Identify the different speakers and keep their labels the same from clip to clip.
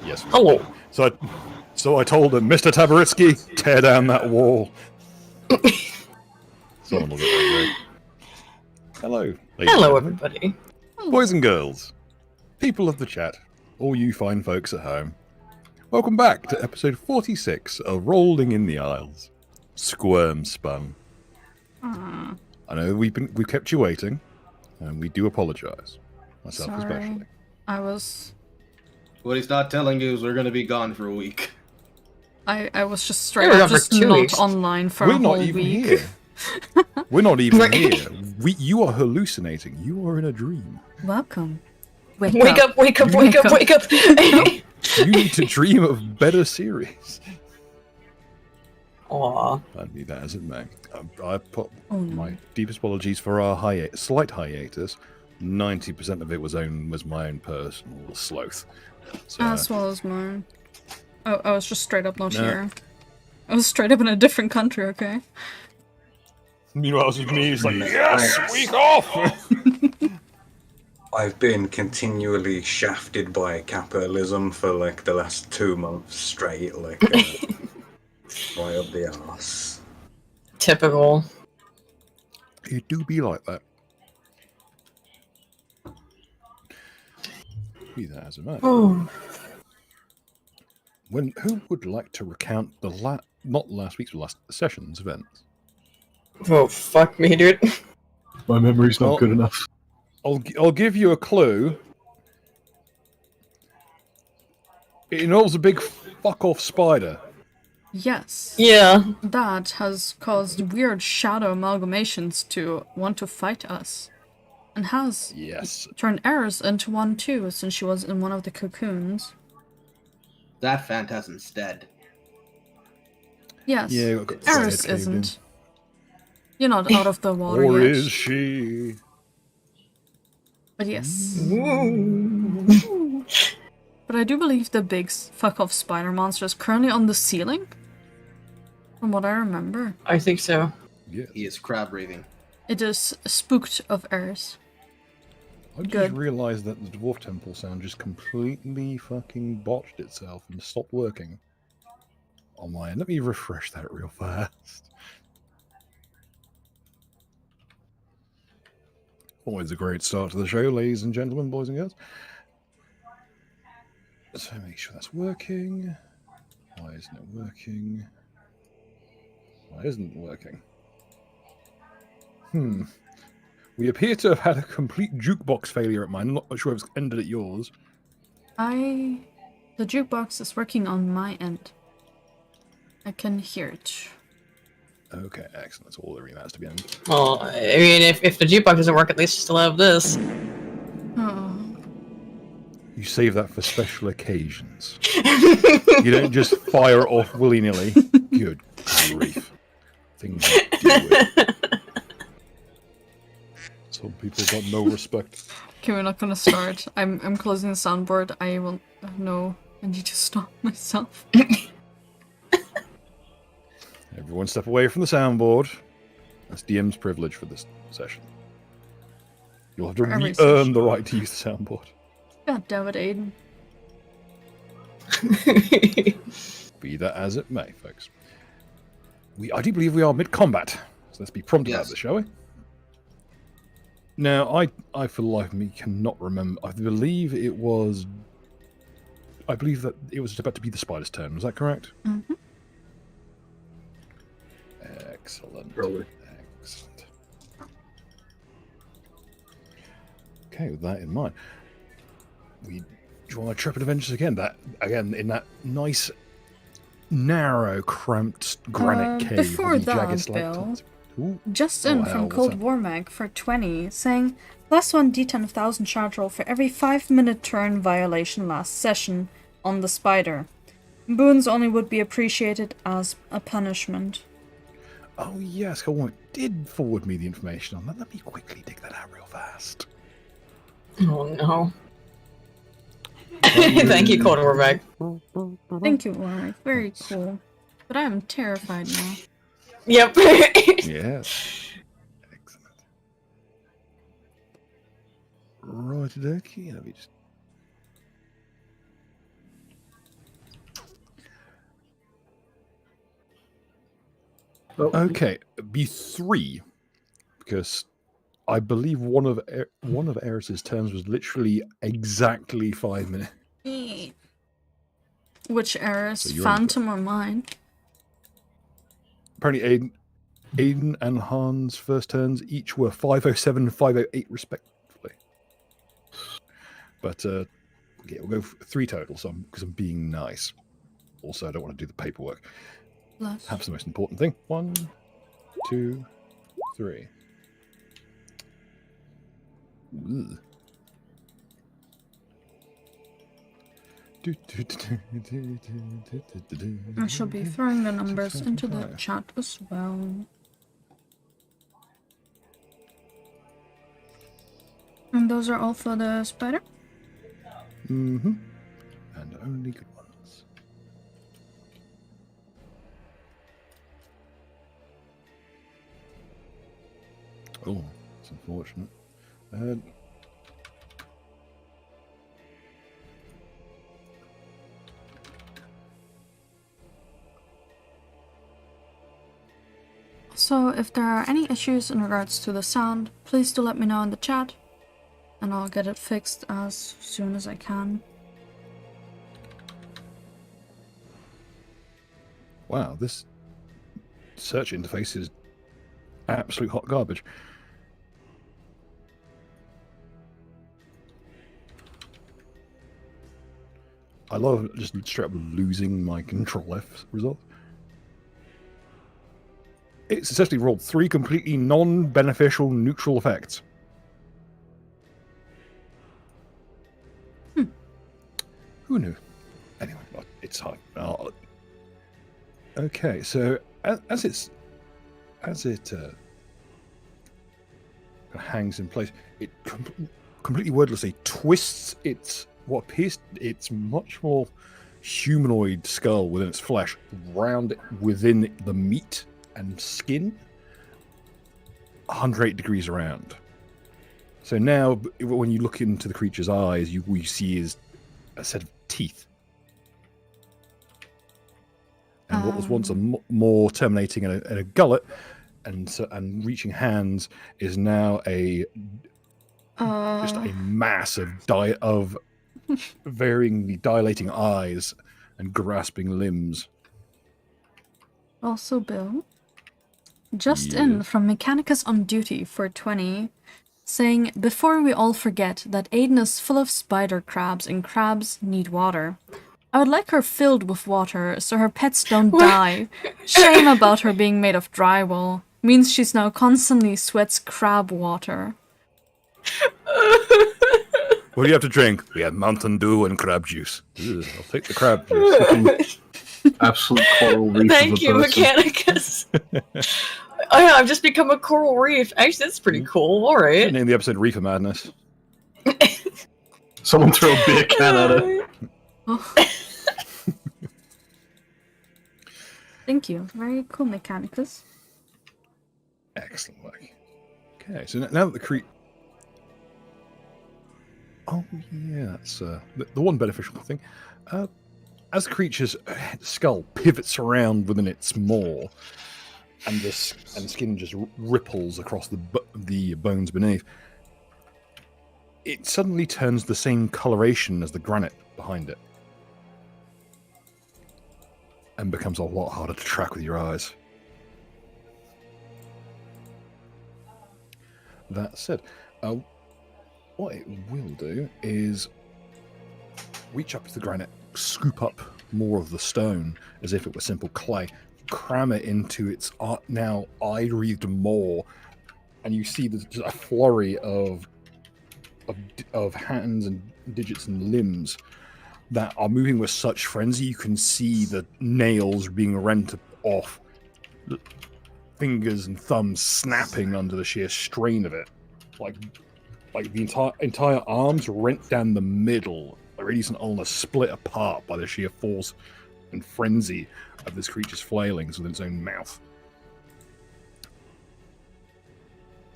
Speaker 1: Yes.
Speaker 2: Hello.
Speaker 1: So I told him, Mr. Tabaritsky, tear down that wall. Someone will get that joke. Hello, ladies and
Speaker 2: Hello,
Speaker 1: gentlemen.
Speaker 2: everybody.
Speaker 1: Boys and girls, people of the chat, all you fine folks at home. Welcome back to episode 46 of Rolling in the Isles, Squirm-Spun. I know we've kept you waiting, and we do apologise. Myself especially.
Speaker 3: What he's not telling you is we're going to be gone for a week.
Speaker 4: I was just straight
Speaker 2: We're
Speaker 4: up
Speaker 2: gone for
Speaker 4: just
Speaker 2: 2
Speaker 4: not
Speaker 2: weeks.
Speaker 4: online for
Speaker 1: We're
Speaker 4: a
Speaker 1: not
Speaker 4: whole
Speaker 1: even
Speaker 4: week.
Speaker 1: here. We're not even here. You are hallucinating. You are in a dream.
Speaker 4: Welcome.
Speaker 2: Wake up, wake up, wake up, wake up!
Speaker 1: You need to dream of better series.
Speaker 2: Aww.
Speaker 1: I need that as it may. I put
Speaker 4: Oh, no.
Speaker 1: my deepest apologies for our slight hiatus. 90% of it was my own personal sloth. So,
Speaker 4: As well as mine. Oh, I was just straight up not
Speaker 1: No.
Speaker 4: here. I was straight up in a different country, okay?
Speaker 1: meanwhile, it's me. It's like, yes, week off.
Speaker 5: I've been continually shafted by capitalism for like the last 2 months straight, like right up the arse.
Speaker 2: Typical.
Speaker 1: It do be like that. Be that as it may.
Speaker 2: Oh.
Speaker 1: Who would like to recount not last week's, but last session's events?
Speaker 2: Oh, fuck me, dude.
Speaker 6: My memory's not good enough.
Speaker 1: I'll give you a clue. It involves a big fuck-off spider.
Speaker 4: Yes.
Speaker 2: Yeah.
Speaker 4: That has caused weird shadow amalgamations to want to fight us. And has
Speaker 1: Yes.
Speaker 4: turned Eris into one too, since she was in one of the cocoons.
Speaker 3: That phantasm's dead.
Speaker 4: Yes.
Speaker 1: Yeah, got
Speaker 4: Eris
Speaker 1: caved in.
Speaker 4: isn't. You're not out of the water
Speaker 1: Or
Speaker 4: yet.
Speaker 1: is she?
Speaker 4: But yes. But I do believe the big fuck-off spider monster is currently on the ceiling. From what I remember.
Speaker 2: I think so.
Speaker 1: Yeah.
Speaker 3: He is crab breathing.
Speaker 4: It is spooked of Eris.
Speaker 1: I just
Speaker 4: Good.
Speaker 1: realised that the dwarf temple sound just completely fucking botched itself and stopped working on my end. Let me refresh that real fast. Always a great start to the show, ladies and gentlemen, boys and girls. So make sure that's working. Why isn't it working? Why isn't it working? We appear to have had a complete jukebox failure at mine. I'm not sure if it's ended at yours.
Speaker 4: The jukebox is working on my end. I can hear it.
Speaker 1: Okay, excellent. That's all that really matters to be ended.
Speaker 2: Well, I mean, if the jukebox doesn't work, at least you still have this.
Speaker 4: Oh.
Speaker 1: You save that for special occasions. You don't just fire it off willy-nilly. Good grief. Things you deal with. Some people got no respect.
Speaker 4: Okay, we're not gonna start. I'm closing the soundboard. I will... No, I need to stop myself.
Speaker 1: Everyone step away from the soundboard. That's DM's privilege for this session. You'll have to
Speaker 4: For every
Speaker 1: re-earn
Speaker 4: session.
Speaker 1: the right to use the soundboard.
Speaker 4: God damn it, Aiden.
Speaker 1: Be that as it may, folks. I do believe we are mid-combat. So let's be prompt about
Speaker 3: Yes.
Speaker 1: this, shall we? Now, I for the life of me cannot remember. I believe that it was about to be the spider's turn. Was that correct?
Speaker 4: Mm-hmm.
Speaker 1: Excellent.
Speaker 6: Probably.
Speaker 1: Excellent. Okay, with that in mind, we join our intrepid adventures again. That again in that nice, narrow, cramped granite cave.
Speaker 4: Before
Speaker 1: with the
Speaker 4: that,
Speaker 1: jagged
Speaker 4: Bill,
Speaker 1: stalactites. Ooh.
Speaker 4: just
Speaker 1: Oh,
Speaker 4: in
Speaker 1: hell,
Speaker 4: from
Speaker 1: what's
Speaker 4: Cold
Speaker 1: that?
Speaker 4: War Mag for 20, saying +1 d10 of 1000 charge roll for every 5-minute turn violation last session on the spider. Boons only would be appreciated as a punishment.
Speaker 1: Oh yes, Kawan did forward me the information on that. Let me quickly dig that out real fast.
Speaker 2: Oh no. Thank you, Cold War Mag.
Speaker 4: Thank you, Warwick. Very cool. But I am terrified now.
Speaker 2: Yep.
Speaker 1: Yes. Excellent. Right, okay. Let me just.
Speaker 6: Oh,
Speaker 1: Okay, it'd be 3, because I believe one of Eris's turns was literally exactly 5 minutes.
Speaker 4: Which errors,
Speaker 1: So you're on
Speaker 4: Phantom or mine?
Speaker 1: Apparently, Aiden and Han's first turns each were 507 and 508 respectively. But yeah, we'll go for 3 total, because I'm being nice. Also, I don't want to do the paperwork.
Speaker 4: Plus.
Speaker 1: Perhaps the most important thing. 1, 2, 3. Ugh.
Speaker 4: I shall be throwing the numbers into the chat as well. And those are all for the spider?
Speaker 1: Mm-hmm. And only good ones. Oh, it's unfortunate.
Speaker 4: So if there are any issues in regards to the sound, please do let me know in the chat, and I'll get it fixed as soon as I can.
Speaker 1: Wow, this search interface is absolute hot garbage. I love just straight up losing my Control F result. It's essentially rolled 3 completely non-beneficial neutral effects. Who knew? Anyway, it's hard. Okay, so as it hangs in place, it completely wordlessly twists what appears its much more humanoid skull within its flesh round within the meat and skin 108 degrees around. So now when you look into the creature's eyes, we see is a set of teeth. And what was once a more terminating in a gullet and reaching hands is now just a mass of varyingly dilating eyes and grasping limbs.
Speaker 4: Also, Bill, just in from Mechanicus on duty for 20, saying, before we all forget that Aiden is full of spider crabs and crabs need water. I would like her filled with water so her pets don't die. Shame about her being made of drywall. Means she's now constantly sweats crab water.
Speaker 1: What do you have to drink? We have Mountain Dew and crab juice. Ugh, I'll take the crab juice.
Speaker 6: absolute coral reef.
Speaker 2: Thank you, Mechanicus. Oh yeah, I've just become a coral reef. Actually, that's pretty cool. All right.
Speaker 1: Name the episode Reefer Madness.
Speaker 6: Someone throw a beer can at it.
Speaker 4: Oh. Thank you. Very cool, Mechanicus.
Speaker 1: Excellent work. Okay, so now that the creature... Oh, yeah, that's the one beneficial thing. As the creature's skull pivots around within its maw, and the skin just ripples across the bones beneath, it suddenly turns the same coloration as the granite behind it, and becomes a lot harder to track with your eyes. That said, what it will do is reach up to the granite, scoop up more of the stone as if it were simple clay, cram it into its now eye-wreathed maw, and you see there's just a flurry of hands and digits and limbs that are moving with such frenzy. You can see the nails being rent off, fingers and thumbs snapping under the sheer strain of it, like the entire arms rent down the middle, radius and ulna split apart by the sheer force and frenzy of this creature's flailings within its own mouth.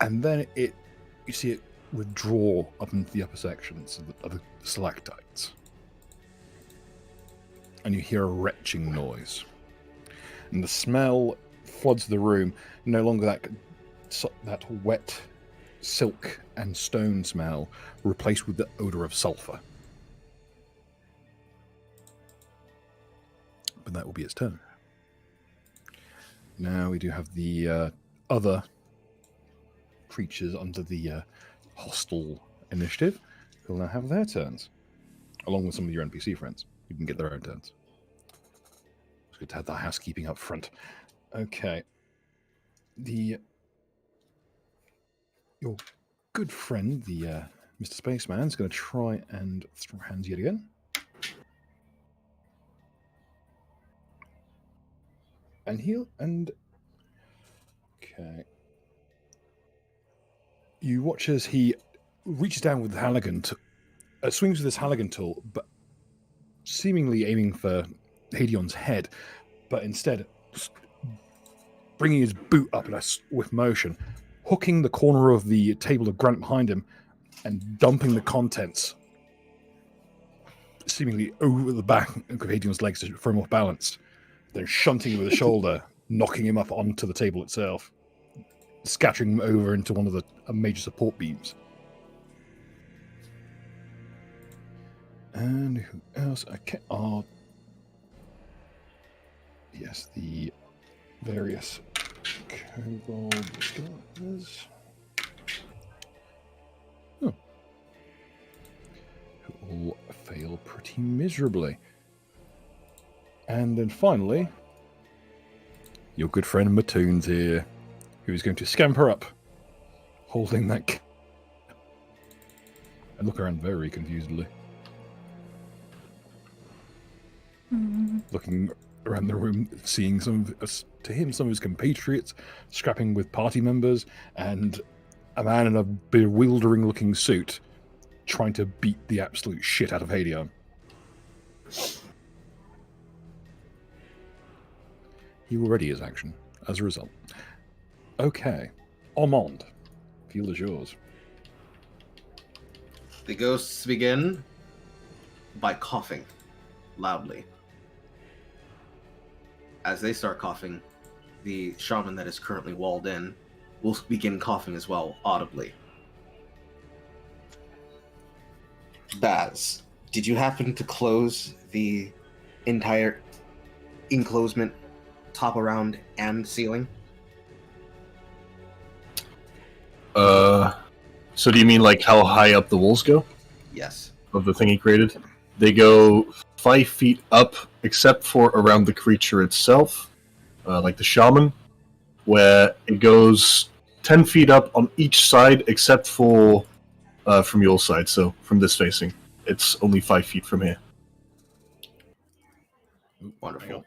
Speaker 1: And then you see it withdraw up into the upper sections of the stalactites. And you hear a retching noise. And the smell floods the room. No longer that wet silk and stone smell, replaced with the odor of sulfur. But that will be its turn. Now we do have the other creatures under the hostile initiative who will now have their turns, along with some of your NPC friends. You can get their own turns. It's good to have the housekeeping up front. Okay. Your good friend, the Mr. Spaceman, is going to try and throw hands yet again. Okay. You watch as he reaches down with the Halligan, swings with his Halligan tool, but seemingly aiming for Hadion's head, but instead bringing his boot up in a swift motion, hooking the corner of the table of granite behind him, and dumping the contents seemingly over the back of Hadion's legs to throw him off balance. Then shunting him with a shoulder, knocking him up onto the table itself, scattering him over into one of the major support beams. And who else? Okay. Yes, the various kobold guys. Oh. Who all fail pretty miserably. And then finally, your good friend Matoon's here, who is going to scamper up, holding that and look around very confusedly. Looking around the room, seeing some of his compatriots scrapping with party members, and a man in a bewildering-looking suit trying to beat the absolute shit out of Hadion. He will ready his action as a result. Okay, Armand, field is yours.
Speaker 3: The ghosts begin by coughing loudly. As they start coughing, the shaman that is currently walled in will begin coughing as well, audibly. Baz, did you happen to close the entire enclosement, top, around, and ceiling?
Speaker 6: So do you mean like how high up the walls go?
Speaker 3: Yes.
Speaker 6: Of the thing he created? They go 5 feet up, except for around the creature itself, like the shaman, where it goes 10 feet up on each side, except for from your side, so from this facing. It's only 5 feet from here.
Speaker 3: Wonderful.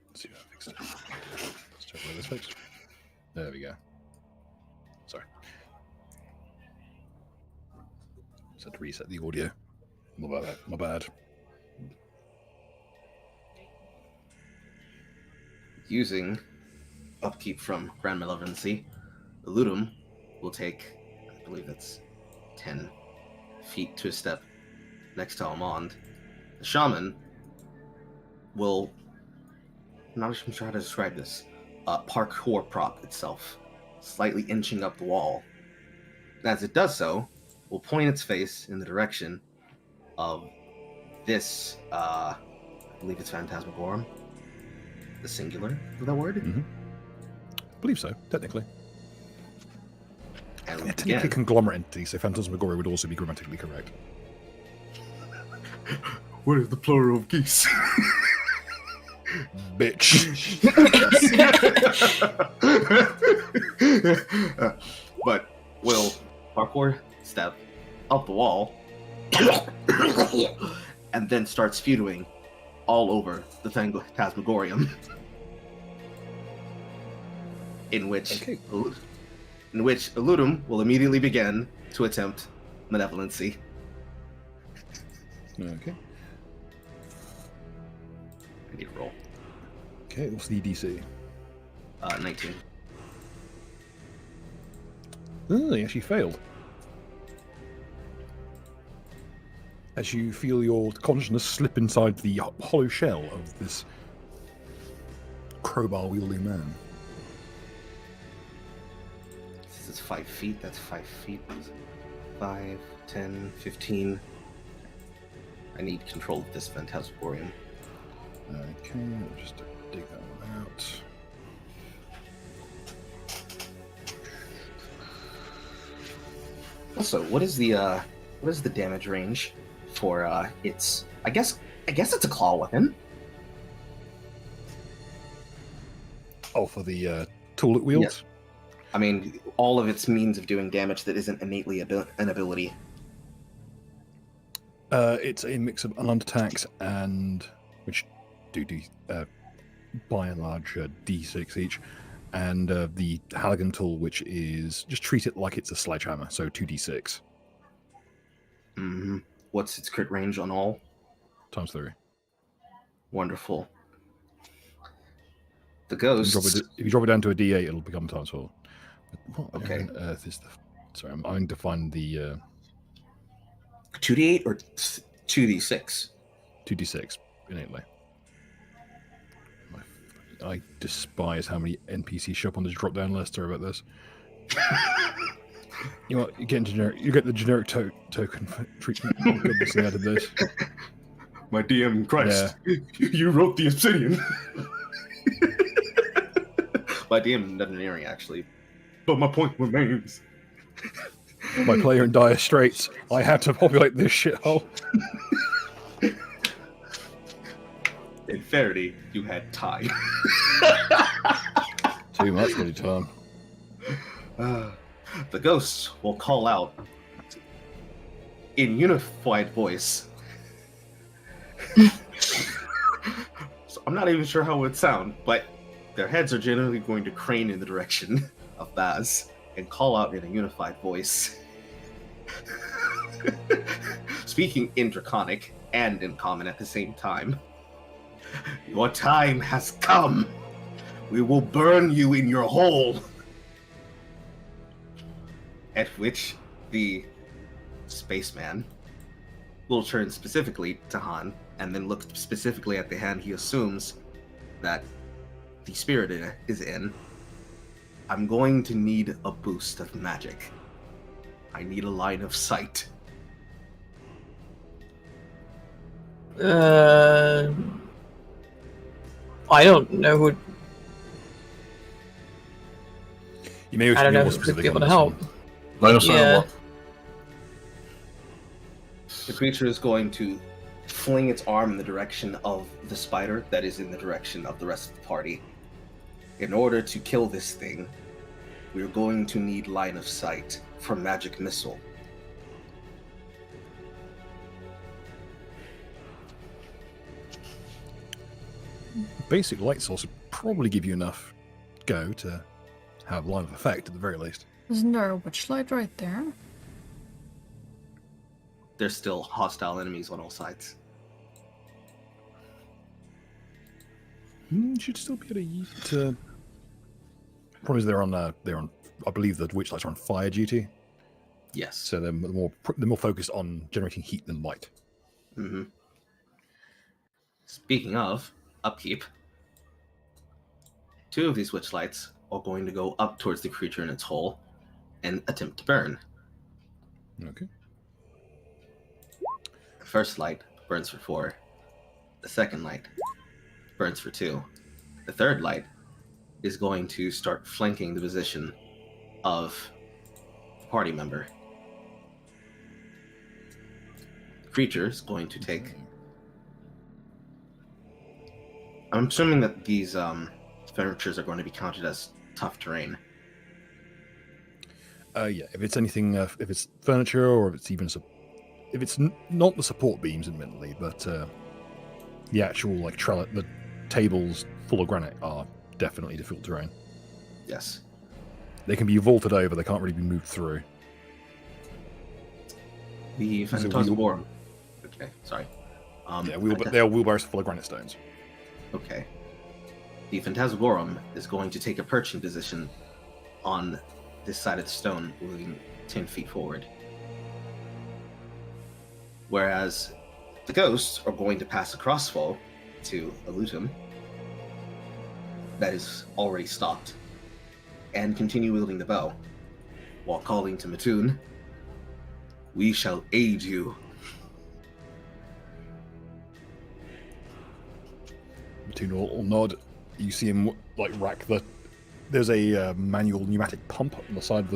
Speaker 1: Let's see if I fix it. Let's check where this fixed. There we go. Sorry. Just had to reset the audio. My bad.
Speaker 3: Using upkeep from Grand Malevolency, the Ludum will take, I believe it's 10 feet to a step next to Almond. The shaman will, I'm not sure how to describe this, parkour prop itself, slightly inching up the wall. As it does so, will point its face in the direction of this, I believe it's Phantasmagorum, the singular of that word?
Speaker 1: Mm-hmm. I believe so, technically.
Speaker 3: And
Speaker 1: Technically
Speaker 3: again,
Speaker 1: conglomerate entity, so Phantasmagoria would also be grammatically correct.
Speaker 3: what is the plural of geese?
Speaker 1: Bitch.
Speaker 3: But will parkour step up the wall and then starts spewing all over the Phantasmagorium, in which Eludum will immediately begin to attempt malevolency.
Speaker 1: Okay.
Speaker 3: I need a roll.
Speaker 1: Okay, what's the DC?
Speaker 3: 19.
Speaker 1: Oh, he actually failed. As you feel your consciousness slip inside the hollow shell of this crowbar wielding man.
Speaker 3: This is 5 feet. That's 5 feet. 5, 10, 15. I need control of this Phantasmagorium.
Speaker 1: Okay, I'll just dig that one out.
Speaker 3: Also, what is the damage range for its? I guess it's a claw weapon.
Speaker 1: Oh, for the tool it wields?
Speaker 3: I mean, all of its means of doing damage that isn't innately an ability.
Speaker 1: It's a mix of unarmed attacks and which do by and large D6 each, and the Halligan tool, which is just treat it like it's a sledgehammer, so 2d6
Speaker 3: Mm-hmm. What's its crit range on all?
Speaker 1: times 3.
Speaker 3: Wonderful. The ghost.
Speaker 1: If you drop it down to a d8, it'll become times 4. What
Speaker 3: Okay.
Speaker 1: on earth is the? Sorry, I'm going to find the
Speaker 3: 2d8 or 2d6?
Speaker 1: 2d6 innately. I despise how many NPCs show up on this drop-down list. Sorry about this. You know what? You get the generic token for treatment. Oh, goodness, they added this.
Speaker 3: My DM, Christ, you wrote the Obsidian. My DM Neveneering, actually. But my point remains.
Speaker 1: My player in dire straits. I had to populate this shithole.
Speaker 3: In fairity, you had time.
Speaker 1: Too much bloody time.
Speaker 3: The ghosts will call out in unified voice. So I'm not even sure how it would sound, but their heads are generally going to crane in the direction of Baz and call out in a unified voice. Speaking in Draconic and in Common at the same time. Your time has come. We will burn you in your hole. At which the spaceman will turn specifically to Han and then look specifically at the hand he assumes that the spirit is in. I'm going to need a boost of magic. I need a line of sight.
Speaker 2: I don't know who.
Speaker 1: You may wish
Speaker 2: I
Speaker 1: to
Speaker 2: don't
Speaker 1: be
Speaker 2: know
Speaker 1: more
Speaker 2: who would
Speaker 1: specific
Speaker 2: be able
Speaker 1: on
Speaker 2: to
Speaker 1: this
Speaker 2: help.
Speaker 1: one.
Speaker 6: Line of sight
Speaker 2: Yeah.
Speaker 6: what?
Speaker 3: The creature is going to fling its arm in the direction of the spider that is in the direction of the rest of the party. In order to kill this thing, we're going to need line of sight for magic missile.
Speaker 1: Basic light source would probably give you enough go to have line of effect at the very least.
Speaker 4: Isn't there a witchlight right there?
Speaker 3: There's still hostile enemies on all sides.
Speaker 1: Should still be able to use it. Problem is they're on. I believe the witchlights are on fire duty,
Speaker 3: Yes.
Speaker 1: so they're more focused on generating heat than light.
Speaker 3: Mm-hmm. Speaking of upkeep, 2 of these witchlights are going to go up towards the creature in its hole and attempt to burn.
Speaker 1: Okay.
Speaker 3: The first light burns for 4. The second light burns for 2. The third light is going to start flanking the position of the party member. The creature is going to take... I'm assuming that these furnitures are going to be counted as tough terrain.
Speaker 1: Yeah. If it's anything, if it's furniture or if it's even if it's not the support beams, admittedly, but the actual the tables full of granite are definitely difficult terrain.
Speaker 3: Yes.
Speaker 1: They can be vaulted over. They can't really be moved through.
Speaker 3: The
Speaker 1: So
Speaker 3: Phantasmagorium. Okay, sorry.
Speaker 1: They are wheelbarrows full of granite stones.
Speaker 3: Okay. The Phantasmagorium is going to take a perching position on this side of the stone, moving 10 feet forward. Whereas the ghosts are going to pass a crossbow to elude him. that is already stopped and continue wielding the bow while calling to Mattoon, "We shall aid you."
Speaker 1: Mattoon will nod. You see him like rack the. There's a manual pneumatic pump on the side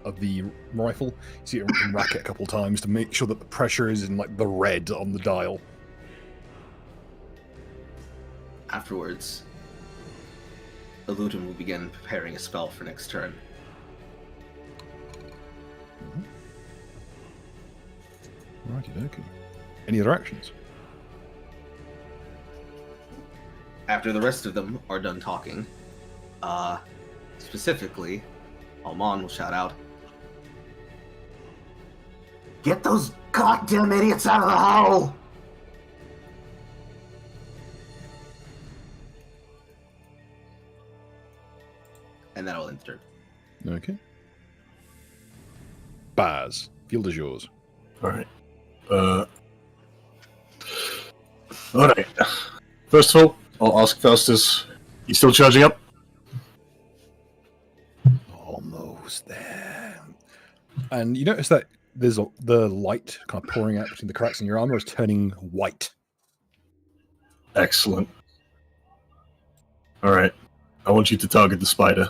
Speaker 1: of the rifle. You see him rack it a couple times to make sure that the pressure is in like the red on the dial.
Speaker 3: Afterwards, Illutum will begin preparing a spell for next turn.
Speaker 1: Righty dokie. Any other actions?
Speaker 3: After the rest of them are done talking, specifically, Almon will shout out, "Get those goddamn idiots out of the hole!" And that'll end the turn.
Speaker 1: Okay. Baz, field is yours.
Speaker 6: Alright. Alright. First of all, I'll ask Faustus, you still charging up?
Speaker 1: Almost there. And you notice that the light kind of pouring out between the cracks in your armor is turning white.
Speaker 6: Excellent. Alright. I want you to target the spider.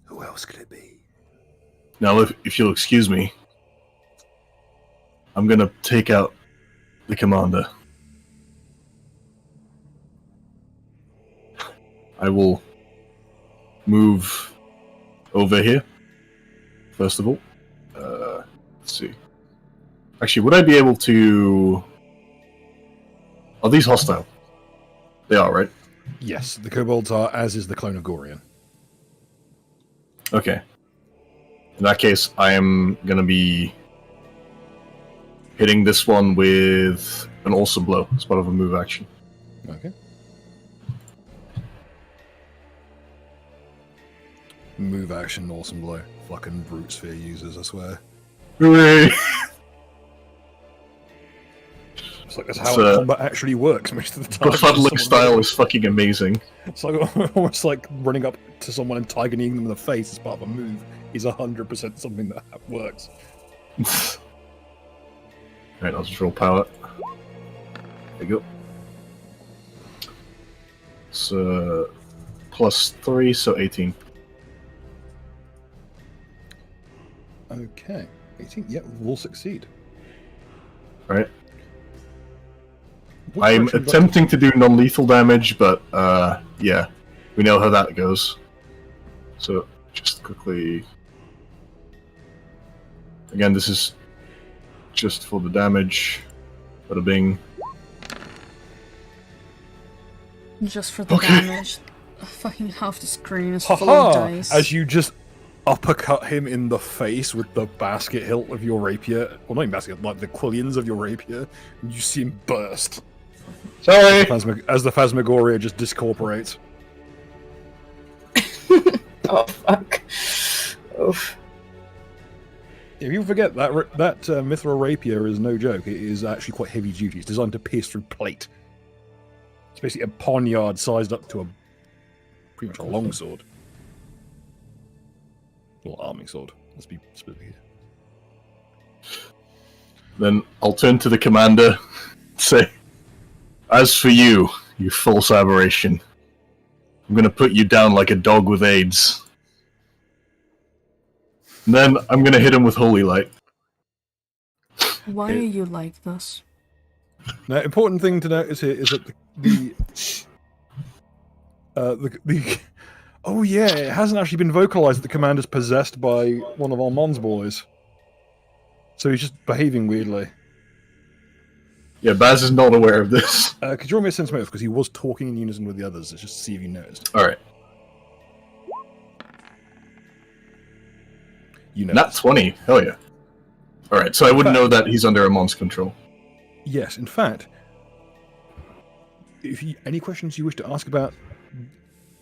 Speaker 1: Who else could it be?
Speaker 6: Now, if you'll excuse me, I'm gonna take out the commander. I will move over here, first of all. Let's see. Actually, would I be able to... Are these hostile? They are, right?
Speaker 1: Yes, the kobolds are, as is the clone of Gorian.
Speaker 6: Okay. In that case, I am going to be hitting this one with an awesome blow as part of a move action.
Speaker 1: Okay. Move action, awesome blow. Fucking brute sphere users, I swear.
Speaker 6: Hooray!
Speaker 1: It's like that's how combat actually works most of the time.
Speaker 6: The fuddling style is fucking amazing.
Speaker 1: It's like almost like running up to someone and tiger-kneeing them in the face as part of a move is 100% something that works.
Speaker 6: Right, I'll just roll power. There you go. So, +3, so 18.
Speaker 1: Okay. 18, yeah, will succeed.
Speaker 6: Right.
Speaker 1: What
Speaker 6: I'm
Speaker 1: direction
Speaker 6: attempting to do non-lethal damage, but yeah, we know how that goes. So, just quickly... Again, this is just for the damage. Bada bing.
Speaker 4: Just for the
Speaker 6: Okay.
Speaker 4: damage. Fucking half the screen is full of
Speaker 1: Haha!
Speaker 4: dice.
Speaker 1: As you just uppercut him in the face with the basket hilt of your rapier. Well, not even basket, like the quillions of your rapier. And you see him burst.
Speaker 6: Sorry!
Speaker 1: As the Phasmagoria just discorporates.
Speaker 2: Oh, fuck. Oof.
Speaker 1: If you forget that Mithril rapier is no joke, it is actually quite heavy duty. It's designed to pierce through plate. It's basically a poniard sized up to a pretty much a longsword. Or arming sword. Let's be specific here.
Speaker 6: Then I'll turn to the commander and say, as for you, you false aberration, I'm gonna put you down like a dog with AIDS. And then I'm gonna hit him with Holy Light.
Speaker 4: Why are you like this?
Speaker 1: Now, important thing to notice here is that the oh yeah, it hasn't actually been vocalized that the commander's possessed by one of Almon's boys. So he's just behaving weirdly.
Speaker 6: Yeah, Baz is not aware of this.
Speaker 1: Could you roll me a sense motive? Because he was talking in unison with the others. Let's just see if you noticed.
Speaker 6: Alright.
Speaker 1: You know.
Speaker 6: Nat 20. Hell yeah. Alright, so I wouldn't know that he's under Amon's control.
Speaker 1: Yes, in fact, if you, any questions you wish to ask about,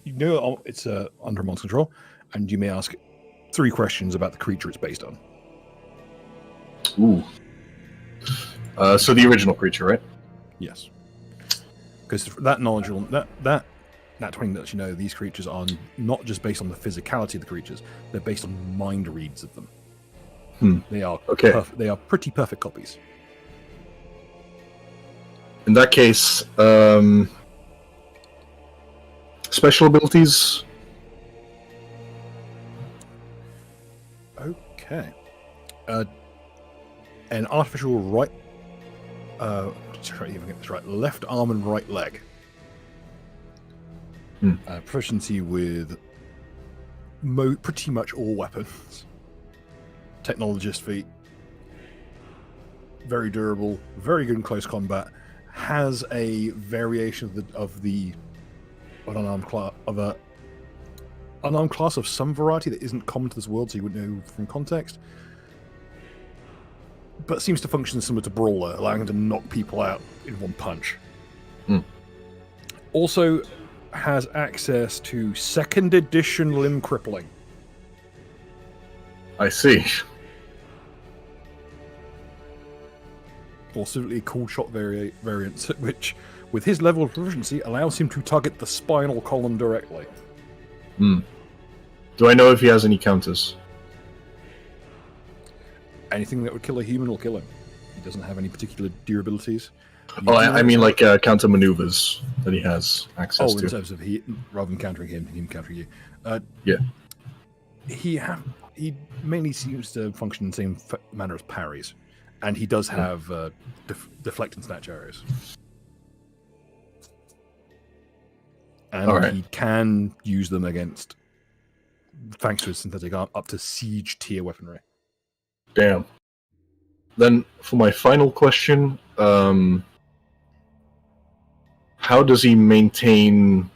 Speaker 1: you know it's under Amon's control, and you may ask 3 questions about the creature it's based on.
Speaker 6: Ooh. So the original creature, right?
Speaker 1: Yes. Because that knowledge, that 20 lets you know these creatures are not just based on the physicality of the creatures; they're based on mind reads of them. They are they are pretty perfect copies.
Speaker 6: In that case, special abilities.
Speaker 1: Okay. An artificial right. Try to even get this right. Left arm and right leg. Proficiency with pretty much all weapons. Technologist feat. Very durable. Very good in close combat. Has a variation of the unarmed class of some variety that isn't common to this world, so you wouldn't know from context. But seems to function similar to Brawler, allowing him to knock people out in one punch. Also has access to 2nd edition limb crippling.
Speaker 6: I see.
Speaker 1: Also a cool shot variant, which, with his level of proficiency, allows him to target the spinal column directly.
Speaker 6: Do I know if he has any counters?
Speaker 1: Anything that would kill a human will kill him. He doesn't have any particular durabilities.
Speaker 6: I mean like counter maneuvers that he has access to.
Speaker 1: In terms of rather than countering him countering you.
Speaker 6: Yeah.
Speaker 1: He mainly seems to function in the same manner as parries, and he does have deflect and snatch arrows. And he can use them against, thanks to his synthetic arm, up to siege tier weaponry.
Speaker 6: Damn. Then, for my final question, how does he maintain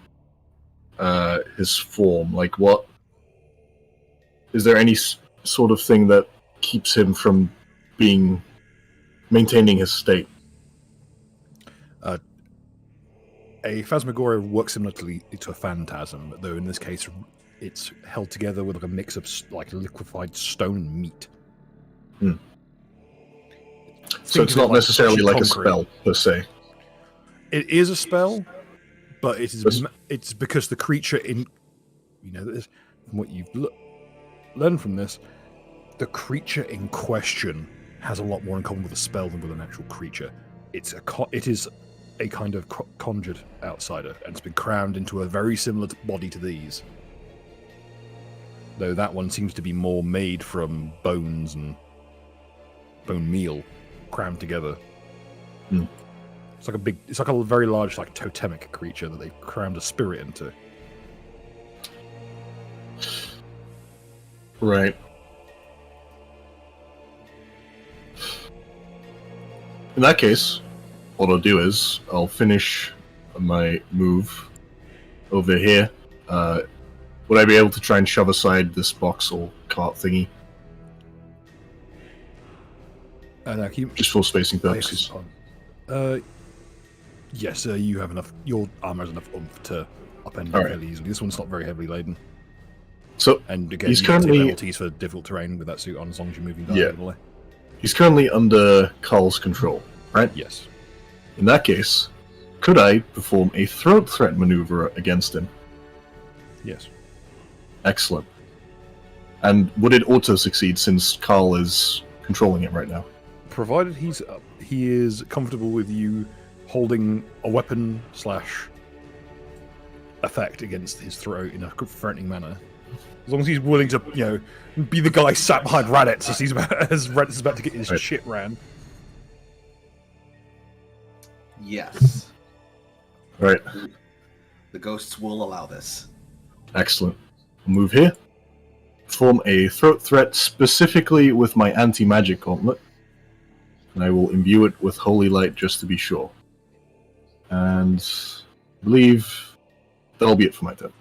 Speaker 6: his form? Like, what is there any sort of thing that keeps him from maintaining his state?
Speaker 1: A Phasmagoria works similarly to a phantasm, though in this case it's held together with like a mix of like liquefied stone and meat.
Speaker 6: So it's not necessarily like a spell per se.
Speaker 1: It is a spell, but it's because the creature from what you've learned from this, the creature in question has a lot more in common with a spell than with an actual creature. It is a kind of conjured outsider, and it's been crammed into a very similar body to these. Though that one seems to be more made from bones and bone meal crammed together. It's like a very large, like totemic creature that they crammed a spirit into.
Speaker 6: Right. In that case, what I'll do is I'll finish my move over here. Would I be able to try and shove aside this box or cart thingy? Just for spacing purposes.
Speaker 1: Yes, you have enough. Your armor has enough oomph to upend it fairly easily. This one's not very heavily laden.
Speaker 6: So,
Speaker 1: and again,
Speaker 6: he's
Speaker 1: you
Speaker 6: currently
Speaker 1: can take penalties for difficult terrain with that suit on, as long as you're moving diagonally.
Speaker 6: He's currently under Carl's control, right?
Speaker 1: Yes.
Speaker 6: In that case, could I perform a throat threat maneuver against him?
Speaker 1: Yes.
Speaker 6: Excellent. And would it auto succeed since Carl is controlling it right now?
Speaker 1: Provided he is comfortable with you holding a weapon / effect against his throat in a threatening manner. As long as he's willing to, be the guy sat behind Raditz as Raditz is about to get his shit ran.
Speaker 3: Yes.
Speaker 6: Right.
Speaker 3: The ghosts will allow this.
Speaker 6: Excellent. I'll move here. Form a throat threat specifically with my anti-magic gauntlet. And I will imbue it with holy light just to be sure. And I believe that'll be it for my turn.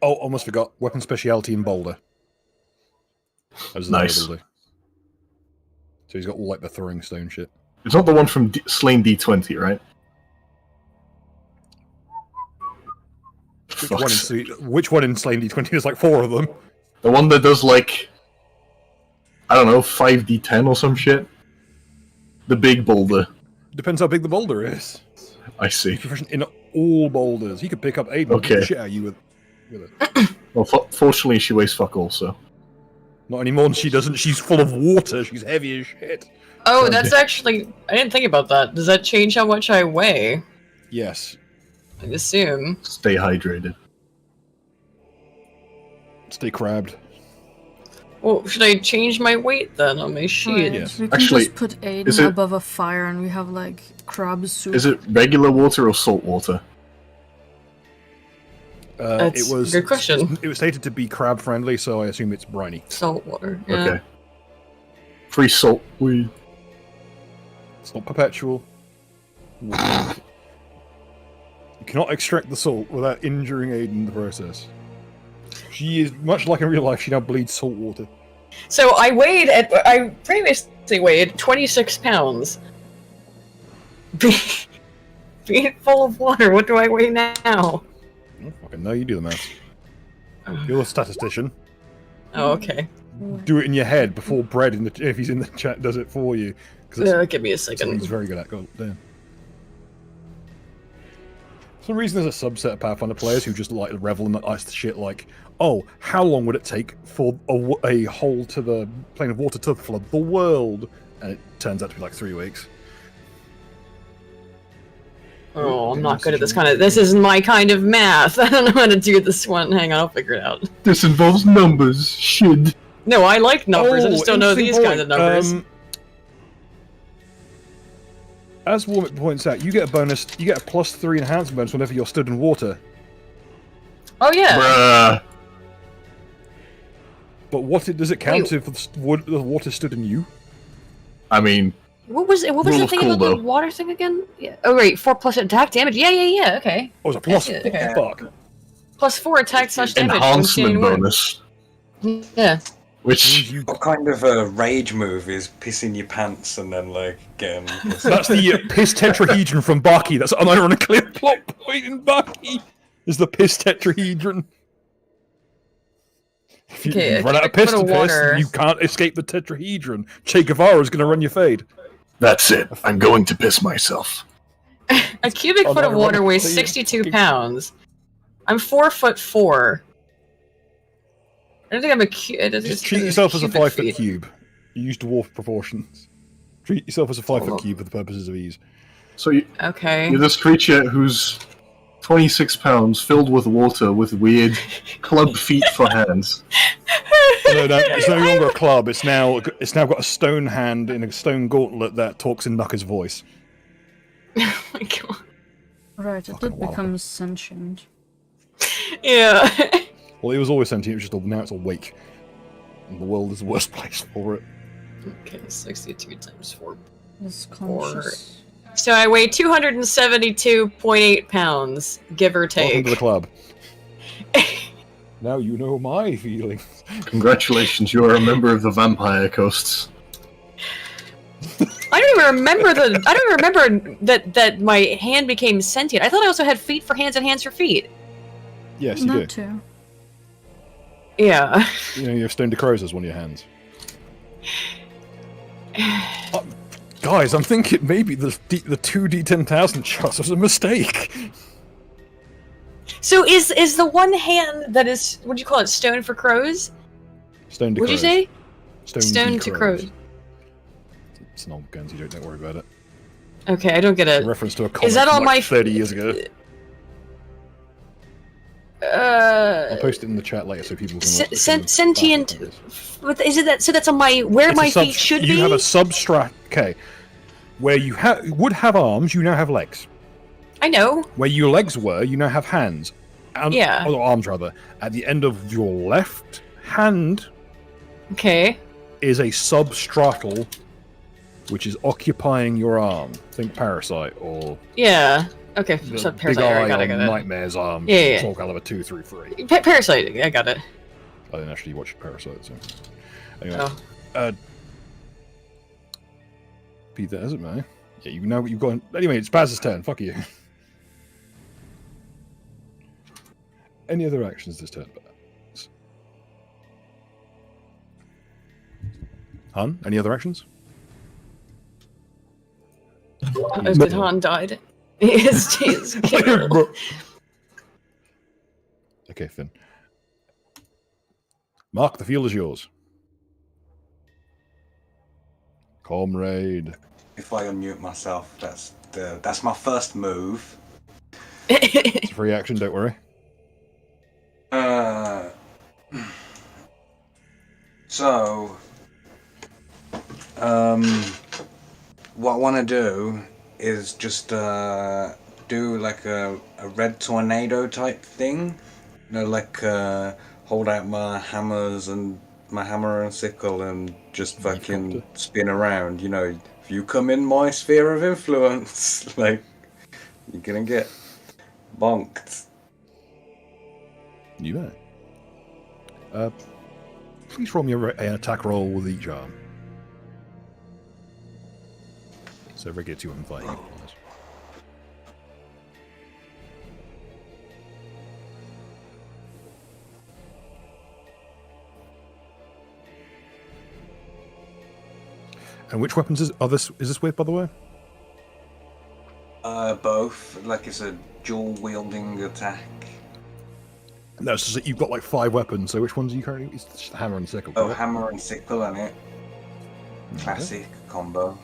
Speaker 1: Oh, almost forgot. Weapon speciality in Boulder.
Speaker 6: Nice.
Speaker 1: So he's got all like the throwing stone shit.
Speaker 6: It's not the one from Slain D20, right?
Speaker 1: Which one in Slain D20? There's like 4 of them.
Speaker 6: The one that does like, I don't know, 5d10 or some shit? The big boulder.
Speaker 1: Depends how big the boulder is.
Speaker 6: I see.
Speaker 1: He's proficient in all boulders. He could pick up Aiden and beat the shit out of you with it.
Speaker 6: Well, fortunately, she weighs fuck all, so.
Speaker 1: Not anymore, and she doesn't. She's full of water. She's heavy as shit.
Speaker 2: Oh, that's actually... I didn't think about that. Does that change how much I weigh?
Speaker 1: Yes.
Speaker 2: I assume.
Speaker 6: Stay hydrated.
Speaker 1: Stay crabbed.
Speaker 2: Well, should I change my weight then on my sheet?
Speaker 4: Right.
Speaker 1: Yes.
Speaker 4: We can
Speaker 6: Actually,
Speaker 4: just put
Speaker 6: is
Speaker 4: Aiden
Speaker 6: it-
Speaker 4: above a fire and we have like crab soup.
Speaker 6: Is it regular water or salt water?
Speaker 2: That's
Speaker 1: It was
Speaker 2: a good question.
Speaker 1: It was stated to be crab friendly, so I assume it's briny.
Speaker 2: Salt water. Yeah.
Speaker 6: Okay. Free salt. We.
Speaker 1: It's not perpetual. You cannot extract the salt without injuring Aiden in the process. She is much like in real life. She now bleeds salt water.
Speaker 2: So I previously weighed 26 pounds. Being full of water, what do I weigh now?
Speaker 1: I don't fucking know. You do the math. You're a statistician.
Speaker 2: Oh, okay.
Speaker 1: Do it in your head before Brett, if he's in the chat, does it for you. Because
Speaker 2: Give me a
Speaker 1: he's
Speaker 2: second.
Speaker 1: very good at. God damn. For some reason, there's a subset of Pathfinder players who just like revel in that ice shit. Like, oh, how long would it take for a hole to the plane of water to flood the world? And it turns out to be like 3 weeks.
Speaker 2: Oh, I'm not good at this kind of. This isn't my kind of math. I don't know how to do this one. Hang on, I'll figure it out.
Speaker 6: This involves numbers. Shit.
Speaker 2: No, I like numbers. I just don't know these
Speaker 1: interesting
Speaker 2: kinds of numbers.
Speaker 1: point. As Warmick points out, you get a bonus. You get a +3 enhancement bonus whenever you're stood in water.
Speaker 2: Oh yeah.
Speaker 6: Bruh.
Speaker 1: But does it count
Speaker 2: Wait.
Speaker 1: if the water stood in you?
Speaker 6: I mean,
Speaker 2: What was the
Speaker 6: Rule
Speaker 2: thing
Speaker 6: of cool,
Speaker 2: about the
Speaker 6: though.
Speaker 2: water thing again? Yeah. Oh right, 4+ attack damage. Yeah. Okay.
Speaker 1: Oh, it's a plus.
Speaker 2: Yeah, okay.
Speaker 1: Fuck.
Speaker 2: +4 attack / damage. when standing
Speaker 6: enhancement
Speaker 2: water.
Speaker 6: bonus.
Speaker 2: Yeah.
Speaker 6: Which.
Speaker 5: What kind of a rage move is pissing your pants and then like getting?
Speaker 1: That's the piss tetrahedron from Baki. That's unironically a plot point in Baki. Is the piss tetrahedron. If you,
Speaker 2: Okay,
Speaker 1: you run out of piss
Speaker 2: bit
Speaker 1: to
Speaker 2: of
Speaker 1: piss,
Speaker 2: water.
Speaker 1: you can't escape the tetrahedron. Che Guevara's going to run your fade.
Speaker 6: That's it. I'm going to piss myself.
Speaker 2: A cubic
Speaker 1: Oh,
Speaker 2: foot of
Speaker 1: no,
Speaker 2: water
Speaker 1: no,
Speaker 2: weighs
Speaker 1: no,
Speaker 2: 62 pounds. I'm 4'4". I don't think I'm a
Speaker 1: Just treat yourself as a 5-foot cube. You use dwarf proportions. Treat yourself as a 5-foot cube for the purposes of ease.
Speaker 6: So you're
Speaker 2: Okay.
Speaker 6: this creature who's 26 pounds, filled with water, with weird club feet for hands.
Speaker 1: No, it's no longer a club. It's now got a stone hand in a stone gauntlet that talks in Knucker's voice.
Speaker 2: Oh my god.
Speaker 4: Right, it
Speaker 1: Fucking
Speaker 4: did
Speaker 1: wild.
Speaker 4: become sentient.
Speaker 2: Yeah.
Speaker 1: Well, it was always sentient. It's just now it's awake. And the world is the worst place for it.
Speaker 2: Okay, 62 times 4.
Speaker 4: It's conscious.
Speaker 2: So I weigh 272.8 pounds, give or
Speaker 1: Welcome
Speaker 2: take.
Speaker 1: to the club. Now you know my feelings.
Speaker 6: Congratulations, you are a member of the Vampire Coasts.
Speaker 2: I don't even remember that my hand became sentient. I thought I also had feet for hands and hands for feet.
Speaker 1: Yes, you
Speaker 4: Not
Speaker 1: do.
Speaker 4: too.
Speaker 2: Yeah.
Speaker 1: You know, you have Stone Decrows as one of your hands. Guys, I'm thinking maybe the 2d10,000 shots was a mistake.
Speaker 2: So is the one hand that is, what do you call it, stone for crows?
Speaker 1: Stone Decrows.
Speaker 2: What'd you say?
Speaker 1: Stone
Speaker 2: Stone
Speaker 1: Decrows.
Speaker 2: to crows.
Speaker 1: It's an old Guernsey joke, don't worry about it.
Speaker 2: Okay, I don't get
Speaker 1: It's
Speaker 2: it.
Speaker 1: a reference to a comic
Speaker 2: Is that
Speaker 1: from
Speaker 2: on
Speaker 1: like
Speaker 2: my
Speaker 1: 30 years ago. I'll post it in the chat later so people can watch
Speaker 2: sentient. What is it that? So that's on my where my feet should be.
Speaker 1: You have a substrat. Okay, where you would have arms, you now have legs.
Speaker 2: I know.
Speaker 1: Where your legs were, you now have hands. And,
Speaker 2: Yeah.
Speaker 1: Or arms rather. At the end of your left hand
Speaker 2: Okay.
Speaker 1: is a substratal, which is occupying your arm. Think Parasite or
Speaker 2: Yeah. Okay.
Speaker 1: the
Speaker 2: So
Speaker 1: Big
Speaker 2: Parasite.
Speaker 1: Eye
Speaker 2: I got
Speaker 1: on
Speaker 2: it.
Speaker 1: Nightmare's arm.
Speaker 2: Yeah.
Speaker 1: Soul Calibur 2, 3, 3.
Speaker 2: Parasite. I got it.
Speaker 1: I didn't actually watch Parasite, so anyway.
Speaker 2: Oh.
Speaker 1: Be that as it may. Yeah, you know what you've got. Anyway, it's Baz's turn. Fuck you. Any other actions this turn, Baz? Hun, any other actions?
Speaker 2: Did Han died? He's killed.
Speaker 1: Okay, Finn. Mark, the field is yours. Comrade.
Speaker 5: If I unmute myself, that's my first move.
Speaker 1: It's a free action, don't worry.
Speaker 5: So, what I want to do is just do like a red tornado type thing. You know, like hold out my hammer and sickle and just fucking spin around. You know, if you come in my sphere of influence, like, you're gonna get bonked.
Speaker 1: You may. Please roll me an attack roll with each arm. So regular 2 and 5. And which weapons is this with, by the way?
Speaker 5: Both. Like, it's a dual wielding attack.
Speaker 1: No, it's just that you've got like 5 weapons. So which ones are you currently? It's just hammer and sickle.
Speaker 5: Oh,
Speaker 1: right?
Speaker 5: hammer and sickle on it. Classic combo.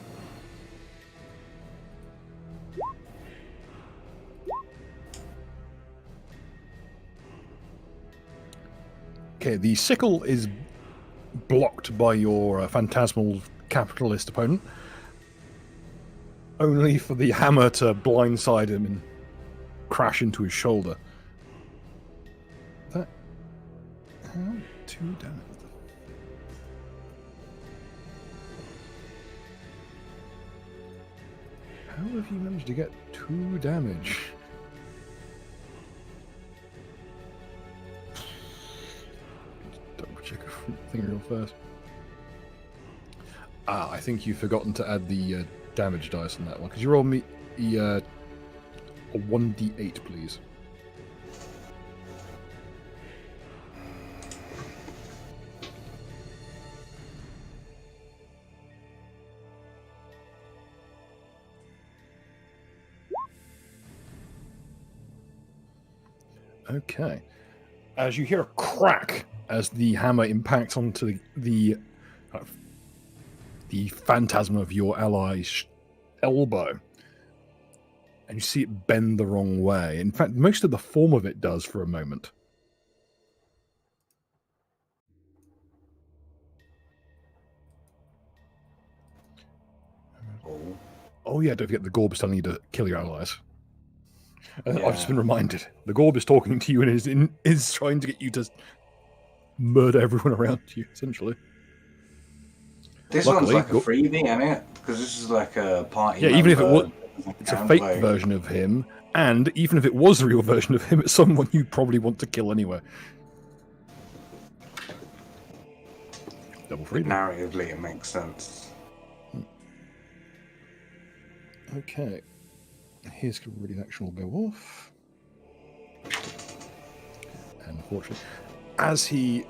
Speaker 1: Okay, the sickle is blocked by your phantasmal capitalist opponent. Only for the hammer to blindside him and crash into his shoulder. That... How? 2 damage. How have you managed to get 2 damage? Double check a thing real fast. Ah, I think you've forgotten to add the damage dice on that one. Could you roll me a 1d8, please? Okay. As you hear a crack as the hammer impacts onto the phantasm of your ally's elbow, and you see it bend the wrong way. In fact, most of the form of it does for a moment. Oh yeah, don't forget the Gorb is telling you to kill your allies.
Speaker 5: Yeah.
Speaker 1: I've just been reminded. The Gorb is talking to you and is trying to get you to murder everyone around you, essentially.
Speaker 5: This
Speaker 1: Luckily,
Speaker 5: one's like a freebie, isn't it? Because this is like a party.
Speaker 1: Yeah, even if it was,
Speaker 5: member
Speaker 1: it's a fake version of him, and even if it was the real version of him, it's someone you'd probably want to kill anyway. Double freedom.
Speaker 5: Narratively, it makes sense.
Speaker 1: Okay. Here's the ready action will go off. And unfortunately, as he...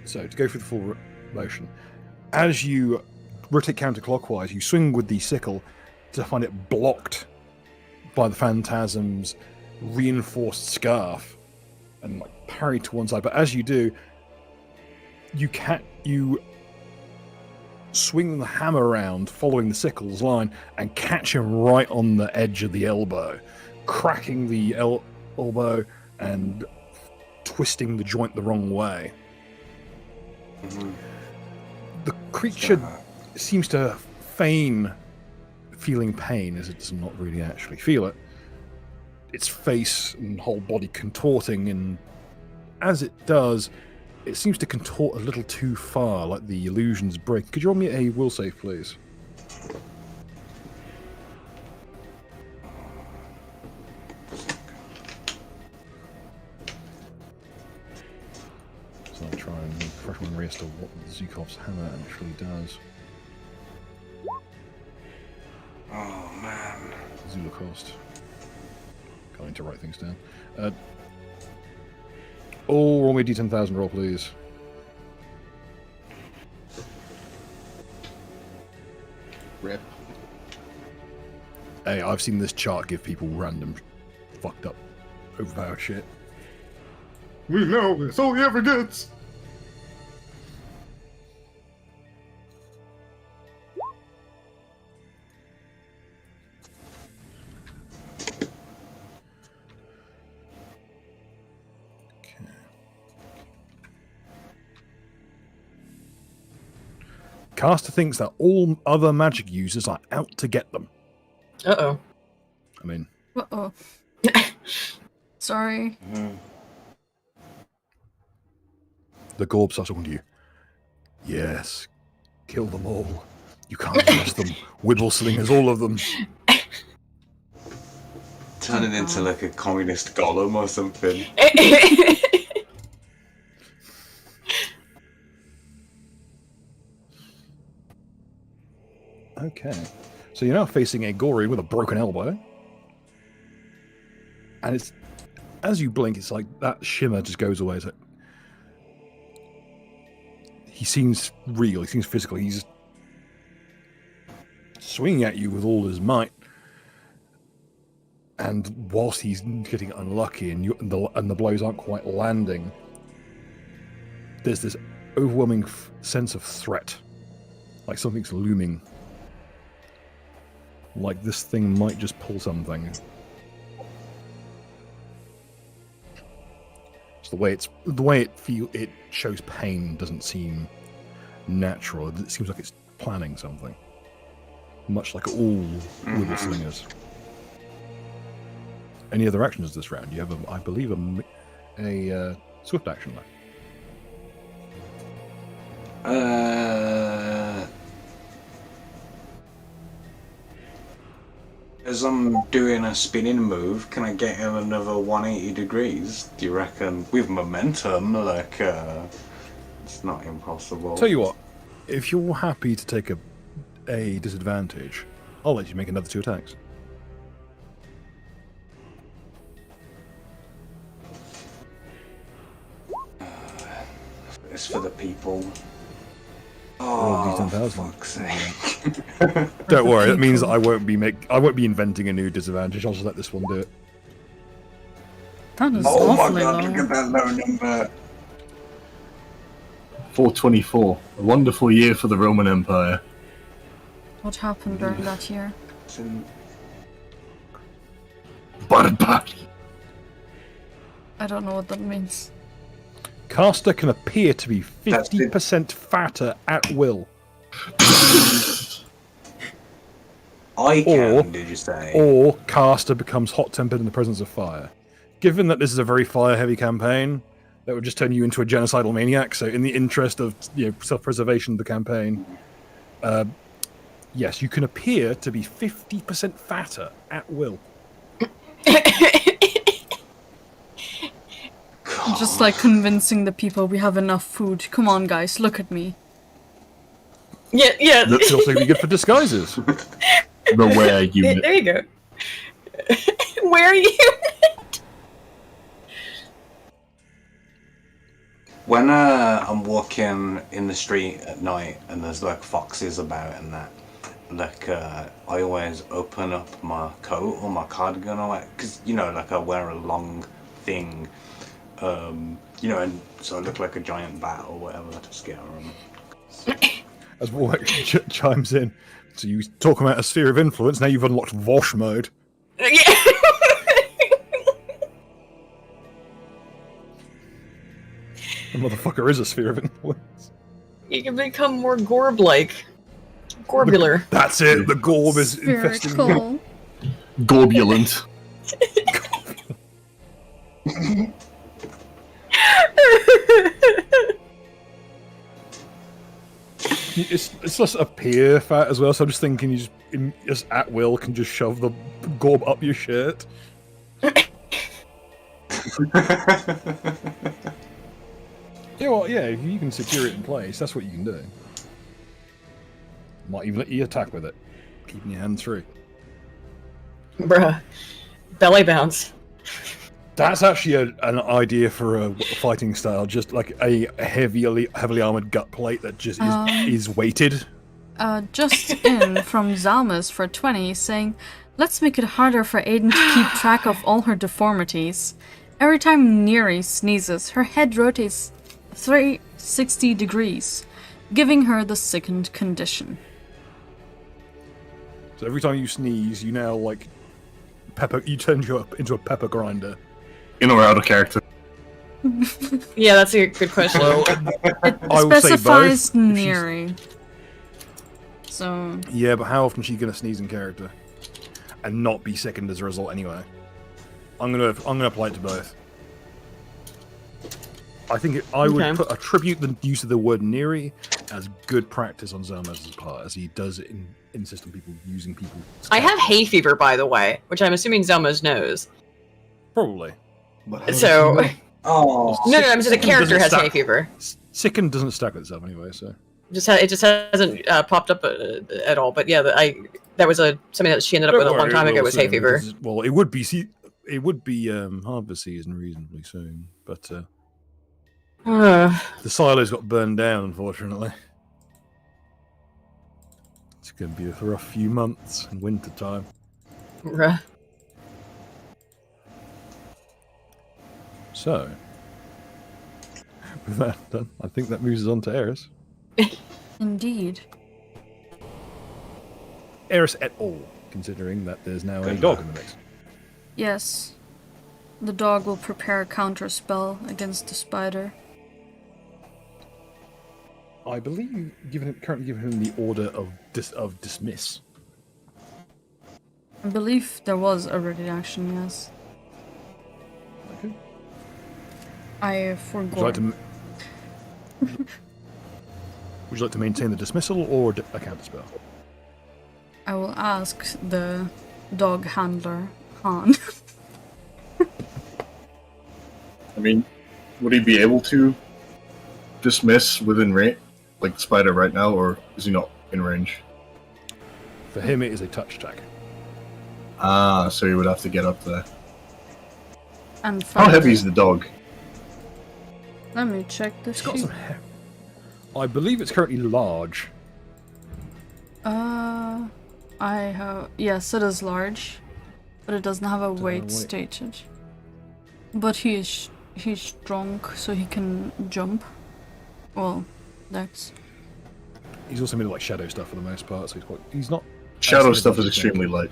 Speaker 1: So, to go through the full motion, as you rotate counterclockwise, you swing with the sickle to find it blocked by the phantasm's reinforced scarf and like parry to one side. But as you do, you swing the hammer around, following the sickle's line, and catch him right on the edge of the elbow, cracking the elbow and twisting the joint the wrong way.
Speaker 5: Mm-hmm.
Speaker 1: The creature seems to feign feeling pain, as it does not really actually feel it. Its face and whole body contorting, and as it does, it seems to contort a little too far, like the illusions break. Could you roll me a will save, please? So I'll try and refresh my memory as to what Zukov's hammer actually does.
Speaker 5: Oh man.
Speaker 1: Zula cost. Going to write things down. Roll me a d10,000 roll, please.
Speaker 3: Rip.
Speaker 1: Hey, I've seen this chart give people random, fucked up, overpowered shit.
Speaker 7: We know it's all he ever gets.
Speaker 1: Caster thinks that all other magic users are out to get them.
Speaker 2: Uh-oh.
Speaker 1: I mean,
Speaker 4: Uh-oh. Sorry.
Speaker 1: the Gorb starts talking to you. Yes, kill them all. You can't trust them. Wibble slingers, all of them.
Speaker 5: Turn it into like a communist golem or something.
Speaker 1: Okay. So you're now facing a Gory with a broken elbow. And it's, as you blink, it's like that shimmer just goes away. It's like, he seems real, he seems physical. He's swinging at you with all his might. And whilst he's getting unlucky and the blows aren't quite landing, there's this overwhelming sense of threat. Like something's looming. Like this thing might just pull something. It's the way it shows pain doesn't seem natural. It seems like it's planning something. Much like all wibble slingers. Any other actions this round? You have, I believe, a swift action left.
Speaker 5: As I'm doing a spinning move, can I get him another 180 degrees? Do you reckon? With momentum, like, it's not impossible.
Speaker 1: Tell you what, if you're happy to take a disadvantage, I'll let you make another 2 attacks.
Speaker 5: It's for the people.
Speaker 1: Roll
Speaker 5: Oh,
Speaker 1: D10,000.
Speaker 5: fuck's sake.
Speaker 1: Don't worry, that means that I won't be inventing a new disadvantage. I'll just let this one do it.
Speaker 4: That is
Speaker 5: Oh my
Speaker 4: awfully
Speaker 5: god,
Speaker 4: low.
Speaker 5: look at that low number.
Speaker 6: 424. A wonderful year for the Roman Empire.
Speaker 4: What happened during that year?
Speaker 5: It's in-
Speaker 6: Barbari.
Speaker 4: I don't know what that means.
Speaker 1: Caster can appear to be
Speaker 5: That's it.
Speaker 1: 50% fatter at will.
Speaker 5: I can,
Speaker 1: Or-
Speaker 5: did you say?
Speaker 1: Or caster becomes hot-tempered in the presence of fire. Given that this is a very fire-heavy campaign, that would just turn you into a genocidal maniac. So, in the interest of self-preservation of the campaign, yes, you can appear to be 50% fatter at will.
Speaker 4: Just like convincing the people we have enough food. Come on, guys, look at me.
Speaker 2: Yeah.
Speaker 1: That's also be good for disguises.
Speaker 6: The wear unit.
Speaker 2: There you go. Where are you?
Speaker 5: When I'm walking in the street at night and there's like foxes about and that, like I always open up my coat or my cardigan or like, cause like I wear a long thing, and so I look like a giant bat or whatever to scare them.
Speaker 1: As Warwick chimes in, so you talk about a sphere of influence. Now you've unlocked Vosh mode.
Speaker 2: Yeah.
Speaker 1: The motherfucker is a sphere of influence.
Speaker 2: You can become more Gorb-like. Gorbular.
Speaker 1: That's it. The Gorb is infesting you.
Speaker 4: Spherical.
Speaker 6: Gorbulent.
Speaker 1: It's just appear fat as well. So I'm just thinking, you just at will can just shove the Gorb up your shirt. Yeah, well, yeah. If you can secure it in place, that's what you can do. Might even let you attack with it, keeping your hands free.
Speaker 2: Bruh. Belly bounce.
Speaker 1: That's actually an idea for a fighting style, just like a heavily armored gut plate that just is weighted.
Speaker 4: Just in from Zalmus for 20 saying, Let's make it harder for Aiden to keep track of all her deformities. Every time Neri sneezes, her head rotates 360 degrees, giving her the sickened condition.
Speaker 1: So every time you sneeze, you now like pepper. You turn you up into a pepper grinder.
Speaker 6: In or out of character?
Speaker 2: Yeah, that's a good question.
Speaker 1: Well,
Speaker 4: It
Speaker 1: I will say
Speaker 4: specifies
Speaker 1: both. If she's-
Speaker 4: Neri. So,
Speaker 1: Yeah, but how often is she gonna sneeze in character and not be sickened as a result anyway? I'm gonna apply it to both. I think I would
Speaker 2: Okay.
Speaker 1: attribute the use of the word Neri as good practice on Zelma's part, as he does insist on people using people.
Speaker 2: I have hay fever, by the way, which I'm assuming Zelma's knows.
Speaker 1: Probably.
Speaker 3: But how does
Speaker 2: So,
Speaker 3: she know?
Speaker 5: Oh,
Speaker 2: no, I'm just a character has
Speaker 1: Doesn't
Speaker 2: hay fever.
Speaker 1: Sickened doesn't stack with itself anyway, so.
Speaker 2: It just hasn't popped up at all. But yeah, that was something that she ended up with a long time ago was hay fever.
Speaker 1: Well, it would be harvest season reasonably soon, but the silos got burned down, unfortunately. It's going to be a rough few months in winter time.
Speaker 2: Ruh.
Speaker 1: So, with that done, I think that moves us on to Eris.
Speaker 4: indeed.
Speaker 1: Eris et al., considering that there's now a
Speaker 3: Good
Speaker 1: dog
Speaker 3: luck.
Speaker 1: in the mix.
Speaker 4: Yes. The dog will prepare a counter spell against the spider.
Speaker 1: I believe you've currently given him the order of dismiss.
Speaker 4: I believe there was a ready action, yes.
Speaker 1: Okay.
Speaker 4: I
Speaker 1: Would you
Speaker 4: forgot.
Speaker 1: like to? Would you like to maintain the dismissal or a counter spell?
Speaker 4: I will ask the dog handler, Han.
Speaker 6: I mean, would he be able to dismiss within range, like the spider right now, or is he not in range?
Speaker 1: For him, it is a touch attack.
Speaker 6: Ah, so he would have to get up there.
Speaker 4: And
Speaker 6: How heavy
Speaker 4: finally-
Speaker 6: is the dog?
Speaker 4: Let me check this
Speaker 1: It's got
Speaker 4: sheet.
Speaker 1: some hair. I believe it's currently large.
Speaker 4: I have... Yes, it is large. But it doesn't have a
Speaker 1: have a
Speaker 4: weight
Speaker 1: weight.
Speaker 4: stated. But he's strong, so he can jump. Well, that's...
Speaker 1: He's also made of like shadow stuff for the most part, so he's not.
Speaker 6: Shadow
Speaker 1: as
Speaker 6: stuff
Speaker 1: heavy
Speaker 6: is
Speaker 1: as you think.
Speaker 6: extremely light.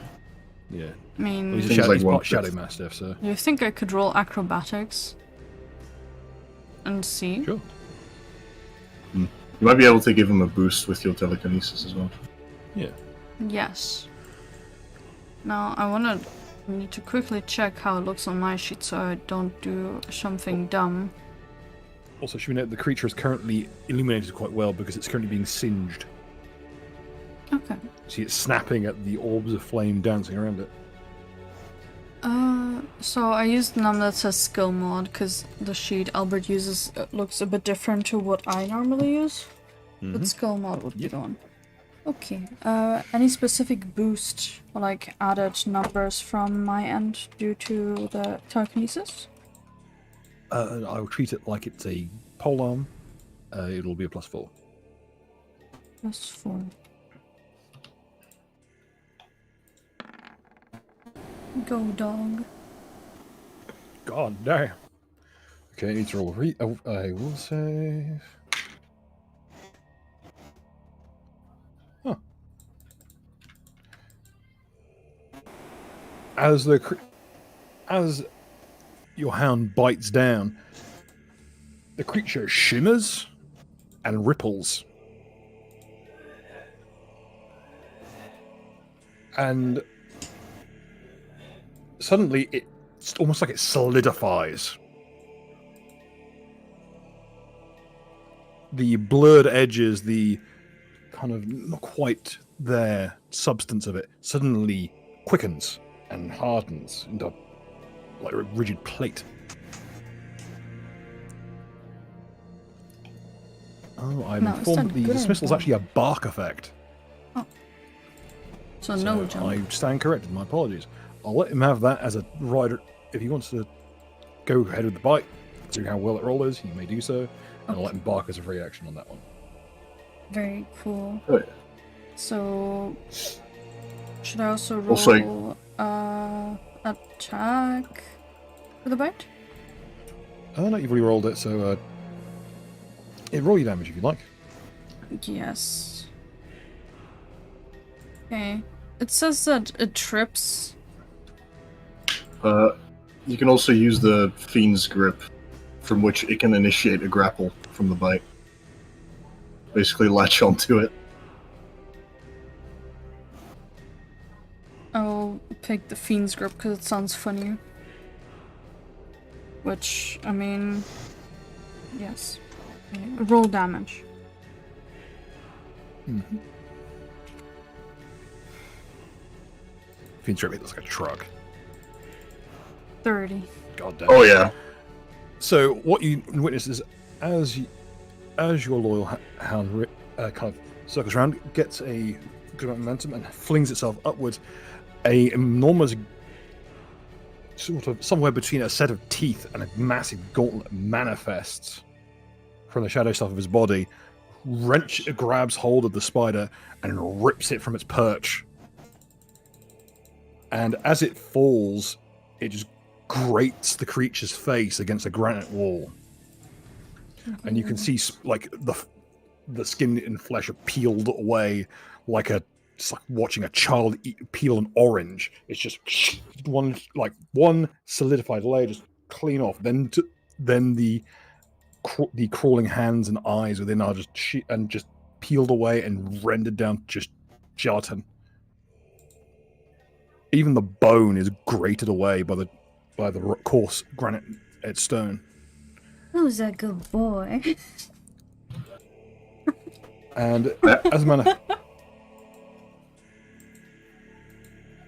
Speaker 1: Yeah,
Speaker 4: I mean,
Speaker 1: well, he's, a
Speaker 6: Things
Speaker 1: shadow,
Speaker 6: like
Speaker 1: he's part
Speaker 6: 1/5.
Speaker 1: shadow mastiff, so
Speaker 4: do you think I could roll acrobatics? And see?
Speaker 1: sure.
Speaker 6: You might be able to give him a boost with your telekinesis as well.
Speaker 1: Yeah.
Speaker 4: Yes. Now, I need to quickly check how it looks on my sheet so I don't do something dumb.
Speaker 1: Also, should we note the creature is currently illuminated quite well because it's currently being singed.
Speaker 4: Okay.
Speaker 1: See, it's snapping at the orbs of flame dancing around it.
Speaker 4: So I used the number that says skill mod because the sheet Albert uses looks a bit different to what I normally use. But skill mod would be the one. Okay. Any specific boost or like added numbers from my end due to the telekinesis?
Speaker 1: I will treat it like it's a polearm. It'll be a +4.
Speaker 4: +4. Go dog.
Speaker 1: God damn. Okay, I need to roll I will save. Huh. As your hound bites down, the creature shimmers and ripples. And suddenly it's almost like it solidifies. The blurred edges, the kind of not quite there substance of it suddenly quickens and hardens into like a rigid plate. Oh, I'm
Speaker 4: No, it's
Speaker 1: informed
Speaker 4: done
Speaker 1: that the
Speaker 4: good.
Speaker 1: dismissal is actually a bark effect.
Speaker 4: So no
Speaker 1: So
Speaker 4: jump.
Speaker 1: I stand corrected. My apologies. I'll let him have that as a rider. If he wants to go ahead with the bite, see how well it roll is, he may do so. And I'll let him bark as a free action on that one.
Speaker 4: Very cool.
Speaker 6: Oh, yeah.
Speaker 4: So should I also roll
Speaker 6: Also-
Speaker 4: Attack for the bite?
Speaker 1: No, you've already rolled it, so roll your damage if you like.
Speaker 4: Yes. Okay. It says that it trips.
Speaker 6: You can also use the Fiend's Grip, from which it can initiate a grapple from the bite. Basically latch onto it.
Speaker 4: I'll pick the Fiend's Grip because it sounds funnier. Which, I mean... Yes. Okay. Roll damage.
Speaker 1: Mm-hmm. Fiend's Grip looks like a truck.
Speaker 4: 30.
Speaker 1: God damn.
Speaker 6: Oh yeah.
Speaker 1: So what you witness is as your loyal hound kind of circles around, gets a good amount of momentum and flings itself upwards, a enormous sort of somewhere between a set of teeth and a massive gauntlet manifests from the shadow stuff of his body, grabs hold of the spider and rips it from its perch. And as it falls, it just grates the creature's face against a granite wall. Mm-hmm. And you can see like the skin and flesh are peeled away it's like watching a child peel an orange. It's just one solidified layer just clean off. Then the crawling hands and eyes within are just peeled away and rendered down to just gelatin. Even the bone is grated away by the coarse granite stone.
Speaker 4: Who's a good boy?
Speaker 1: And as a matter,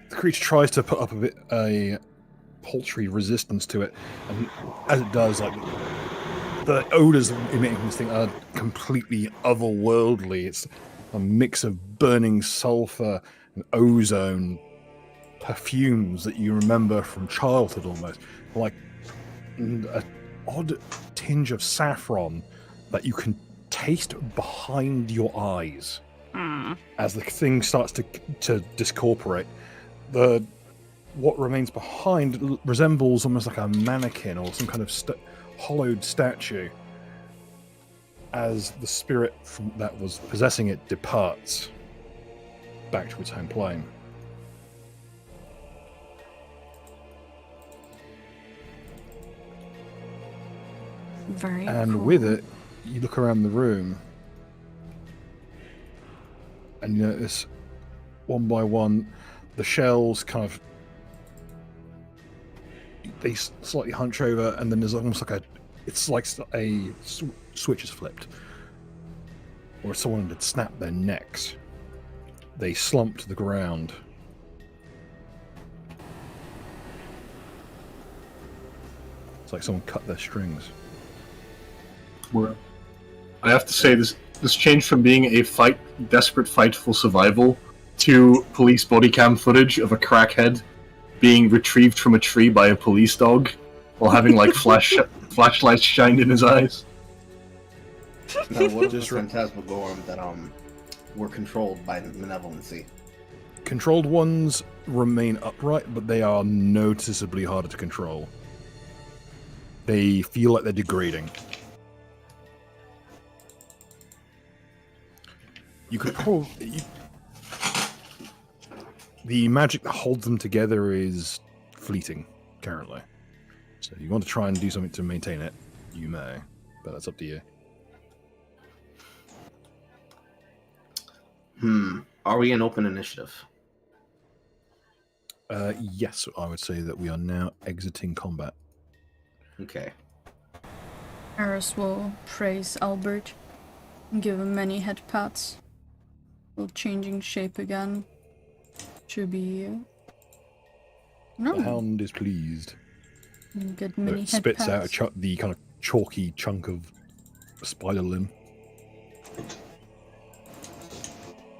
Speaker 1: the creature tries to put up a paltry resistance to it, and as it does, like the odors emitting from this thing are completely otherworldly. It's a mix of burning sulfur and ozone, perfumes that you remember from childhood almost, like an odd tinge of saffron that you can taste behind your eyes as the thing starts to discorporate. What remains behind resembles almost like a mannequin or some kind of hollowed statue as the spirit that was possessing it departs back to its home plane.
Speaker 4: Very
Speaker 1: and
Speaker 4: cool.
Speaker 1: with it, you look around the room and you notice one by one the shells they slightly hunch over, and then there's almost like a switch is flipped, or if someone had snapped their necks. They slump to the ground. It's like someone cut their strings.
Speaker 6: Well, I have to say this changed from being a desperate fight for survival to police body cam footage of a crackhead being retrieved from a tree by a police dog while having like flashlights shined in his eyes.
Speaker 3: Now, what is Phantasmagorum that were controlled by malevolency?
Speaker 1: Controlled ones remain upright, but they are noticeably harder to control. They feel like they're degrading. You could probably... The magic that holds them together is fleeting, currently. So if you want to try and do something to maintain it, you may. But that's up to you.
Speaker 3: Are we in open initiative?
Speaker 1: Yes, I would say that we are now exiting combat.
Speaker 3: Okay.
Speaker 4: Eris will praise Albert and give him many head pats while changing shape again to be...
Speaker 1: The hound is pleased.
Speaker 4: Get many
Speaker 1: It
Speaker 4: head
Speaker 1: spits
Speaker 4: pats.
Speaker 1: out the kind of chalky chunk of spider limb.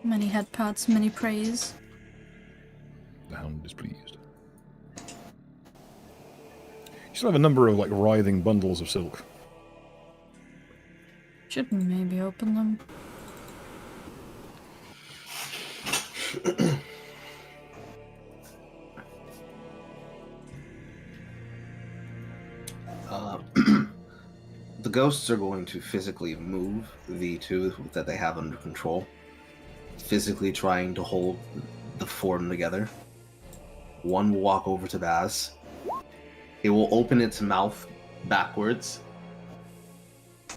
Speaker 4: Many head pats, many praise.
Speaker 1: The hound is pleased. You still have a number of writhing bundles of silk.
Speaker 4: Should maybe open them.
Speaker 3: ghosts are going to physically move the two that they have under control, physically trying to hold the form together. One will walk over to Baz. It will open its mouth backwards.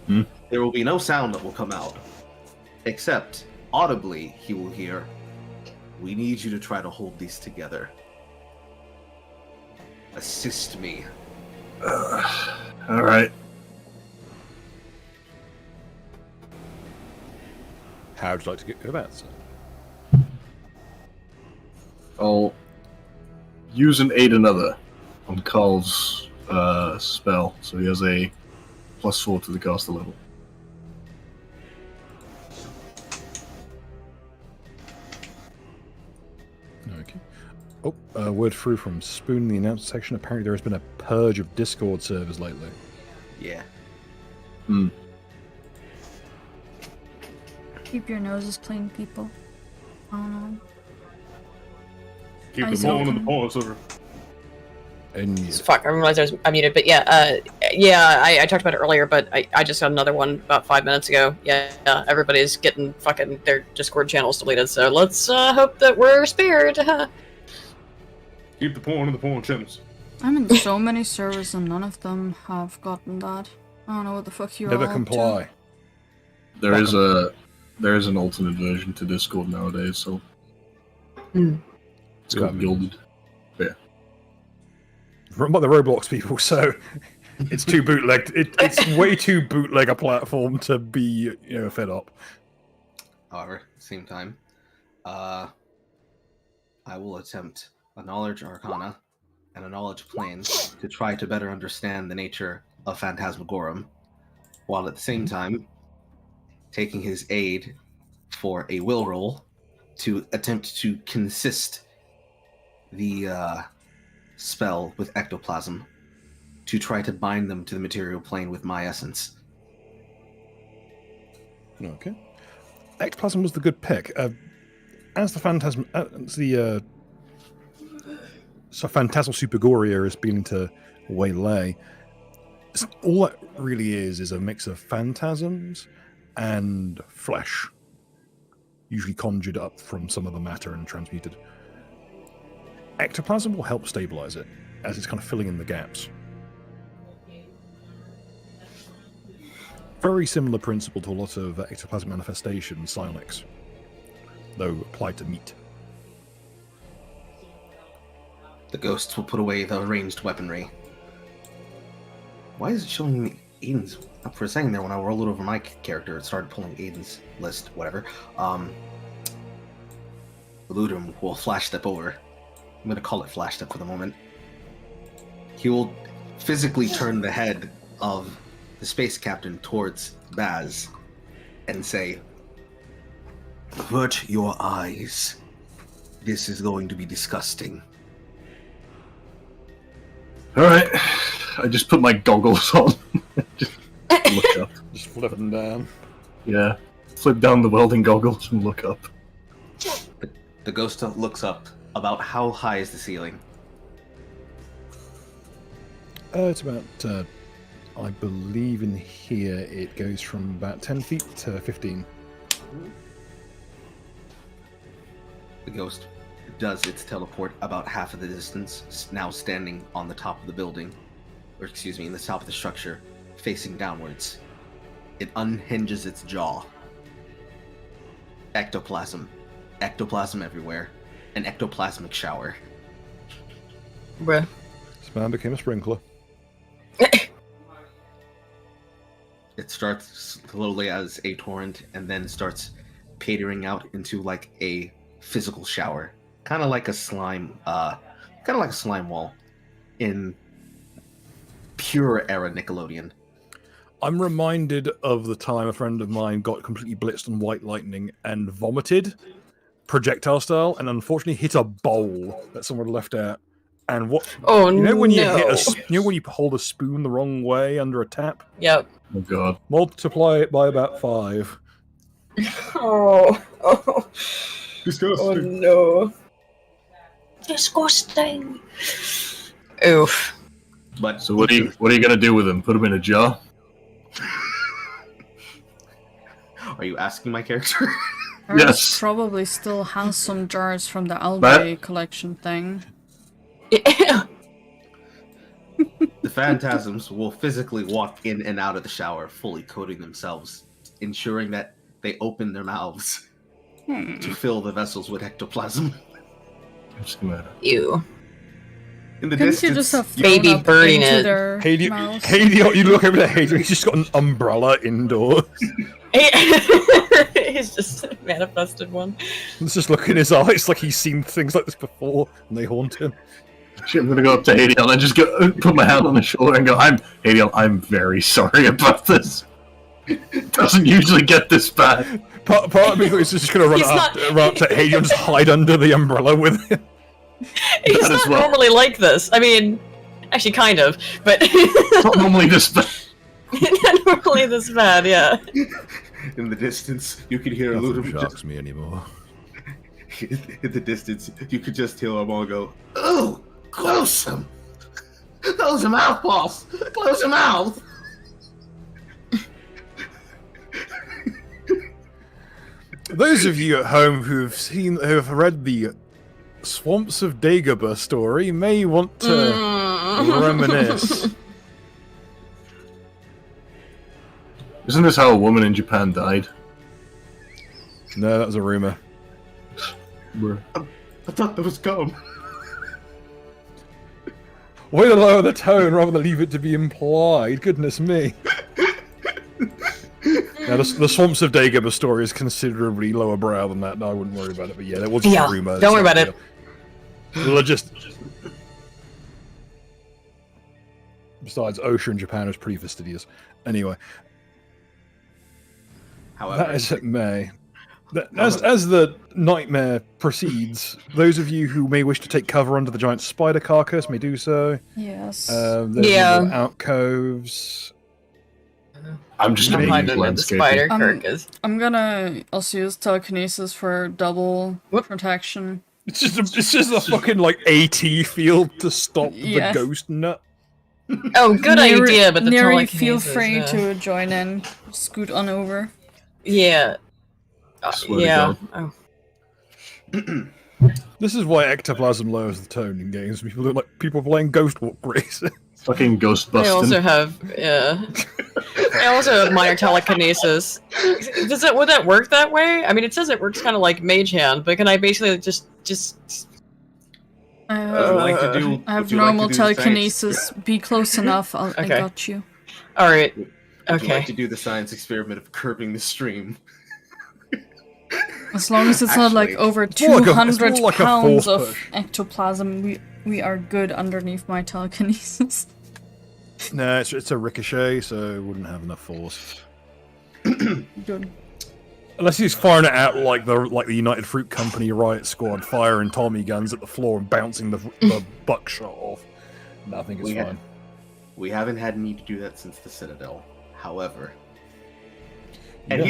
Speaker 3: There will be no sound that will come out, except audibly he will hear, "We need you to try to hold these together. Assist me."
Speaker 6: All right.
Speaker 1: How would you like to go about it?
Speaker 6: I'll use an aid another on Carl's spell, so he has a +4 to the caster level.
Speaker 1: Okay. Oh, word through from Spoon in the announcement section. Apparently there has been a purge of Discord servers lately.
Speaker 3: Yeah.
Speaker 4: Keep your noses clean, people. I don't know.
Speaker 7: Keep
Speaker 4: Eyes
Speaker 7: them on in
Speaker 4: open.
Speaker 7: the paw, sir.
Speaker 1: And
Speaker 2: Fuck, I realized I muted, but yeah, I talked about it earlier, but I just got another one about 5 minutes ago. Yeah, everybody's getting fucking their Discord channels deleted, so let's hope that we're spared.
Speaker 7: Keep the porn in the porn channels.
Speaker 4: I'm in so many servers and none of them have gotten that. I don't know what the fuck you're
Speaker 1: never
Speaker 4: all
Speaker 1: comply.
Speaker 6: There is an alternate version to Discord nowadays, so it's called Gilded.
Speaker 1: Run by the Roblox people, so it's too bootlegged. It's way too bootleg a platform to be, fed up.
Speaker 3: However, at the same time, I will attempt a knowledge arcana and a knowledge plane to try to better understand the nature of Phantasmagorum, while at the same time taking his aid for a will roll to attempt to consist the spell with ectoplasm to try to bind them to the material plane with my essence.
Speaker 1: Okay. Ectoplasm was the good pick. As the phantasm, Phantasmal Supergoria is beginning to waylay. All that really is a mix of phantasms and flesh, usually conjured up from some of the matter and transmuted. Ectoplasm will help stabilize it, as it's kind of filling in the gaps. Very similar principle to a lot of ectoplasm manifestation psionics, though applied to meat.
Speaker 3: The ghosts will put away the ranged weaponry. Why is it showing me Aiden's? For a second there, when I rolled it over my character, it started pulling Aiden's list, whatever. Ludum will flash step over. I'm going to call it flash step for the moment. He will physically turn the head of the space captain towards Baz and say, "Avert your eyes. This is going to be disgusting."
Speaker 6: Alright, I just put my goggles on. Just look up.
Speaker 1: Just flip them down.
Speaker 6: Yeah, flip down the welding goggles and look up.
Speaker 3: The ghost looks up. About how high is the ceiling?
Speaker 1: It's about, I believe in here it goes from about 10 feet to 15.
Speaker 3: The ghost does its teleport about half of the distance, now standing on the top of the building, or excuse me, in the top of the structure, facing downwards. It unhinges its jaw. Ectoplasm. Ectoplasm everywhere. An ectoplasmic shower.
Speaker 2: Bruh.
Speaker 1: This man became a sprinkler.
Speaker 3: It starts slowly as a torrent and then starts patering out into like a physical shower. Kind of like a slime wall in pure era Nickelodeon.
Speaker 1: I'm reminded of the time a friend of mine got completely blitzed on white lightning and vomited, projectile style, and unfortunately hit a bowl that someone had left out. And what?
Speaker 2: Oh
Speaker 1: you know when you
Speaker 2: no.
Speaker 1: when you hold a spoon the wrong way under a tap?
Speaker 2: Yep.
Speaker 6: Oh god.
Speaker 1: Multiply it by about 5.
Speaker 2: Oh
Speaker 7: Disgusting.
Speaker 2: no. Disgusting. Oof.
Speaker 3: But
Speaker 6: So what are you gonna do with them? Put them in a jar?
Speaker 3: Are you asking my character?
Speaker 4: Ernest
Speaker 6: Yes.
Speaker 4: probably still has some jars from the Algae collection thing.
Speaker 2: Yeah.
Speaker 3: The phantasms will physically walk in and out of the shower, fully coating themselves, ensuring that they open their mouths to fill the vessels with ectoplasm.
Speaker 6: Just gonna...
Speaker 2: Ew.
Speaker 3: In the
Speaker 4: Couldn't
Speaker 3: distance,
Speaker 4: you just have thrown
Speaker 2: Baby
Speaker 4: up
Speaker 2: birding
Speaker 4: into
Speaker 2: it.
Speaker 4: their
Speaker 1: Hades,
Speaker 4: mouths?
Speaker 1: you look over at Hades, he's just got an umbrella indoors.
Speaker 2: He's just manifested one.
Speaker 1: He's just looking in his eyes like he's seen things like this before, and they haunt him.
Speaker 6: Actually, I'm gonna go up to Hadion and just go put my hand on his shoulder and go, Hadion, I'm very sorry about this. It doesn't usually get this bad.
Speaker 1: Part of me is just going to run up to Hades and just hide under the umbrella with him.
Speaker 2: He's
Speaker 6: That as
Speaker 2: not
Speaker 6: well.
Speaker 2: normally like this. I mean, actually, kind of, but
Speaker 6: It's not normally this bad.
Speaker 2: not normally this bad. Yeah.
Speaker 3: in the distance, you can hear
Speaker 1: Nothing
Speaker 3: Ludum
Speaker 1: shocks me anymore.
Speaker 3: in the distance, you could just hear them all go, "Oh, close him! Close him out, boss! Close him out!"
Speaker 1: Those of you at home who have read the Swamps of Dagobah story may want to reminisce.
Speaker 6: Isn't this how a woman in Japan died?
Speaker 1: No, that was a rumor.
Speaker 3: I thought that was gum.
Speaker 1: Way to lower the tone rather than leave it to be implied. Goodness me. Now, the Swamps of Dagobah story is considerably lower brow than that. No, I wouldn't worry about it. But yeah, there was a rumor.
Speaker 2: Don't worry about it.
Speaker 1: Besides, OSHA in Japan is pretty fastidious. Anyway,
Speaker 3: However,
Speaker 1: that is it may. As the nightmare proceeds, those of you who may wish to take cover under the giant spider carcass may do so.
Speaker 4: Yes.
Speaker 1: There's
Speaker 2: Yeah.
Speaker 1: little alcoves.
Speaker 6: I'm just
Speaker 2: I'm
Speaker 6: making
Speaker 2: hiding under the
Speaker 6: landscaping.
Speaker 2: spider carcass.
Speaker 4: I'm gonna also use telekinesis for double protection.
Speaker 1: It's just a fucking like AT field to stop
Speaker 4: Yes.
Speaker 1: the ghost nut.
Speaker 2: Oh, good
Speaker 4: Neri-
Speaker 2: idea, but the
Speaker 4: Neri,
Speaker 2: telekinesis,
Speaker 4: feel free
Speaker 2: yeah.
Speaker 4: to join in. Scoot on over.
Speaker 2: Yeah.
Speaker 6: Swear to
Speaker 2: Yeah.
Speaker 6: God.
Speaker 2: Oh.
Speaker 1: This is why ectoplasm lowers the tone in games. People look like people playing Ghost Walk Race.
Speaker 6: Fucking ghost
Speaker 2: I also
Speaker 6: busting.
Speaker 2: have, yeah. I also have minor telekinesis. Would that work that way? I mean, it says it works kind of like Mage Hand, but can I basically just?
Speaker 3: would you like to do?
Speaker 4: I have
Speaker 3: would you like to
Speaker 4: normal
Speaker 3: do the science-
Speaker 4: telekinesis. Be close enough. I
Speaker 2: Okay.
Speaker 4: got you.
Speaker 2: All right.
Speaker 3: Would you
Speaker 2: Okay.
Speaker 3: like to do the science experiment of curbing the stream?
Speaker 4: As long as it's not like
Speaker 3: Actually,
Speaker 4: over
Speaker 1: more like a-
Speaker 4: 200
Speaker 1: it's more like a
Speaker 4: pounds
Speaker 1: force
Speaker 4: of
Speaker 1: push.
Speaker 4: ectoplasm, we are good underneath my telekinesis.
Speaker 1: No, it's a ricochet, so it wouldn't have enough force.
Speaker 4: Good.
Speaker 1: Unless he's firing it out like the United Fruit Company riot squad, firing Tommy guns at the floor and bouncing the buckshot off. No, I think it's fine.
Speaker 3: We haven't had need to do that since the Citadel. However,
Speaker 1: You
Speaker 3: and
Speaker 1: don't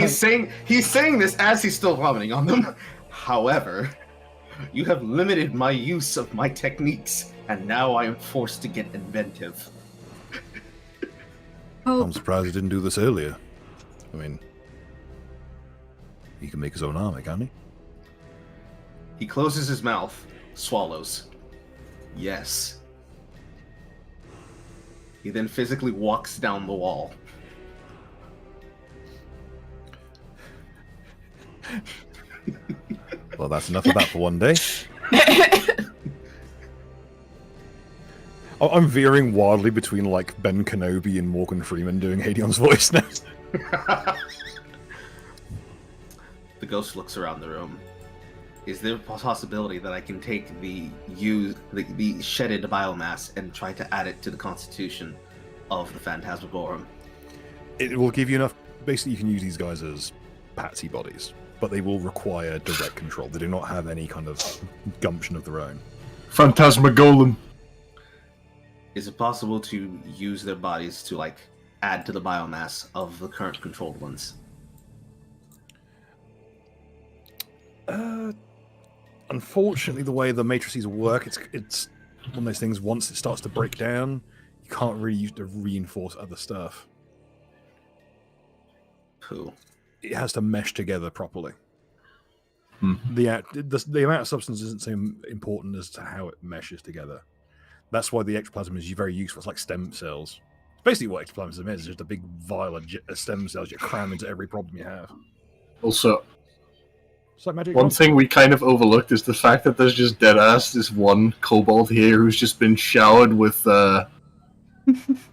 Speaker 3: he's saying this as he's still vomiting on them. However, you have limited my use of my techniques, and now I am forced to get inventive.
Speaker 4: Oh,
Speaker 1: I'm surprised he didn't do this earlier. I mean, he can make his own armor, can't he?
Speaker 3: He closes his mouth, swallows. Yes. He then physically walks down the wall.
Speaker 1: Well, that's enough of that for one day. I'm veering wildly between like Ben Kenobi and Morgan Freeman doing Hadion's voice now.
Speaker 3: The ghost looks around the room. Is there a possibility that I can take the shedded biomass and try to add it to the constitution of the Phantasmagorum?
Speaker 1: It will give you enough. Basically, you can use these guys as patsy bodies, but they will require direct control. They do not have any kind of gumption of their own.
Speaker 6: Phantasmagolem.
Speaker 3: Is it possible to use their bodies to like add to the biomass of the current controlled ones?
Speaker 1: Unfortunately, the way the matrices work, it's one of those things. Once it starts to break down, you can't really use to reinforce other stuff.
Speaker 3: Cool.
Speaker 1: it has to mesh together properly.
Speaker 6: Hmm.
Speaker 1: The amount of substance isn't so important as to how it meshes together. That's why the ectoplasm is very useful. It's like stem cells. Basically, what ectoplasm is just a big vial of stem cells you cram into every problem you have.
Speaker 6: Also,
Speaker 1: It's like magic.
Speaker 6: one thing we kind of overlooked is the fact that there's just dead ass this one kobold here who's just been showered with.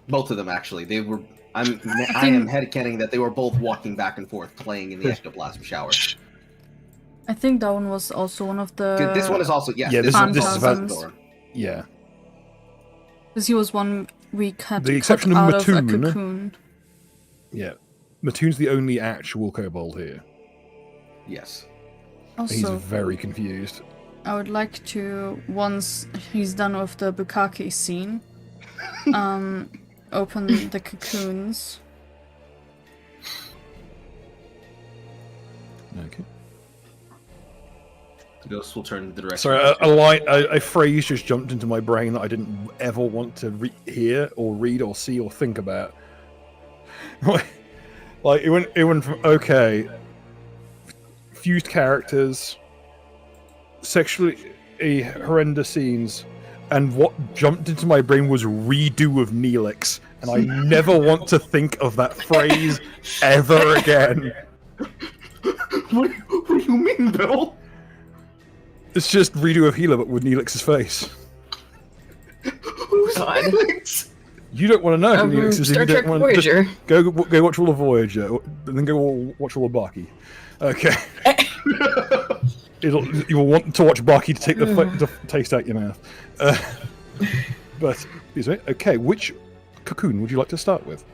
Speaker 3: Both of them actually. They were. I am headcanon that they were both walking back and forth, playing in the ectoplasm shower.
Speaker 4: I think that one was also one of the.
Speaker 3: This one is also yes.
Speaker 1: Yeah,
Speaker 3: this
Speaker 1: this
Speaker 3: is
Speaker 1: is
Speaker 3: Phantasm.
Speaker 1: Yeah.
Speaker 4: Because he was one we had
Speaker 1: The
Speaker 4: to
Speaker 1: exception
Speaker 4: cut
Speaker 1: of
Speaker 4: out of a
Speaker 1: Mattoon.
Speaker 4: cocoon.
Speaker 1: Yeah. Mattoon's the only actual kobold here.
Speaker 3: Yes.
Speaker 1: He's
Speaker 4: Also,
Speaker 1: very confused.
Speaker 4: I would like to, once he's done with the bukkake scene, open the cocoons.
Speaker 1: Okay.
Speaker 3: The ghost will turn the direction.
Speaker 1: Sorry, a phrase just jumped into my brain that I didn't ever want to hear or read or see or think about. Like it went from okay, fused characters, sexually horrendous scenes, and what jumped into my brain was redo of Neelix, and I never want to think of that phrase ever again.
Speaker 3: What do you mean, Bill?
Speaker 1: It's just redo of Healer, but with Neelix's face.
Speaker 3: Who's
Speaker 2: God.
Speaker 3: Felix?
Speaker 1: You don't want to know who Neelix is.
Speaker 2: Star
Speaker 1: if you
Speaker 2: Trek
Speaker 1: don't want to
Speaker 2: Voyager.
Speaker 1: go watch all of Voyager, and then go watch all of Baki. Okay. You'll want to watch Baki to take the taste out your mouth. But excuse me. Okay, which cocoon would you like to start with?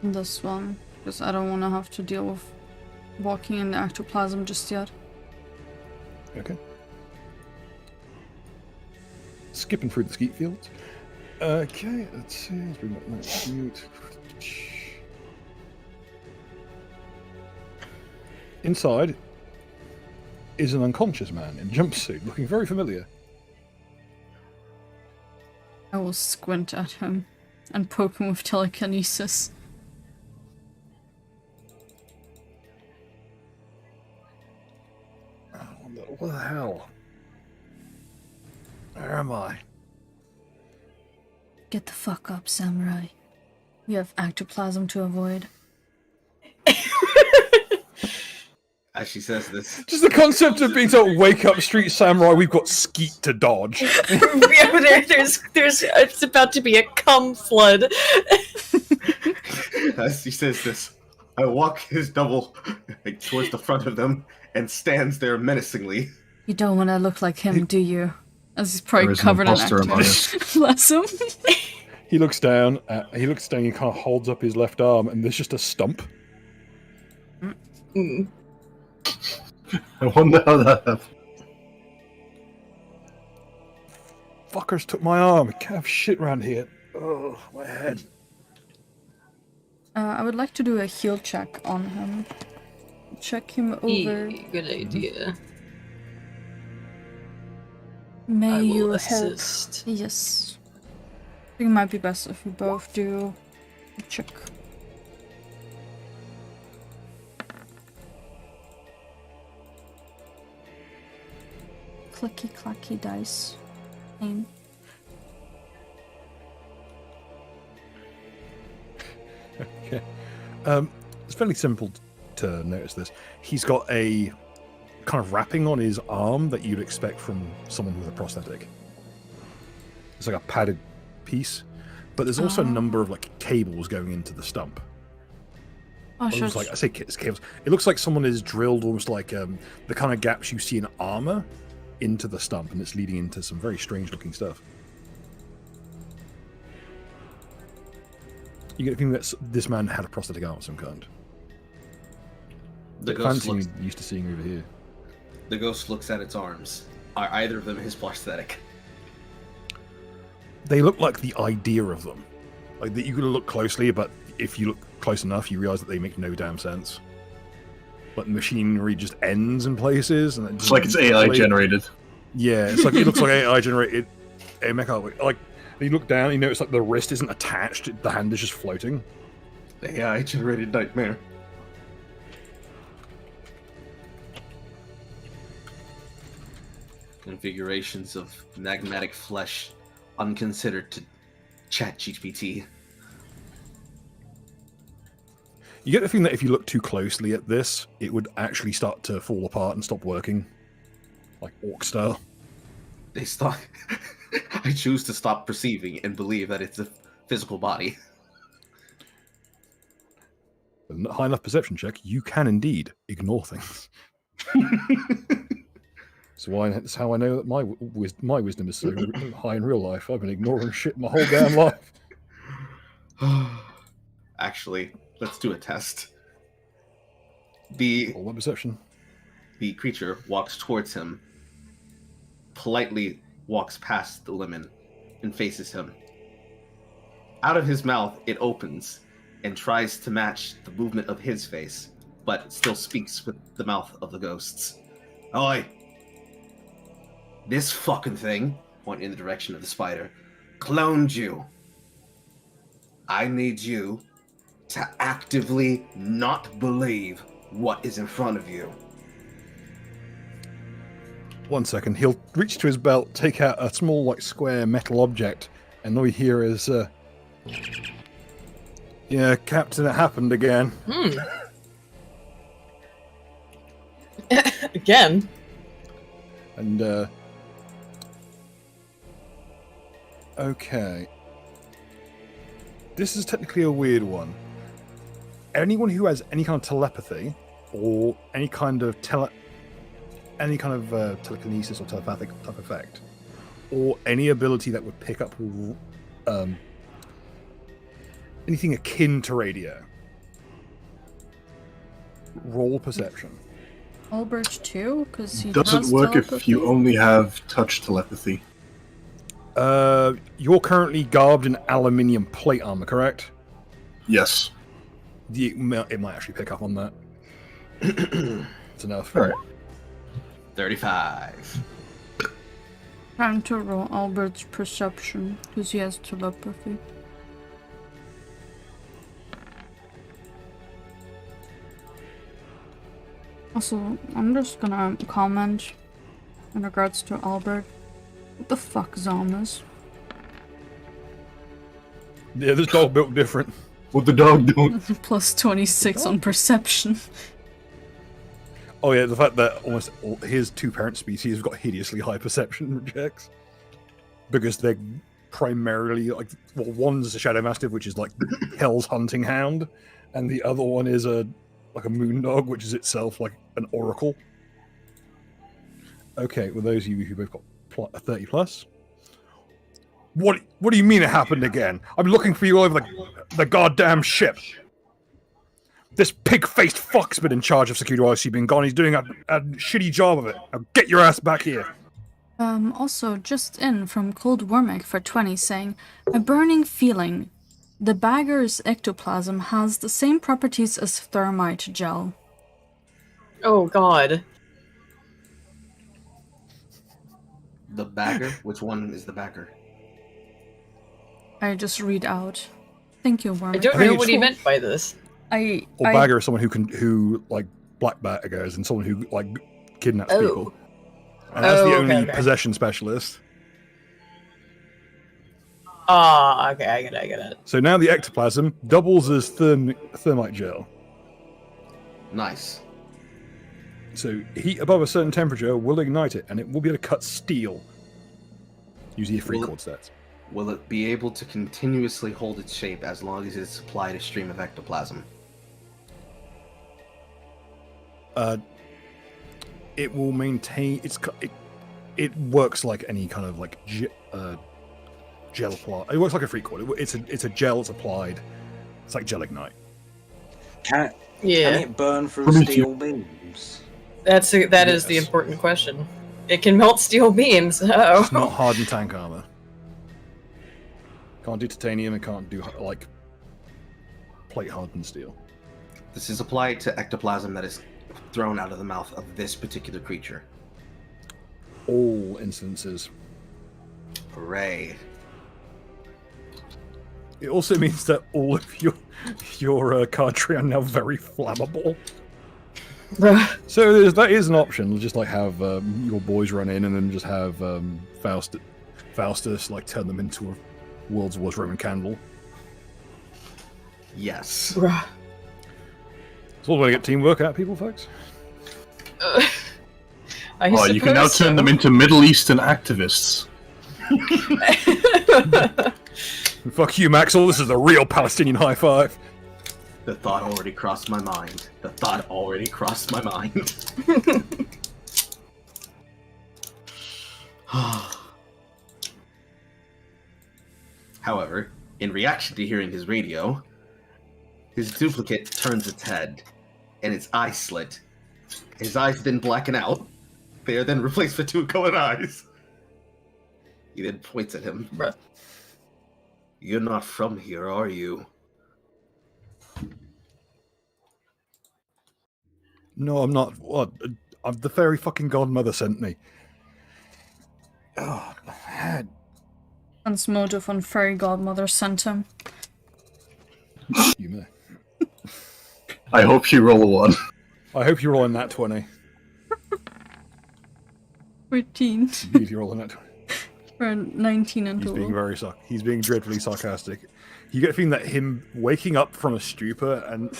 Speaker 4: This one, because I don't want to have to deal with walking in the ectoplasm just yet.
Speaker 1: Okay. Skipping through the skeet fields. Okay, let's see. Let's bring up that skeet. Inside is an unconscious man in a jumpsuit, looking very familiar.
Speaker 4: I will squint at him and poke him with telekinesis.
Speaker 1: Oh, what the hell? Where am I?
Speaker 4: Get the fuck up, samurai. We have ectoplasm to avoid.
Speaker 3: As she says this,
Speaker 1: Just the concept of being told, wake up, street samurai, we've got skeet to dodge.
Speaker 2: Yeah, there's it's about to be a cum flood.
Speaker 3: as she says this, I walk his double towards the front of them and stands there menacingly.
Speaker 4: You don't want to look like him, do you? As he's probably
Speaker 6: There is an
Speaker 4: covered in
Speaker 6: imposter among us.
Speaker 4: ectoplasm. Bless him.
Speaker 1: He looks down, he kind of holds up his left arm, and there's just a stump.
Speaker 6: I wonder how that happened.
Speaker 1: Fuckers took my arm. I can't have shit around here. Oh, my head.
Speaker 4: I would like to do a heal check on him. Check him over.
Speaker 2: Good idea.
Speaker 4: May
Speaker 2: I will
Speaker 4: you
Speaker 2: assist.
Speaker 4: help? Yes. I think it might be best if we both do a check. Clicky clacky dice. Aim.
Speaker 1: Okay. It's fairly simple to notice this. He's got a kind of wrapping on his arm that you'd expect from someone with a prosthetic. It's like a padded piece, but there's also a number of like cables going into the stump.
Speaker 4: Oh,
Speaker 1: It
Speaker 4: sure.
Speaker 1: looks like, I say it's cables. It looks like someone has drilled almost like the kind of gaps you see in armor into the stump, and it's leading into some very strange looking stuff. You get a feeling that this man had a prosthetic arm of some kind.
Speaker 3: The ghost,
Speaker 1: Fancy
Speaker 3: looks,
Speaker 1: you used to seeing over here.
Speaker 3: the ghost looks at its arms. Are either of them his prosthetic?
Speaker 1: They look like the idea of them. Like that you could look closely, but if you look close enough, you realize that they make no damn sense. Like the machinery just ends in places, and
Speaker 6: It's like it's AI generated.
Speaker 1: Yeah, it's like it looks like AI generated. Like you look down, you notice like the wrist isn't attached; the hand is just floating.
Speaker 3: The AI-generated nightmare. Configurations of magmatic flesh unconsidered to ChatGPT.
Speaker 1: You get the feeling that if you look too closely at this, it would actually start to fall apart and stop working. Like orc style.
Speaker 3: They stop. I choose to stop perceiving and believe that it's a physical body.
Speaker 1: With a high enough perception check, you can indeed ignore things. That's how I know that my wisdom is so high in real life. I've been ignoring shit my whole damn life.
Speaker 3: Actually, let's do a test.
Speaker 1: All my perception.
Speaker 3: The creature walks towards him, politely walks past the lemon, and faces him. Out of his mouth, it opens and tries to match the movement of his face, but still speaks with the mouth of the ghosts. Oi! This fucking thing, pointing in the direction of the spider, cloned you. I need you to actively not believe what is in front of you.
Speaker 1: 1 second. He'll reach to his belt, take out a small, like, square metal object, and all you hear is, yeah, Captain, it happened again.
Speaker 2: Again?
Speaker 1: And, okay. This is technically a weird one. Anyone who has any kind of telepathy, or any kind of telekinesis or telepathic type effect, or any ability that would pick up anything akin to radio. Roll perception.
Speaker 4: Albert too, because he
Speaker 6: Doesn't
Speaker 4: has
Speaker 6: work if
Speaker 4: telepathy?
Speaker 6: you only have touch telepathy.
Speaker 1: You're currently garbed in aluminium plate armor, correct?
Speaker 6: Yes.
Speaker 1: It might actually pick up on that. It's enough.
Speaker 6: All right.
Speaker 3: 35.
Speaker 4: Time to roll Albert's perception, because he has telepathy. Also, I'm just gonna comment in regards to Albert. What the fuck, Zombies?
Speaker 1: Yeah, this dog built different.
Speaker 6: What the dog doing?
Speaker 4: Plus 26 on perception.
Speaker 1: Oh yeah, the fact that almost all his two parent species have got hideously high perception checks. Because they're primarily, like, well, one's a Shadow Mastiff, which is like Hell's Hunting Hound, and the other one is a moon dog, which is itself like an oracle. Okay, well, those of you who both got a 30 plus. What do you mean it happened again? I'm looking for you all over the goddamn ship. This pig-faced fuck's been in charge of security while she's been gone. He's doing a shitty job of it. Now get your ass back here.
Speaker 4: Also, just in from Cold Wormic for 20 saying, a burning feeling. The bagger's ectoplasm has the same properties as thermite gel.
Speaker 2: Oh god.
Speaker 3: The bagger? Which one is the bagger?
Speaker 4: I just read out. Thank you, Wormic.
Speaker 2: I don't know what he meant by this.
Speaker 1: Or bagger is someone who like black baggers and someone who like kidnaps people. And that's the only possession specialist.
Speaker 2: Ah, okay, I get it.
Speaker 1: So now the ectoplasm doubles as thermite gel.
Speaker 3: Nice.
Speaker 1: So heat above a certain temperature will ignite it, and it will be able to cut steel. Using your free chord stats.
Speaker 3: Will it be able to continuously hold its shape as long as it's supplied a stream of ectoplasm?
Speaker 1: It will maintain it works like any kind of like gel apply. It works like a free chord. It's a gel. It's applied. It's like gel ignite.
Speaker 5: Can it burn through steel beams?
Speaker 2: That is the important question. It can melt steel beams. Oh.
Speaker 1: It's not hardened tank armor. Can't do titanium. It can't do like plate hardened steel.
Speaker 3: This is applied to ectoplasm that is thrown out of the mouth of this particular creature.
Speaker 1: All instances.
Speaker 3: Hooray.
Speaker 1: It also means that all of your cardistry are now very flammable. So that is an option. Just like have your boys run in and then just have Faustus like turn them into a World's Worst Roman candle.
Speaker 3: Yes.
Speaker 1: It's all the way to get teamwork out of people, folks.
Speaker 6: You can now turn them into Middle Eastern activists.
Speaker 1: Fuck you, Maxwell. This is a real Palestinian high five.
Speaker 3: The thought already crossed my mind. However, in reaction to hearing his radio, his duplicate turns its head, and its eyes slit. His eyes then blacken out. They are then replaced with two colored eyes. He then points at him.
Speaker 2: Bruh.
Speaker 3: You're not from here, are you?
Speaker 1: No, I'm not. What? The fairy fucking godmother sent me. Oh, man.
Speaker 4: Transmotive on fairy godmother sent him.
Speaker 1: You may.
Speaker 6: I hope you roll a 1.
Speaker 1: I hope you're rolling that 20.
Speaker 4: 13.
Speaker 1: You're rolling that 20.
Speaker 4: For 19 in
Speaker 1: He's
Speaker 4: total.
Speaker 1: being he's being dreadfully sarcastic. You get a feeling that him waking up from a stupor and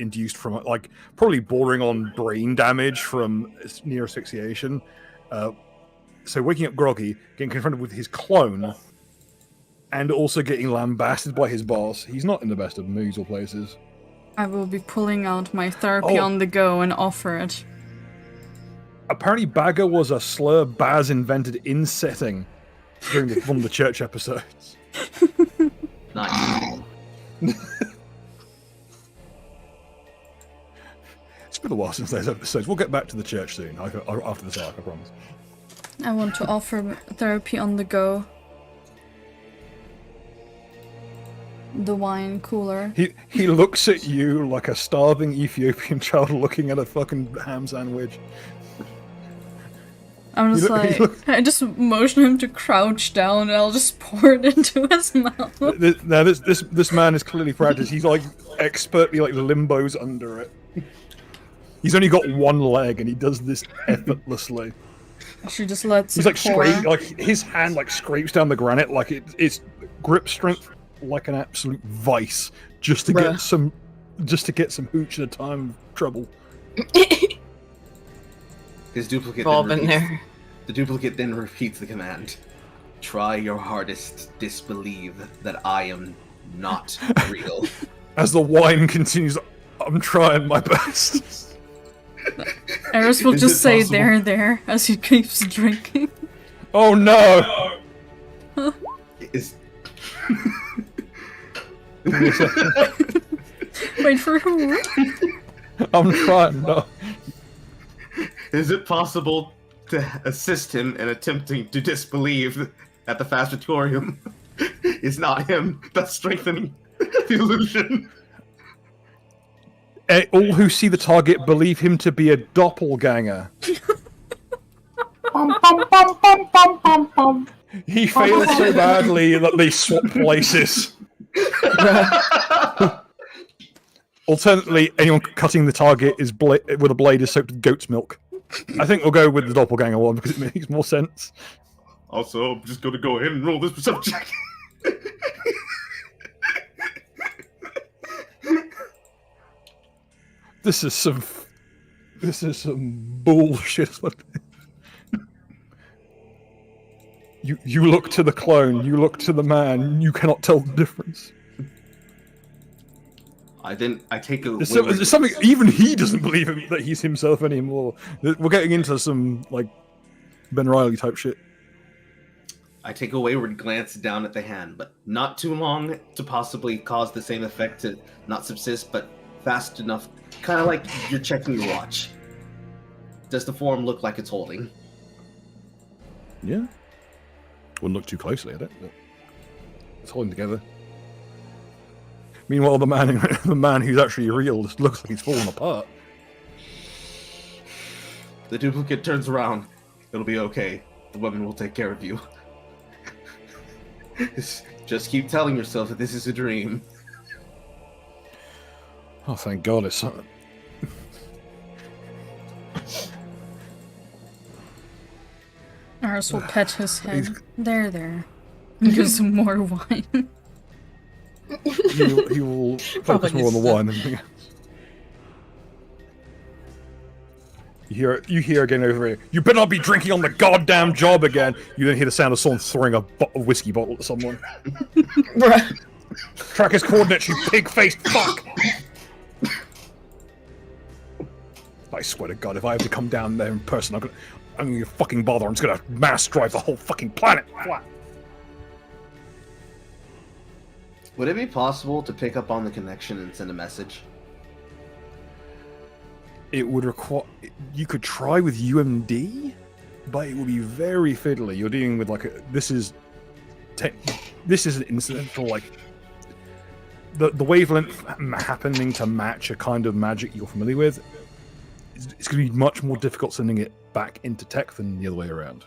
Speaker 1: induced from like probably bordering on brain damage from near asphyxiation. So waking up groggy, getting confronted with his clone, and also getting lambasted by his boss. He's not in the best of moods or places.
Speaker 4: I will be pulling out my therapy on the go and offer it.
Speaker 1: Apparently, bagger was a slur Baz invented in setting during one of the church episodes.
Speaker 3: Nice.
Speaker 1: It's been a while since those episodes. We'll get back to the church soon, after this arc, I promise.
Speaker 4: I want to offer therapy on the go. The wine cooler.
Speaker 1: He looks at you like a starving Ethiopian child looking at a fucking ham sandwich.
Speaker 4: I'm just I just motion him to crouch down and I'll just pour it into his mouth.
Speaker 1: Now this man is clearly practiced. He's like expertly like limbos under it. He's only got one leg and he does this effortlessly.
Speaker 4: She just lets
Speaker 1: He's
Speaker 4: it
Speaker 1: like
Speaker 4: pour.
Speaker 1: like his hand like scrapes down the granite like it's grip strength like an absolute vice just to get some hooch at a time of trouble.
Speaker 3: His duplicate.
Speaker 2: We've all been there.
Speaker 3: The duplicate then repeats the command. Try your hardest, disbelieve that I am not real.
Speaker 1: As the wine continues, I'm trying my best.
Speaker 4: Eris will
Speaker 3: Is
Speaker 4: just
Speaker 3: it
Speaker 4: say
Speaker 3: possible?
Speaker 4: there as he keeps drinking.
Speaker 1: Oh no!
Speaker 3: Is
Speaker 4: Wait for who?
Speaker 1: I'm trying. No.
Speaker 3: Is it possible to assist him in attempting to disbelieve that the Fasmatorium is not him, thus strengthening the illusion?
Speaker 1: All who see the target believe him to be a doppelganger. He failed so badly that they swap places. Alternately, anyone cutting the target is with a blade is soaked with goat's milk. I think we'll go with the doppelganger one because it makes more sense.
Speaker 3: Also, I'm just going to go ahead and roll this perception check.
Speaker 1: This is some bullshit. You look to the clone, you look to the man, you cannot tell the difference.
Speaker 3: I take a.
Speaker 1: There's something even he doesn't believe him, that he's himself anymore. We're getting into some like Ben Reilly type shit.
Speaker 3: I take a wayward glance down at the hand, but not too long to possibly cause the same effect to not subsist, but fast enough, kind of like you're checking your watch. Does the form look like it's holding?
Speaker 1: Yeah. Wouldn't look too closely at it, but it's holding together. Meanwhile, the man who's actually real just looks like he's falling apart.
Speaker 3: The duplicate turns around. It'll be okay. The woman will take care of you. His Just keep telling yourself that this is a dream.
Speaker 1: Oh, thank God it's something.
Speaker 4: Ars will pet his head. There. Give some more wine.
Speaker 1: He will focus more on the wine than anything else. You hear again over here. You better not be drinking on the goddamn job again. You then hear the sound of someone throwing a whiskey bottle at someone. Track his coordinates, you pig-faced fuck! I swear to God, if I have to come down there in person, I'm gonna fucking bother. I'm just gonna mass drive the whole fucking planet flat.
Speaker 3: Would it be possible to pick up on the connection and send a message?
Speaker 1: It would require... You could try with UMD, but it would be very fiddly. You're dealing with like a... This is an incidental, like... The wavelength happening to match a kind of magic you're familiar with, it's going to be much more difficult sending it back into tech than the other way around.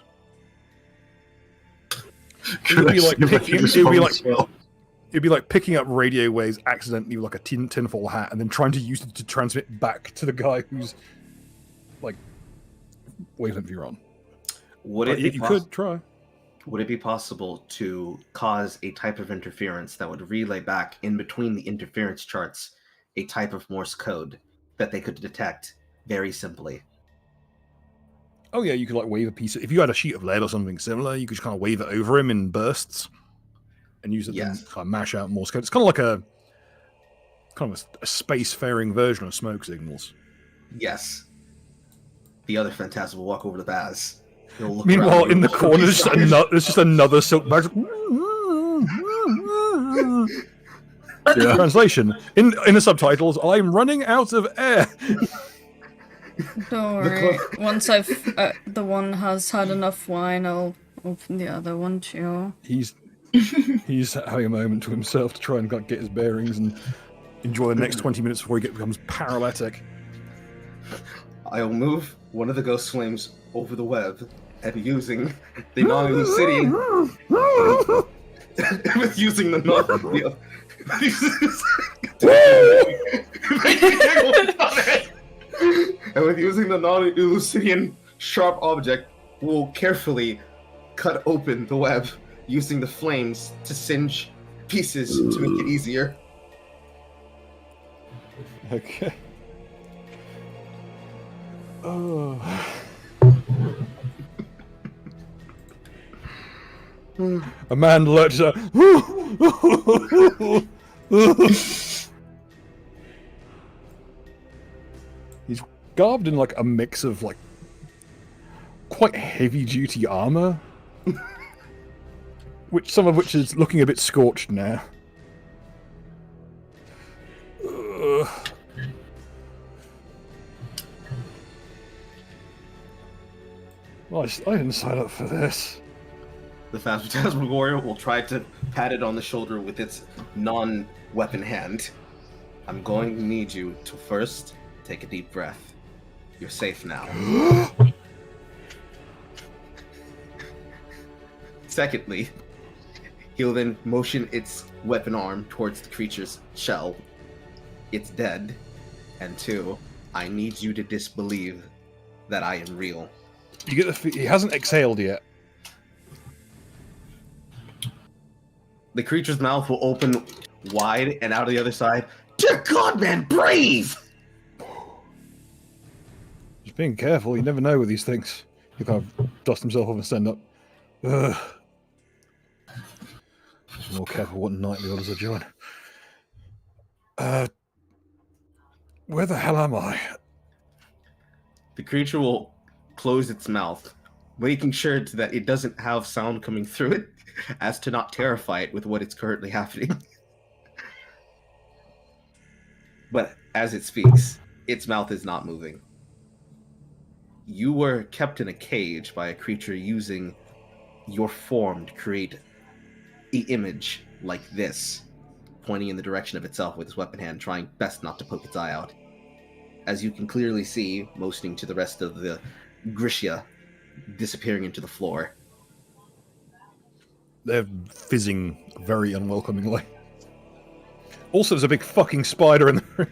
Speaker 1: It'd be like picking up radio waves accidentally with like a tinfoil hat and then trying to use it to transmit back to the guy who's like wavelength you're on. You could try.
Speaker 3: Would it be possible to cause a type of interference that would relay back in between the interference charts a type of Morse code that they could detect very simply?
Speaker 1: Oh yeah, you could like wave a piece if you had a sheet of lead or something similar, you could just kind of wave it over him in bursts and use it to kind of mash out Morse code. It's kind of like a spacefaring version of smoke signals.
Speaker 3: Yes. The other Phantasm will walk over to Baz.
Speaker 1: Meanwhile, in the corner, there's just another silk bag. Yeah. Translation in the subtitles: I'm running out of air.
Speaker 4: Don't worry. Once the one has had enough wine, I'll open the other one too.
Speaker 1: He's having a moment to himself to try and get his bearings and enjoy the next 20 minutes before he becomes paralytic.
Speaker 3: I'll move one of the ghost flames over the web and using the non-Eleusidian with using the non-Eleusidian sharp object, we'll carefully cut open the web using the flames to singe pieces to make it easier.
Speaker 1: Okay. Oh. A man lurches out. He's garbed in like a mix of like quite heavy duty armor, some of which is looking a bit scorched now. Well, I didn't sign up for this.
Speaker 3: The Phantasmagoria will try to pat it on the shoulder with its non-weapon hand. I'm going to need you to first take a deep breath. You're safe now. Secondly, he'll then motion its weapon arm towards the creature's shell. It's dead. And 2, I need you to disbelieve that I am real.
Speaker 1: You get he hasn't exhaled yet.
Speaker 3: The creature's mouth will open wide, and out of the other side, dear God, man, breathe!
Speaker 1: Just being careful, you never know with these things. He'll kind of dust himself off and stand up. Be more careful what nightly orders I join. Where the hell am I?
Speaker 3: The creature will close its mouth, making sure that it doesn't have sound coming through it, as to not terrify it with what is currently happening. But as it speaks, its mouth is not moving. You were kept in a cage by a creature using your form to create an image like this, pointing in the direction of itself with its weapon hand, trying best not to poke its eye out. As you can clearly see, motioning to the rest of the Grisha, disappearing into the floor.
Speaker 1: They're fizzing very unwelcomingly. Also, there's a big fucking spider in the room.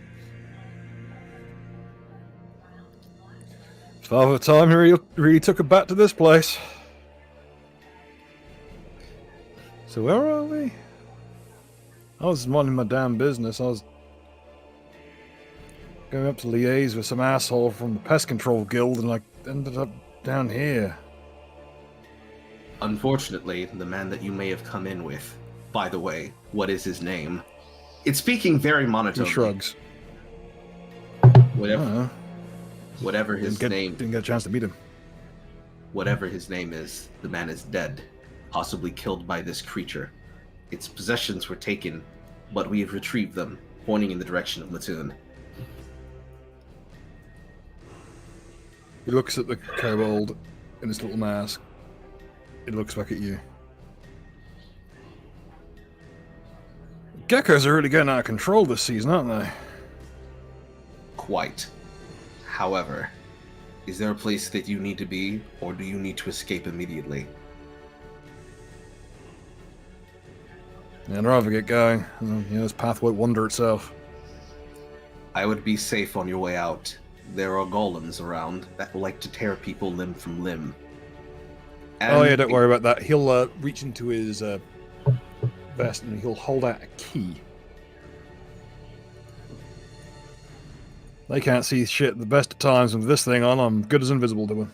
Speaker 1: Father Time really took a bat to this place. So where are we? I was minding my damn business. I was going up to liaise with some asshole from the Pest Control Guild, and I ended up down here.
Speaker 3: Unfortunately, the man that you may have come in with, by the way, what is his name? It's speaking very
Speaker 1: He
Speaker 3: monotonely.
Speaker 1: shrugs.
Speaker 3: Whatever his name,
Speaker 1: Didn't get a chance to meet him.
Speaker 3: whatever his name is, the man is dead, possibly killed by this creature. Its possessions were taken, but we have retrieved them, pointing in the direction of Latoon.
Speaker 1: He looks at the kobold in his little mask. He looks back at you. Geckos are really getting out of control this season, aren't they?
Speaker 3: Quite. However, is there a place that you need to be, or do you need to escape immediately?
Speaker 1: Yeah, I'd rather get going. This path won't wander itself.
Speaker 3: I would be safe on your way out. There are golems around that like to tear people limb from limb.
Speaker 1: Oh yeah, don't worry about that. He'll reach into his vest and he'll hold out a key. They can't see shit at the best of times, and with this thing on, I'm good as invisible to them.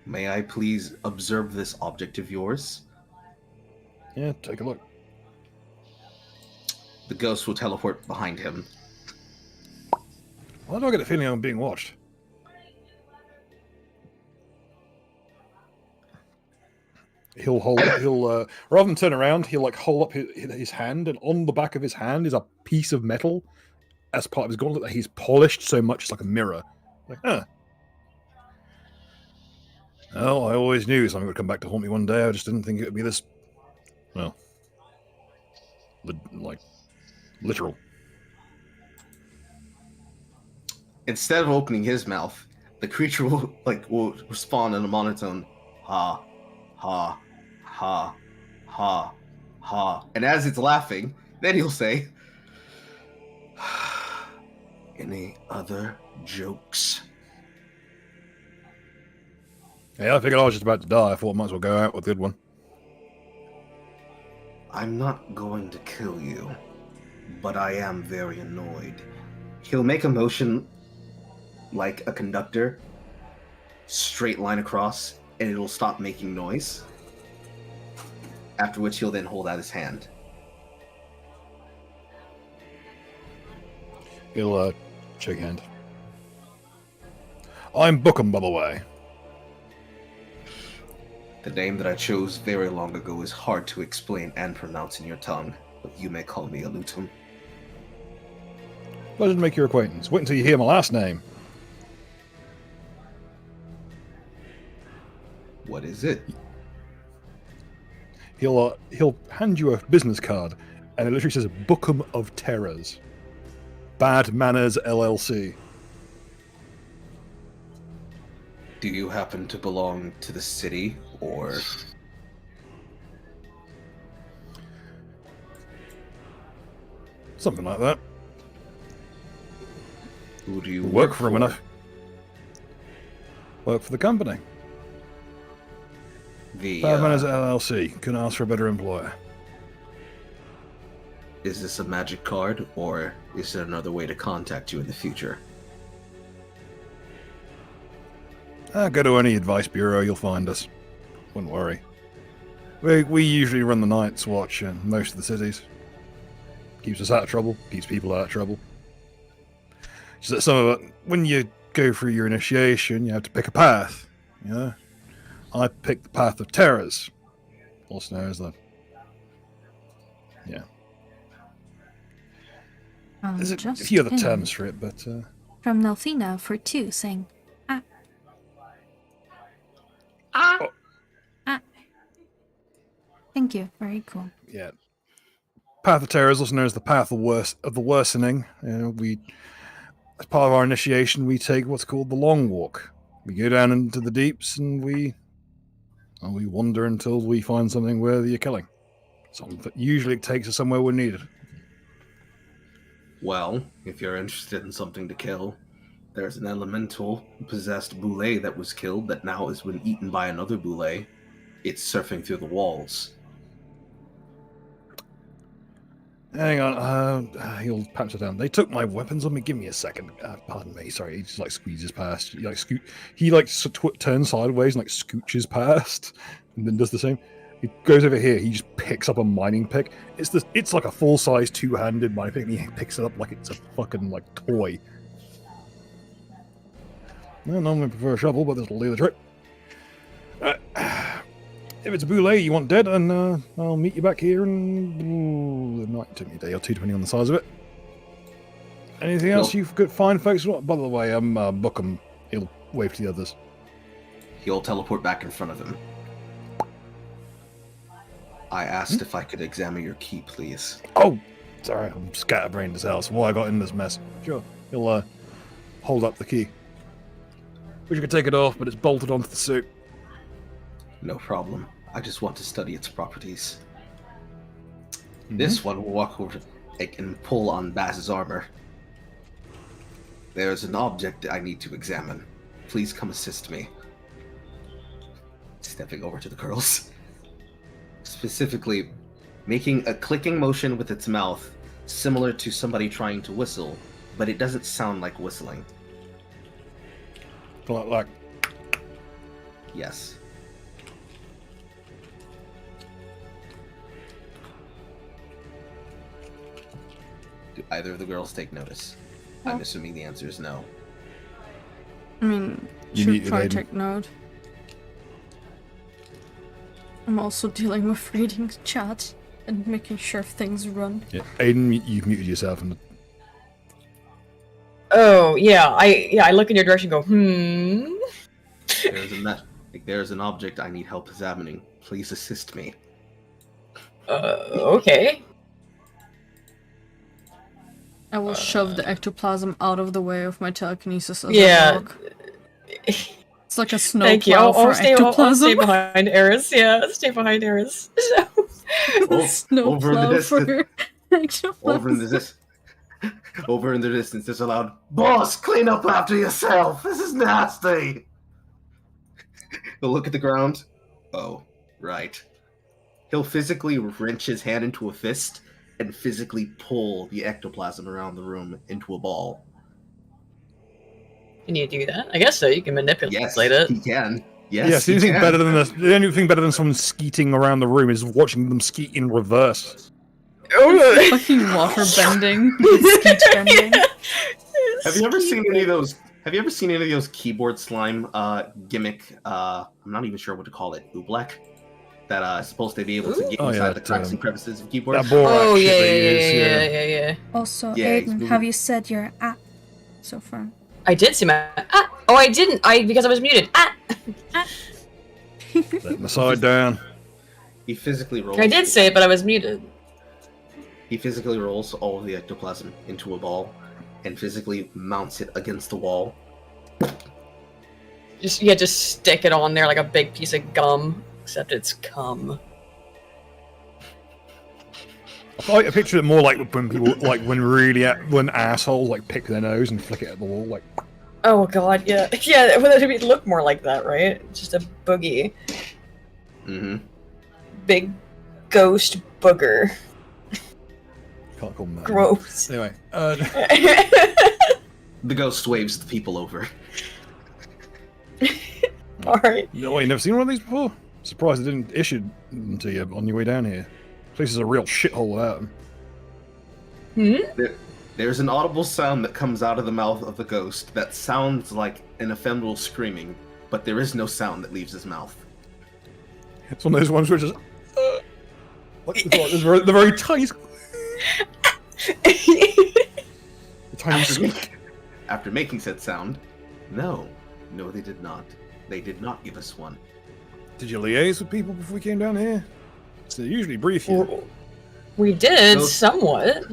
Speaker 3: May I please observe this object of yours?
Speaker 1: Yeah, take a look.
Speaker 3: The ghost will teleport behind him.
Speaker 1: Why do I get a feeling I'm being watched? He'll rather than turn around, he'll like hold up his hand, and on the back of his hand is a piece of metal as part of his gauntlet that he's polished so much it's like a mirror. Like, Oh, I always knew something would come back to haunt me one day. I just didn't think it would be this, well, literal.
Speaker 3: Instead of opening his mouth, the creature will respond in a monotone, ha, ha, ha, ha, ha. And as it's laughing, then he'll say, any other jokes?
Speaker 1: Yeah, I figured I was just about to die. I thought I might as well go out with a good one.
Speaker 3: I'm not going to kill you, but I am very annoyed. He'll make a motion like a conductor, straight line across, and it'll stop making noise. After which he'll then hold out his hand.
Speaker 1: He'll shake hand. I'm Bookham, by the way.
Speaker 3: The name that I chose very long ago is hard to explain and pronounce in your tongue, but you may call me Alutum.
Speaker 1: Pleasure to make your acquaintance. Wait until you hear my last name.
Speaker 3: What is it?
Speaker 1: He'll hand you a business card, and it literally says Bookham of Terrors. Bad Manners LLC.
Speaker 3: Do you happen to belong to the city, or...
Speaker 1: Something like that.
Speaker 3: Who do you
Speaker 1: Work for him enough. Work for the company. Bad Manners LLC. Couldn't ask for a better employer.
Speaker 3: Is this a magic card, or is there another way to contact you in the future?
Speaker 1: Go to any advice bureau, you'll find us. Wouldn't worry. We usually run the Night's Watch in most of the cities. Keeps us out of trouble, keeps people out of trouble. Just that some of it, when you go through your initiation, you have to pick a path. You know? I picked the path of terrors. Also known as the... Yeah. There's a few other terms for it, but...
Speaker 4: From Nelfina for 2, saying, ah.
Speaker 1: Oh.
Speaker 4: Ah. Thank you. Very cool.
Speaker 1: Yeah. Path of Terror is also known as the Path of the Worsening. As part of our initiation, we take what's called the Long Walk. We go down into the deeps and we And we wander until we find something worthy of killing. Something that usually takes us somewhere we're needed.
Speaker 3: Well, if you're interested in something to kill, there's an elemental possessed boule that was killed that now has been eaten by another boule. It's surfing through the walls.
Speaker 1: Hang on, he'll patch it down. They took my weapons on me. Give me a second. Pardon me. Sorry, he just like squeezes past. He turns sideways and like scooches past, and then does the same. He goes over here. He just picks up a mining pick. It's like a full size 2-handed mining pick. And he picks it up like it's a fucking like toy. I normally prefer a shovel, but this'll do the trick. If it's a boule you want dead, and I'll meet you back here, and it might take me a day or two, depending on the size of it. Anything else you've got fine, folks? By the way, Bookham. He'll wave to the others.
Speaker 3: He'll teleport back in front of him. I asked if I could examine your key, please.
Speaker 1: Oh, sorry, I'm scatterbrained as hell. So why I got in this mess? Sure, he'll hold up the key. Wish you could take it off, but it's bolted onto the suit.
Speaker 3: No problem. I just want to study its properties. This one will walk over and pull on Baz's armor. There's an object I need to examine. Please come assist me. Stepping over to the girls. Specifically, making a clicking motion with its mouth, similar to somebody trying to whistle, but it doesn't sound like whistling.
Speaker 1: Like.
Speaker 3: Yes. Do either of the girls take notice? I'm assuming the answer is no.
Speaker 4: I mean,
Speaker 1: You
Speaker 4: should
Speaker 1: meet
Speaker 4: try
Speaker 1: Aiden.
Speaker 4: take note. I'm also dealing with reading chat and making sure things run.
Speaker 1: Yeah, Aiden, you've muted yourself.
Speaker 2: Oh, yeah, I look in your direction and go,
Speaker 3: There's an object I need help examining. Please assist me.
Speaker 2: Okay.
Speaker 4: I will shove the ectoplasm out of the way of my telekinesis as I
Speaker 2: Yeah.
Speaker 4: walk. It's like a
Speaker 2: Thank you.
Speaker 4: snowplow for
Speaker 2: I'll stay
Speaker 4: ectoplasm.
Speaker 2: behind Eris. Yeah, stay behind Eris.
Speaker 4: Snowplow for
Speaker 3: Over in the
Speaker 4: ectoplasm.
Speaker 3: distance. Over in the distance, there's a loud, "Boss, clean up after yourself! This is nasty!" He'll look at the ground. Oh, right. He'll physically wrench his hand into a fist and physically pull the ectoplasm around the room into a ball.
Speaker 2: Can you do that? I guess so. You can manipulate
Speaker 3: Yes,
Speaker 2: it.
Speaker 3: he can.
Speaker 1: Yes,
Speaker 3: Yes,
Speaker 1: the
Speaker 3: he
Speaker 1: only thing
Speaker 3: can.
Speaker 1: better than this, the only thing better than someone skeeting around the room is watching them skeet in reverse.
Speaker 4: Fucking water bending. Skeet bending.
Speaker 3: Have you ever seen any of those? Have you ever seen any of those keyboard slime gimmick? I'm not even sure what to call it. Oobleck, that is supposed to be able to get
Speaker 1: Oh,
Speaker 3: inside
Speaker 1: yeah,
Speaker 3: the cracks and crevices of keyboards.
Speaker 1: That Borat
Speaker 2: Oh,
Speaker 1: shit
Speaker 2: yeah,
Speaker 1: they use,
Speaker 2: yeah.
Speaker 4: Also,
Speaker 3: Yeah, he's
Speaker 4: Aiden,
Speaker 3: moving.
Speaker 4: have you said your so far?
Speaker 2: I did see my. Oh, I didn't. Because I was muted.
Speaker 1: Let them side down.
Speaker 3: He physically rolls.
Speaker 2: I did say it, but I was muted.
Speaker 3: He physically rolls all of the ectoplasm into a ball, and physically mounts it against the wall.
Speaker 2: Just stick it on there like a big piece of gum, except it's cum.
Speaker 1: I picture it more like when people, like when assholes like pick their nose and flick it at the wall, like.
Speaker 2: Oh god, yeah, yeah. Well, it would look more like that, right? Just a boogie,
Speaker 3: Mm-hmm.
Speaker 2: big ghost booger.
Speaker 1: Can't call them that.
Speaker 2: Gross.
Speaker 1: Anyway,
Speaker 3: The ghost waves the people over.
Speaker 2: All right.
Speaker 1: no, you never seen one of these before? Surprised it didn't issue them to you on your way down here. Place is a real shithole without them.
Speaker 3: There's an audible sound that comes out of the mouth of the ghost that sounds like an ephemeral screaming, but there is no sound that leaves his mouth.
Speaker 1: It's one of those ones where it's just. Like, the very tiny. The tiny squeak.
Speaker 3: After making said sound, no, they did not. They did not give us one.
Speaker 1: Did you liaise with people before we came down here? So they usually brief you.
Speaker 2: We did
Speaker 3: No.
Speaker 2: somewhat.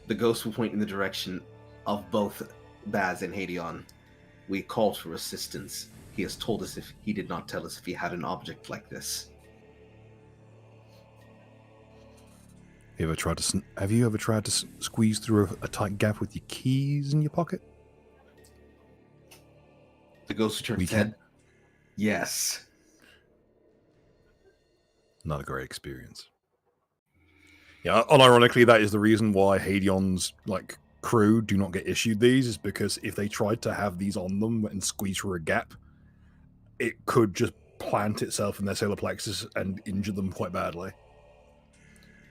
Speaker 3: The ghost will point in the direction of both Baz and Hadeon. We called for assistance. he has told us if he did not tell us if he had an object like this.
Speaker 1: Have you ever tried to squeeze through a tight gap with your keys in your pocket?
Speaker 3: The ghost turned his head. Yes.
Speaker 1: Not a great experience. Yeah, unironically, that is the reason why Hadion's crew do not get issued these, is because if they tried to have these on them and squeeze through a gap, it could just plant itself in their solar plexus and injure them quite badly.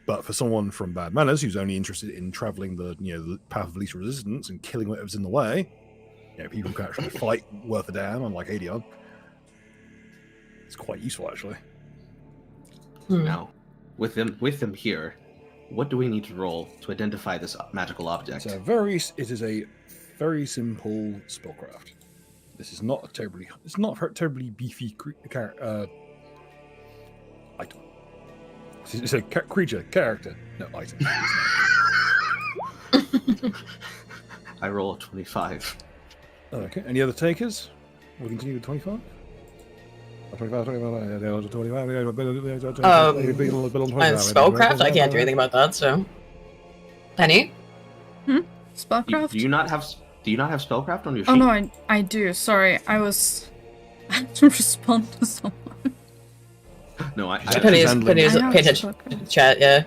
Speaker 1: But for someone from Bad Manners who's only interested in traveling the path of least resistance and killing whatever's in the way, people who can actually fight worth a damn, unlike Hadion, it's quite useful actually.
Speaker 3: Now, with them here, what do we need to roll to identify this magical object?
Speaker 1: It is a very simple spellcraft. This is not a terribly beefy item. It's a creature, character, no item.
Speaker 3: I roll a 25.
Speaker 1: Okay, any other takers? We'll continue with 25.
Speaker 2: Spellcraft? I can't do anything about that, so. Penny?
Speaker 4: Spellcraft?
Speaker 3: Do you not have spellcraft on your sheet?
Speaker 4: Oh no, I do. Sorry, I had to respond to someone.
Speaker 3: No,
Speaker 2: Penny's paying attention to the chat, yeah.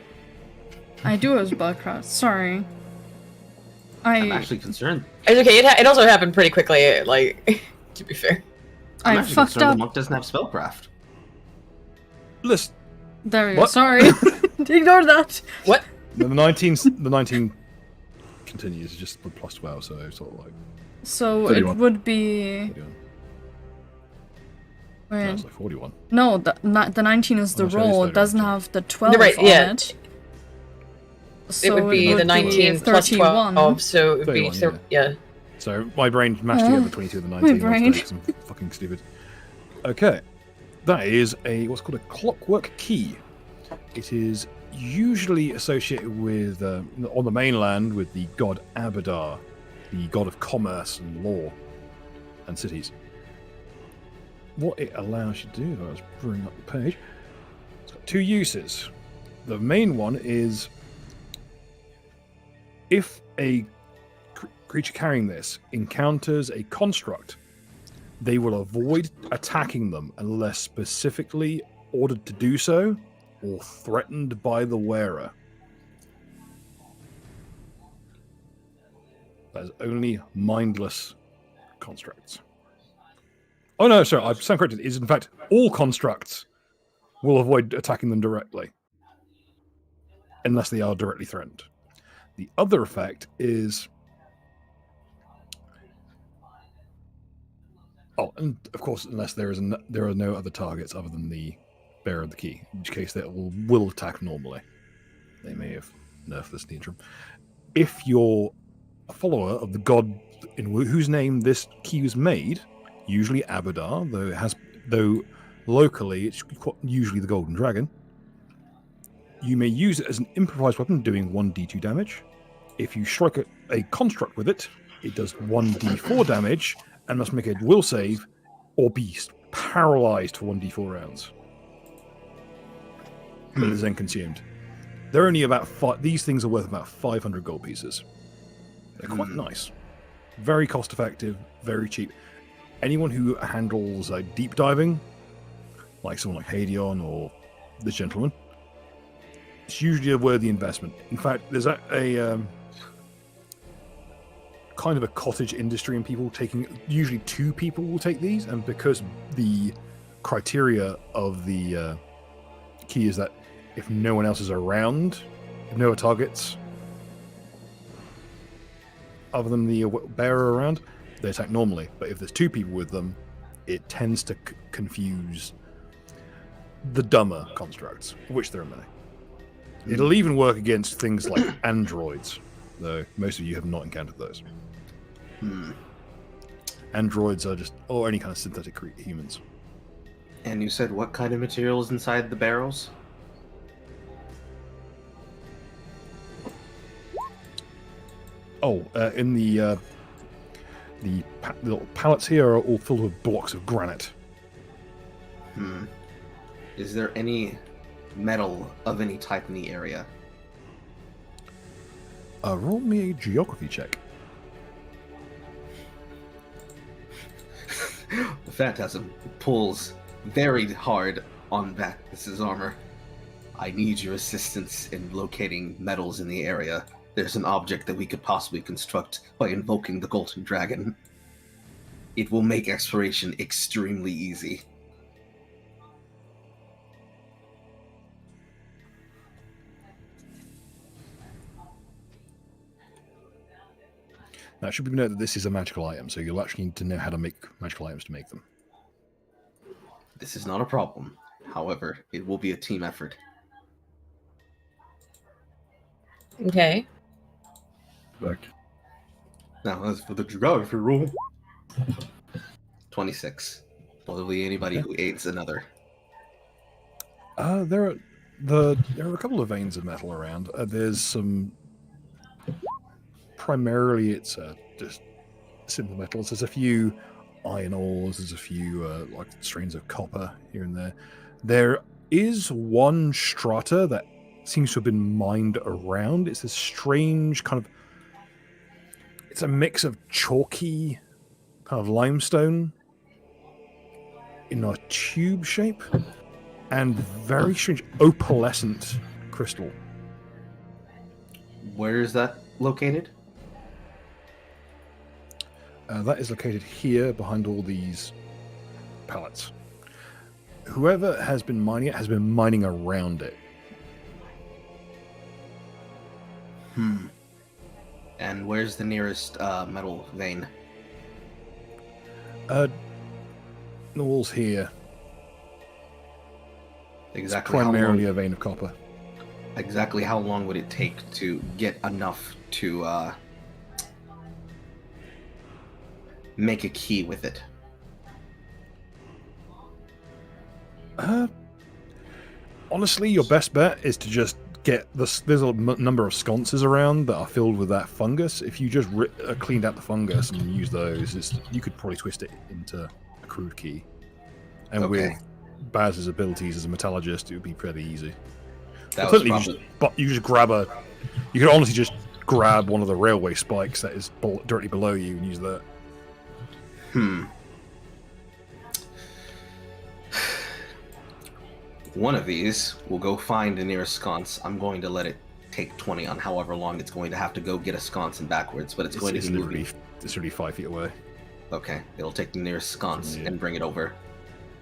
Speaker 4: I do have spellcraft. Sorry.
Speaker 3: I'm actually concerned.
Speaker 2: It's okay, it also happened pretty quickly, to be fair.
Speaker 3: I'm
Speaker 4: I
Speaker 3: actually
Speaker 4: fucked
Speaker 3: concerned
Speaker 4: up.
Speaker 3: the monk doesn't have spellcraft.
Speaker 1: Listen,
Speaker 4: There we go.
Speaker 1: What?
Speaker 4: Sorry. Ignore that.
Speaker 2: What?
Speaker 1: the 19 continues just with plus 12, so sort of like.
Speaker 4: So
Speaker 1: 31.
Speaker 4: it would be.
Speaker 1: 41.
Speaker 4: Wait.
Speaker 1: That's like 41.
Speaker 4: No, the 19 is the
Speaker 1: Oh, sorry, it's
Speaker 4: roll.
Speaker 1: 31,
Speaker 4: It doesn't
Speaker 1: sorry.
Speaker 4: have the 12
Speaker 2: Right,
Speaker 4: on
Speaker 2: yeah.
Speaker 4: it.
Speaker 2: It
Speaker 4: So
Speaker 2: would be the 19 plus
Speaker 4: 31.
Speaker 2: 12, so it would be
Speaker 1: 31,
Speaker 2: yeah.
Speaker 1: So my brain mashed together 22 and the 19.
Speaker 4: brain.
Speaker 1: I'm fucking stupid. Okay. That is what's called a clockwork key. It is usually associated with, on the mainland, with the god Abadar, the god of commerce and law and cities. What it allows you to do, let's bring up the page. It's got two uses. The main one is if a creature carrying this encounters a construct, they will avoid attacking them unless specifically ordered to do so or threatened by the wearer. That is only mindless constructs. Oh no, sorry, I stand corrected. It is in fact all constructs will avoid attacking them directly unless they are directly threatened. The other effect is... Oh, and of course, unless there are no other targets other than the bearer of the key, in which case they will attack normally. They may have nerfed this in the interim. If you're a follower of the god in whose name this key was made, usually Abadar, though locally it's usually the Golden Dragon, you may use it as an improvised weapon doing 1d2 damage. If you strike a construct with it, it does 1d4 damage and must make a will save or be paralyzed for 1d4 rounds. But it is then consumed. They're only about these things are worth about 500 gold pieces. They're quite nice. Very cost effective, very cheap. Anyone who handles deep diving, like someone like Hadion or this gentleman, it's usually a worthy investment. In fact, there's a kind of a cottage industry in people taking, usually 2 people will take these, and because the criteria of the key is that if no one else is around, if no targets other than the bearer around, they attack normally. But if there's 2 people with them, it tends to confuse the dumber constructs, of which there are many. It'll even work against things like androids, though most of you have not encountered those. Androids are just, or any kind of synthetic humans.
Speaker 3: And you said what kind of material is inside the barrels?
Speaker 1: In the The little pallets here are all filled with blocks of granite.
Speaker 3: Is there any metal of any type in the area?
Speaker 1: Roll me a geography check.
Speaker 3: The Phantasm pulls very hard on Bacchus's armor. I need your assistance in locating metals in the area. There's an object that we could possibly construct by invoking the Golden Dragon. It will make exploration extremely easy.
Speaker 1: Now, it should be noted that this is a magical item, so you'll actually need to know how to make magical items to make them.
Speaker 3: This is not a problem. However, it will be a team effort.
Speaker 2: Okay.
Speaker 6: Back.
Speaker 3: Now, as for the geography rule, 26. Probably anybody who aids another.
Speaker 1: There are a couple of veins of metal around. There's some. Primarily, it's just simple metals. There's a few iron ores. There's a few like strains of copper here and there. There is one strata that seems to have been mined around. It's this strange kind of. It's a mix of chalky, kind of limestone in a tube shape, and very strange opalescent crystal.
Speaker 3: Where is that located?
Speaker 1: That is located here behind all these pallets. Whoever has been mining it has been mining around it.
Speaker 3: And where's the nearest metal vein?
Speaker 1: The wall's here.
Speaker 3: Exactly
Speaker 1: Primarily a vein of copper.
Speaker 3: Exactly how long would it take to get enough to make a key with it?
Speaker 1: Honestly, your best bet is to just get this. There's a number of sconces around that are filled with that fungus. If you just cleaned out the fungus and use those, you could probably twist it into a crude key. And with Baz's abilities as a metallurgist, it would be pretty easy. You just grab you could honestly just grab one of the railway spikes that is directly below you and use that.
Speaker 3: One of these will go find the nearest sconce. I'm going to let it take 20 on however long it's going to have to go get a sconce and backwards, but it's going to be moving.
Speaker 1: It's already 5 feet away.
Speaker 3: Okay, it'll take the nearest sconce and bring it over.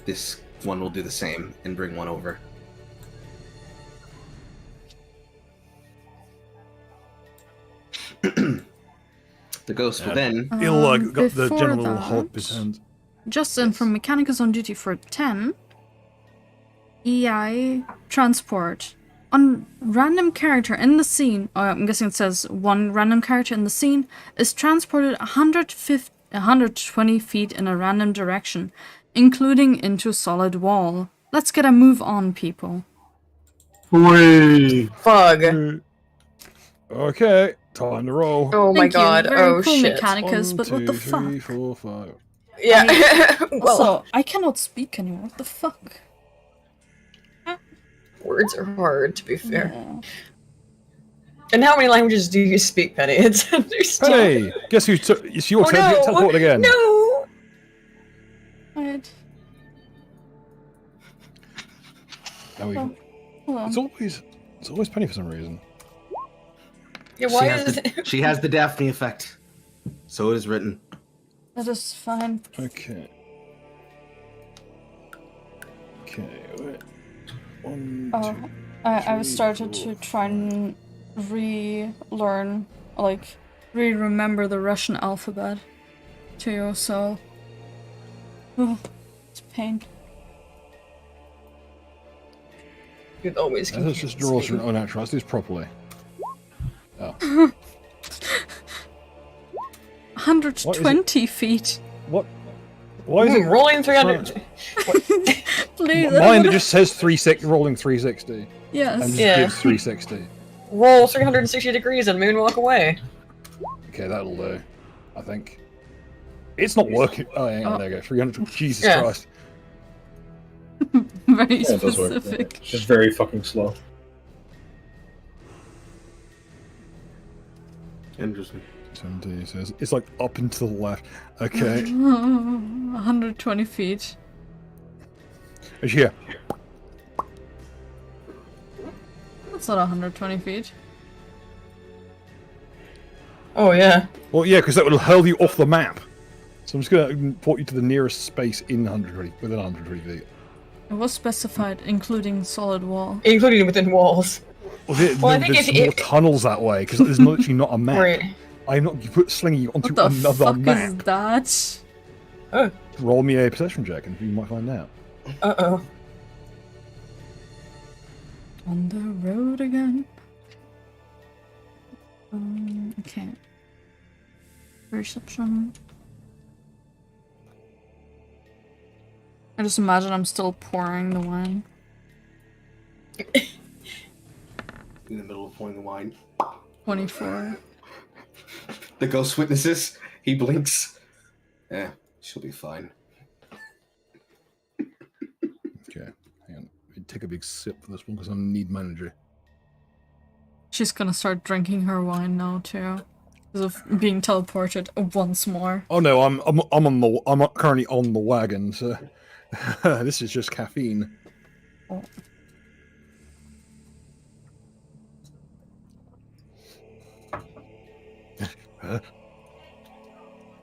Speaker 3: This one will do the same and bring one over. The ghost will then...
Speaker 1: He'll got the
Speaker 4: before
Speaker 1: general
Speaker 4: that,
Speaker 1: hold up his hand.
Speaker 4: Justin from Mechanicus on duty for 10. EI transport. On random character in the scene, I'm guessing it says one random character in the scene, is transported 120 feet in a random direction, including into solid wall. Let's get a move on, people.
Speaker 6: Hooray!
Speaker 2: Fug.
Speaker 1: Okay, time to roll.
Speaker 2: Oh my
Speaker 4: Thank
Speaker 2: god.
Speaker 4: you. Very
Speaker 2: Oh
Speaker 4: cool,
Speaker 2: shit.
Speaker 4: Mechanicus, but what the
Speaker 1: 3,
Speaker 4: fuck?
Speaker 1: 4, 5.
Speaker 2: Yeah. Well,
Speaker 4: Also, I cannot speak anymore. What the fuck?
Speaker 2: words are hard, to be fair.
Speaker 4: Yeah.
Speaker 2: And how many languages do you speak, Penny? It's
Speaker 1: Hey, guess who took? It's your
Speaker 2: Oh,
Speaker 1: turn to get
Speaker 2: no.
Speaker 1: teleported again.
Speaker 2: No!
Speaker 4: Right.
Speaker 1: Now we,
Speaker 4: Hold on.
Speaker 1: it's always Penny for some reason.
Speaker 2: Yeah, why is
Speaker 3: She has the Daphne effect. So it is written.
Speaker 4: That is fine.
Speaker 1: Okay. Wait. 1,
Speaker 4: Oh,
Speaker 1: 2.
Speaker 4: I started to try and relearn, like, remember the Russian alphabet too, so. Oh, it's pain.
Speaker 2: You'd always
Speaker 1: Let's just draw through. Oh, natural. Let's do this properly. Oh.
Speaker 4: 120 feet.
Speaker 1: What? Why is it
Speaker 2: rolling 300?
Speaker 4: Please.
Speaker 1: mine? It just says 36, rolling 360, and
Speaker 4: Yes.
Speaker 1: just
Speaker 2: Yeah.
Speaker 1: gives 360.
Speaker 2: Roll 360 degrees and moonwalk away.
Speaker 1: Okay, that'll do. I think. It's not working. Oh, hang on, there you go. 300. Jesus
Speaker 2: Yeah.
Speaker 1: Christ.
Speaker 4: Very
Speaker 6: Yeah, it does work.
Speaker 4: specific.
Speaker 6: It's very fucking slow.
Speaker 3: Interesting.
Speaker 1: 70 says it's like up and to the left. Okay.
Speaker 4: 120 feet.
Speaker 1: It's here.
Speaker 4: That's not 120 feet.
Speaker 2: Oh yeah.
Speaker 1: Well, yeah, because that would hurl you off the map. So I'm just going to port you to the nearest space in 120, within 120 feet.
Speaker 4: It was specified, including solid wall.
Speaker 2: Including within walls.
Speaker 1: Well,
Speaker 2: Well, I think
Speaker 1: there's
Speaker 2: if-
Speaker 1: more
Speaker 2: if-
Speaker 1: tunnels that way because there's literally not a map.
Speaker 2: Right.
Speaker 1: I'm not slinging you onto
Speaker 4: What the
Speaker 1: another
Speaker 4: fuck
Speaker 1: map.
Speaker 4: is that?
Speaker 2: Oh.
Speaker 1: Roll me a perception check and you might find out.
Speaker 2: Uh-oh.
Speaker 4: On the road again. Okay. Perception. I just imagine I'm still pouring the wine.
Speaker 3: In the middle of pouring the wine.
Speaker 4: 24.
Speaker 3: The ghost witnesses. He blinks. Yeah, she'll be fine.
Speaker 1: Okay, hang on. Take a big sip for this one because I need manager.
Speaker 4: She's gonna start drinking her wine now too, because of being teleported once more.
Speaker 1: Oh no, I'm currently on the wagon, so this is just caffeine.
Speaker 4: Oh.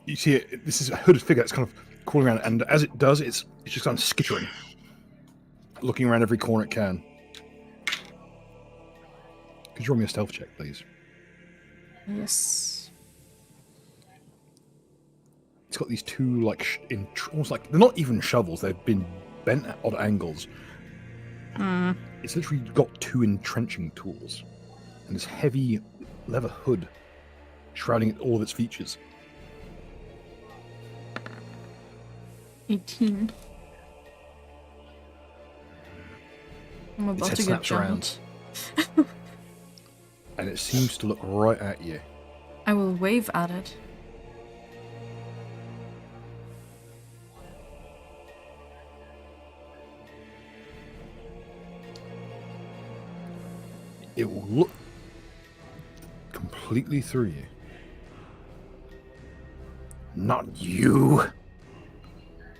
Speaker 1: You see it, this is a hooded figure that's kind of crawling around, and as it does, it's just kind of skittering, looking around every corner it can. Could you roll me a stealth check, please?
Speaker 4: Yes.
Speaker 1: It's got these two, like, almost like, they're not even shovels, they've been bent at odd angles. It's literally got two entrenching tools, and this heavy leather hood shrouding all of its features.
Speaker 4: 18. I'm about
Speaker 1: head
Speaker 4: to get
Speaker 1: snaps around.
Speaker 4: jumped.
Speaker 1: And it seems to look right at you.
Speaker 4: I will wave at it.
Speaker 1: It will look completely through you. Not you!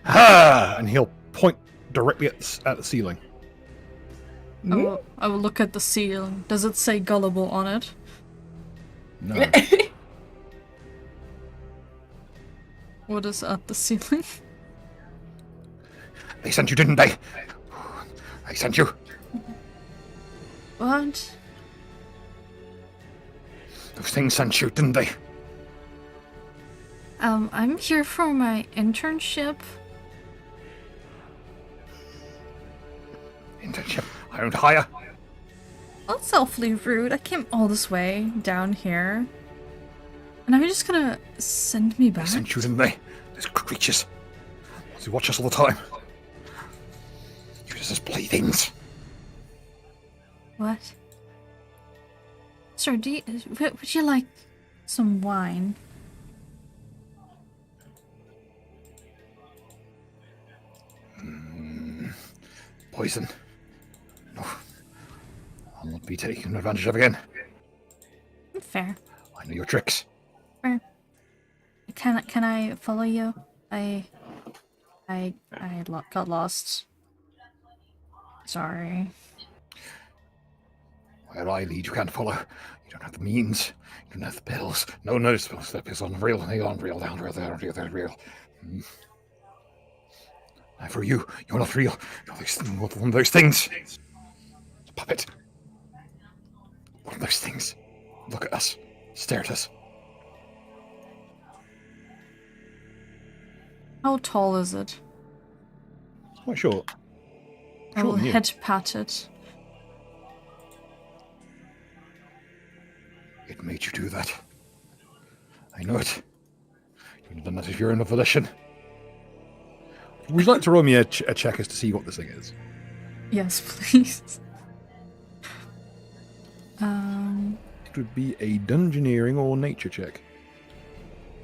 Speaker 1: Ha! And he'll point directly at the ceiling.
Speaker 4: I will look at the seal. Does it say gullible on it?
Speaker 1: No.
Speaker 4: What is at the ceiling?
Speaker 1: They sent you, didn't they? They sent you.
Speaker 4: What?
Speaker 1: Those things sent you, didn't they?
Speaker 4: I'm here for my internship.
Speaker 1: Internship. I don't hire.
Speaker 4: That's awfully rude. I came all this way down here. And are you just gonna send me
Speaker 1: They
Speaker 4: back?
Speaker 1: sent you, didn't they? Those creatures. They watch us all the time. You just playthings.
Speaker 4: What? Sir, would you like some wine?
Speaker 1: Poison. No. I'll not be taken advantage of again.
Speaker 4: Fair.
Speaker 1: I know your tricks.
Speaker 4: Fair. Can I follow you? I got lost. Sorry.
Speaker 1: Where I lead, you can't follow. You don't have the means. You don't have the pills. No, the pills. The pills aren't real. They aren't real. They're unreal. They're real. And for you, you're not real. You're one of those things. A puppet. One of those things. Look at us. Stare at us.
Speaker 4: How tall is it?
Speaker 1: It's quite short.
Speaker 4: I will
Speaker 1: Short and you.
Speaker 4: head pat it.
Speaker 1: It made you do that. I know it. You would have done that of your own volition. Would you like to roll me a check as to see what this thing is?
Speaker 4: Yes, please.
Speaker 1: It would be a dungeoneering or nature check.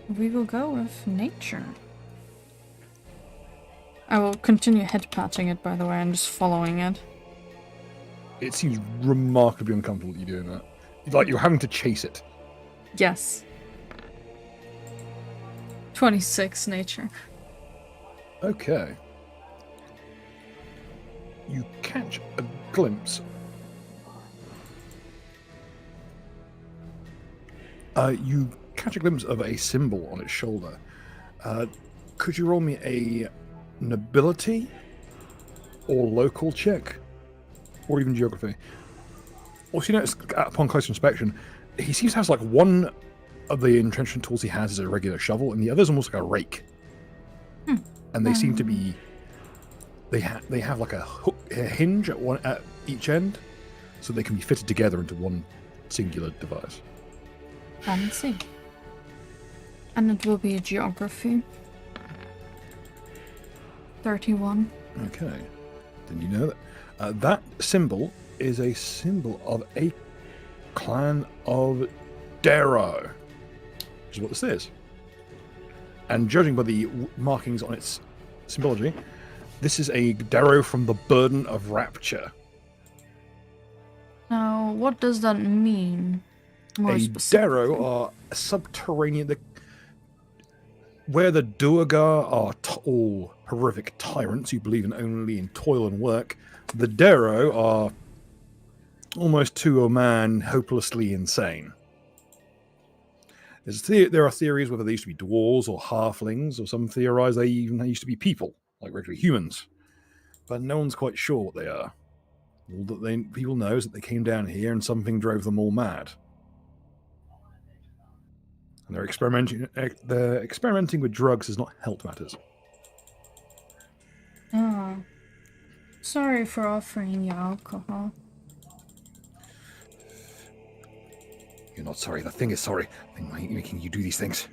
Speaker 4: We will go with nature. I will continue head patting it, by the way, and just following it.
Speaker 1: It seems remarkably uncomfortable that you're doing that. Like you're having to chase it.
Speaker 4: Yes. 26 nature.
Speaker 1: Okay. You catch a glimpse. You catch a glimpse of a symbol on its shoulder. Could you roll me a nobility or local check, or even geography? Also, you notice upon closer inspection, he seems to have like one of the entrenchment tools he has is a regular shovel, and the other's almost like a rake. And they seem to be. They have like a hinge at each end, so they can be fitted together into one singular device.
Speaker 4: Fancy. And it will be geography. 31.
Speaker 1: Okay. Then you know that that symbol is a symbol of a clan of Darrow, which is what this is. And judging by the markings on its symbology, this is a Darrow from the Burden of Rapture.
Speaker 4: Now, what does that mean? More
Speaker 1: A
Speaker 4: specifically.
Speaker 1: Darrow are a subterranean... Where the Duergar are all horrific tyrants who believe only in toil and work, the Darrow are almost to a man hopelessly insane. There are theories whether they used to be dwarves or halflings, or some theorize they used to be people, like regular humans. But no one's quite sure what they are. All that people know is that they came down here and something drove them all mad. And they're experimenting with drugs has not helped matters.
Speaker 4: Oh. Sorry for offering you alcohol.
Speaker 1: You're not sorry. The thing is sorry. They're making you do these things.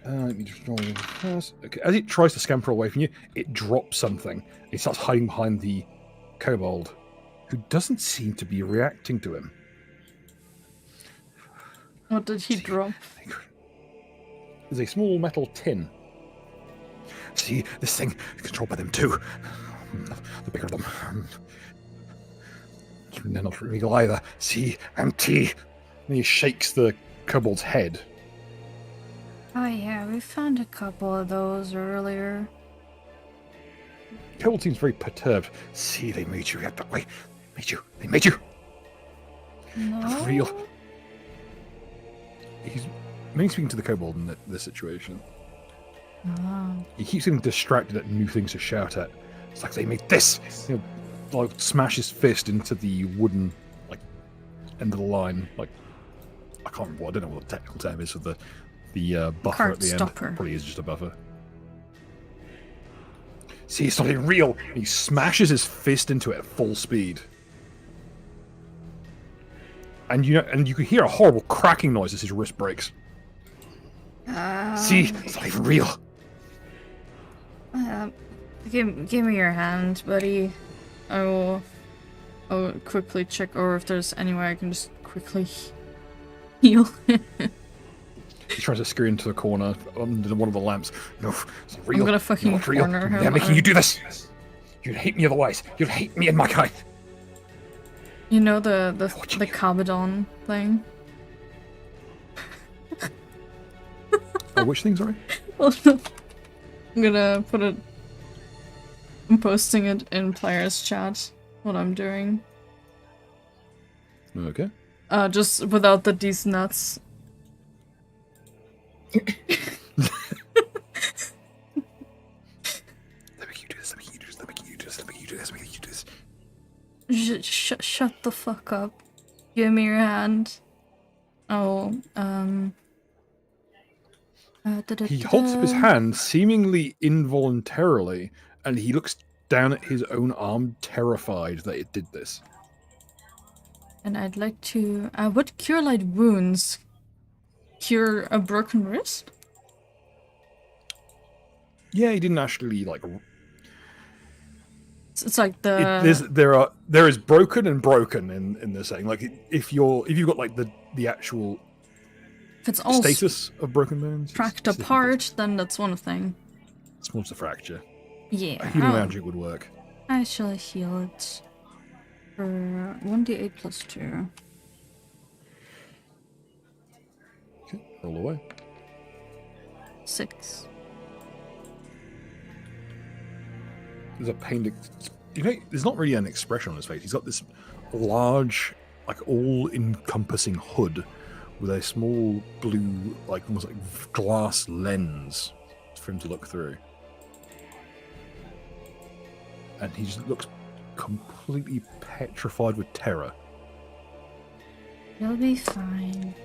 Speaker 1: Let me just roll first. Okay. As it tries to scamper away from you, it drops something. It starts hiding behind the kobold, who doesn't seem to be reacting to him.
Speaker 4: What did he drop?
Speaker 1: There's a small metal tin. See, this thing is controlled by them too. The bigger of them. They're not real either. See, empty. And he shakes the kobold's head.
Speaker 4: Oh yeah, we found a couple of those earlier.
Speaker 1: Kobold seems very perturbed. See, they made you react that way. They made you.
Speaker 4: No.
Speaker 1: Not real. He's mainly speaking to the kobold in this situation.
Speaker 4: Oh.
Speaker 1: He keeps getting distracted at new things to shout at. It's like they made this. You know, like smash his fist into the wooden like end of the line. Like I can't remember. I don't know what the technical term is for the buffer
Speaker 4: Cart
Speaker 1: at the
Speaker 4: stopper.
Speaker 1: end. Probably is just a buffer. See, it's not even real. And he smashes his fist into it at full speed. And you can hear a horrible cracking noise as his wrist breaks. See, it's not even real.
Speaker 4: Give me your hand, buddy. I'll quickly check over if there's any way I can just quickly heal.
Speaker 1: He tries to scurry into the corner under one of the lamps. No, it's not real.
Speaker 4: I'm gonna fucking
Speaker 1: Not real.
Speaker 4: corner him.
Speaker 1: They're making you do this. You'd hate me otherwise. You'd hate me and my kind.
Speaker 4: You know the Cabadon thing?
Speaker 1: Which thing, sorry?
Speaker 4: Oh, no. I'm gonna put it... I'm posting it in players chat, what I'm doing.
Speaker 1: Okay.
Speaker 4: Just without the these nuts.
Speaker 1: Let me you do this. Let me you do this. Let me you do this. Let me you do this. Let me you do this.
Speaker 4: Shut the fuck up. Give me your hand. Oh,
Speaker 1: He holds up his hand, seemingly involuntarily, and he looks down at his own arm, terrified that it did this.
Speaker 4: And I'd like to... would Cure Light Wounds cure a broken wrist?
Speaker 1: Yeah, he didn't actually, like...
Speaker 4: It's like the...
Speaker 1: There is broken and broken in this thing. Like, if you've got, like, the actual
Speaker 4: If it's all
Speaker 1: status of broken bones?
Speaker 4: cracked apart, then that's one thing.
Speaker 1: It's more just a fracture.
Speaker 4: Yeah.
Speaker 1: A healing magic would work.
Speaker 4: I shall heal it for 1d8 plus 2.
Speaker 1: Okay, roll away.
Speaker 4: 6.
Speaker 1: There's a pained... there's not really an expression on his face. He's got this large, like, all-encompassing hood with a small blue, like, almost like glass lens for him to look through. And he just looks completely petrified with terror.
Speaker 4: You'll be fine.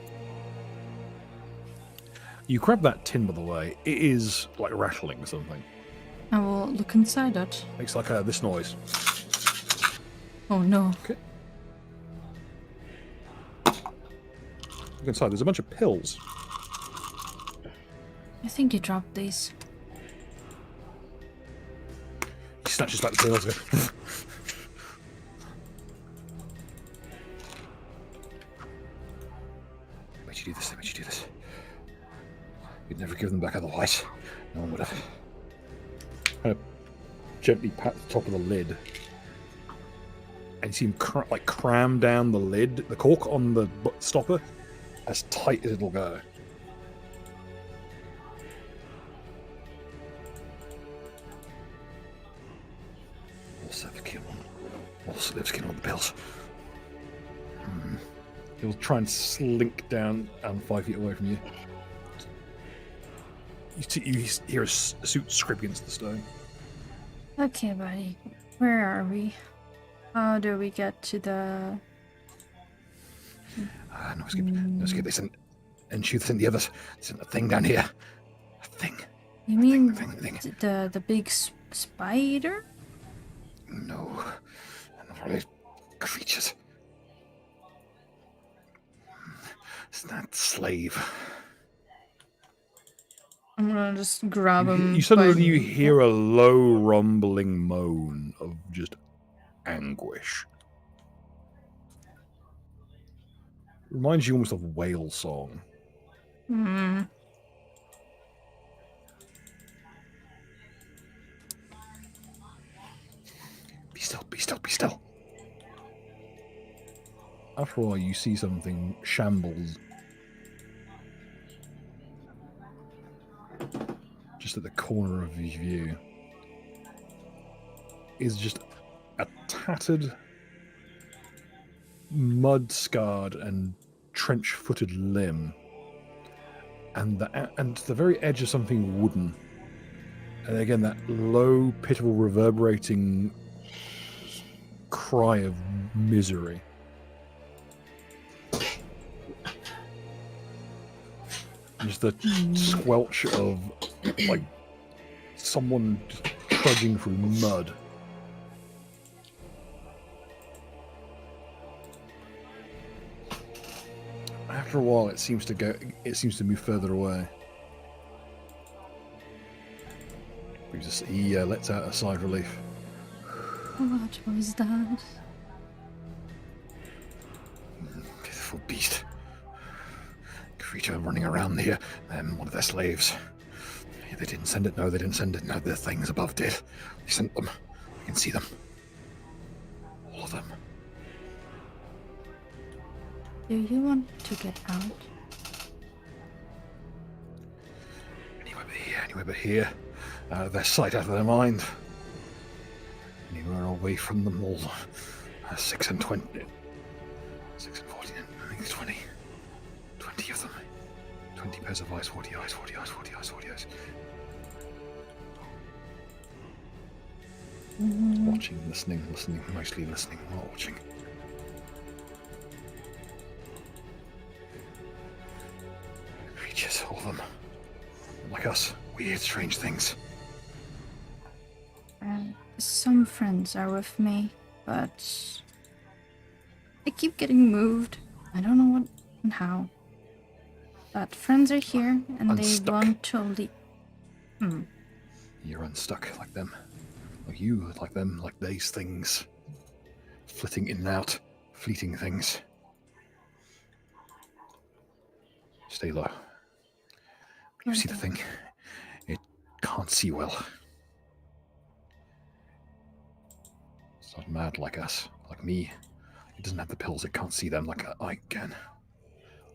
Speaker 1: You grab that tin, by the way. It is, like, rattling or something.
Speaker 4: I will look inside it.
Speaker 1: Makes like this noise.
Speaker 4: Oh no.
Speaker 1: Okay. Look inside. There's a bunch of pills.
Speaker 4: I think you dropped these.
Speaker 1: He snatches back the pills. Made you do this. Made you do this. You'd never give them back otherwise. No one would have. Kind of gently pat the top of the lid, and you see him cram down the lid, the cork on the stopper, as tight as it'll go. Also lipskin on the pills. He'll try and slink down 5 feet away from you. You hear a suit scrape against the stone.
Speaker 4: Okay, buddy. Where are we? How do we get to the...
Speaker 1: No escape. They sent... And shoot sent the others. Sent a thing down here. A thing.
Speaker 4: You mean
Speaker 1: Thing.
Speaker 4: the big spider?
Speaker 1: No. Not really. Creatures. It's that slave.
Speaker 4: I'm gonna just grab him.
Speaker 1: You suddenly hear a low rumbling moan of just anguish. Reminds you almost of whale song.
Speaker 4: Hmm.
Speaker 1: Be still. After a while, you see something shambles just at the corner of your view. Is just a tattered, mud-scarred and trench-footed limb, and the very edge of something wooden. And again, that low, pitiful, reverberating cry of misery. Just the squelch of, like, someone just trudging through mud. After a while, it seems to move further away. He lets out a sigh of relief.
Speaker 4: What was that?
Speaker 1: Pitiful beast. Creature running around here, and one of their slaves. They didn't send it. No, they didn't send it. No, the things above did. They sent them. I can see them. All of them.
Speaker 4: Do you want to get out?
Speaker 1: Anywhere but here. Out of their sight, out of their mind. Anywhere away from them all. 6 and 20. 6 and 14, I think 20. 20 of them. 20 pairs of eyes, 40 eyes, 40 eyes, 40 eyes, 40 eyes. Watching, listening, mostly listening, not watching. Creatures, all of them. Like us, weird, strange things.
Speaker 4: Some friends are with me, but they keep getting moved. I don't know what and how. But friends are here, and
Speaker 1: Unstuck.
Speaker 4: they want to leave.
Speaker 1: You're unstuck like them. Like you, like them, like these things. Flitting in and out, fleeting things. Stay low. You see the thing? It can't see well. It's not mad like us, like me. It doesn't have the pills. It can't see them like I can.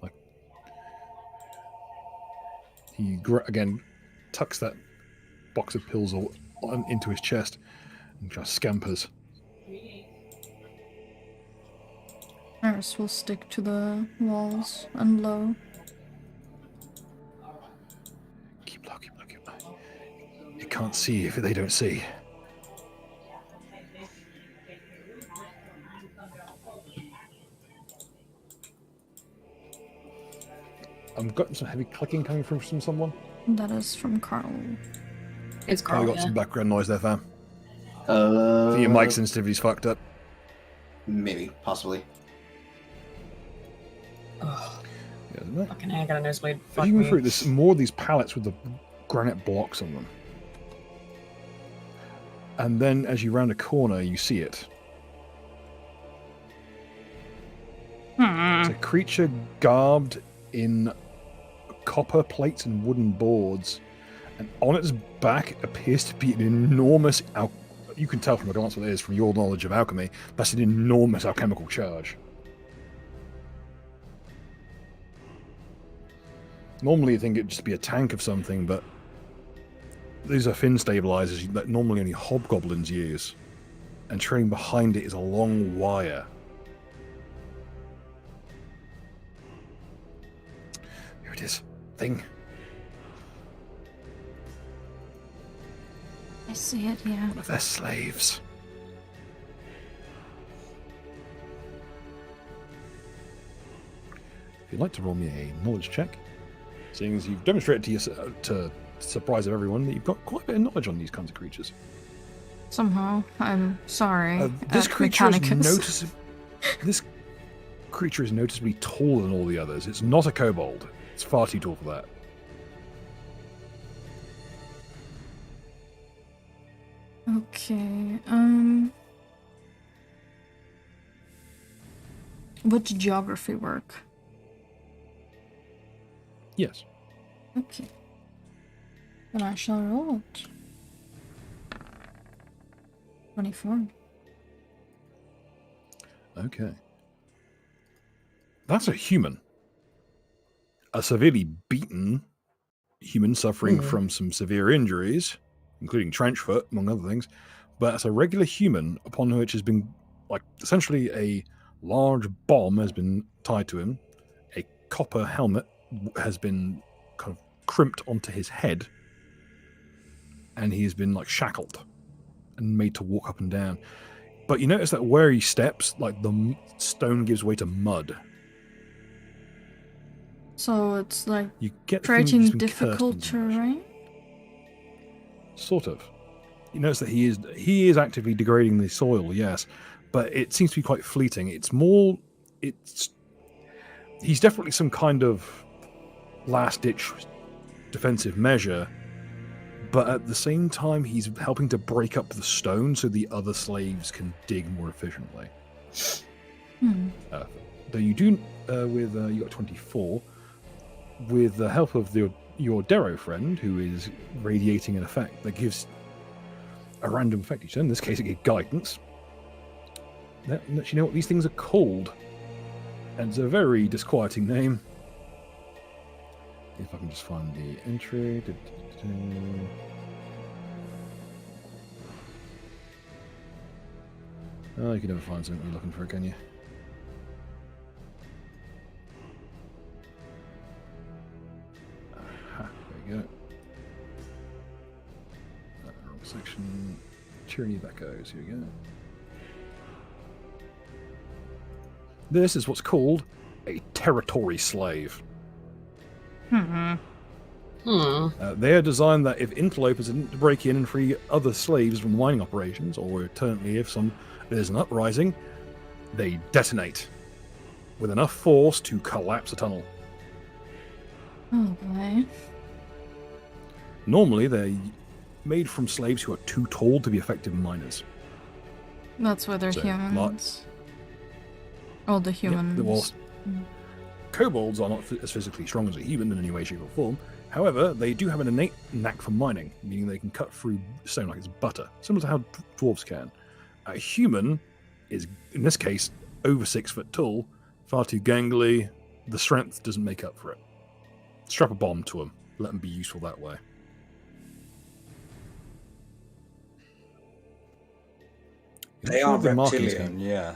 Speaker 1: Like he again tucks that box of pills into his chest and just scampers.
Speaker 4: Eris will stick to the walls and low.
Speaker 1: Keep low, keep low, keep low. It can't see if they don't see. I've got some heavy clicking coming from someone.
Speaker 4: That is from Carl.
Speaker 2: It's
Speaker 1: I
Speaker 2: Carl.
Speaker 1: got some background noise there, fam.
Speaker 3: Uh,
Speaker 1: Your mic sensitivity's fucked up.
Speaker 3: Maybe, possibly.
Speaker 2: Ugh,
Speaker 1: Yeah, isn't it?
Speaker 2: fucking I got a nosebleed.
Speaker 1: As
Speaker 2: Fuck
Speaker 1: you move
Speaker 2: me.
Speaker 1: through, there's more of these pallets with the granite blocks on them. And then as you round a corner, you see it. It's a creature garbed in copper plates and wooden boards. And on its back appears to be an enormous... You can tell from a glance what it is from your knowledge of alchemy. That's an enormous alchemical charge. Normally you think it'd just be a tank of something, but these are fin stabilizers that normally only hobgoblins use. And trailing behind it is a long wire. Here it is. Thing.
Speaker 4: I see it, yeah.
Speaker 1: One of their slaves. If you'd like to roll me a knowledge check, seeing as you've demonstrated to surprise of everyone that you've got quite a bit of knowledge on these kinds of creatures.
Speaker 4: Somehow, I'm sorry.
Speaker 1: This creature is
Speaker 4: Mechanicus.
Speaker 1: This creature is noticeably taller than all the others. It's not a kobold. It's far too tall for that.
Speaker 4: Okay, would geography work?
Speaker 1: Yes.
Speaker 4: Okay. Then I shall roll it. 24.
Speaker 1: Okay. That's a human. A severely beaten human suffering from some severe injuries, including trench foot, among other things. But it's a regular human upon which has been, like, essentially a large bomb has been tied to him. A copper helmet has been kind of crimped onto his head. And he has been, like, shackled and made to walk up and down. But you notice that where he steps, like, the stone gives way to mud.
Speaker 4: So it's like
Speaker 1: You get the feeling
Speaker 4: creating
Speaker 1: he's been cursed
Speaker 4: difficult
Speaker 1: with some
Speaker 4: terrain?
Speaker 1: Sort of. You notice that he is actively degrading the soil, yes, but it seems to be quite fleeting. He's definitely some kind of last-ditch defensive measure, but at the same time, he's helping to break up the stone so the other slaves can dig more efficiently. Though you do, you got 24, with the help of your Darrow friend, who is radiating an effect that gives a random effect each turn. In this case, it gives guidance. That lets you know what these things are called. And it's a very disquieting name. If I can just find the entry. Oh, you can never find something you're looking for, can you? Aha, there you go. Wrong section. Tyranny of Echoes, here we go. This is what's called a territory slave. They are designed that if interlopers attempt to break in and free other slaves from mining operations, or alternately if there's an uprising, they detonate with enough force to collapse a tunnel.
Speaker 4: Oh boy.
Speaker 1: Normally, they're made from slaves who are too tall to be effective miners.
Speaker 4: That's why they're
Speaker 1: So,
Speaker 4: humans. All the humans.
Speaker 1: Well, kobolds are not as physically strong as a human in any way, shape, or form. However, they do have an innate knack for mining, meaning they can cut through stone like it's butter, similar to how dwarves can. A human is, in this case, over 6 foot tall, far too gangly. The strength doesn't make up for it. Strap a bomb to them. Let them be useful that way.
Speaker 5: They are reptilian, yeah.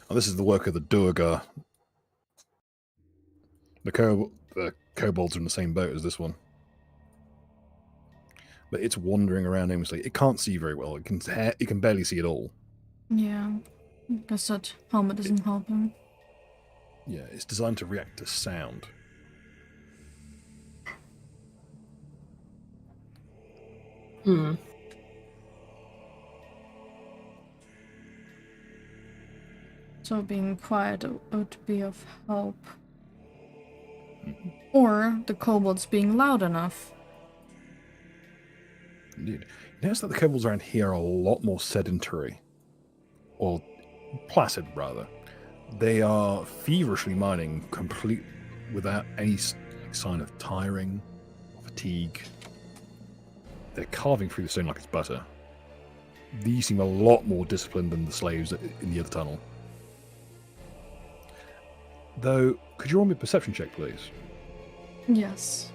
Speaker 1: Oh, this is the work of the Duergar. The kobolds are in the same boat as this one. But it's wandering around aimlessly. It can't see very well. It can barely see at all.
Speaker 4: Yeah. I guess that helmet isn't helping.
Speaker 1: Yeah, it's designed to react to sound.
Speaker 4: So being quiet would be of help. Or the kobolds being loud enough.
Speaker 1: Indeed. You notice that the kobolds around here are a lot more sedentary. Or placid, rather. They are feverishly mining, complete without any sign of tiring or fatigue. They're carving through the stone like it's butter. These seem a lot more disciplined than the slaves in the other tunnel. Though, could you roll me a perception check, please?
Speaker 4: Yes.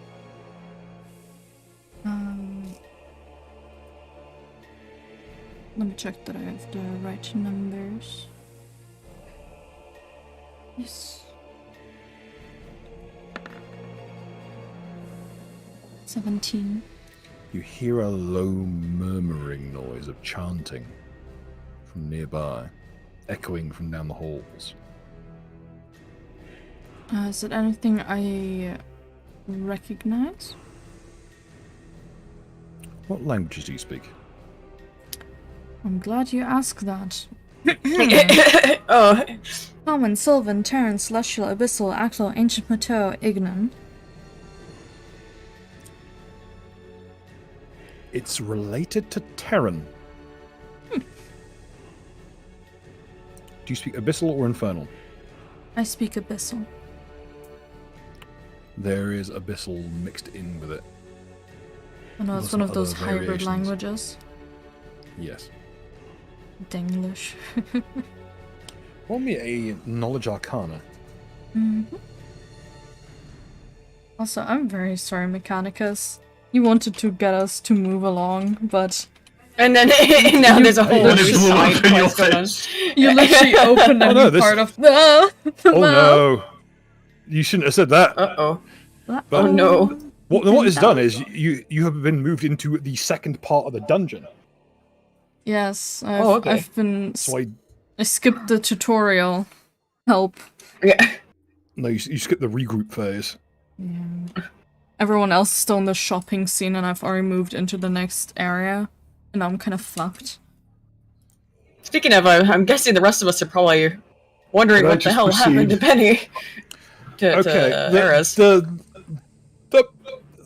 Speaker 4: Let me check that I have the right numbers. Yes. 17.
Speaker 1: You hear a low murmuring noise of chanting from nearby, echoing from down the halls.
Speaker 4: Is it anything I recognize?
Speaker 1: What languages do you speak?
Speaker 4: I'm glad you asked that.
Speaker 2: Oh.
Speaker 4: Common, Sylvan, Terran, Celestial, Abyssal, Aclo, Ancient Mateo, Ignan.
Speaker 1: It's related to Terran. Do you speak Abyssal or Infernal?
Speaker 4: I speak Abyssal.
Speaker 1: There is Abyssal mixed in with it.
Speaker 4: I know it's
Speaker 1: Lots
Speaker 4: one
Speaker 1: of
Speaker 4: of those
Speaker 1: other
Speaker 4: hybrid
Speaker 1: variations.
Speaker 4: languages.
Speaker 1: Yes.
Speaker 4: Denglish.
Speaker 1: Roll me a Knowledge Arcana.
Speaker 4: Also, I'm very sorry, Mechanicus. You wanted to get us to move along, but
Speaker 2: And then now there's a whole
Speaker 6: What
Speaker 2: new
Speaker 6: is
Speaker 2: side
Speaker 6: up in your
Speaker 2: quest going on.
Speaker 6: face?
Speaker 4: you literally opened a
Speaker 1: Oh, no,
Speaker 4: new
Speaker 1: this-
Speaker 4: part of the
Speaker 1: Oh
Speaker 4: map.
Speaker 1: no! You shouldn't have said that.
Speaker 2: Uh-oh.
Speaker 1: But-
Speaker 2: Oh no.
Speaker 1: What is done is you have been moved into the second part of the dungeon.
Speaker 4: Yes,
Speaker 2: okay.
Speaker 4: I've been.
Speaker 1: So
Speaker 4: I skipped the tutorial. Help.
Speaker 2: Yeah.
Speaker 1: no, you skip the regroup phase.
Speaker 4: Yeah. Everyone else is still in the shopping scene, and I've already moved into the next area, and I'm kind of fucked.
Speaker 2: Speaking of, I'm guessing the rest of us are probably wondering
Speaker 6: Can I
Speaker 2: what the
Speaker 6: just
Speaker 2: hell happened to
Speaker 6: proceed?
Speaker 2: Penny.
Speaker 1: Okay,
Speaker 2: Eris.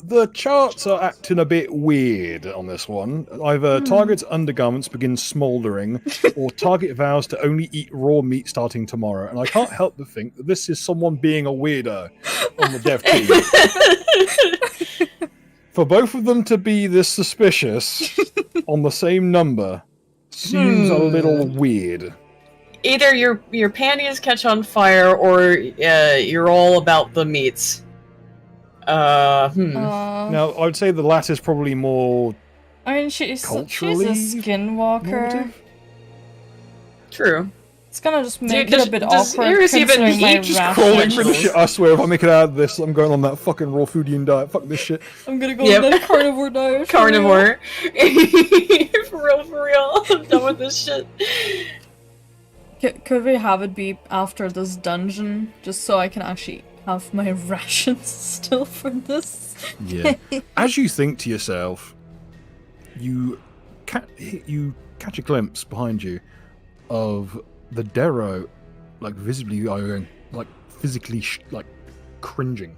Speaker 1: the charts are acting a bit weird on this one. Either target's undergarments begin smouldering, or target vows to only eat raw meat starting tomorrow. And I can't help but think that this is someone being a weirdo on the dev team. For both of them to be this suspicious on the same number seems a little weird.
Speaker 2: Either your panties catch on fire, or you're all about the meats.
Speaker 1: Now, I would say the latter is probably more
Speaker 4: I mean, she's a
Speaker 1: culturally
Speaker 4: skinwalker.
Speaker 1: normative.
Speaker 2: True.
Speaker 4: It's gonna just make
Speaker 2: Does-
Speaker 4: it a bit
Speaker 2: does
Speaker 4: awkward
Speaker 2: Eris even
Speaker 4: considering my
Speaker 2: eat just
Speaker 4: rations.
Speaker 2: crawling
Speaker 1: Pretty shit, I swear, if I make it out of this, I'm going on that fucking raw foodian diet. Fuck this shit.
Speaker 4: I'm gonna go
Speaker 2: Yep.
Speaker 4: on that carnivore diet. for real.
Speaker 2: Carnivore. For real. I'm done with this shit.
Speaker 4: Could we have it be after this dungeon, just so I can actually have my rations still for this?
Speaker 1: Yeah. As you think to yourself, you catch a glimpse behind you of the Darrow, like visibly going, like physically, like cringing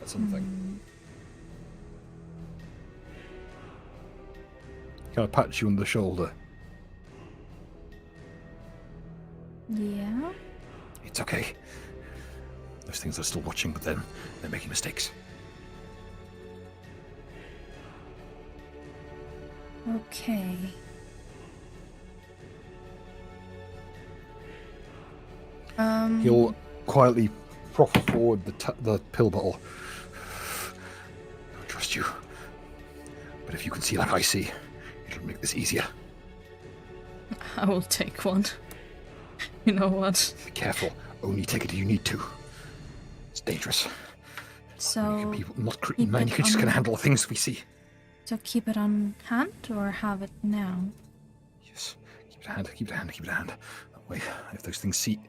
Speaker 1: at something. Kind of pats you on the shoulder.
Speaker 4: Yeah?
Speaker 1: It's okay. Those things are still watching, but then they're making mistakes.
Speaker 4: Okay.
Speaker 1: He'll quietly proffer forward the pill bottle. I don't trust you. But if you can see like I see, it'll make this easier.
Speaker 4: I will take one. You know what?
Speaker 1: Be careful. Only take it if you need to. It's dangerous.
Speaker 4: So,
Speaker 1: People not
Speaker 4: keep
Speaker 1: man,
Speaker 4: it
Speaker 1: you can just
Speaker 4: on-
Speaker 1: gonna handle the things we see.
Speaker 4: so keep it on hand or have it now?
Speaker 1: Yes. Keep it at hand. Keep it at hand. Keep it at hand. That way, if those things see,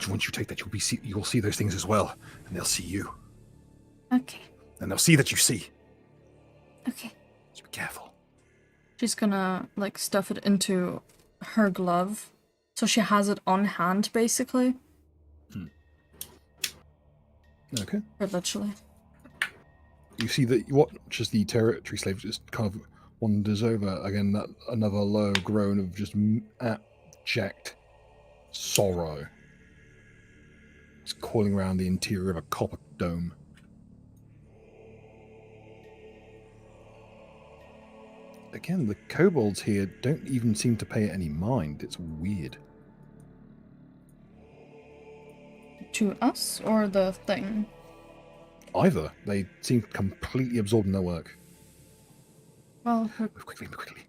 Speaker 1: once you take that, you'll see those things as well, and they'll see you,
Speaker 4: Okay.
Speaker 1: and they'll see that you see.
Speaker 4: Okay.
Speaker 1: Just be careful.
Speaker 4: She's gonna, like, stuff it into her glove. So she has it on hand, basically.
Speaker 1: Okay.
Speaker 4: Or literally.
Speaker 1: You see that you watch as the territory slave just kind of wanders over again. That another low groan of just abject sorrow. It's coiling around the interior of a copper dome. Again, the kobolds here don't even seem to pay it any mind. It's weird.
Speaker 4: To us or the thing?
Speaker 1: Either. They seem completely absorbed in their work.
Speaker 4: Well,
Speaker 1: Move quickly, move quickly.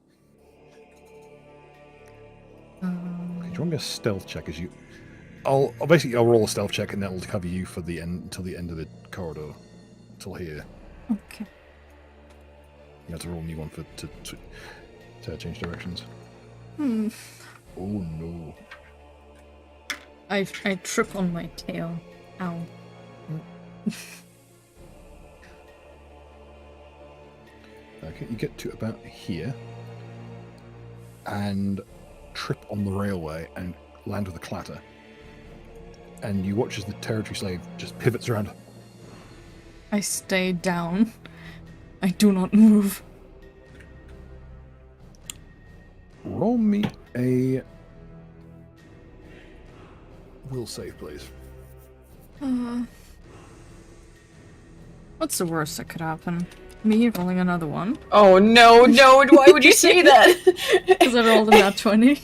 Speaker 1: Okay, do you want me a stealth check as you... I'll roll a stealth check and that will cover you for the end until the end of the corridor. Until here.
Speaker 4: okay.
Speaker 1: You have to roll a new one to change directions.
Speaker 4: Hmm.
Speaker 1: Oh no.
Speaker 4: I trip on my tail. Ow.
Speaker 1: Okay, you get to about here and trip on the railway and land with a clatter. And you watch as the territory slave just pivots around.
Speaker 4: I stay down. I do not move.
Speaker 1: Roll me a will save, please.
Speaker 4: What's the worst that could happen? Me rolling another one?
Speaker 2: Oh no, no, why would you say that?
Speaker 4: Because I rolled a nat 20.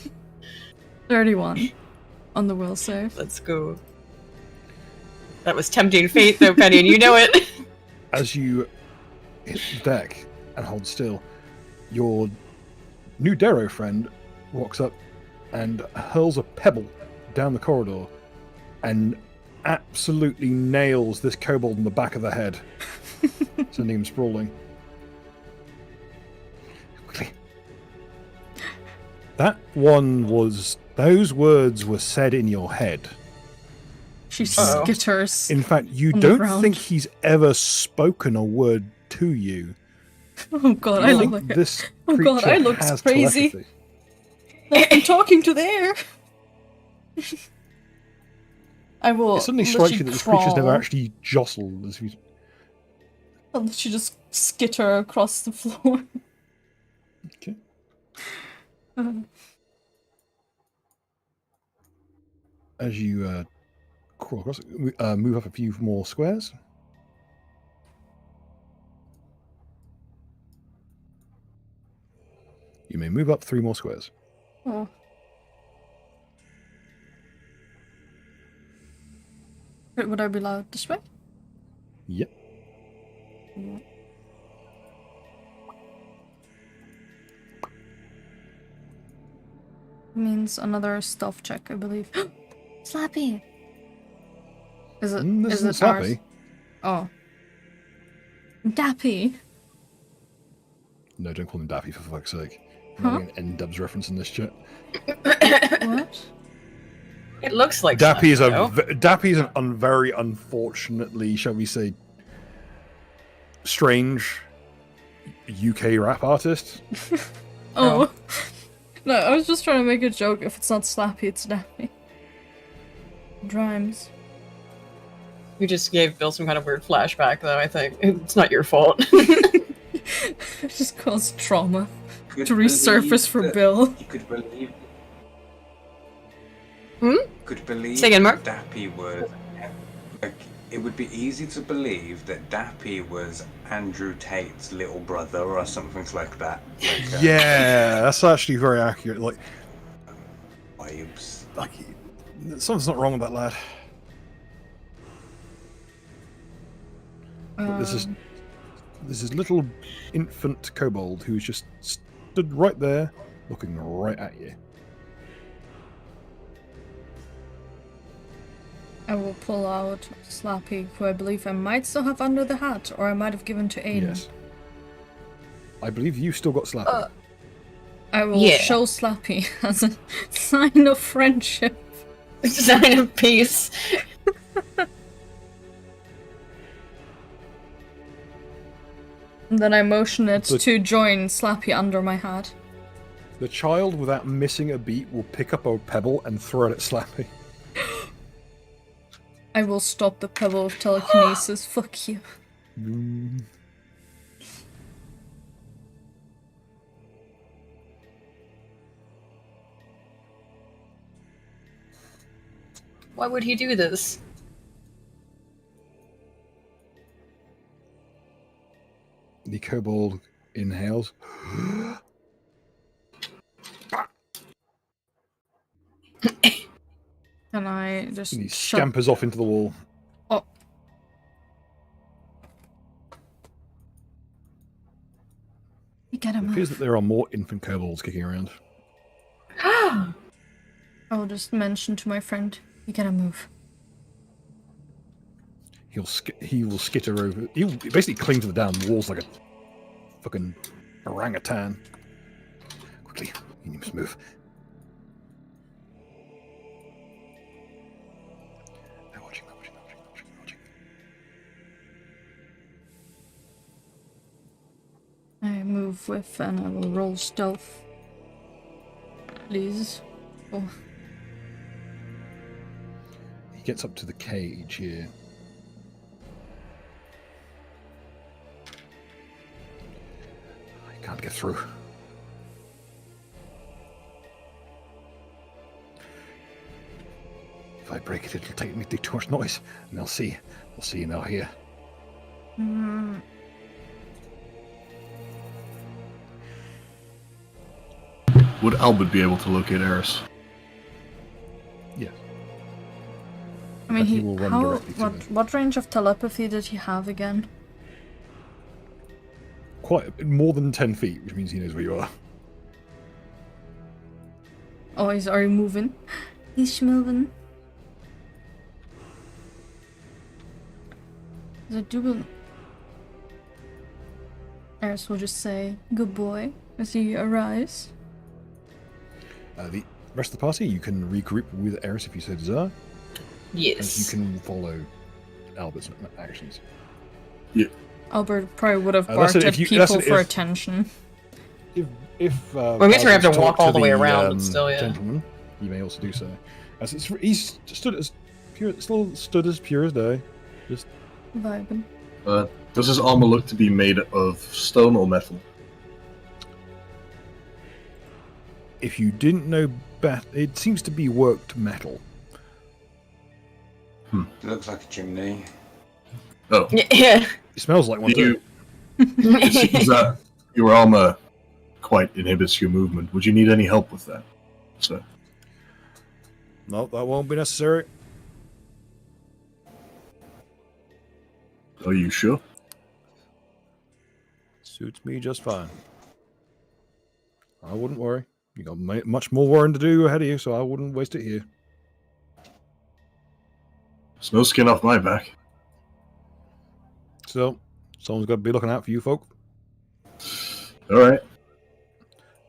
Speaker 4: 31 on the will save.
Speaker 2: Let's go. That was tempting fate though, Penny, and you know it.
Speaker 1: As you hit the deck and hold still, your new Darrow friend walks up and hurls a pebble down the corridor and absolutely nails this kobold in the back of the head, sending him sprawling. Quickly. Those words were said in your head.
Speaker 4: She
Speaker 2: Uh-oh.
Speaker 4: skitters.
Speaker 1: In fact, you
Speaker 4: On the
Speaker 1: don't
Speaker 4: ground.
Speaker 1: think he's ever spoken a word to you.
Speaker 4: Oh god, I
Speaker 1: You
Speaker 4: look
Speaker 1: think
Speaker 4: like
Speaker 1: this
Speaker 4: Oh
Speaker 1: creature
Speaker 4: god, I look
Speaker 1: has
Speaker 4: crazy.
Speaker 1: telepathy.
Speaker 4: I'm talking to the air. I will.
Speaker 1: It suddenly strikes you that this creature's never
Speaker 4: crawl.
Speaker 1: actually jostled. As he's...
Speaker 4: I'll let you just skitter across the floor.
Speaker 1: Okay. As you crawl across, move up a few more squares. You may move up 3 more squares.
Speaker 4: Oh. Would I be allowed this way?
Speaker 1: Yep.
Speaker 4: Yeah. Means another stealth check, I believe. Slappy! Is it?
Speaker 1: This
Speaker 4: Is
Speaker 1: isn't
Speaker 4: it ours?
Speaker 1: Slappy.
Speaker 4: Oh. Dappy.
Speaker 1: No, don't call him Daffy for fuck's sake.
Speaker 4: Huh?
Speaker 1: I'm getting an N-dubs reference in this chat.
Speaker 4: What?
Speaker 2: It looks like
Speaker 1: Dappy is
Speaker 2: something,
Speaker 1: Dappy is an very unfortunately, shall we say, strange UK rap artist.
Speaker 4: Oh. No, I was just trying to make a joke. If it's not Slappy, it's Dappy. Rhymes.
Speaker 2: You just gave Bill some kind of weird flashback, though, I think. It's not your fault.
Speaker 4: It just caused trauma
Speaker 5: Could
Speaker 4: to resurface
Speaker 5: believe
Speaker 4: for
Speaker 5: that-
Speaker 4: Bill.
Speaker 5: You could believe. Could believe
Speaker 2: Say again, Mark?
Speaker 5: Dappy was like, it would be easy to believe that Dappy was Andrew Tate's little brother or something like that. Like,
Speaker 1: Yeah, that's actually very accurate. Like,
Speaker 5: vibes.
Speaker 1: something's not wrong with that lad. But this is little infant kobold who's just stood right there, looking right at you.
Speaker 4: I will pull out Slappy, who I believe I might still have under the hat, or I might have given to Aiden.
Speaker 1: Yes. I believe you've still got Slappy.
Speaker 4: I will
Speaker 2: Yeah.
Speaker 4: show Slappy as a sign of friendship.
Speaker 2: Sign of peace.
Speaker 4: And then I motion it
Speaker 1: But-
Speaker 4: to join Slappy under my hat.
Speaker 1: The child, without missing a beat, will pick up a pebble and throw it at Slappy.
Speaker 4: I will stop the pebble of telekinesis. Fuck you.
Speaker 2: Why would he do this?
Speaker 1: The kobold inhales.
Speaker 4: Can I just
Speaker 1: And he
Speaker 4: shut...
Speaker 1: scampers off into the wall.
Speaker 4: Oh. You gotta
Speaker 1: It appears that
Speaker 4: move.
Speaker 1: there are more infant kobolds kicking around.
Speaker 4: I will just mention to my friend, you gotta move.
Speaker 1: He will skitter over. He'll basically cling to the damn walls like a fucking orangutan. Quickly, he must move. They're watching.
Speaker 4: I move with and I will roll stealth. Please. Oh.
Speaker 1: He gets up to the cage here. I can't get through. If I break it, it'll take me too much noise, and they'll see. They'll see and they'll hear.
Speaker 4: Mm,
Speaker 6: Would Albert be able to locate Eris?
Speaker 1: Yes.
Speaker 4: I mean,
Speaker 1: But he will run directly to it.
Speaker 4: what range of telepathy did he have again?
Speaker 1: Quite more than 10 feet, which means he knows where you are.
Speaker 4: Oh, he's already moving. He's moving. I do believe... Eris will just say, good boy, as he arrives.
Speaker 1: The rest of the party, you can regroup with Eris if you so desire, and you
Speaker 2: Yes.
Speaker 1: can follow Albert's actions.
Speaker 4: Albert probably would have
Speaker 1: That's
Speaker 4: barked
Speaker 1: it,
Speaker 4: at
Speaker 1: if you-
Speaker 4: people
Speaker 1: that's it,
Speaker 4: for
Speaker 1: if-
Speaker 4: attention.
Speaker 1: If
Speaker 2: Well, I guess we have to
Speaker 1: Albert's
Speaker 2: walk
Speaker 1: talked
Speaker 2: all the way
Speaker 1: the,
Speaker 2: around, but still, yeah.
Speaker 1: Gentleman, you may also do so. As he's stood as pure, still stood as pure as day. Just
Speaker 4: Vibing.
Speaker 6: Does his armor look to be made of stone or metal?
Speaker 1: if you didn't know it seems to be worked metal.
Speaker 5: It looks like a chimney.
Speaker 6: Oh,
Speaker 2: Yeah.
Speaker 1: It smells like one too.
Speaker 6: It seems that your armor quite inhibits your movement. Would you need any help with that? So,
Speaker 1: No, that won't be necessary.
Speaker 6: are you sure?
Speaker 1: Suits me just fine. I wouldn't worry. You got much more worrying to do ahead of you, so I wouldn't waste it here.
Speaker 6: There's no skin off my back.
Speaker 1: So, someone's got to be looking out for you folk.
Speaker 6: All right.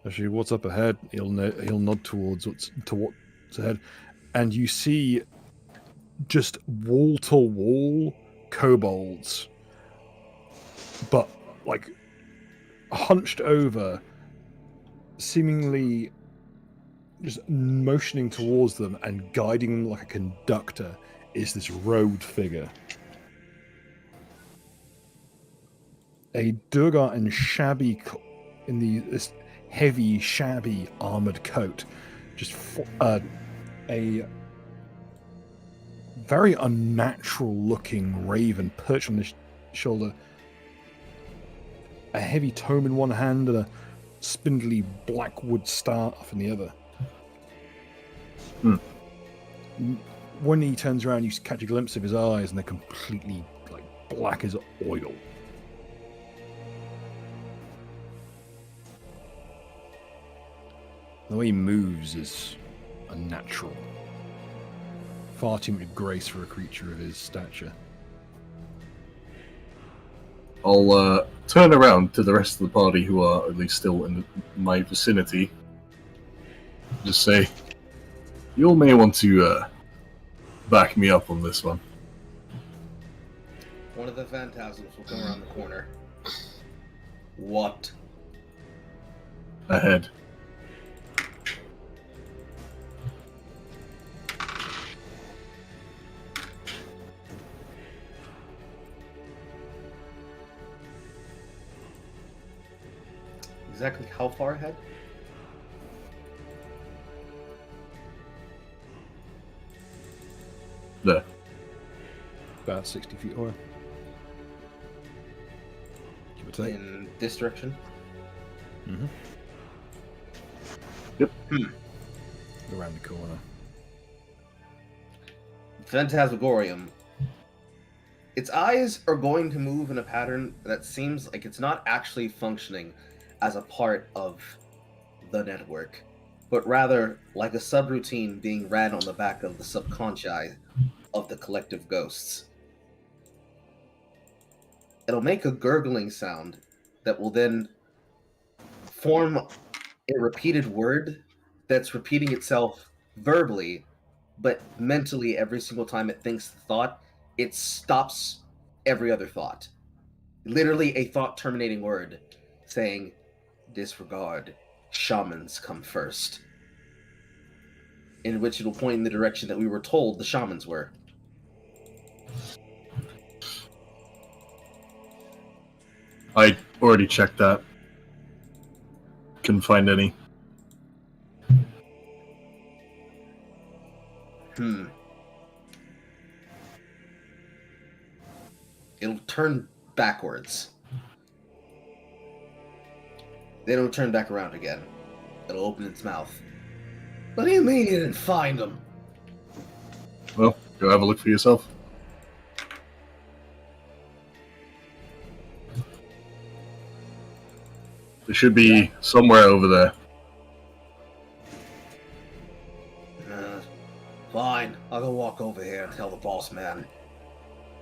Speaker 1: Actually, what's up ahead? He'll nod towards what's ahead, and you see just wall to wall kobolds, but like hunched over, seemingly just motioning towards them and guiding them like a conductor is this robed figure. A Durgar and shabby this heavy, shabby armored coat, just a very unnatural looking raven perched on his shoulder. A heavy tome in one hand and a spindly black wood staff in the other. When he turns around, you catch a glimpse of his eyes, and they're completely like black as oil. The way he moves is unnatural. Far too much grace for a creature of his stature.
Speaker 6: I'll turn around to the rest of the party who are at least still in my vicinity. Just say, you all may want to back me up on this one.
Speaker 3: One of the phantasms will come around the corner. What?
Speaker 6: Ahead.
Speaker 3: Exactly how far ahead?
Speaker 6: There.
Speaker 1: About 60 feet away. Give or take.
Speaker 3: In this direction?
Speaker 1: Mm-hmm.
Speaker 6: Yep.
Speaker 1: Around the corner.
Speaker 3: Phantasmagorium. Its eyes are going to move in a pattern that seems like it's not actually functioning as a part of the network, but rather like a subroutine being ran on the back of the subconscious of the collective ghosts. It'll make a gurgling sound that will then form a repeated word that's repeating itself verbally, but mentally every single time it thinks the thought, it stops every other thought. Literally a thought terminating word saying, disregard, shamans come first. In which it'll point in the direction that we were told the shamans were.
Speaker 6: I already checked that. Couldn't find any.
Speaker 3: It'll turn backwards. Then it'll turn back around again. It'll open its mouth. What do you mean you didn't find them?
Speaker 6: Well, go have a look for yourself. They should be somewhere over there.
Speaker 3: Fine, I'll go walk over here and tell the boss man.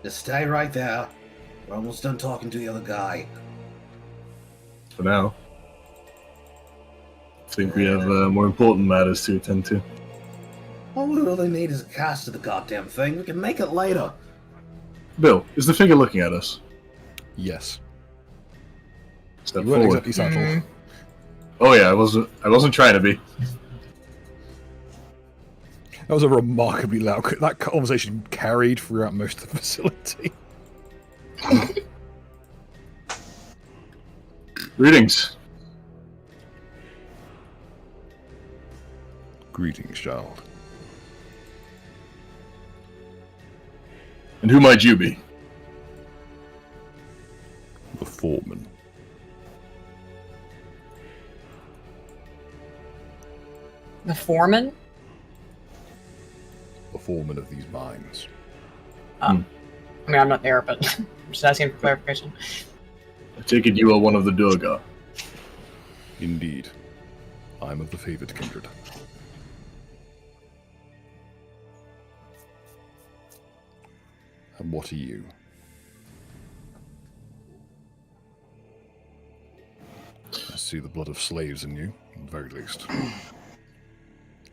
Speaker 3: Just stay right there. We're almost done talking to the other guy.
Speaker 6: For now. I think we have more important matters to attend to.
Speaker 3: All we really need is a cast of the goddamn thing. We can make it later.
Speaker 6: Bill, is the figure looking at us?
Speaker 1: Yes.
Speaker 6: Step
Speaker 1: You weren't
Speaker 6: forward.
Speaker 1: exactly subtle.
Speaker 6: Oh yeah, I wasn't trying to be.
Speaker 1: That was a remarkably loud. That conversation carried throughout most of the facility.
Speaker 6: Greetings.
Speaker 1: Greetings, child.
Speaker 6: And who might you be?
Speaker 1: The foreman.
Speaker 2: The foreman?
Speaker 1: The foreman of these mines.
Speaker 2: I mean, I'm not there, but I'm just asking for clarification.
Speaker 6: I take it you are one of the Durga.
Speaker 1: Indeed. I'm of the favored kindred. And what are you? I see the blood of slaves in you, at the very least.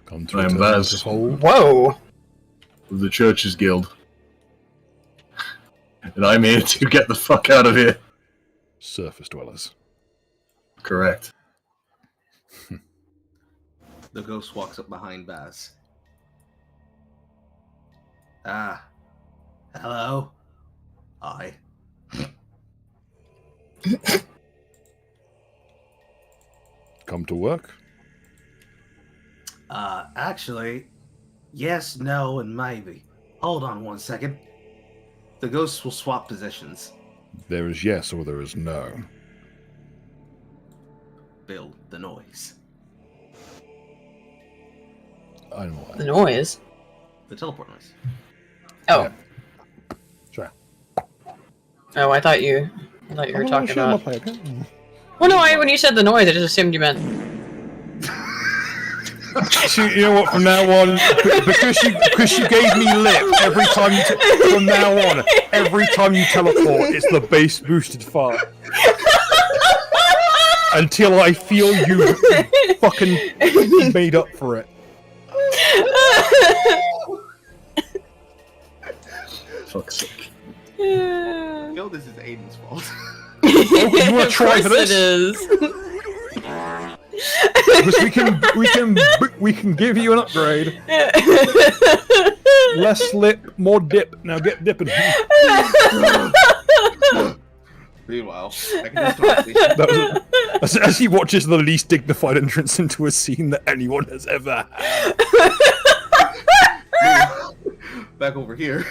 Speaker 1: Come to
Speaker 6: I am
Speaker 1: a
Speaker 6: Vaz.
Speaker 1: to hold.
Speaker 2: Whoa!
Speaker 6: Of the Church's Guild. And I'm here to get the fuck out of here.
Speaker 1: Surface dwellers.
Speaker 6: Correct.
Speaker 3: The ghost walks up behind Baz. Hello? Hi.
Speaker 1: Come to work?
Speaker 3: Actually, yes, no, and maybe. Hold on 1 second. The ghosts will swap positions.
Speaker 1: There is yes or there is no.
Speaker 3: Build the noise.
Speaker 1: I know what.
Speaker 2: The noise.
Speaker 3: The teleport noise.
Speaker 2: Oh.
Speaker 1: Yeah. Sure.
Speaker 2: Oh, I thought you were talking about.
Speaker 1: Play, okay?
Speaker 2: Well, no, when you said the noise, I just assumed you meant.
Speaker 1: See, you know what? From now on, because you gave me lip every time you. From now on, every time you teleport, it's the bass boosted fart. Until I feel you fucking made up for it.
Speaker 6: Fuck's sake.
Speaker 3: No, this is Aiden's fault.
Speaker 1: Oh, you want to try for
Speaker 2: It
Speaker 1: this?
Speaker 2: is.
Speaker 1: Because we can give you an upgrade. Less lip, more dip. Now get dipping.
Speaker 3: Meanwhile, I can just talk
Speaker 1: As he watches the least dignified entrance into a scene that anyone has ever had.
Speaker 3: back over here.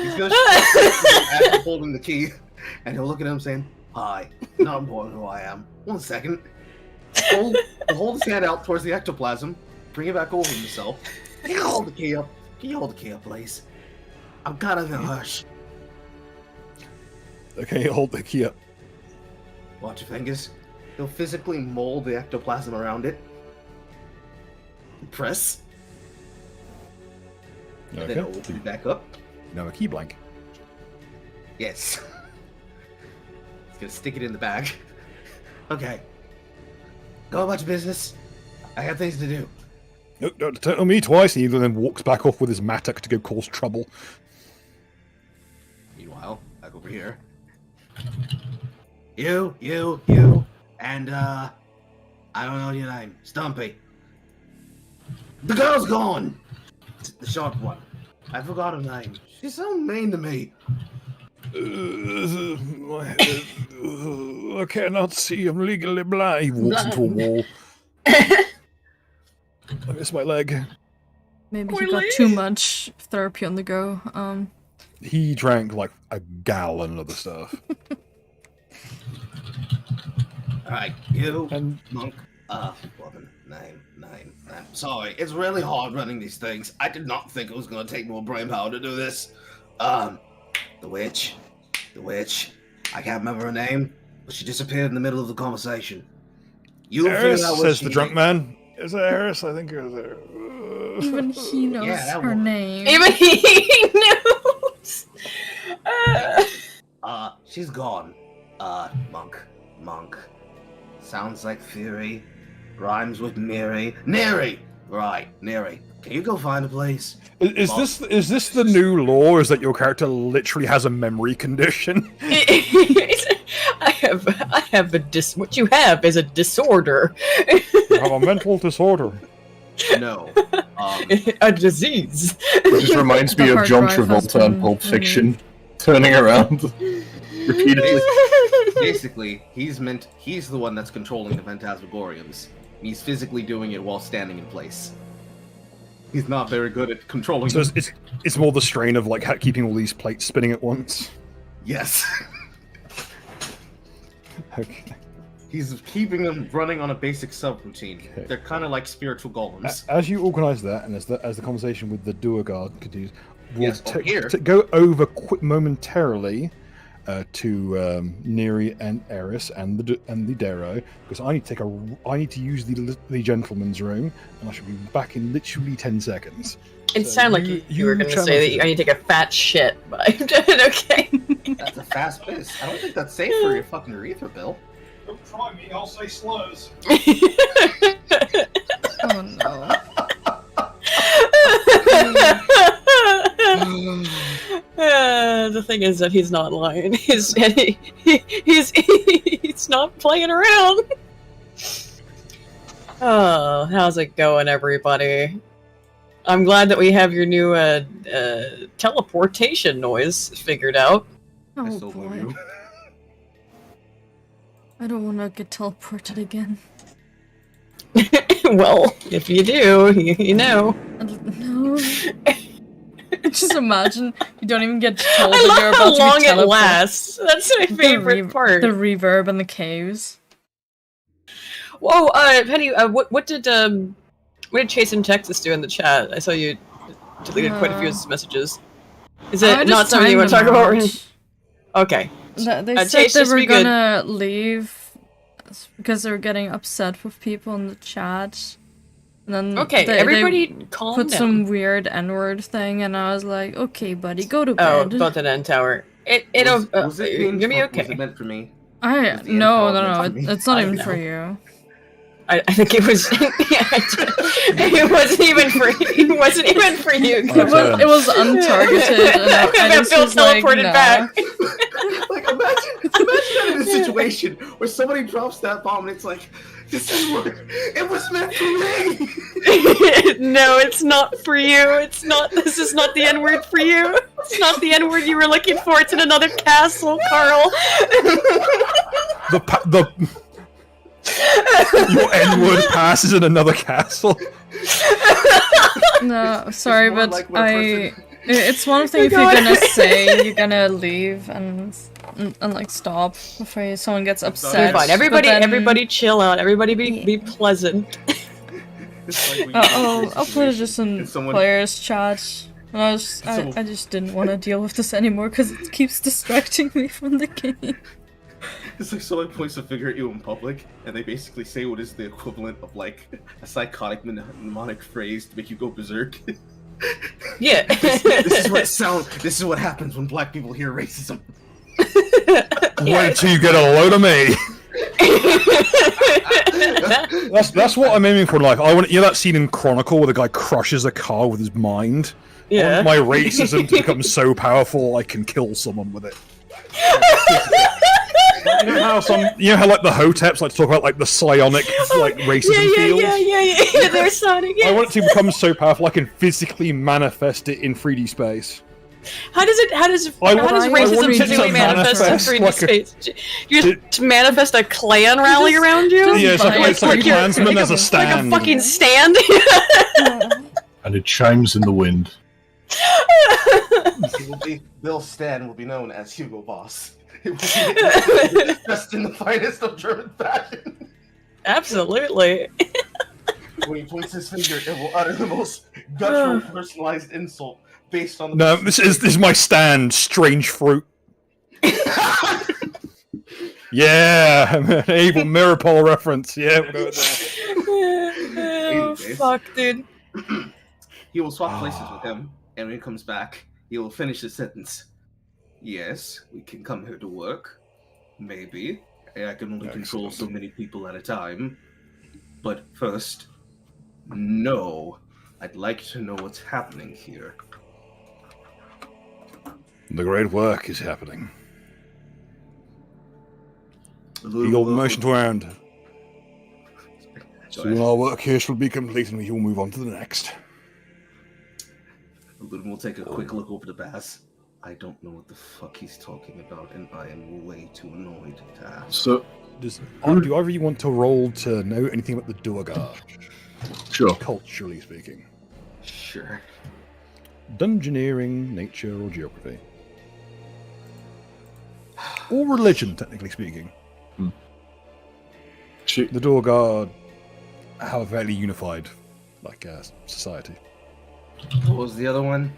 Speaker 3: He's gonna after holding the key, and he'll look at him saying, "Hi, not important who I am. 1 second." Hold his hand out towards the ectoplasm. Bring it back over himself. Can you hold the key up? Can you hold the key up, please? I'm kind of in a hush.
Speaker 1: Okay, hold the key up.
Speaker 3: Watch your fingers. He'll physically mold the ectoplasm around it. Press. And then it'll open back up.
Speaker 1: Now a key blank.
Speaker 3: Yes. He's gonna stick it in the bag. Okay. Go about your business. I have things to do.
Speaker 1: No, don't tell me twice. And he then walks back off with his mattock to go cause trouble.
Speaker 3: Meanwhile, back over here. You, and I don't know your name. Stumpy. The girl's gone! The short one. I forgot her name. She's so mean to me.
Speaker 1: I cannot see. I'm legally blind. He walks into a wall. I miss my leg.
Speaker 4: Maybe he got too much therapy on the go.
Speaker 1: He drank like a gallon of the stuff.
Speaker 3: Alright, you,
Speaker 1: And
Speaker 3: monk, woman, name. Sorry, it's really hard running these things. I did not think it was gonna take more brain power to do this. The witch. I can't remember her name, but she disappeared in the middle of the conversation. You
Speaker 1: Eris,
Speaker 3: figure out what
Speaker 1: says
Speaker 3: she
Speaker 1: the drunk
Speaker 3: did.
Speaker 1: man. Is it Eris? I think it was Eris.
Speaker 4: Even he knows
Speaker 3: Yeah, that
Speaker 4: her
Speaker 3: one.
Speaker 4: name.
Speaker 2: Even he knows.
Speaker 3: She's gone. Monk. Sounds like Fury. Rhymes with Neri. Neri! Right, Neri. Can you go find a place?
Speaker 1: Is this the new law? Is that your character literally has a memory condition?
Speaker 2: I have a what you have is a disorder.
Speaker 1: You have a mental disorder.
Speaker 3: No.
Speaker 2: A disease.
Speaker 6: It just reminds me
Speaker 4: The
Speaker 6: of
Speaker 4: hard
Speaker 6: John
Speaker 4: drive has
Speaker 6: Travolta in
Speaker 4: been
Speaker 6: Pulp Fiction, turning around repeatedly.
Speaker 3: Basically, he's the one that's controlling the Phantasmagoriums. He's physically doing it while standing in place. He's not very good at controlling
Speaker 1: So
Speaker 3: them.
Speaker 1: it's more the strain of like keeping all these plates spinning at once.
Speaker 3: Yes.
Speaker 1: Okay.
Speaker 3: He's keeping them running on a basic subroutine.
Speaker 1: Okay.
Speaker 3: They're kind of like spiritual golems.
Speaker 1: As you organise that, and as the conversation with the Duergar continues, we'll
Speaker 3: Yes, over here.
Speaker 1: go over momentarily to Neri and Eris and the Darrow, because I need to use the gentleman's room, and I should be back in literally 10 seconds.
Speaker 2: It
Speaker 1: So
Speaker 2: sounded like you were going to
Speaker 1: channel
Speaker 2: say
Speaker 1: it.
Speaker 2: that I need to take a fat shit, but I'm doing okay.
Speaker 3: That's a fast piss. I don't think that's safe for your fucking urethra, Bill.
Speaker 7: Don't try me, I'll say slurs.
Speaker 4: Oh no.
Speaker 2: The thing is that he's not lying. He's not playing around. Oh, how's it going, everybody? I'm glad that we have your new teleportation noise figured out.
Speaker 3: I
Speaker 4: Oh
Speaker 3: still love
Speaker 4: boy.
Speaker 3: you.
Speaker 4: I don't want to get teleported again.
Speaker 2: Well, if you do, you know.
Speaker 4: I don't know. Just imagine you don't even get told
Speaker 2: I
Speaker 4: that
Speaker 2: love
Speaker 4: you're
Speaker 2: how
Speaker 4: about
Speaker 2: long
Speaker 4: to be
Speaker 2: it
Speaker 4: teleported.
Speaker 2: lasts. That's my favorite part.
Speaker 4: The reverb in the caves.
Speaker 2: Whoa, Penny, what did Chase in Texas do in the chat? I saw you deleted quite a few of his messages. Is
Speaker 4: I
Speaker 2: it
Speaker 4: just
Speaker 2: not something you want to talk
Speaker 4: timed
Speaker 2: about?
Speaker 4: them
Speaker 2: Okay.
Speaker 4: out. They said
Speaker 2: Chase,
Speaker 4: they
Speaker 2: just
Speaker 4: were
Speaker 2: be good.
Speaker 4: gonna leave because they were getting upset with people in the chat. And then
Speaker 2: Okay,
Speaker 4: they
Speaker 2: everybody calm
Speaker 4: put
Speaker 2: down.
Speaker 4: some weird N-word thing, and I was like, okay, buddy, go to
Speaker 2: Oh,
Speaker 4: bed.
Speaker 2: about the N Tower.
Speaker 3: Was it meant
Speaker 2: Give me
Speaker 3: for- Was
Speaker 2: okay.
Speaker 3: it meant for me?
Speaker 4: I
Speaker 3: Was the
Speaker 4: no,
Speaker 3: N-power
Speaker 4: no,
Speaker 3: meant
Speaker 4: no,
Speaker 3: for me?
Speaker 4: it's not
Speaker 2: I
Speaker 4: even
Speaker 2: know.
Speaker 4: for you.
Speaker 2: I think it was. It wasn't even for. It wasn't even for you.
Speaker 4: It was untargeted, and I just
Speaker 2: Bill
Speaker 4: was like,
Speaker 2: teleported
Speaker 4: nah.
Speaker 2: back.
Speaker 3: Like imagine that in a situation where somebody drops that bomb and it's like, this is word. It was meant for me.
Speaker 2: No, it's not for you. It's not. This is not the N word for you. It's not the N word you were looking for. It's in another castle, Carl.
Speaker 1: Your N-word passes in another castle.
Speaker 4: No, sorry,
Speaker 3: more
Speaker 4: but
Speaker 3: like when a person-
Speaker 4: it's one thing if you're gonna say you're gonna leave and like stop before someone gets upset.
Speaker 2: You're fine.
Speaker 4: but then-
Speaker 2: Everybody, chill out. Everybody, be pleasant.
Speaker 3: It's like when you
Speaker 4: I'll
Speaker 3: get
Speaker 4: put it
Speaker 3: situation
Speaker 4: just in
Speaker 3: and someone-
Speaker 4: players' chat. And I just didn't want to deal with this anymore because it keeps distracting me from the game.
Speaker 3: It's like someone points a finger at you in public, and they basically say what is the equivalent of like a psychotic mnemonic phrase to make you go berserk.
Speaker 2: Yeah.
Speaker 3: This is what happens when black people hear racism.
Speaker 1: Wait till you get a load of me. That's what I'm aiming for. Like, I want that scene in Chronicle where the guy crushes a car with his mind. I
Speaker 2: Yeah.
Speaker 1: want my racism to become so powerful I can kill someone with it. You know how like the Hoteps like to talk about like the psionic like racism fields?
Speaker 2: Yeah. They're Sonic.
Speaker 1: I want it to become so powerful I can physically manifest it in 3D space.
Speaker 2: How does
Speaker 1: I want
Speaker 2: racism
Speaker 1: it to
Speaker 2: typically manifest in
Speaker 1: manifest
Speaker 2: 3D
Speaker 1: like
Speaker 2: space? You just manifest a clan rally around you?
Speaker 1: Yeah, it's like a clansman as a
Speaker 2: Like a
Speaker 1: stand.
Speaker 2: fucking stand?
Speaker 6: And it chimes in the wind.
Speaker 3: Bill Stan will be known as Hugo Boss. It will be dressed in the finest of German fashion.
Speaker 2: Absolutely.
Speaker 3: When he points his finger, it will utter the most guttural, personalized insult based on the.
Speaker 1: No, this is my stand. Strange fruit. Yeah, an evil mirror pole reference. Yeah, we'll go with that.
Speaker 2: Oh, fuck, dude.
Speaker 3: He will swap places with him, and when he comes back, he will finish his sentence. Yes, we can come here to work. Maybe. I can only control so many people at a time. But first, no. I'd like to know what's happening here.
Speaker 1: The great work is happening. Eagle motion to hand. Soon our work here shall be complete and we will move on to the next.
Speaker 3: Ludum will take a quick look over the bass. I don't know what the fuck he's talking about, and I am way too annoyed to ask.
Speaker 6: So,
Speaker 1: Do either of you want to roll to know anything about the Duergar,
Speaker 6: sure.
Speaker 1: culturally speaking?
Speaker 3: Sure.
Speaker 1: Dungeoneering, nature, or geography? Or religion, technically speaking. The Duergar have a fairly unified, society.
Speaker 3: What was the other one?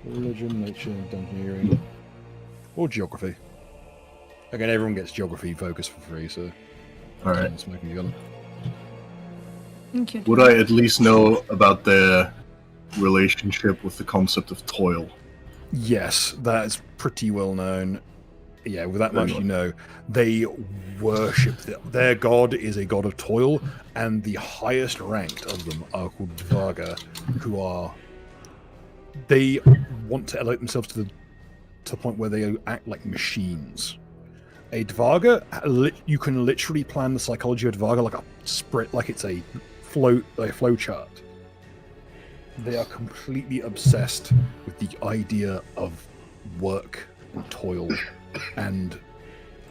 Speaker 1: Religion, nature, dungeoneering, or geography. Again, everyone gets geography focus for free, so.
Speaker 6: Alright.
Speaker 1: Smoking gun.
Speaker 4: Thank you.
Speaker 6: Would I at least know about their relationship with the concept of toil?
Speaker 1: Yes, that is pretty well known. Yeah, with that much you know. They worship their god is a god of toil, and the highest ranked of them are called Dvaga, who are. They want to elevate themselves to the point where they act like machines. A Dvaga, you can literally plan the psychology of Dvaga like a spread, like it's a flow chart. They are completely obsessed with the idea of work and toil, and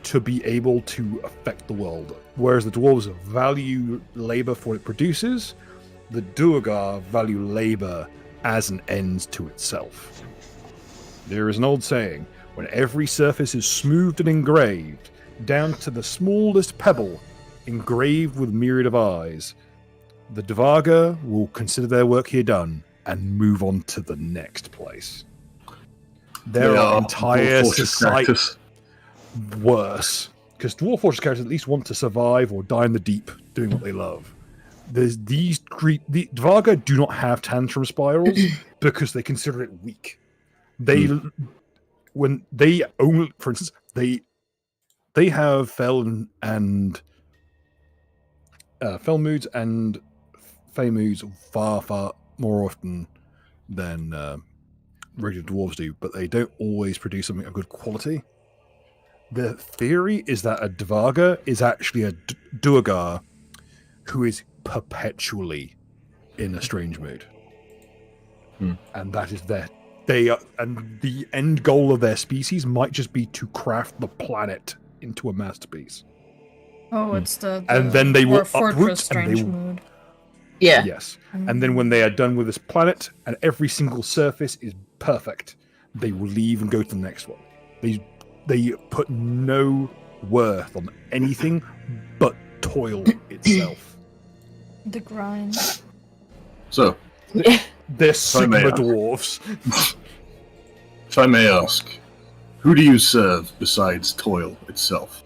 Speaker 1: to be able to affect the world. Whereas the dwarves value labor for what it produces, the Duergar value labor as an end to itself. There is an old saying, when every surface is smoothed and engraved, down to the smallest pebble, engraved with myriad of eyes, the Dvaga will consider their work here done and move on to the next place. There
Speaker 6: They
Speaker 1: are
Speaker 6: are
Speaker 1: entire
Speaker 6: Dwarf Fortress
Speaker 1: societies
Speaker 6: characters.
Speaker 1: worse, because Dwarf Fortress characters at least want to survive or die in the deep doing what they love. The Dvaga do not have tantrum spirals because they consider it weak. When they only, for instance, they have fel moods and fey moods far more often than regular dwarves do, but they don't always produce something of good quality. The theory is that a Dvaga is actually a Duergar who is perpetually in a strange mood. And that is and the end goal of their species might just be to craft the planet into a masterpiece.
Speaker 4: Oh, it's the
Speaker 1: And then they will
Speaker 4: Dwarf Fortress
Speaker 1: uproot and
Speaker 4: strange
Speaker 1: they will,
Speaker 4: mood.
Speaker 2: Yeah.
Speaker 1: yes. And then when they are done with this planet and every single surface is perfect, they will leave and go to the next one. They put no worth on anything but toil itself.
Speaker 4: The grind.
Speaker 6: So,
Speaker 1: They're
Speaker 6: I
Speaker 1: Sigma
Speaker 6: may-
Speaker 1: dwarves.
Speaker 6: if I may ask, who do you serve besides toil itself?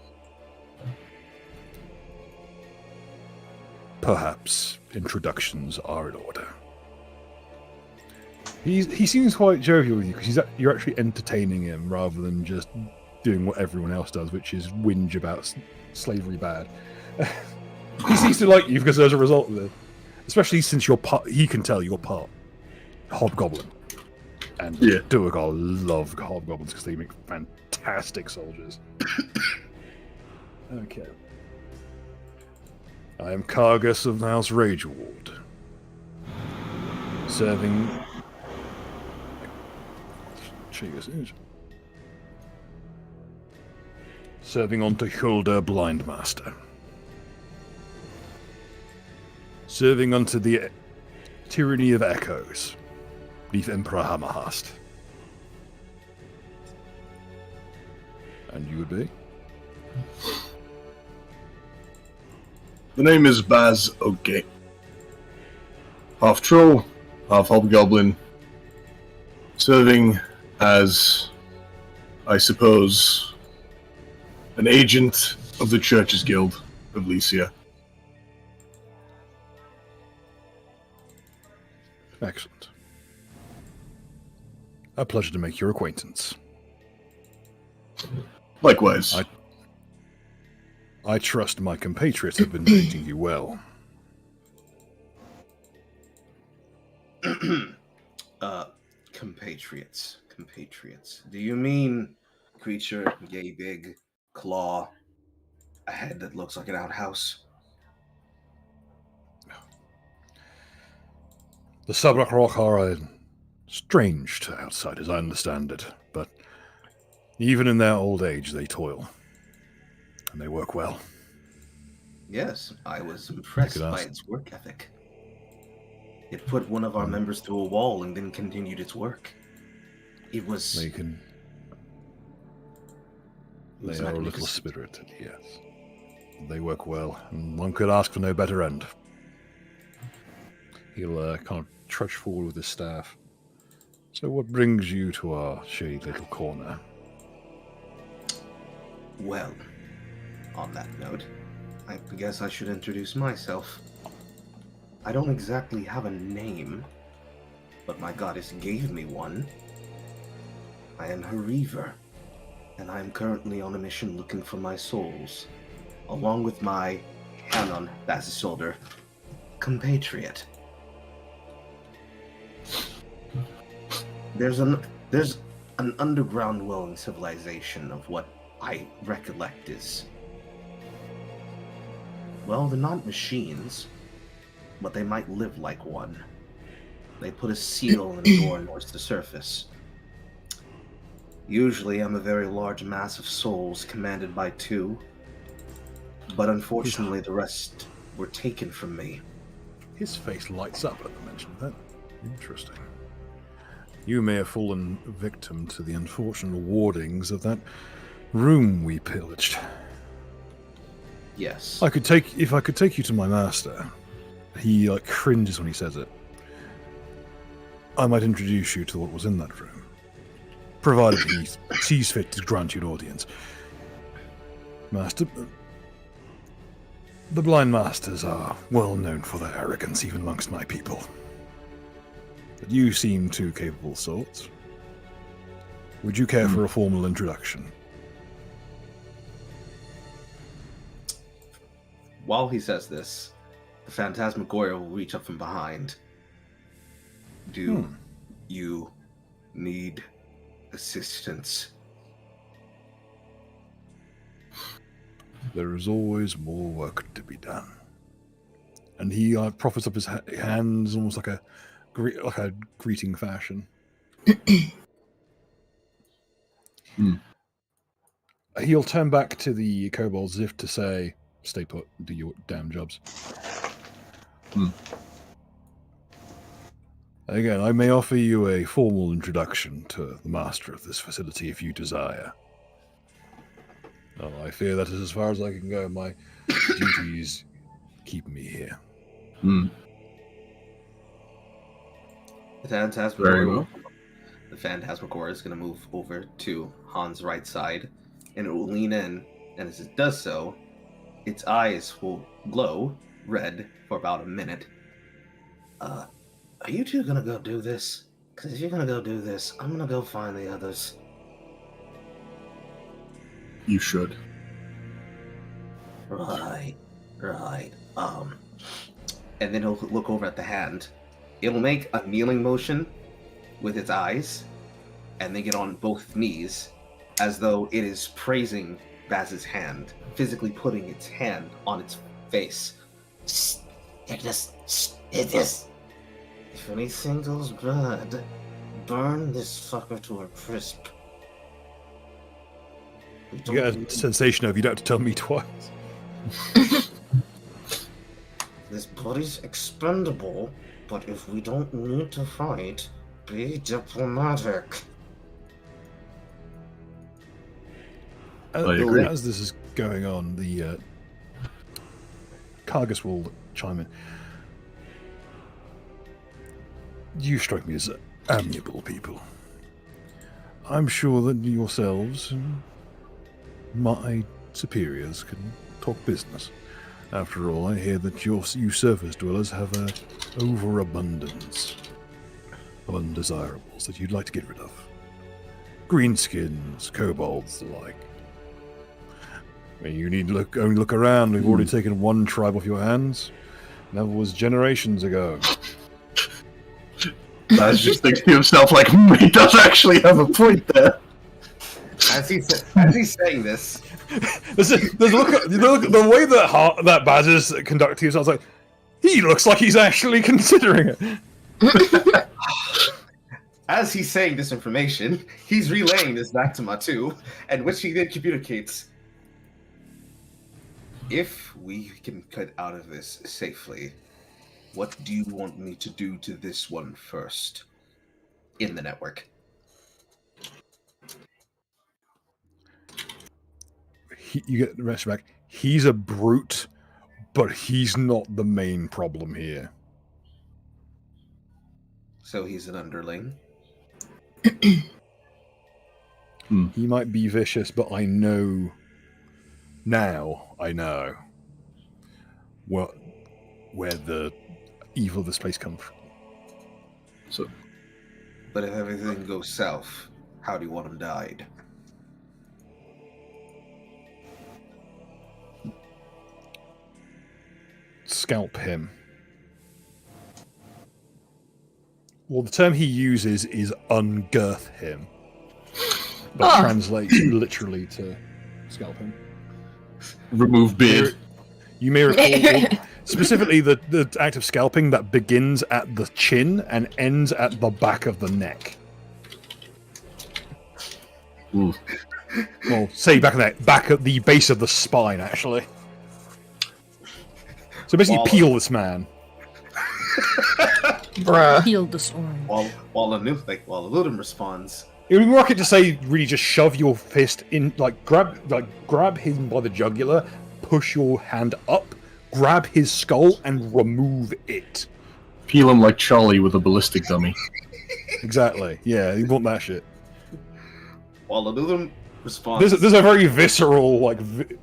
Speaker 1: Perhaps introductions are in order. He seems quite jovial with you because you're actually entertaining him rather than just doing what everyone else does, which is whinge about slavery bad. He seems to like you because as a result of it, especially since you're part, he can tell you're part hobgoblin, and
Speaker 6: Yeah.
Speaker 1: Duergar love hobgoblins because they make fantastic soldiers. Okay. I am Cargus of the House Rageward, serving. Serving on to Hulda Blindmaster. Serving unto the tyranny of echoes, beneath Emperor Hammerhast. And you would be?
Speaker 6: The name is Baz Oke. Half troll, half hobgoblin. Serving as, I suppose, an agent of the Church's Guild of Lycia.
Speaker 1: Excellent. A pleasure to make your acquaintance.
Speaker 6: Likewise.
Speaker 1: I trust my compatriots have been treating you well.
Speaker 3: Compatriots. Do you mean creature, yay big, claw, a head that looks like an outhouse?
Speaker 1: The Sabrak are strange to outsiders, I understand it, but even in their old age, they toil. And they work well.
Speaker 3: Yes, I was impressed by its work ethic. It put one of our members through a wall and then continued its work. It was...
Speaker 1: They are a little spirited, yes. They work well, and one could ask for no better end. He'll kind of trudge forward with his staff. So what brings you to our shady little corner?
Speaker 3: Well, on that note, I guess I should introduce myself. I don't exactly have a name, but my goddess gave me one. I am her Reaver, and I am currently on a mission looking for my souls, along with my, hand on Baz's shoulder, compatriot. There's an underground dwelling civilization of what I recollect is... Well, they're not machines, but they might live like one. They put a seal and a door towards the surface. Usually I'm a very large mass of souls commanded by two, but unfortunately the rest were taken from me.
Speaker 1: His face lights up at the mention of that. Interesting. You may have fallen victim to the unfortunate wardings of that room we pillaged.
Speaker 3: Yes.
Speaker 1: If I could take you to my master, he cringes when he says it. I might introduce you to what was in that room, provided he sees fit to grant you an audience. Master, the blind masters are well known for their arrogance, even amongst my people. But you seem two capable sorts. Would you care for a formal introduction?
Speaker 3: While he says this, the Phantasmagoria will reach up from behind. Do you need assistance?
Speaker 1: There is always more work to be done. And he proffers up his hands almost like a greeting fashion. He'll turn back to the kobolds as if to say, stay put, do your damn jobs. Again, I may offer you a formal introduction to the master of this facility if you desire. Oh, I fear that is as far as I can go. My duties keep me here.
Speaker 3: The Phantasmagoria is going to move over to Han's right side, and it will lean in, and as it does so, its eyes will glow red for about a minute. Are you two going to go do this? Because if you're going to go do this, I'm going to go find the others.
Speaker 6: You should.
Speaker 3: Right. And then he'll look over at the hand. It'll make a kneeling motion with its eyes, and then get on both knees, as though it is praising Baz's hand, physically putting its hand on its face. Ignis. If anything goes bad, burn this fucker to a crisp.
Speaker 1: You get a sensation of you don't have to tell me twice.
Speaker 3: This body's expendable, but if we don't need to fight, be diplomatic.
Speaker 6: I agree.
Speaker 1: As this is going on, the Kargas will chime in. You strike me as amiable people. I'm sure that yourselves and my superiors can talk business. After all, I hear that you surface dwellers have an overabundance of undesirables that you'd like to get rid of. Greenskins, kobolds, the like. I mean, you need to only look around. We've already taken one tribe off your hands. That was generations ago.
Speaker 6: Baz just thinks to himself, like, he does actually have a point there.
Speaker 3: As he's saying this,
Speaker 1: the way that Baz is conducting himself, like, he looks like he's actually considering it.
Speaker 3: As he's saying this information, he's relaying this back to Matu, and which he then communicates. If we can cut out of this safely, what do you want me to do to this one first in the network?
Speaker 1: You get the rest back. He's a brute, but he's not the main problem here.
Speaker 3: So he's an underling?
Speaker 1: He might be vicious, but I know where the evil of this place comes from.
Speaker 6: So,
Speaker 3: But if everything goes south, how do you want him died?
Speaker 1: Scalp him. Well, the term he uses is ungirth him, but translates literally to scalp him.
Speaker 6: remove beard.
Speaker 1: You may recall specifically the act of scalping that begins at the chin and ends at the back of the neck.
Speaker 6: Ooh.
Speaker 1: Well, say back of the neck, back at the base of the spine, actually. So basically, peel this man.
Speaker 2: Bruh.
Speaker 4: Heal this orange.
Speaker 3: While Ludum responds,
Speaker 1: It would be more accurate to say, really, just shove your fist in, grab him by the jugular, push your hand up, grab his skull, and remove it.
Speaker 6: Peel him like Charlie with a ballistic dummy.
Speaker 1: Exactly. Yeah, you want that shit.
Speaker 3: while Ludum responds,
Speaker 1: There's a very visceral, like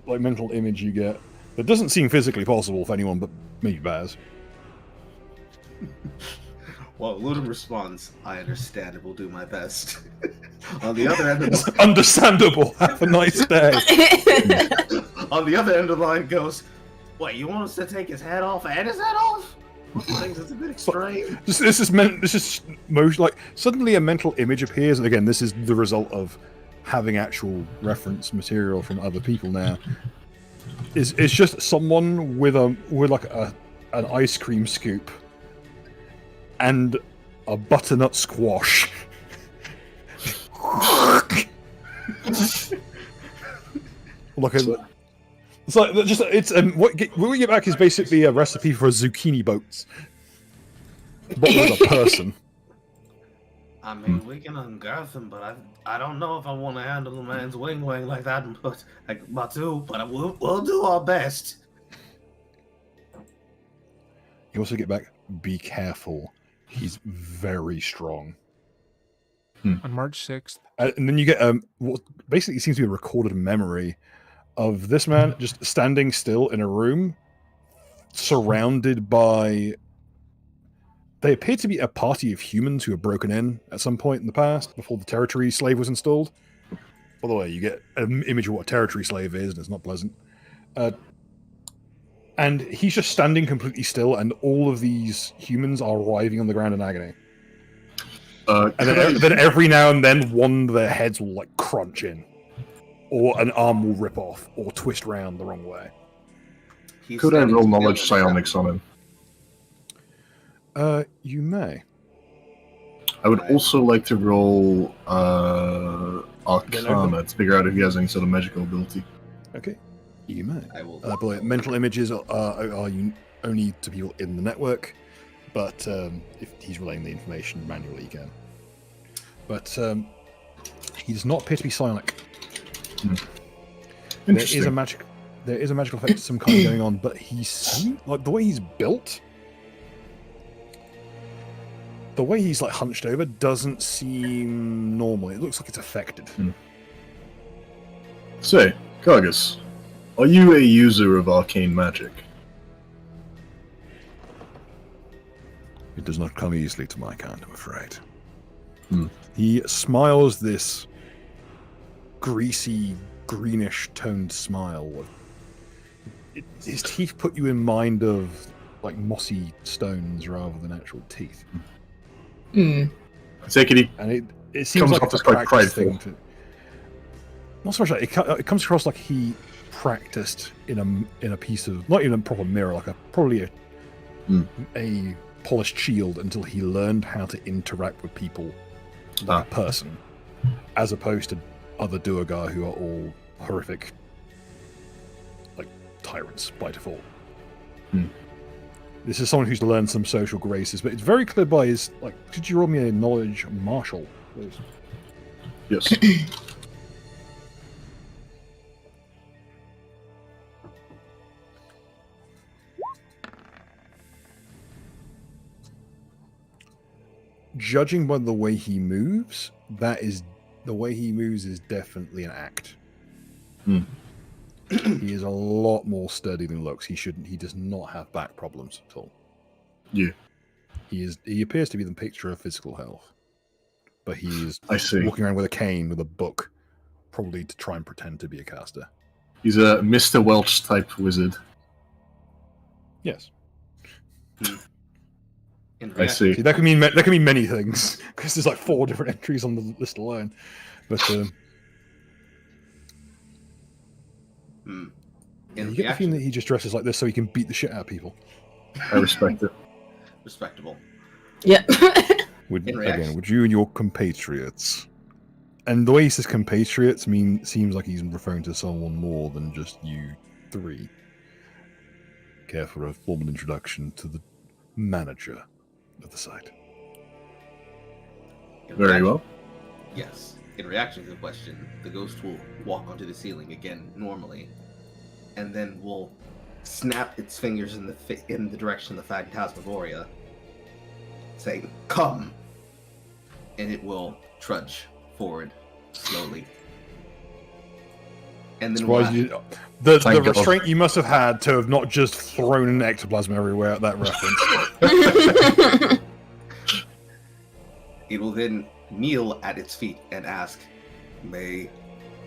Speaker 1: mental image you get that doesn't seem physically possible for anyone but maybe Baz.
Speaker 3: while Ludum responds, I understand and will do my best. On the other end of
Speaker 1: It's understandable. Have a nice day.
Speaker 3: on the other end of the line goes, "What, you want us to take his head off and his head off?" Thinks it's a bit extreme.
Speaker 1: This is most like suddenly a mental image appears, and again, this is the result of having actual reference material from other people now. It's just someone with like an ice cream scoop and a butternut squash. Like what we get back is basically a recipe for zucchini boats, but with a person.
Speaker 3: I mean, we can ungirth him, but I don't know if I want to handle the man's wing like that, but we'll do our best.
Speaker 1: You also get back, be careful. He's very strong.
Speaker 8: On March 6th.
Speaker 1: And then you get what basically seems to be a recorded memory of this man just standing still in a room, surrounded by. They appear to be a party of humans who have broken in at some point in the past, before the territory slave was installed. By the way, you get an image of what a territory slave is, and it's not pleasant. And he's just standing completely still, and all of these humans are writhing on the ground in agony. And then every now and then, one of their heads will like crunch in, or an arm will rip off, or twist round the wrong way.
Speaker 6: Could I roll knowledge psionics on him?
Speaker 1: You may.
Speaker 6: I would also like to roll Arcana to figure out if he has any sort of magical ability.
Speaker 1: Okay, you may.
Speaker 3: I will.
Speaker 1: By the way, mental images are only to people in the network, but if he's relaying the information manually, you can. But he does not appear to be psionic. There is a magical effect of some kind going on, but like the way he's built. The way he's like hunched over doesn't seem normal. It looks like it's affected.
Speaker 6: Say, Kargus, are you a user of arcane magic?
Speaker 1: It does not come easily to my kind, I'm afraid. He smiles this greasy, greenish-toned smile. His teeth put you in mind of like mossy stones rather than actual teeth.
Speaker 6: Take it.
Speaker 1: And it seems like it's a
Speaker 6: quite
Speaker 1: practice
Speaker 6: prideful.
Speaker 1: thing. Not so much like it comes across like he practiced in a piece of not even a proper mirror, like probably a polished shield until he learned how to interact with people like a person, as opposed to other Duergar who are all horrific, like tyrants by default. This is someone who's learned some social graces, but it's very clear by his like. Could you roll me a knowledge martial, please?
Speaker 6: Yes.
Speaker 1: Judging by the way he moves, the way he moves is definitely an act. He is a lot more sturdy than looks. He does not have back problems at all.
Speaker 6: Yeah.
Speaker 1: He appears to be the picture of physical health. But he's
Speaker 6: see.
Speaker 1: Walking around with a cane with a book, probably to try and pretend to be a caster.
Speaker 6: He's a Mr. Welch type wizard.
Speaker 1: Yes.
Speaker 6: I see.
Speaker 1: See, that can mean many things, because there's like 4 different entries on the list alone. But you get the feeling that he just dresses like this so he can beat the shit out of people.
Speaker 6: I respect it.
Speaker 3: Respectable.
Speaker 2: Yeah.
Speaker 1: Would you and your compatriots, and the way he says compatriots seems like he's referring to someone more than just you 3. Care for a formal introduction to the manager of the site.
Speaker 6: Very well.
Speaker 3: Yes. In reaction to the question, the ghost will walk onto the ceiling again normally, and then will snap its fingers in the direction of the Phantasmagoria, saying, "Come!" And it will trudge forward slowly. And then
Speaker 1: Surprised
Speaker 3: we'll
Speaker 1: you, the
Speaker 6: Thank God.
Speaker 1: restraint you must have had to have not just thrown an ectoplasm everywhere at that reference.
Speaker 3: It will then kneel at its feet and ask, "May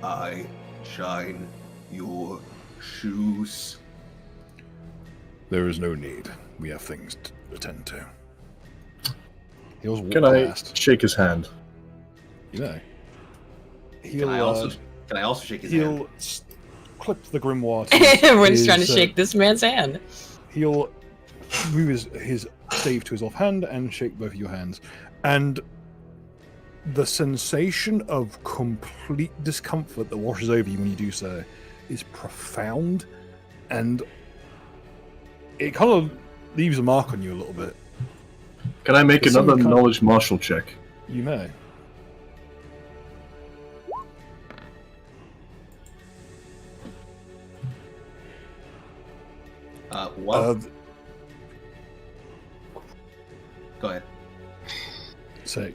Speaker 3: I shine your shoes?"
Speaker 1: There is no need. We have things to attend to. He'll walk
Speaker 6: Can I
Speaker 1: past.
Speaker 6: shake his hand?
Speaker 1: You know.
Speaker 3: Can I also shake his hand?
Speaker 1: He'll clip the grimoire.
Speaker 2: Everyone's trying to shake this man's hand.
Speaker 1: He'll move his stave to his offhand and shake both of your hands. And the sensation of complete discomfort that washes over you when you do so is profound, and it kind of leaves a mark on you a little bit.
Speaker 6: Can I make
Speaker 1: There's
Speaker 6: another
Speaker 1: some kind-
Speaker 6: knowledge martial check?
Speaker 1: You may.
Speaker 3: Well, go ahead.
Speaker 1: So,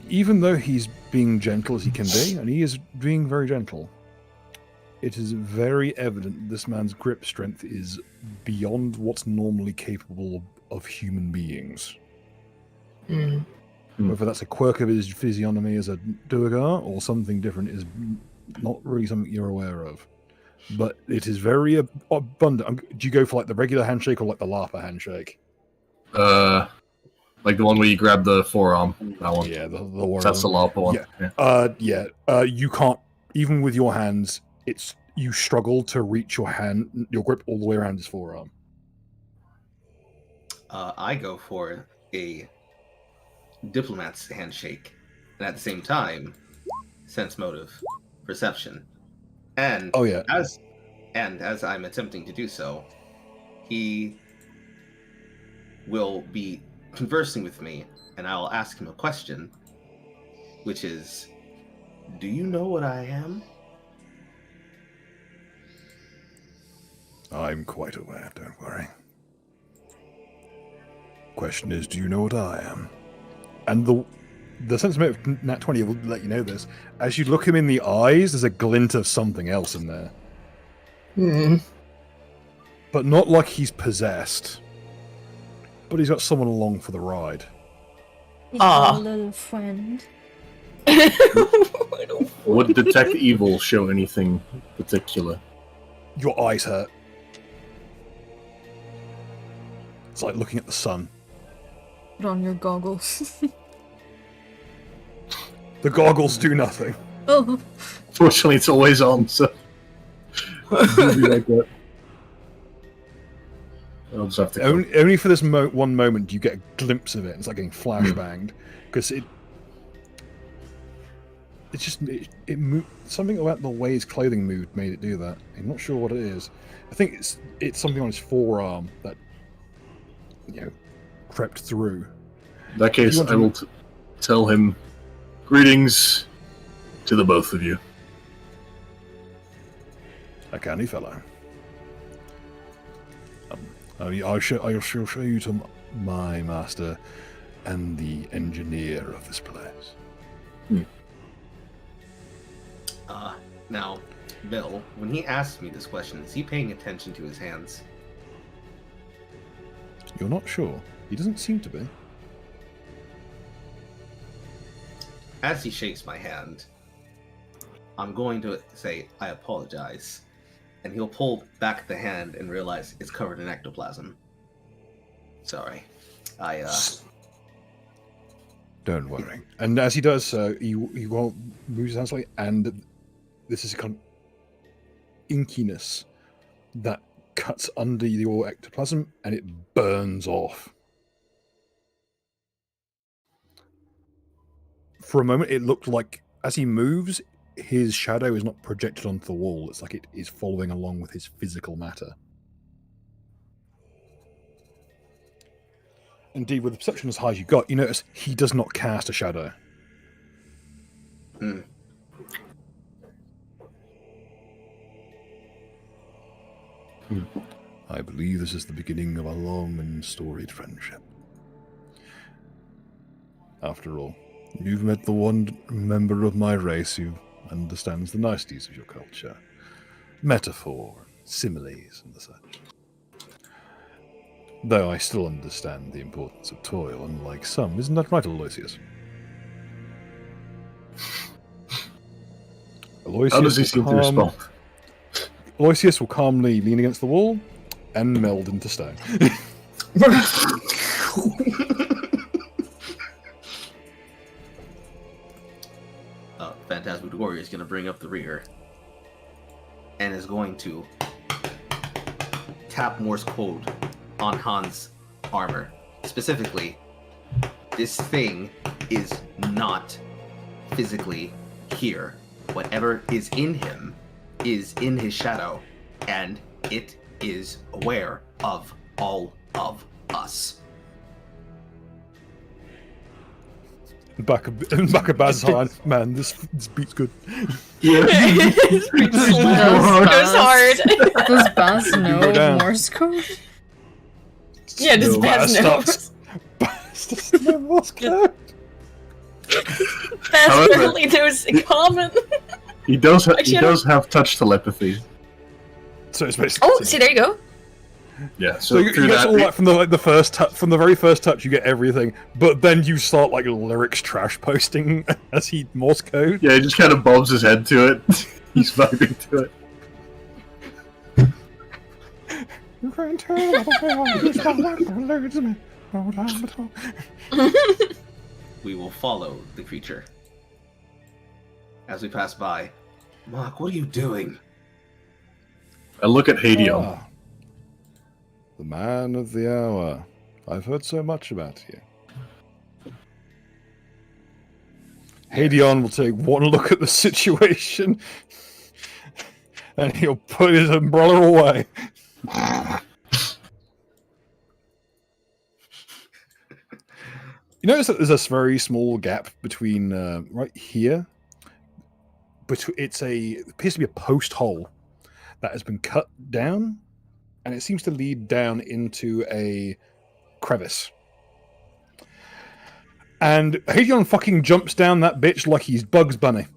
Speaker 1: even though he's being gentle as he can be, and he is being very gentle, it is very evident this man's grip strength is beyond what's normally capable of human beings.
Speaker 2: Mm.
Speaker 1: Whether that's a quirk of his physiognomy as a Durgar or something different is not really something you're aware of. But it is very abundant. Do you go for like the regular handshake or like the Lapa handshake?
Speaker 6: Like the one where you grab the forearm. That one.
Speaker 1: Yeah, the one.
Speaker 6: That's the Lapa one.
Speaker 1: Yeah. You can't, even with your hands, you struggle to reach your grip all the way around his forearm.
Speaker 3: I go for a diplomat's handshake, and at the same time, sense motive, perception, and
Speaker 1: Oh yeah.
Speaker 3: as I'm attempting to do so, he will be conversing with me, and I will ask him a question, which is, "Do you know what I am?"
Speaker 1: I'm quite aware, don't worry. Question is, do you know what I am? And the sense of Nat 20 will let you know this. As you look him in the eyes, there's a glint of something else in there.
Speaker 2: Mm.
Speaker 1: But not like he's possessed. But he's got someone along for the ride.
Speaker 4: He's
Speaker 2: Ah.
Speaker 4: a little friend.
Speaker 6: Would detect evil show anything particular?
Speaker 1: Your eyes hurt. It's like looking at the sun.
Speaker 4: Put on your goggles.
Speaker 1: The goggles do nothing.
Speaker 4: Oh,
Speaker 6: Fortunately, it's always on, so it'll be like that. I'll just have to.
Speaker 1: Only for this one moment do you get a glimpse of it. It's like getting flashbanged because it's just it moved. Something about the way his clothing moved made it do that. I'm not sure what it is. I think it's something on his forearm that crept through.
Speaker 6: In that case, I will tell him, "Greetings to the both of you."
Speaker 1: A canny fellow. I shall show you to my master and the engineer of this place.
Speaker 3: Now, Bill, when he asks me this question, is he paying attention to his hands?
Speaker 1: You're not sure? He doesn't seem to be.
Speaker 3: As he shakes my hand, I'm going to say, "I apologize." And he'll pull back the hand and realize it's covered in ectoplasm. Sorry.
Speaker 1: Don't worry. And as he does so, he will move his hands slightly, and this is a kind of inkiness that cuts under your ectoplasm, and it burns off. For a moment, it looked like, as he moves, his shadow is not projected onto the wall. It's like it is following along with his physical matter. Indeed, with the perception as high as you got, you notice he does not cast a shadow.
Speaker 3: Hmm.
Speaker 1: I believe this is the beginning of a long and storied friendship. After all, you've met the one member of my race who understands the niceties of your culture. Metaphor, similes, and the such. Though I still understand the importance of toil, unlike some. Isn't that right, Aloysius?
Speaker 6: How does he seem to respond?
Speaker 1: Aloysius will calmly lean against the wall and meld into stone.
Speaker 3: Phantasmagoria is going to bring up the rear and is going to tap Morse code on Han's armor. Specifically, this thing is not physically here. Whatever is in him is in his shadow, and it is aware of all of us.
Speaker 1: Back of Baz's hand, man, this beat's good.
Speaker 6: Yeah.
Speaker 2: Goes hard.
Speaker 4: Does Baz
Speaker 1: go
Speaker 4: know
Speaker 1: down.
Speaker 4: Morse code?
Speaker 2: Yeah, does Baz know?
Speaker 1: Baz doesn't know Morse code.
Speaker 2: Baz
Speaker 6: However-
Speaker 2: barely knows common.
Speaker 6: He does. He
Speaker 2: Actually, I
Speaker 6: does have touch telepathy.
Speaker 1: So it's basically.
Speaker 2: Oh, see, there you go.
Speaker 6: Yeah.
Speaker 1: So
Speaker 6: So
Speaker 1: you
Speaker 6: through
Speaker 1: get
Speaker 6: that,
Speaker 1: all that from the first from the very first touch, you get everything, but then you start like lyrics trash posting as he Morse code.
Speaker 6: yeah, he just kind of bobs his head to it. He's vibing to it.
Speaker 3: We will follow the creature. As we pass by, Mark, what are you doing?
Speaker 6: I look at Hadion.
Speaker 1: Ah, the man of the hour. I've heard so much about you. Hadion will take one look at the situation, and he'll put his umbrella away. You notice that there's this very small gap between right here. But it appears to be a post hole that has been cut down, and it seems to lead down into a crevice. And Hadion fucking jumps down that bitch like he's Bugs Bunny.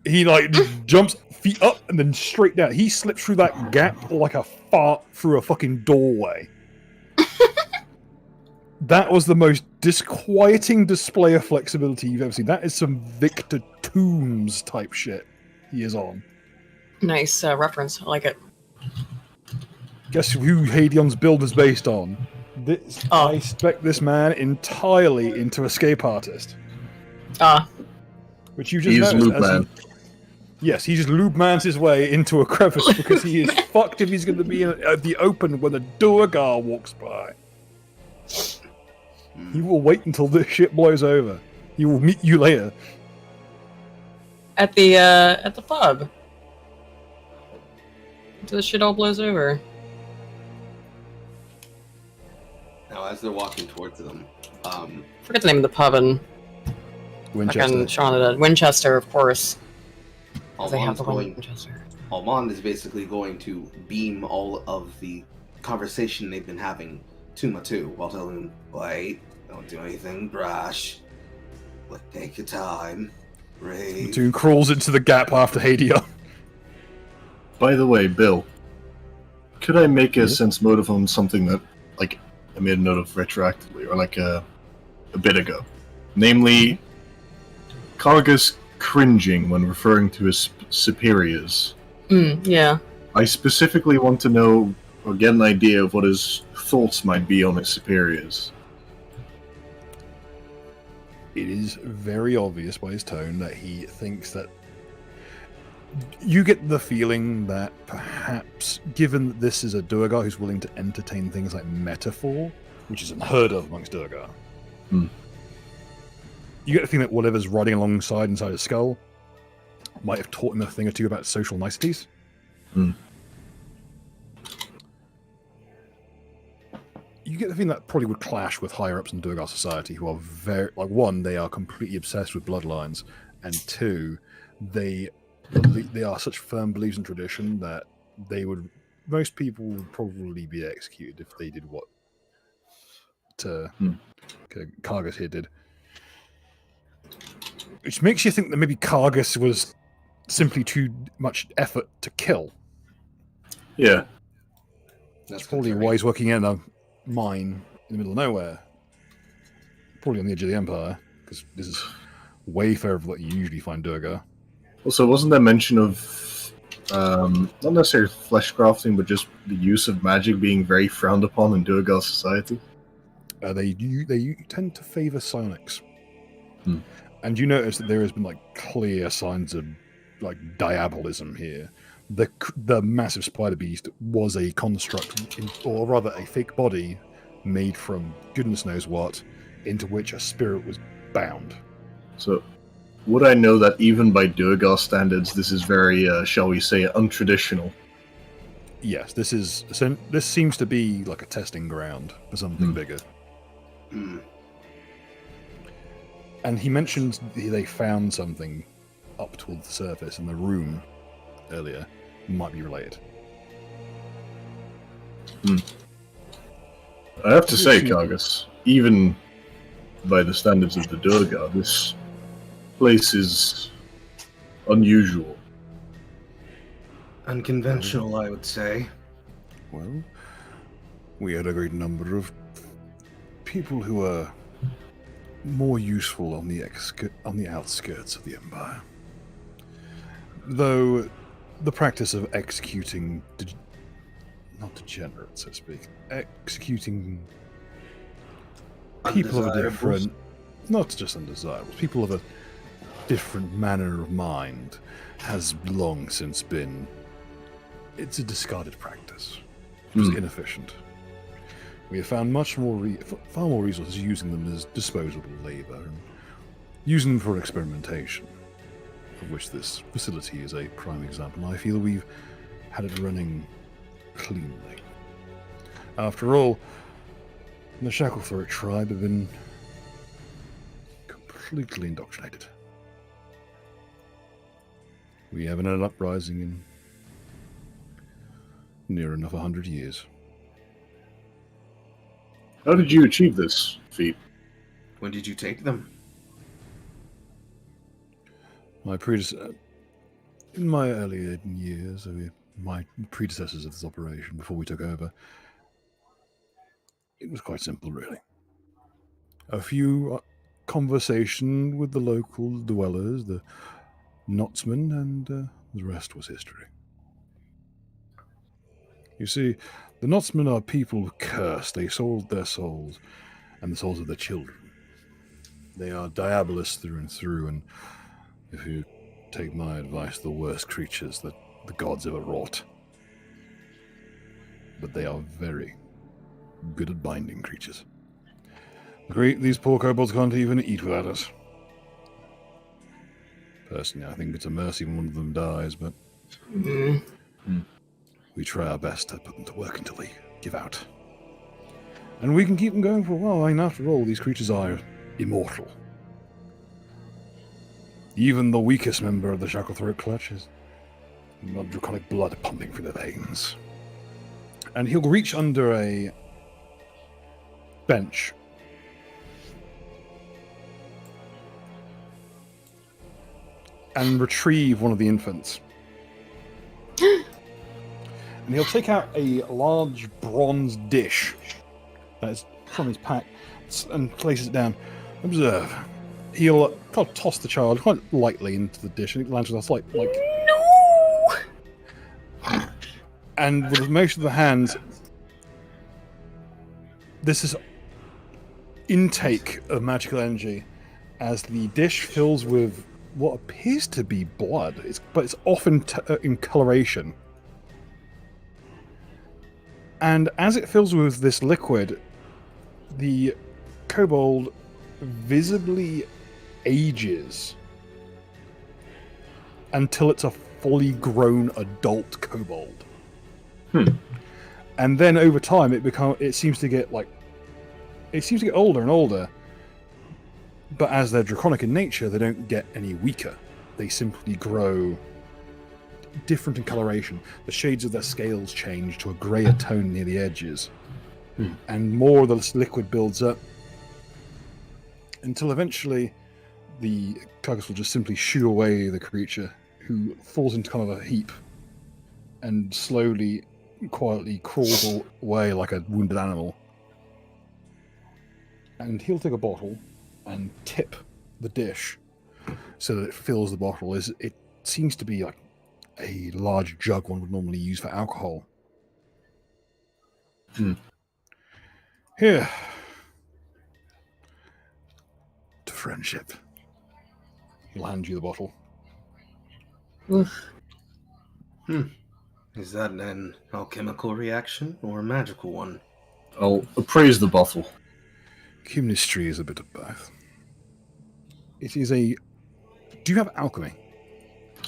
Speaker 1: He like just jumps feet up and then straight down. He slips through that gap like a fart through a fucking doorway. That was the most disquieting display of flexibility you've ever seen. That is some Victor Toombs type shit he is on.
Speaker 2: Nice reference. I like it.
Speaker 1: Guess who Hadion's build is based on? This,
Speaker 2: Oh.
Speaker 1: I spec this man entirely into escape artist, which you just
Speaker 6: He's
Speaker 1: noticed.
Speaker 6: Loop
Speaker 1: as he-
Speaker 6: Man.
Speaker 1: Yes, he just lube mans his way into a crevice because he is fucked if he's going to be in the open when a Duergar walks by. He will wait until this shit blows over. He will meet you later.
Speaker 2: At the pub. Until the shit all blows over.
Speaker 3: Now, as they're walking towards them,
Speaker 2: Forget the name of the pub in
Speaker 1: Winchester.
Speaker 2: fucking Shaun of the Dead. Winchester, of course. 'Cause they have
Speaker 3: Almon's
Speaker 2: the one in
Speaker 3: going,
Speaker 2: Winchester.
Speaker 3: Almond is basically going to beam all of the conversation they've been having to Matu while telling him, wait, don't do anything brash. Take your time. Breathe.
Speaker 1: Toon crawls into the gap after Hadion.
Speaker 6: By the way, Bill, could I make a
Speaker 1: Yes?
Speaker 6: sense motive on something that, like, I made a note of retroactively, or like a bit ago? Namely, Kargus cringing when referring to his superiors.
Speaker 2: Yeah.
Speaker 6: I specifically want to know, or get an idea of what his thoughts might be on his superiors.
Speaker 1: It is very obvious by his tone that he thinks that you get the feeling that perhaps, given that this is a Duergar who's willing to entertain things like metaphor, which is unheard of amongst Duergar, you get the feeling that whatever's riding alongside inside his skull might have taught him a thing or two about social niceties. you get the feeling that probably would clash with higher ups in Durgar society, who are very one, they are completely obsessed with bloodlines, and two, they are such firm beliefs in tradition that most people would probably be executed if they did what Kargas here did. Which makes you think that maybe Kargas was simply too much effort to kill.
Speaker 6: Yeah.
Speaker 3: That's
Speaker 1: Probably
Speaker 3: concerning.
Speaker 1: why he's working in a mine in the middle of nowhere. Probably on the edge of the Empire, because this is way further than what you usually find Durgar.
Speaker 6: Also, wasn't there mention of not necessarily flesh crafting, but just the use of magic being very frowned upon in Durgar society?
Speaker 1: They tend to favor psionics.
Speaker 6: Hmm.
Speaker 1: And you notice that there has been clear signs of diabolism here. The massive spider beast was a construct, or rather a fake body made from goodness knows what, into which a spirit was bound.
Speaker 6: So, would I know that even by Durgar standards, this is very, shall we say, untraditional?
Speaker 1: Yes, this seems to be like a testing ground for something bigger. And he mentioned they found something up towards the surface in the room earlier. Might be related.
Speaker 6: I have to say, Kargas, even by the standards of the Durgar, this place is unusual.
Speaker 3: Unconventional, I would say.
Speaker 1: Well, we had a great number of people who were more useful on the outskirts of the Empire. Though the practice of executing, not degenerates, so to speak, executing people of a different, not just undesirables, people of a different manner of mind has long since been, it's a discarded practice. It was inefficient. We have found far more resources using them as disposable labor and using them for experimentation, of which this facility is a prime example. I feel we've had it running cleanly. After all, the Shacklethroat tribe have been completely indoctrinated. We haven't had an uprising in near enough 100 years.
Speaker 6: How did you achieve this feat?
Speaker 3: When did you take them?
Speaker 1: My predecessor, in my early years, my predecessors of this operation before we took over, it was quite simple, really. A few conversation with the local dwellers, the Knotsmen, and the rest was history. You see, the Knotsmen are people cursed. They sold their souls and the souls of their children. They are diabolists through and through, and if you take my advice, the worst creatures that the gods ever wrought. But they are very good at binding creatures. These poor kobolds can't even eat without us. Personally, I think it's a mercy when one of them dies, but we try our best to put them to work until they give out. And we can keep them going for a while. I mean, after all, these creatures are immortal. Even the weakest member of the Shacklethroat Clutch has draconic blood pumping through their veins. And he'll reach under a bench and retrieve one of the infants. And he'll take out a large bronze dish that is from his pack and places it down. Observe. He'll kind of toss the child quite lightly into the dish, and it lands with a slight,
Speaker 2: No!
Speaker 1: And with the motion of the hands, this is intake of magical energy as the dish fills with what appears to be blood, but it's often in coloration. And as it fills with this liquid, the kobold visibly ages until it's a fully grown adult kobold. And then over time, it seems to get It seems to get older and older, but as they're draconic in nature, they don't get any weaker. They simply grow different in coloration. The shades of their scales change to a greyer tone near the edges, and more of the liquid builds up until eventually the carcass will just simply shoo away the creature, who falls into kind of a heap and slowly, quietly crawls away like a wounded animal. And he'll take a bottle and tip the dish so that it fills the bottle. It seems to be like a large jug one would normally use for alcohol. Here. To friendship. He'll hand you the bottle.
Speaker 3: Is that an alchemical reaction or a magical one?
Speaker 6: I'll appraise the bottle.
Speaker 1: Chemistry is a bit of both. It is a... Do you have alchemy?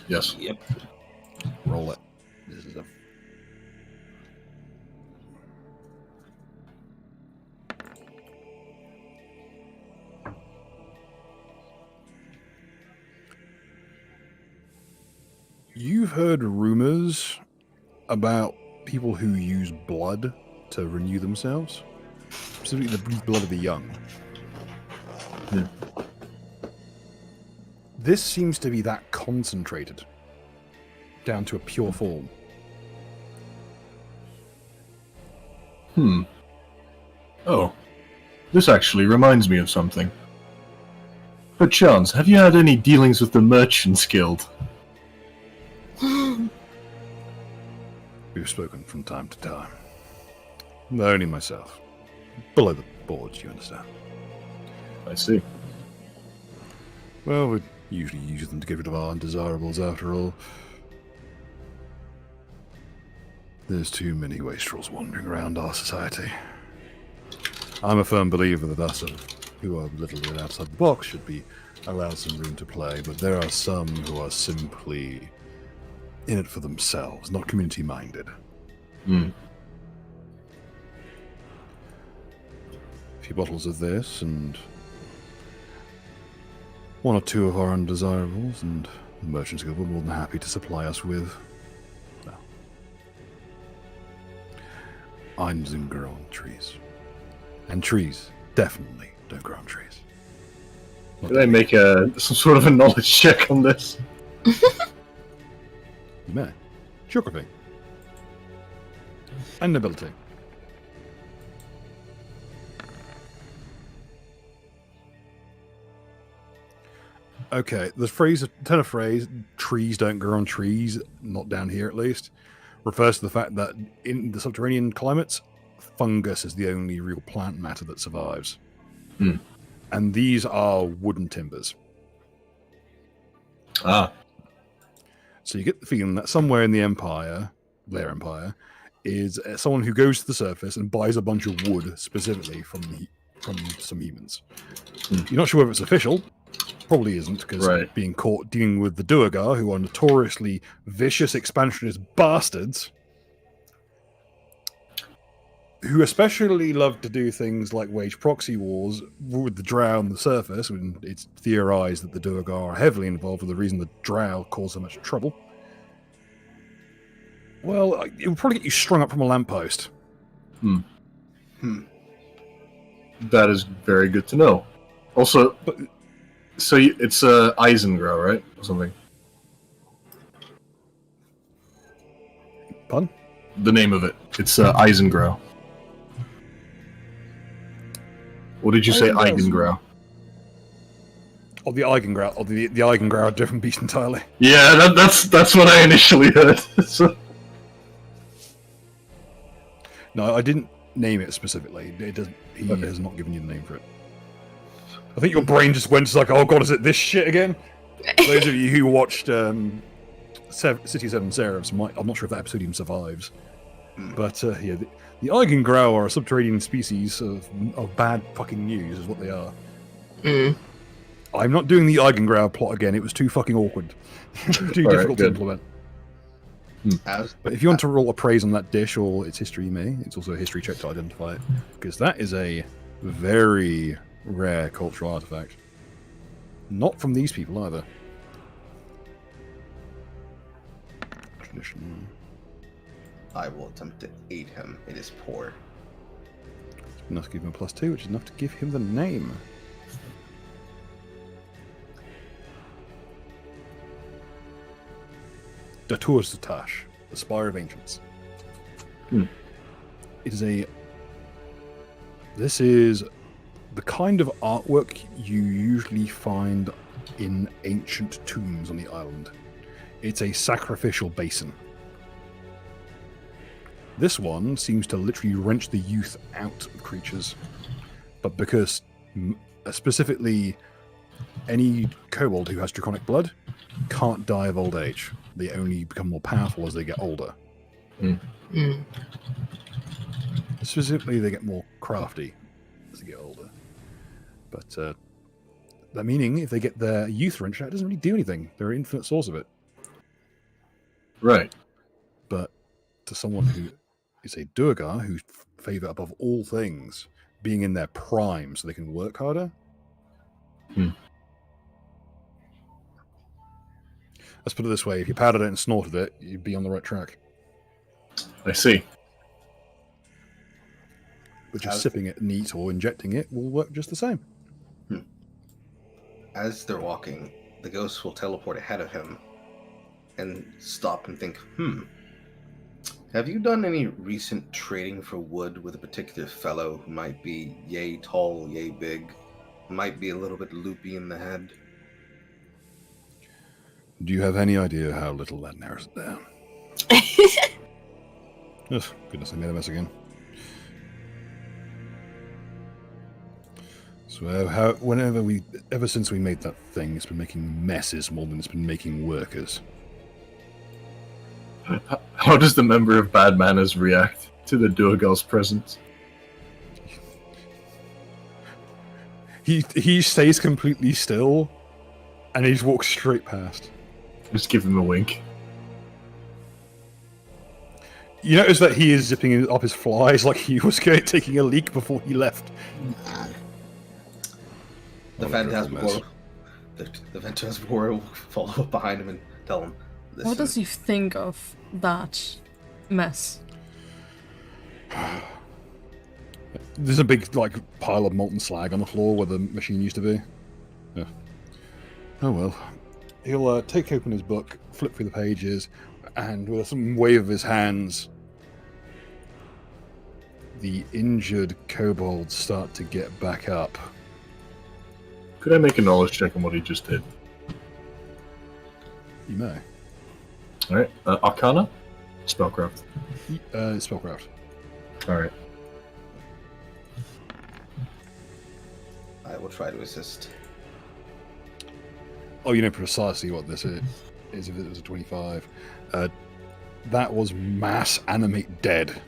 Speaker 6: Yes.
Speaker 3: Yep.
Speaker 1: Roll it. This is a... You've heard rumors about people who use blood to renew themselves, specifically the blood of the young. This seems to be that concentrated down to a pure form.
Speaker 6: Oh, this actually reminds me of something. Perchance, have you had any dealings with the Merchants Guild?
Speaker 1: We've spoken from time to time. Though only myself. Below the boards, you understand.
Speaker 6: I see.
Speaker 1: Well, we usually use them to get rid of our undesirables after all. There's too many wastrels wandering around our society. I'm a firm believer that us who are a little bit outside the box should be allowed some room to play, but there are some who are simply in it for themselves, not community-minded. A few bottles of this, and one or two of our undesirables, and the Merchants Guild were more than happy to supply us with, well, items and grow on trees. And trees definitely don't grow on trees.
Speaker 6: Can I make some sort of a knowledge check on this?
Speaker 1: You may. Geography. And nobility. Okay, the turn of phrase, trees don't grow on trees, not down here at least, refers to the fact that in the subterranean climates, fungus is the only real plant matter that survives. And these are wooden timbers. So you get the feeling that somewhere in the Empire, their Empire, is someone who goes to the surface and buys a bunch of wood specifically from some humans. You're not sure whether it's official. Probably isn't, because being caught dealing with the Duergar, who are notoriously vicious expansionist bastards, who especially love to do things like wage proxy wars with the Drow on the surface, when it's theorized that the Duergar are heavily involved with the reason the Drow cause so much trouble. Well, it will probably get you strung up from a lamppost.
Speaker 6: That is very good to know. Also, so it's Eisengrow, right? Or something.
Speaker 1: Pardon?
Speaker 6: The name of it. It's Eisengrow. What did you say, Eigengrow?
Speaker 1: Oh, the Eigengrow. Oh, the Eigengrow are a different beast entirely.
Speaker 6: Yeah, that's what I initially heard. So...
Speaker 1: No, I didn't name it specifically. It doesn't. He has not given you the name for it. I think your brain just went to like, oh god, is it this shit again? Those of you who watched City of Seven Seraphs, I'm not sure if that episode even survives. But yeah, the Eigengrow are a subterranean species of bad fucking news, is what they are. I'm not doing the Eigengrow plot again. It was too fucking awkward. Too difficult to implement. But if you want to roll a praise on that dish or its history, you may. It's also a history check to identify it. Because that is a Very rare cultural artifact. Not from these people either. Traditional.
Speaker 3: I will attempt to aid him. It is poor.
Speaker 1: Enough to give him a +2, which is enough to give him the name. Datur's Tash, the Spire of Ancients.
Speaker 6: Hmm.
Speaker 1: It is a. This is the kind of artwork you usually find in ancient tombs on the island. It's a sacrificial basin. This one seems to literally wrench the youth out of creatures, but because specifically any kobold who has draconic blood can't die of old age. They only become more powerful as they get older. Specifically, they get more crafty as they get older. But that meaning, if they get their youth wrenched out, it doesn't really do anything. They're an infinite source of it.
Speaker 6: Right.
Speaker 1: But to someone who is a Durgar, who favour above all things being in their prime so they can work harder. Let's put it this way, if you powdered it and snorted it, you'd be on the right track.
Speaker 6: I see.
Speaker 1: But just sipping it neat or injecting it will work just the same.
Speaker 3: As they're walking, the ghost will teleport ahead of him and stop and think, have you done any recent trading for wood with a particular fellow who might be yay tall, yay big, might be a little bit loopy in the head?
Speaker 1: Do you have any idea how little that narrows it down? Ugh, goodness, I made a mess again. So ever since we made that thing, it's been making messes more than it's been making workers.
Speaker 6: How does the member of Bad Manners react to the Durgal's presence?
Speaker 1: He stays completely still, and he just walks straight past.
Speaker 6: Just give him a wink.
Speaker 1: You notice that he is zipping up his flies like he was taking a leak before he left.
Speaker 3: The Phantasmagoria will follow up behind him and tell him, listen.
Speaker 4: What does he think of that mess?
Speaker 1: There's a big pile of molten slag on the floor where the machine used to be. Yeah. Oh well. He'll take open his book, flip through the pages, and with some wave of his hands, the injured kobolds start to get back up.
Speaker 6: Could I make a knowledge check on what he just did?
Speaker 1: You may.
Speaker 6: Alright. Arcana? Spellcraft.
Speaker 1: Spellcraft.
Speaker 6: Alright.
Speaker 3: I will try to assist.
Speaker 1: Oh, you know precisely what this is if it was a 25. That was mass animate dead.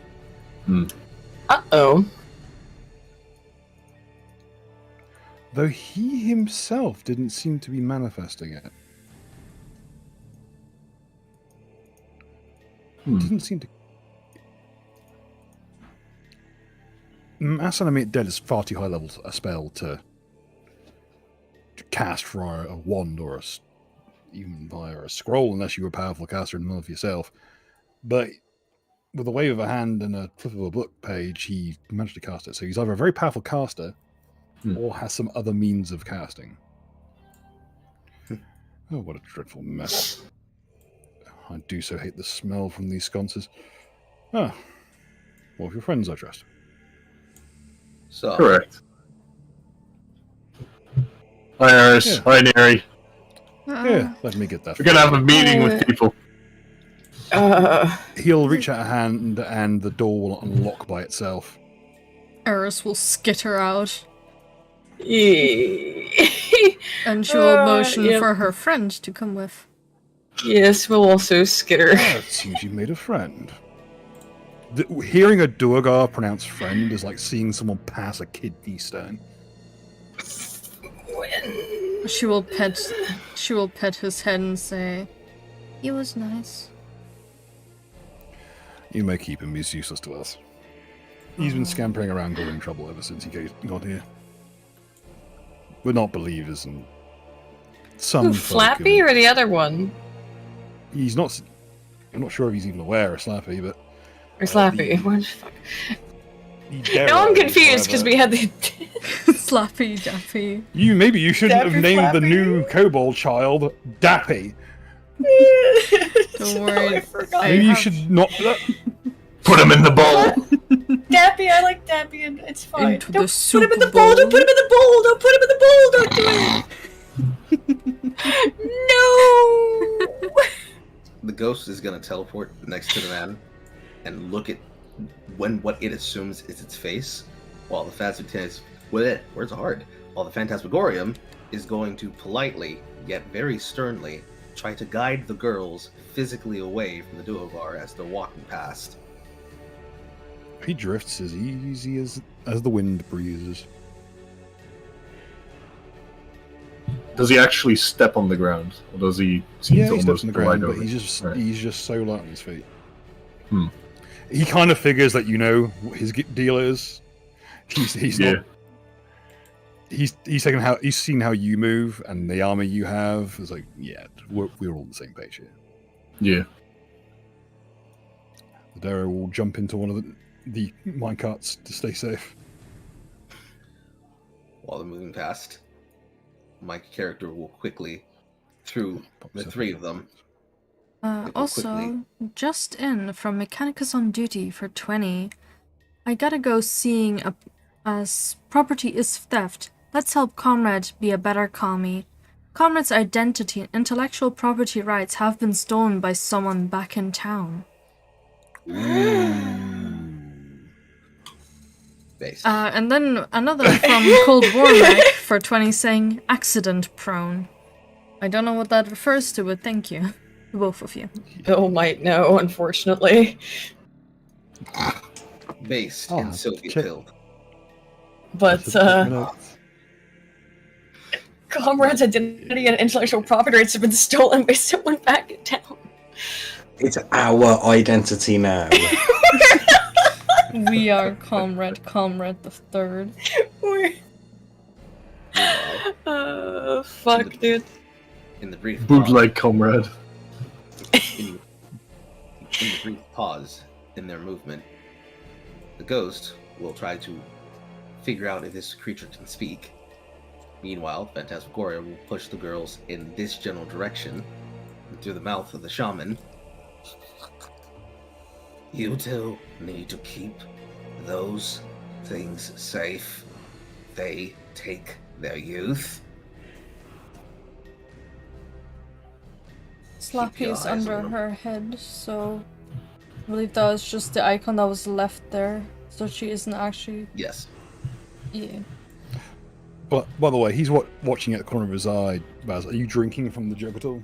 Speaker 2: Uh-oh.
Speaker 1: Though he himself didn't seem to be manifesting it. Didn't seem to. Mass animate dead is far too high level a spell to cast from a wand or even via a scroll, unless you were a powerful caster and none of yourself. But with a wave of a hand and a flip of a book page, he managed to cast it. So he's either a very powerful caster or has some other means of casting. Oh, what a dreadful mess. I do so hate the smell from these sconces. Ah, one of your friends, I trust.
Speaker 3: So,
Speaker 6: Correct. Hi, Aris.
Speaker 1: Yeah.
Speaker 6: Hi, Neri.
Speaker 1: Yeah, let me get that.
Speaker 6: We're going to have a meeting with people.
Speaker 1: He'll reach out a hand and the door will unlock by itself.
Speaker 4: Eris will skitter out,
Speaker 2: And
Speaker 4: and she will motion for her friend to come with.
Speaker 2: Yes, we'll also skitter.
Speaker 1: Ah, it seems you've made a friend. Hearing a Durgar pronounce friend is like seeing someone pass a kidney stone.
Speaker 4: She will pet his head and say, "He was nice."
Speaker 1: You may keep him, he's useless to us. He's been scampering around causing trouble ever since he got here. We're not believers, and some
Speaker 2: Who,
Speaker 1: folk
Speaker 2: Flappy
Speaker 1: and-
Speaker 2: or the other one?
Speaker 1: He's not. I'm not sure if he's even aware of Slappy, but
Speaker 2: Or Slappy?
Speaker 1: the-
Speaker 2: What the fuck?
Speaker 1: the
Speaker 2: Now I'm
Speaker 1: Darrow,
Speaker 2: confused because we
Speaker 1: whatever.
Speaker 2: had the.
Speaker 4: Slappy Dappy.
Speaker 1: Maybe you shouldn't
Speaker 2: Dappy
Speaker 1: have named the
Speaker 2: Flappy?
Speaker 1: new kobold child Dappy.
Speaker 4: Don't
Speaker 2: No,
Speaker 4: worry.
Speaker 2: I forgot.
Speaker 1: Maybe you
Speaker 4: have-
Speaker 1: should not.
Speaker 6: Put him in the bowl.
Speaker 2: Dappy, I like Dappy, and it's fine.
Speaker 4: Into
Speaker 2: Don't
Speaker 4: the
Speaker 2: put him in the
Speaker 4: Super
Speaker 2: bowl. Don't
Speaker 4: Bowl.
Speaker 2: put him in the bowl. Don't put him in the bowl. Don't do it. No.
Speaker 3: The ghost is gonna teleport next to the man and look at what it assumes is its face, while the Phantasmagorium is going to politely, yet very sternly, try to guide the girls physically away from the Duovar as they're walking past.
Speaker 1: He drifts as easy as the wind breezes.
Speaker 6: Does he actually step on the ground, or does he seem
Speaker 1: Yeah,
Speaker 6: to
Speaker 1: he steps
Speaker 6: almost
Speaker 1: on the ground,
Speaker 6: glide
Speaker 1: but
Speaker 6: over? Right.
Speaker 1: he's just so light on his feet.
Speaker 6: Hmm.
Speaker 1: He kind of figures that you know what his deal is. He's
Speaker 6: Yeah.
Speaker 1: not. He's seen how you move and the armor you have. It's like, yeah, we're all on the same page here.
Speaker 6: Yeah.
Speaker 1: The Darrow will jump into one of the minecarts to stay safe.
Speaker 3: While they're moving past, my character will quickly, through the three of them, It will
Speaker 4: Also,
Speaker 3: quickly-
Speaker 4: just in from Mechanicus on duty for 20. I gotta go seeing as property is theft. Let's help Comrade be a better commie. Comrade's identity and intellectual property rights have been stolen by someone back in town.
Speaker 3: Based.
Speaker 4: And then another from Cold War Mech for 20 saying accident prone. I don't know what that refers to, but thank you. To both of you.
Speaker 2: Bill might know, unfortunately.
Speaker 3: Based
Speaker 1: Oh,
Speaker 3: in Soviet
Speaker 1: check.
Speaker 3: build.
Speaker 2: But,
Speaker 1: Check my notes.
Speaker 2: Comrade's identity and intellectual property rights have been stolen by someone back in town.
Speaker 5: It's our identity now.
Speaker 4: We are Comrade the Third.
Speaker 2: Fuck, dude.
Speaker 3: In the brief
Speaker 6: Bootleg comrade.
Speaker 3: in the brief pause in their movement, the ghost will try to figure out if this creature can speak. Meanwhile, Phantasmagoria will push the girls in this general direction through the mouth of the shaman. You two need to keep those things safe. They take their youth.
Speaker 4: Slappy
Speaker 3: your
Speaker 4: is
Speaker 3: eyes
Speaker 4: under
Speaker 3: on them.
Speaker 4: her head, so I believe that was just the icon that was left there. So she isn't actually.
Speaker 3: Yes.
Speaker 4: Yeah.
Speaker 1: But by the way, he's watching at the corner of his eye. Baz, are you drinking from the jug at all?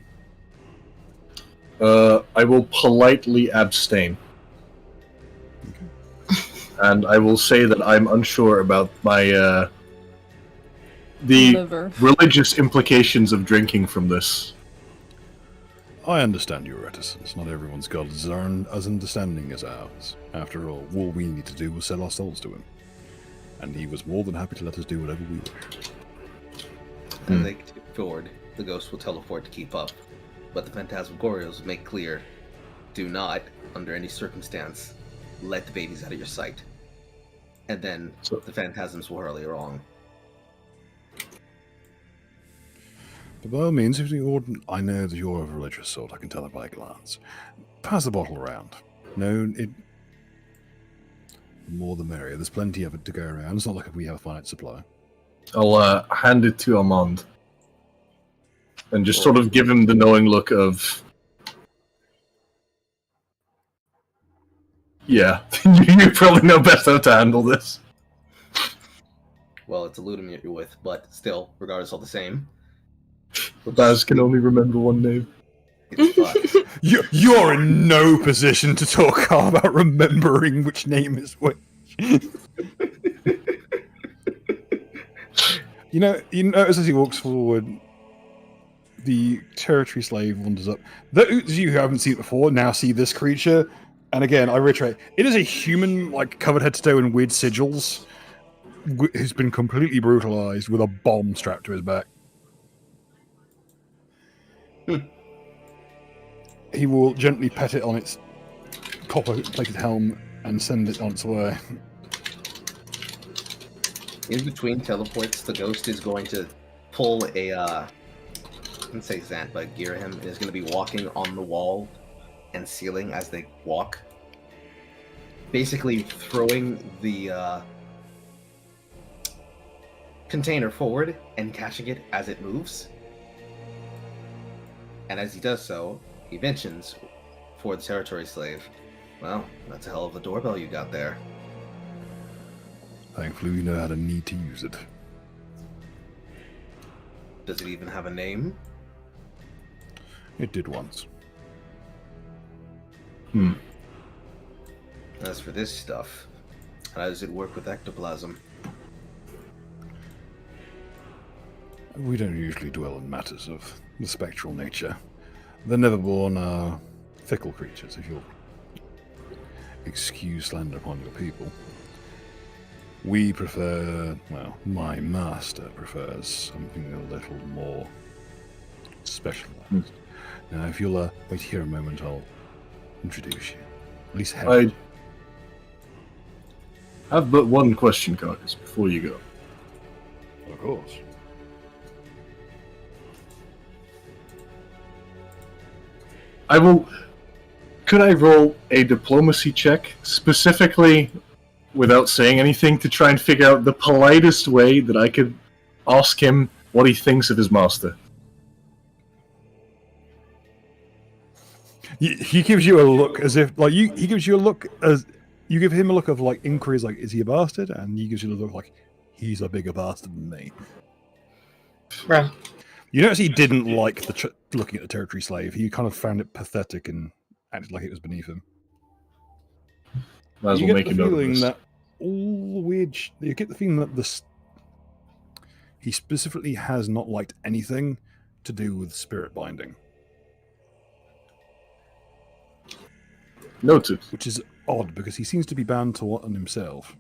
Speaker 6: I will politely abstain. And I will say that I'm unsure about my the
Speaker 4: Liver.
Speaker 6: religious implications of drinking from this.
Speaker 1: I understand your reticence. Not everyone's God is as understanding as ours. After all we need to do was sell our souls to him. And he was more than happy to let us do whatever we wish.
Speaker 3: As they continue forward, the ghost will teleport to keep up. But the Phantasmagorials make clear, do not, under any circumstance, let the babies out of your sight. And then the phantasms will hurl you along.
Speaker 1: But by all means, if I know that you're of a religious sort, I can tell it by a glance. Pass the bottle around. No, the more the merrier. There's plenty of it to go around. It's not like we have a finite supply.
Speaker 6: I'll hand it to Armand. And just sort of give him the knowing look of... Yeah, you probably know best how to handle this.
Speaker 3: Well, it's a Ludum you're with, but still, regardless, all the same.
Speaker 6: Baz can only remember one name.
Speaker 3: It's fun.
Speaker 1: You're in no position to talk about remembering which name is which. You notice as he walks forward, the territory slave wanders up. Those of you who haven't seen it before now see this creature, And again, I reiterate, it is a human, like, covered head to toe in weird sigils, who's been completely brutalized with a bomb strapped to his back. He will gently pet it on its copper-plated helm and send it on its way.
Speaker 3: In between teleports, the ghost is going to pull a, I wouldn't say Zant, but gear him, and is going to be walking on the wall and ceiling as they walk. Basically throwing the container forward and catching it as it moves. And as he does so, he mentions for the territory slave, well, that's a hell of a doorbell you got there.
Speaker 1: Thankfully, we know how to need to use it.
Speaker 3: Does it even have a name?
Speaker 1: It did once.
Speaker 3: As for this stuff, how does it work with ectoplasm?
Speaker 1: We don't usually dwell on matters of the spectral nature. The Neverborn are fickle creatures, if you'll excuse slander upon your people. We prefer, well, my master prefers something a little more specialized. Now, if you'll wait here a moment, I'll introduce you. At least have
Speaker 6: I have but one question, Carcass, before you go.
Speaker 1: Of course.
Speaker 6: Could I roll a diplomacy check, specifically without saying anything, to try and figure out the politest way that I could ask him what he thinks of his master?
Speaker 1: He gives you a look as if, like, he gives you a look as, you give him a look of, like, inquiries, like, is he a bastard? And he gives you a look like, he's a bigger bastard than me.
Speaker 2: Bruh.
Speaker 1: You notice he didn't like looking at the territory slave. He kind of found it pathetic and acted like it was beneath him.
Speaker 6: Might as
Speaker 1: You
Speaker 6: well
Speaker 1: get
Speaker 6: make
Speaker 1: the
Speaker 6: a note of
Speaker 1: feeling
Speaker 6: this.
Speaker 1: that all the weird... You get the feeling that he specifically has not liked anything to do with spirit binding.
Speaker 6: Noted.
Speaker 1: Which is odd, because he seems to be bound to one himself.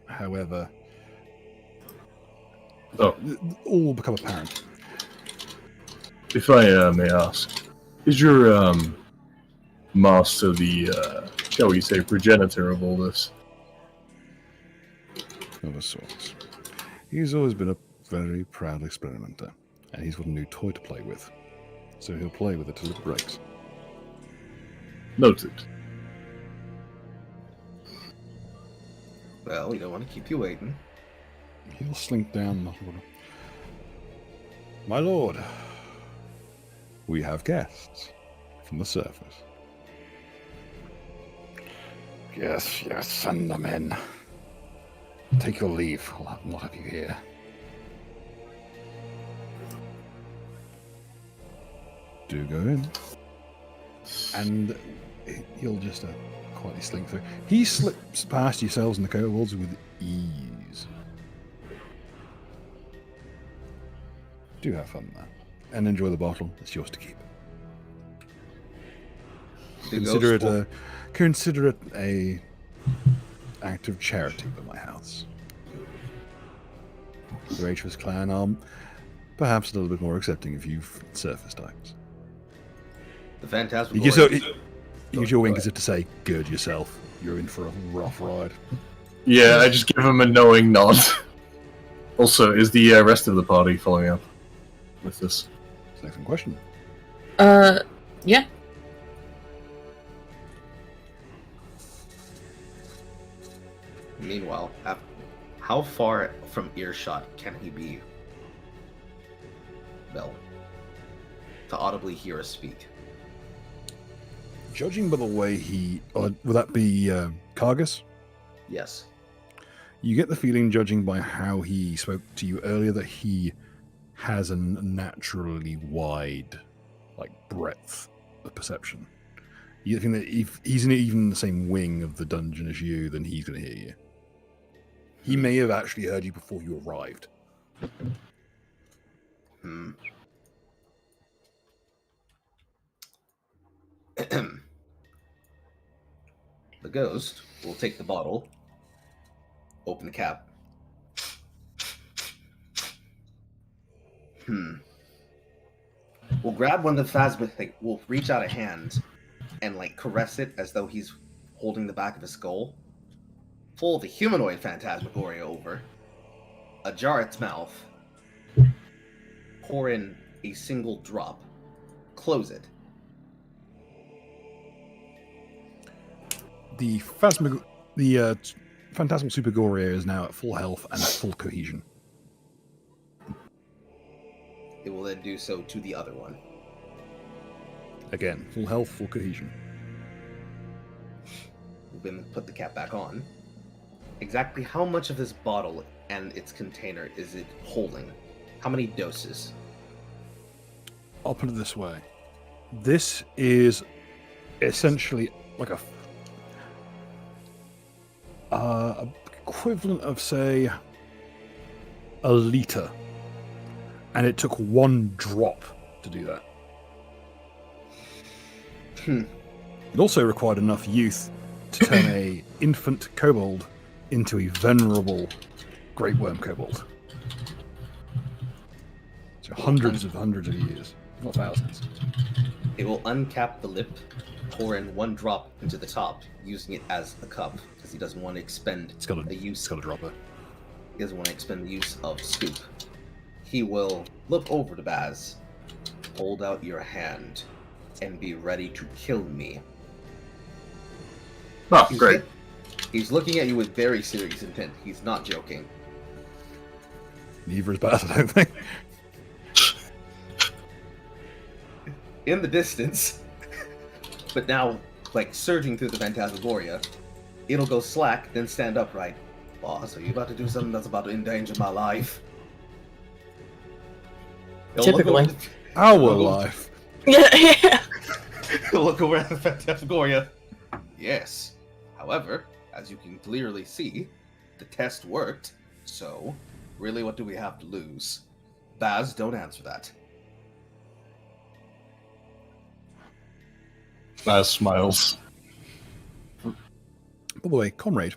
Speaker 1: However...
Speaker 6: Oh.
Speaker 1: All will become apparent.
Speaker 6: If I may ask, is your master the, shall we say, progenitor of all this?
Speaker 1: Of a sort. He's always been a very proud experimenter, and he's got a new toy to play with. So he'll play with it till it breaks.
Speaker 6: Noted.
Speaker 3: Well, we don't want to keep you waiting.
Speaker 1: He'll slink down the hall. My lord, we have guests from the surface. Yes, send them in. Take your leave. I'll not have you here. Do go in. And he'll just quietly slink through. He slips past yourselves and the kobolds with ease. Do have fun there. And enjoy the bottle. It's yours to keep. Consider it a act of charity for my house. The Rachel clan are perhaps a little bit more accepting of you surface types.
Speaker 3: The Phantasmal.
Speaker 1: You gives your wink as if to say, good yourself. You're in for a rough ride.
Speaker 6: Yeah, I just give him a knowing nod. Also, is the rest of the party following up with this?
Speaker 1: Second question.
Speaker 2: Yeah.
Speaker 3: Meanwhile, how far from earshot can he be, Bell, to audibly hear us speak?
Speaker 1: Judging by the way would that be Kargas?
Speaker 3: Yes.
Speaker 1: You get the feeling, judging by how he spoke to you earlier, that he has a naturally wide, breadth of perception. You think that if he's even in the same wing of the dungeon as you, then he's going to hear you. He may have actually heard you before you arrived.
Speaker 3: The ghost will take the bottle, open the cap. We'll grab one of the phasma. We'll reach out a hand and like caress it as though he's holding the back of his skull. Pull the humanoid phantasmagoria over, ajar its mouth, pour in a single drop, close it.
Speaker 1: The Phantasmal Supergoria is now at full health and at full cohesion.
Speaker 3: It will then do so to the other one.
Speaker 1: Again, full health, full cohesion.
Speaker 3: We'll then put the cap back on. Exactly how much of this bottle and its container is it holding? How many doses?
Speaker 1: I'll put it this way. This is essentially like a equivalent of, say, a liter. And it took one drop to do that. It also required enough youth to turn a infant kobold into a venerable great worm kobold. So hundreds of years, not thousands.
Speaker 3: It will uncap the lip, pour in one drop into the top, using it as a cup, because he doesn't want to expend
Speaker 1: It's got
Speaker 3: the use.
Speaker 1: It's got a dropper.
Speaker 3: He doesn't want to expend the use of scoop. He will look over to Baz, hold out your hand, and be ready to kill me.
Speaker 6: Oh, great.
Speaker 3: He's looking at you with very serious intent. He's not joking.
Speaker 1: Neither is Baz, I don't think.
Speaker 3: In the distance, but now, like, surging through the Phantasmagoria, it'll go slack, then stand upright. Boss, are you about to do something that's about to endanger my life? He'll
Speaker 2: Typically.
Speaker 1: Our life.
Speaker 2: Yeah.
Speaker 3: Look over at the Phantasmagoria. Yes. However, as you can clearly see, the test worked, so really what do we have to lose? Baz, don't answer that.
Speaker 6: Baz smiles.
Speaker 1: By the way, comrade,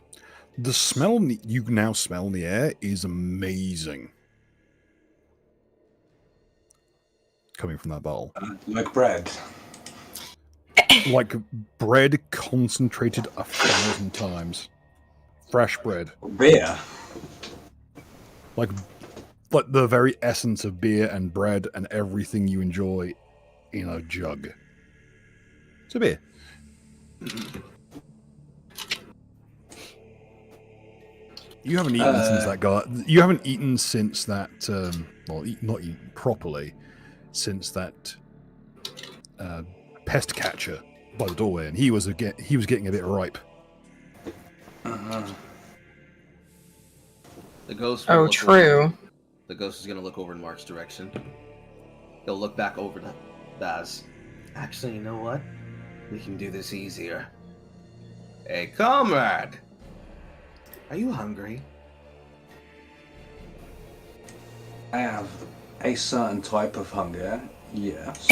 Speaker 1: the smell you now smell in the air is amazing. Coming from that bowl.
Speaker 5: Like bread.
Speaker 1: Like bread concentrated 1,000 times. Fresh bread.
Speaker 5: Beer.
Speaker 1: Like the very essence of beer and bread and everything you enjoy in a jug. It's a beer. You haven't eaten since that guy. You haven't eaten since that. Well, not eaten properly since that pest catcher by the doorway, and he was getting a bit ripe.
Speaker 3: The ghost.
Speaker 2: Oh, true.
Speaker 3: The ghost is going to look over in Mark's direction. He'll look back over to Baz. Actually, you know what? We can do this easier. Hey, comrade! Are you hungry?
Speaker 5: I have a certain type of hunger, yes.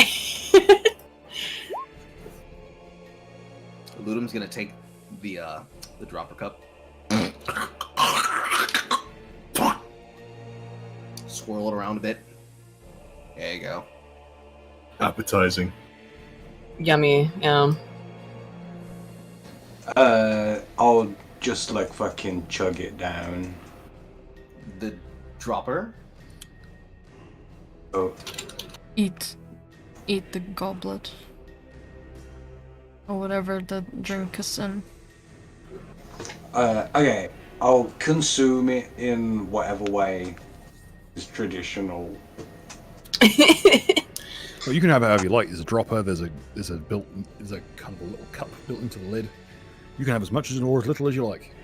Speaker 3: Ludum's going to take the dropper cup. Swirl it around a bit. There you go.
Speaker 6: Appetizing.
Speaker 2: Yummy, yeah.
Speaker 5: I'll just like fucking chug it down.
Speaker 3: The dropper?
Speaker 5: Oh,
Speaker 4: Eat the goblet. Or whatever the drink is in.
Speaker 5: okay. I'll consume it in whatever way is traditional.
Speaker 1: Well, you can have it however you like. There's a dropper. There's a kind of a little cup built into the lid. You can have as much or as little as you like.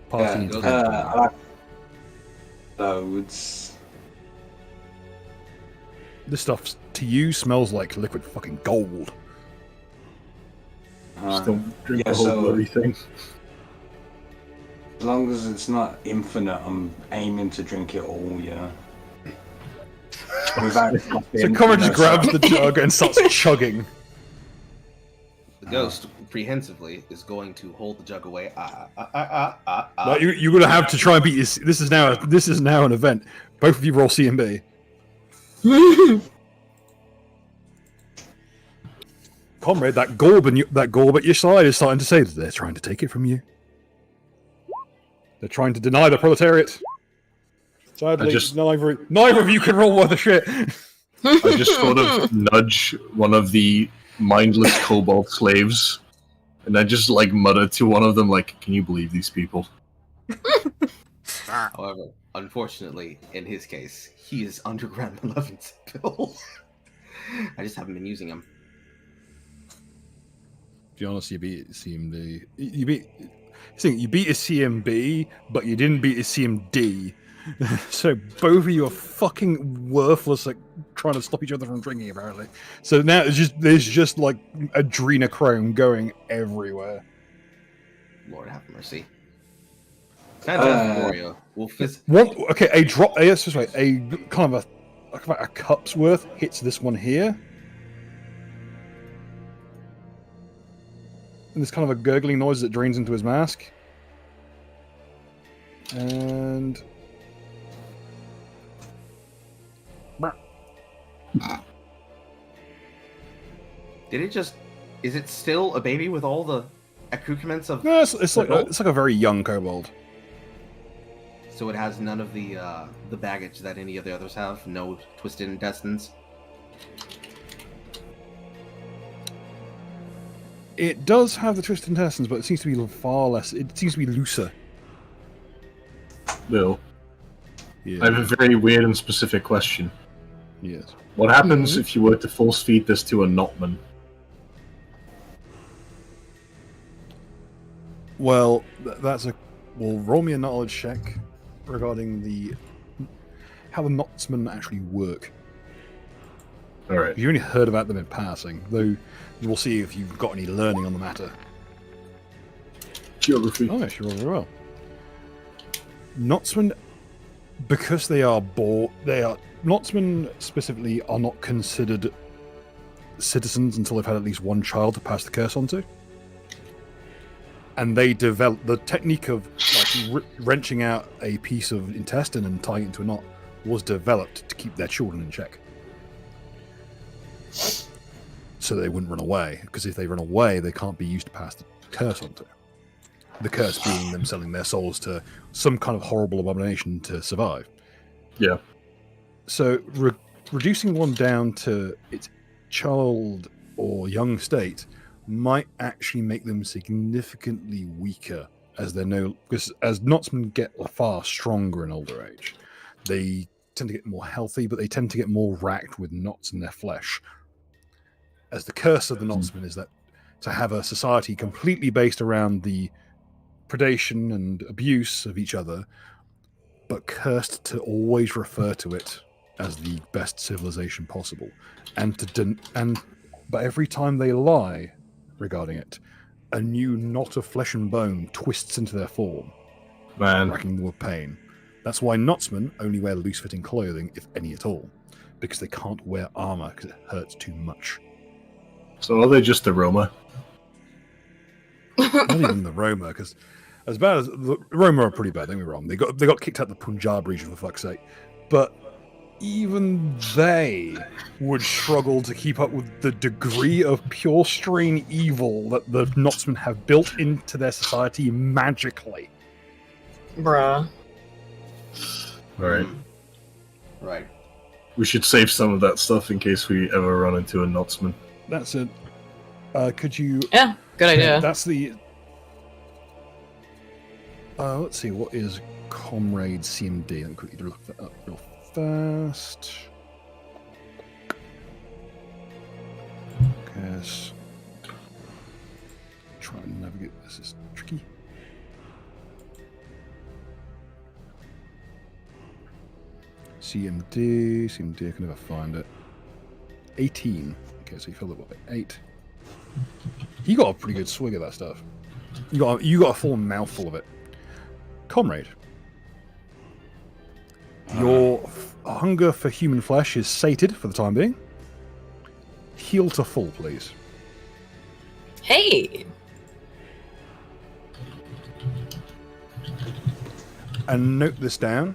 Speaker 1: Passing into
Speaker 5: I like loads.
Speaker 1: This stuff to you smells like liquid fucking gold.
Speaker 6: Just don't drink
Speaker 5: yeah,
Speaker 6: the whole
Speaker 5: so-
Speaker 6: bloody thing.
Speaker 5: As long as it's not infinite, I'm aiming to drink it all, yeah. Without
Speaker 1: So Comrade just grabs the jug and starts chugging.
Speaker 3: The ghost, prehensively, is going to hold the jug away.
Speaker 1: Like, you're going to have to try and beat this. This is now an event. Both of you roll CMB. Comrade, that gorb at your side is starting to say that they're trying to take it from you. They're trying to deny the proletariat. Sadly, neither of you can roll worth a shit.
Speaker 6: I just sort of nudge one of the mindless kobold slaves, and I just like mutter to one of them, like, "Can you believe these people?"
Speaker 3: However, unfortunately, in his case, he is underground malevolence bill. I just haven't been using him.
Speaker 1: To be honest, you beat CMD. You beat his CMB, but you didn't beat his CMD. So both of you are fucking worthless at trying to stop each other from drinking, apparently. So now there's just like adrenochrome going everywhere.
Speaker 3: Lord have mercy. Phantasmagoria will fizz.
Speaker 1: A drop. Let's just wait. A kind of a cup's worth hits this one here, and there's kind of a gurgling noise that drains into his mask, and.
Speaker 3: Did it just? Is it still a baby with all the accoutrements of?
Speaker 1: No, it's like a very young kobold.
Speaker 3: So it has none of the baggage that any of the others have. No twisted intestines.
Speaker 1: It does have the twisted intestines, but it seems to be far less. It seems to be looser.
Speaker 6: Bill,
Speaker 1: Yeah.
Speaker 6: I have a very weird and specific question.
Speaker 1: Yes.
Speaker 6: What happens if you were to force feed this to a Notman?
Speaker 1: Well, roll me a knowledge check regarding how the Knotsmen actually work.
Speaker 6: All right.
Speaker 1: You only heard about them in passing, though. We'll see if you've got any learning on the matter.
Speaker 6: Geography.
Speaker 1: Oh, yes, you roll very well. Knotsmen, because they are Knotsmen specifically are not considered citizens until they've had at least one child to pass the curse on to. And they develop the technique of like wrenching out a piece of intestine and tying it into a knot was developed to keep their children in check. So they wouldn't run away, because if they run away, they can't be used to pass the curse on to. The curse being them selling their souls to some kind of horrible abomination to survive.
Speaker 6: Yeah.
Speaker 1: So reducing one down to its child or young state might actually make them significantly weaker because as Knotsmen get far stronger in older age, they tend to get more healthy, but they tend to get more racked with knots in their flesh. As the curse of the Knotsmen is that to have a society completely based around the predation and abuse of each other, but cursed to always refer to it as the best civilization possible, but every time they lie regarding it, a new knot of flesh and bone twists into their form, racking them with pain. That's why Knotsmen only wear loose-fitting clothing, if any at all, because they can't wear armor because it hurts too much.
Speaker 6: So are they just the Roma?
Speaker 1: Not even the Roma, because as bad as the Roma are pretty bad, don't get me wrong. They got kicked out of the Punjab region for fuck's sake, but even they would struggle to keep up with the degree of pure strain evil that the Knotsmen have built into their society magically.
Speaker 2: Bruh.
Speaker 6: Alright.
Speaker 3: Right.
Speaker 6: We should save some of that stuff in case we ever run into a Knotsman.
Speaker 1: That's it. Could you...
Speaker 2: Yeah, good idea.
Speaker 1: That's the... let's see, what is Comrade CMD? Let me quickly look that up real fast. Yes. Try and navigate. This is tricky. CMD, I can never find it. 18. Okay, so you filled it up at 8. You got a pretty good swig of that stuff. You got a full mouthful of it. Comrade, your hunger for human flesh is sated for the time being. Heal to full, please.
Speaker 2: Hey!
Speaker 1: And note this down.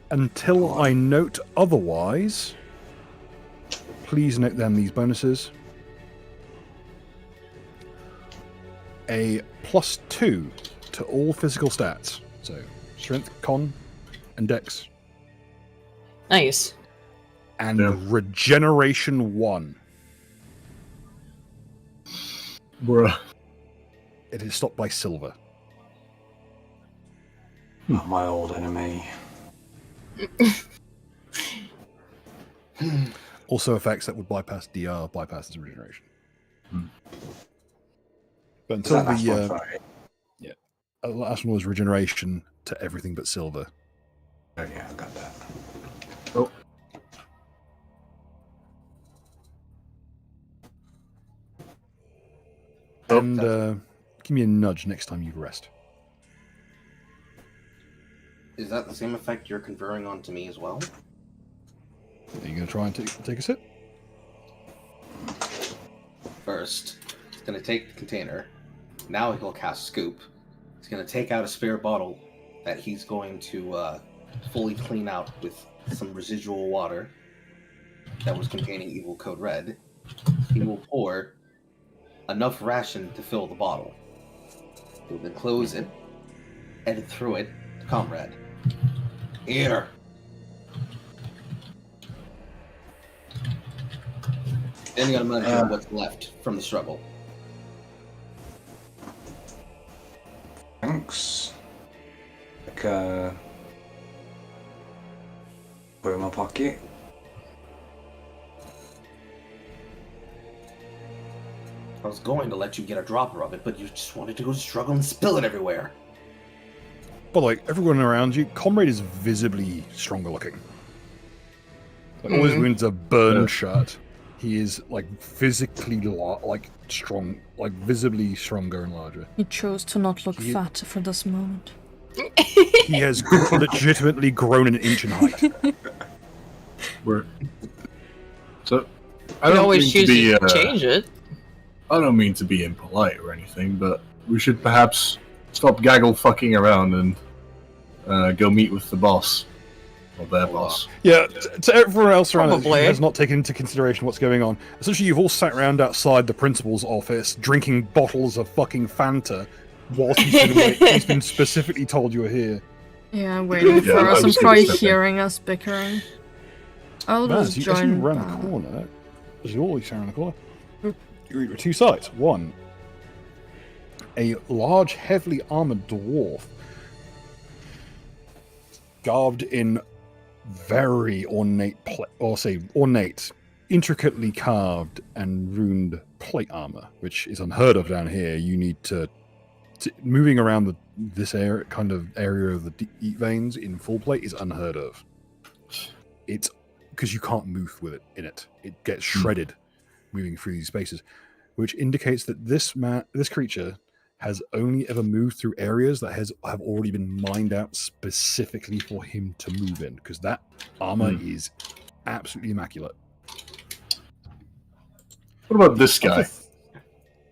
Speaker 1: Until I note otherwise, please note down these bonuses. A +2 to all physical stats. So, strength, con, and dex.
Speaker 2: Nice.
Speaker 1: And
Speaker 6: Yeah.
Speaker 1: regeneration 1.
Speaker 6: Bruh.
Speaker 1: It is stopped by silver.
Speaker 5: Oh, my old enemy.
Speaker 1: Also effects that would bypass DR, bypasses regeneration. But
Speaker 5: Is that
Speaker 1: until
Speaker 5: last one,
Speaker 1: the
Speaker 5: sorry?
Speaker 1: last one was regeneration to everything but silver.
Speaker 5: Oh, yeah, I got that.
Speaker 6: Oh.
Speaker 1: And give me a nudge next time you rest.
Speaker 3: Is that the same effect you're conferring onto me as well?
Speaker 1: Are you going to try and take a sip?
Speaker 3: First, he's going to take the container. Now he'll cast Scoop. He's going to take out a spare bottle that he's going to fully clean out with some residual water that was containing Evil Code Red. He will pour enough ration to fill the bottle. He'll then close it, and throw it to Comrade. Here. Then you gotta imagine what's left from the struggle.
Speaker 5: Thanks. Like, put it in my pocket.
Speaker 3: I was going to let you get a dropper of it, but you just wanted to go struggle and spill it everywhere.
Speaker 1: But like everyone around you, Comrade is visibly stronger looking. Like, all his wounds are burned shut. He is like physically strong, like visibly stronger and larger.
Speaker 4: He chose to not look fat for this moment.
Speaker 1: He has legitimately grown an inch in height.
Speaker 6: So, I
Speaker 2: You
Speaker 6: don't
Speaker 2: always
Speaker 6: mean to
Speaker 2: choose
Speaker 6: be.
Speaker 2: to change it.
Speaker 6: I don't mean to be impolite or anything, but we should perhaps stop gaggle fucking around and go meet with the boss. Or their boss.
Speaker 1: Yeah, to everyone else around who
Speaker 2: Probably.
Speaker 1: has not taken into consideration what's going on. Essentially, you've all sat around outside the principal's office, drinking bottles of fucking Fanta, whilst he's been specifically told you are here.
Speaker 4: Yeah, waiting
Speaker 6: Yeah,
Speaker 4: for
Speaker 6: I
Speaker 4: us and
Speaker 6: was
Speaker 4: probably
Speaker 6: gonna say.
Speaker 4: hearing us bickering. I'll
Speaker 1: As
Speaker 4: just
Speaker 1: you
Speaker 4: join
Speaker 1: ran
Speaker 4: back.
Speaker 1: the corner, as you always around the corner, you're two sides. One, a large, heavily armored dwarf, garbed in very ornate, intricately carved and runed plate armor, which is unheard of down here. You need to moving around this area, kind of area of the deep veins in full plate is unheard of. It's because you can't move with it in it. It gets shredded moving through these spaces, which indicates that this creature has only ever moved through areas that have already been mined out specifically for him to move in, because that armor is absolutely immaculate.
Speaker 6: What about this guy?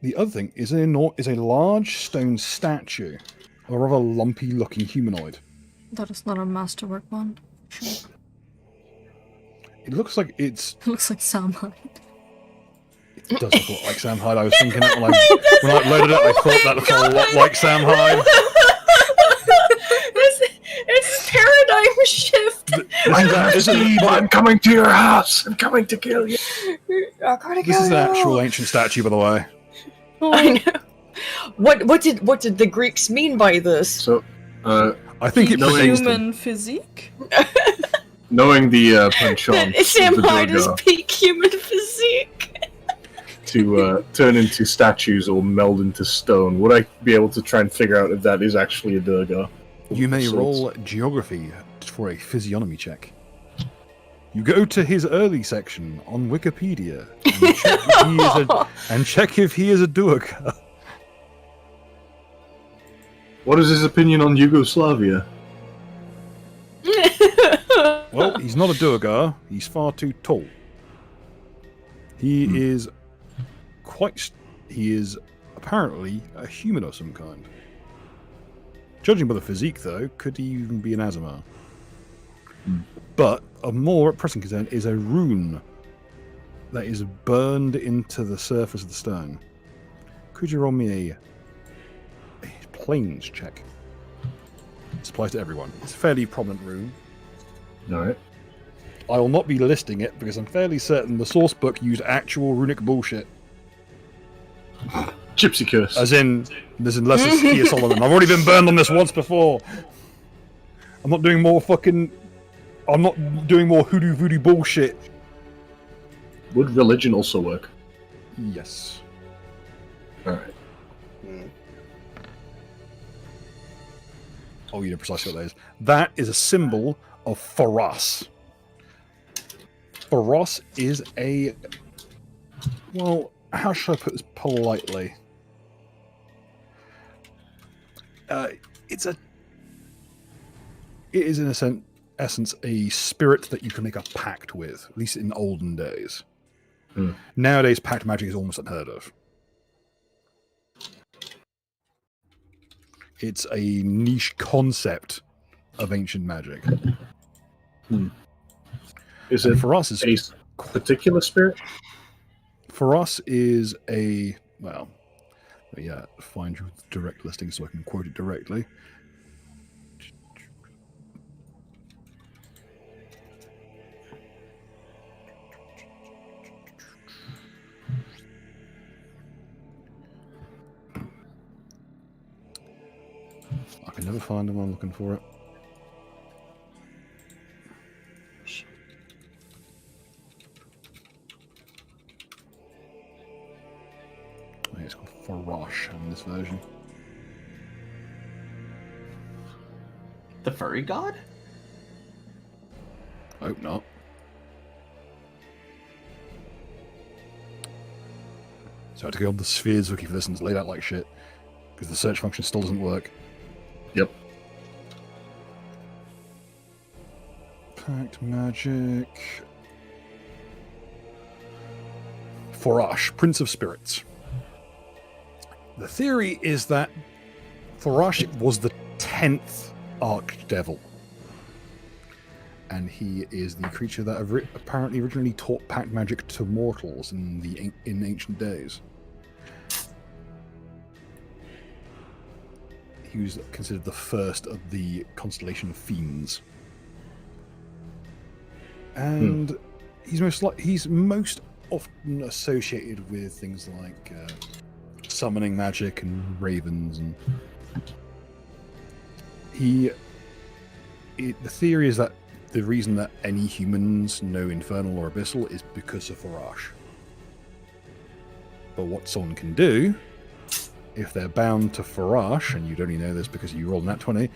Speaker 1: The other thing is a large stone statue of a rather lumpy-looking humanoid.
Speaker 4: That is not a masterwork one.
Speaker 1: It looks like it's...
Speaker 4: It looks like Sam Hyde.
Speaker 1: It does look like Sam Hyde. I was thinking that when I loaded it, I thought that looked a lot like Sam Hyde.
Speaker 2: It's a paradigm shift.
Speaker 6: Steve, I'm coming to your house. I'm coming to kill you.
Speaker 1: This is an actual ancient statue, by the way.
Speaker 2: I know. What did the Greeks mean by this?
Speaker 6: So,
Speaker 1: I think it pertains to...
Speaker 4: Human physique?
Speaker 6: knowing the penchant
Speaker 2: That Sam
Speaker 6: of the
Speaker 2: Hyde is
Speaker 6: Durga
Speaker 2: peak human physique.
Speaker 6: to turn into statues or meld into stone, would I be able to try and figure out if that is actually a Durga?
Speaker 1: You may
Speaker 6: So
Speaker 1: roll geography for a physiognomy check. You go to his early section on Wikipedia and check if he is a Durga.
Speaker 6: What is his opinion on Yugoslavia?
Speaker 1: Well, he's not a Durgar. He's far too tall. He is He is apparently a human of some kind. Judging by the physique, though, could he even be an Azamar? But a more pressing concern is a rune that is burned into the surface of the stone. Could you roll me a planes check? This applies to everyone. It's a fairly prominent rune.
Speaker 6: Alright.
Speaker 1: I will not be listing it because I'm fairly certain the source book used actual runic bullshit.
Speaker 6: Gypsy curse.
Speaker 1: As in, unless it's Kia Solomon. I've already been burned on this once before. I'm not doing more hoodoo voodoo bullshit.
Speaker 6: Would religion also work?
Speaker 1: Yes.
Speaker 6: Alright.
Speaker 1: Oh, you know precisely what that is. That is a symbol of Faras. Faras is a... Well, how should I put this politely? It is in essence a spirit that you can make a pact with, at least in olden days. Nowadays, pact magic is almost unheard of. It's a niche concept of ancient magic.
Speaker 6: Is it
Speaker 1: for us is
Speaker 6: a particular spirit?
Speaker 1: For us is a find you the direct listing so I can quote it directly. I can never find them when I'm looking for it. I think it's called Farosh in this version.
Speaker 3: The furry god?
Speaker 1: I hope not. So I had to go on the Spheres wiki for this, and it's laid out like shit because the search function still doesn't work.
Speaker 6: Yep.
Speaker 1: Pact magic. Farash, Prince of Spirits. The theory is that Farash was the 10th Archdevil. And he is the creature that apparently originally taught pact magic to mortals in ancient days. He was considered the first of the constellation of fiends. And he's most often associated with things like summoning magic and ravens, and the theory is that the reason that any humans know infernal or abyssal is because of Farash. But what someone can do, if they're bound to Farash, and you'd only know this because you rolled nat 20,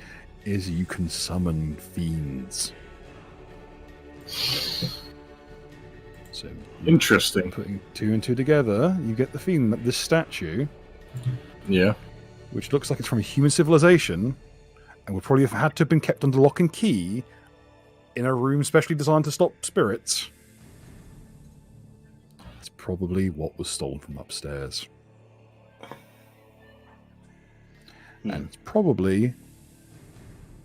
Speaker 1: is you can summon fiends. So
Speaker 6: interesting.
Speaker 1: Putting 2 and 2 together, you get the feeling that this statue, which looks like it's from a human civilization, and would probably have had to have been kept under lock and key in a room specially designed to stop spirits. It's probably what was stolen from upstairs. And it's probably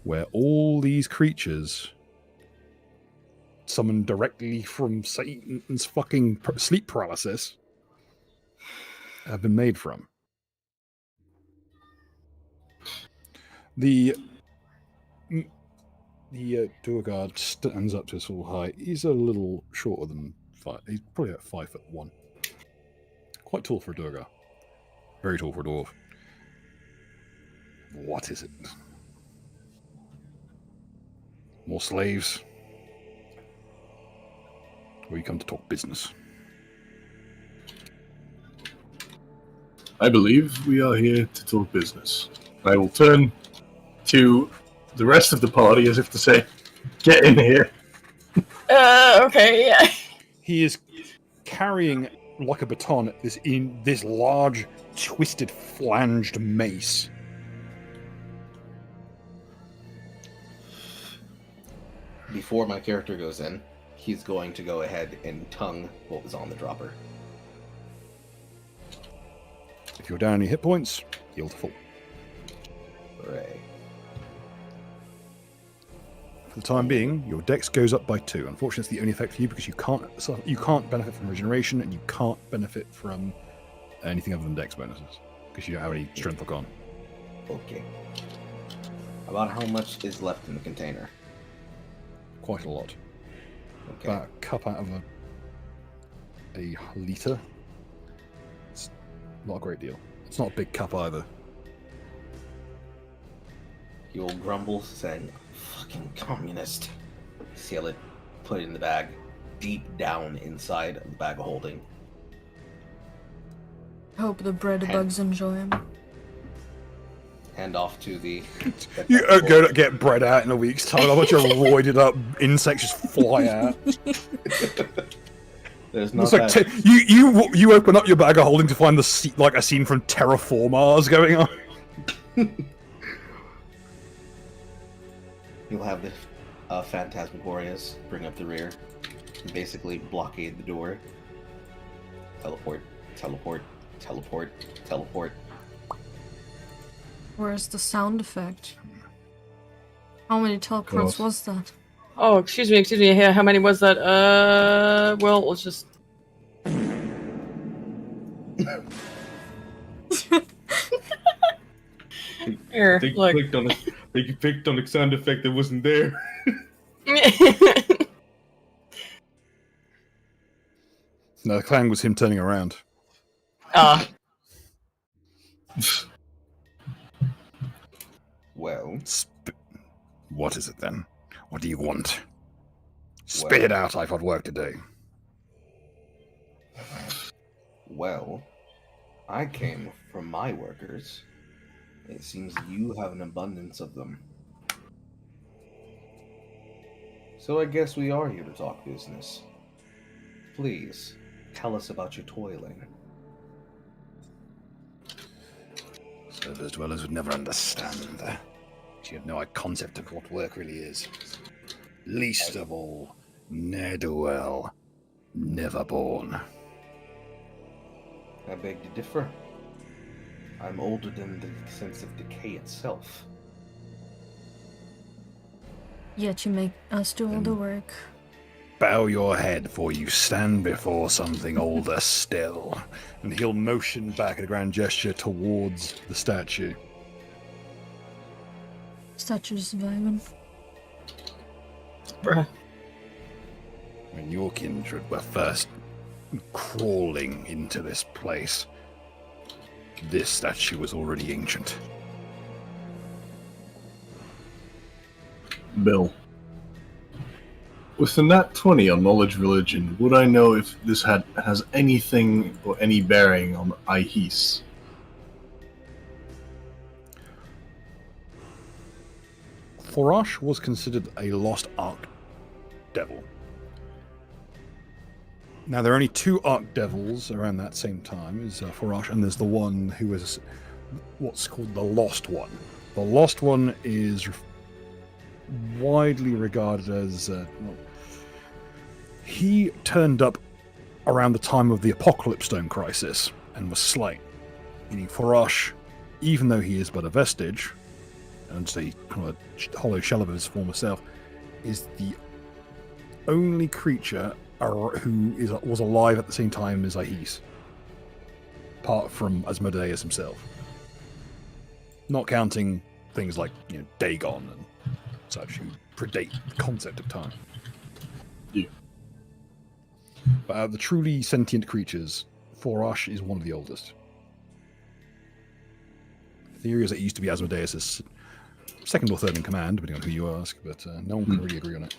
Speaker 1: where all these creatures summoned directly from Satan's fucking sleep paralysis have been made from. The Durgard stands up to his full height. He's a little shorter than 5. He's probably about 5'1". Quite tall for a Durgar. Very tall for a dwarf. What is it? More slaves? Or you come to talk business?
Speaker 6: I believe we are here to talk business. I will turn to the rest of the party as if to say, get in here.
Speaker 2: Okay, yeah.
Speaker 1: He is carrying, like a baton, this large, twisted, flanged mace.
Speaker 3: before my character goes in, he's going to go ahead and tongue what was on the dropper.
Speaker 1: If you're down any hit points, heal to full.
Speaker 3: Hooray.
Speaker 1: For the time being, your dex goes up by 2. Unfortunately, it's the only effect for you because you can't benefit from regeneration and you can't benefit from anything other than dex bonuses because you don't have any strength or con.
Speaker 3: Okay. About how much is left in the container?
Speaker 1: Quite a lot.
Speaker 3: Okay.
Speaker 1: About a cup out of a litre. It's not a great deal. It's not a big cup either.
Speaker 3: You'll grumble, saying, "Fucking communist." Seal it, put it in the bag, deep down inside of the bag of holding.
Speaker 4: Hope the bread bugs enjoy him.
Speaker 3: Hand off to the...
Speaker 1: You go to get bread out in a week's time. A bunch of roided up insects just fly out.
Speaker 3: There's not
Speaker 1: It's like you open up your bag of holding to find like a scene from Terraformars going on.
Speaker 3: You'll have the Phantasmagorias bring up the rear and basically blockade the door. Teleport, teleport, teleport, teleport.
Speaker 4: Where's the sound effect? How many teleports was that?
Speaker 2: Oh, excuse me. How many was that? Well, let's just... Here,
Speaker 7: They
Speaker 2: look.
Speaker 7: clicked on it. They picked on the sound effect that wasn't there.
Speaker 1: No, the clang was him turning around.
Speaker 3: Well,
Speaker 1: What is it then? What do you want? Spit it out, I've got work to do.
Speaker 3: well, I came from my workers. It seems you have an abundance of them. So I guess we are here to talk business. Please, tell us about your toiling.
Speaker 1: Surface dwellers would never understand. She have no concept of what work really is. Least of all, ne'er-do-well, never born.
Speaker 3: I beg to differ. I'm older than the sense of decay itself.
Speaker 4: Yet you make us do all the work.
Speaker 1: Bow your head, for you stand before something older still. And he'll motion back at a grand gesture towards the statue.
Speaker 4: Statue's surviving.
Speaker 2: Bruh.
Speaker 1: When your kindred were first crawling into this place, this statue was already ancient.
Speaker 6: Bill. With the nat 20 on knowledge religion, would I know if this has anything or any bearing on Ihis?
Speaker 1: Forosh was considered a lost archdevil. Now, there are only 2 archdevils around that same time as Forosh, and there's the one who is what's called the Lost One. The Lost One is widely regarded as... he turned up around the time of the Apocalypse Stone crisis and was slain. Meaning Forosh, even though he is but a vestige, and a kind of a hollow shell of his former self, is the only creature who was alive at the same time as Ihis, apart from Asmodeus himself. Not counting things like Dagon and such, who predate the concept of time.
Speaker 6: Yeah.
Speaker 1: But out of the truly sentient creatures, Forosh is one of the oldest. The theory is that it used to be Asmodeus' second or third in command, depending on who you ask, but no one can really agree on it.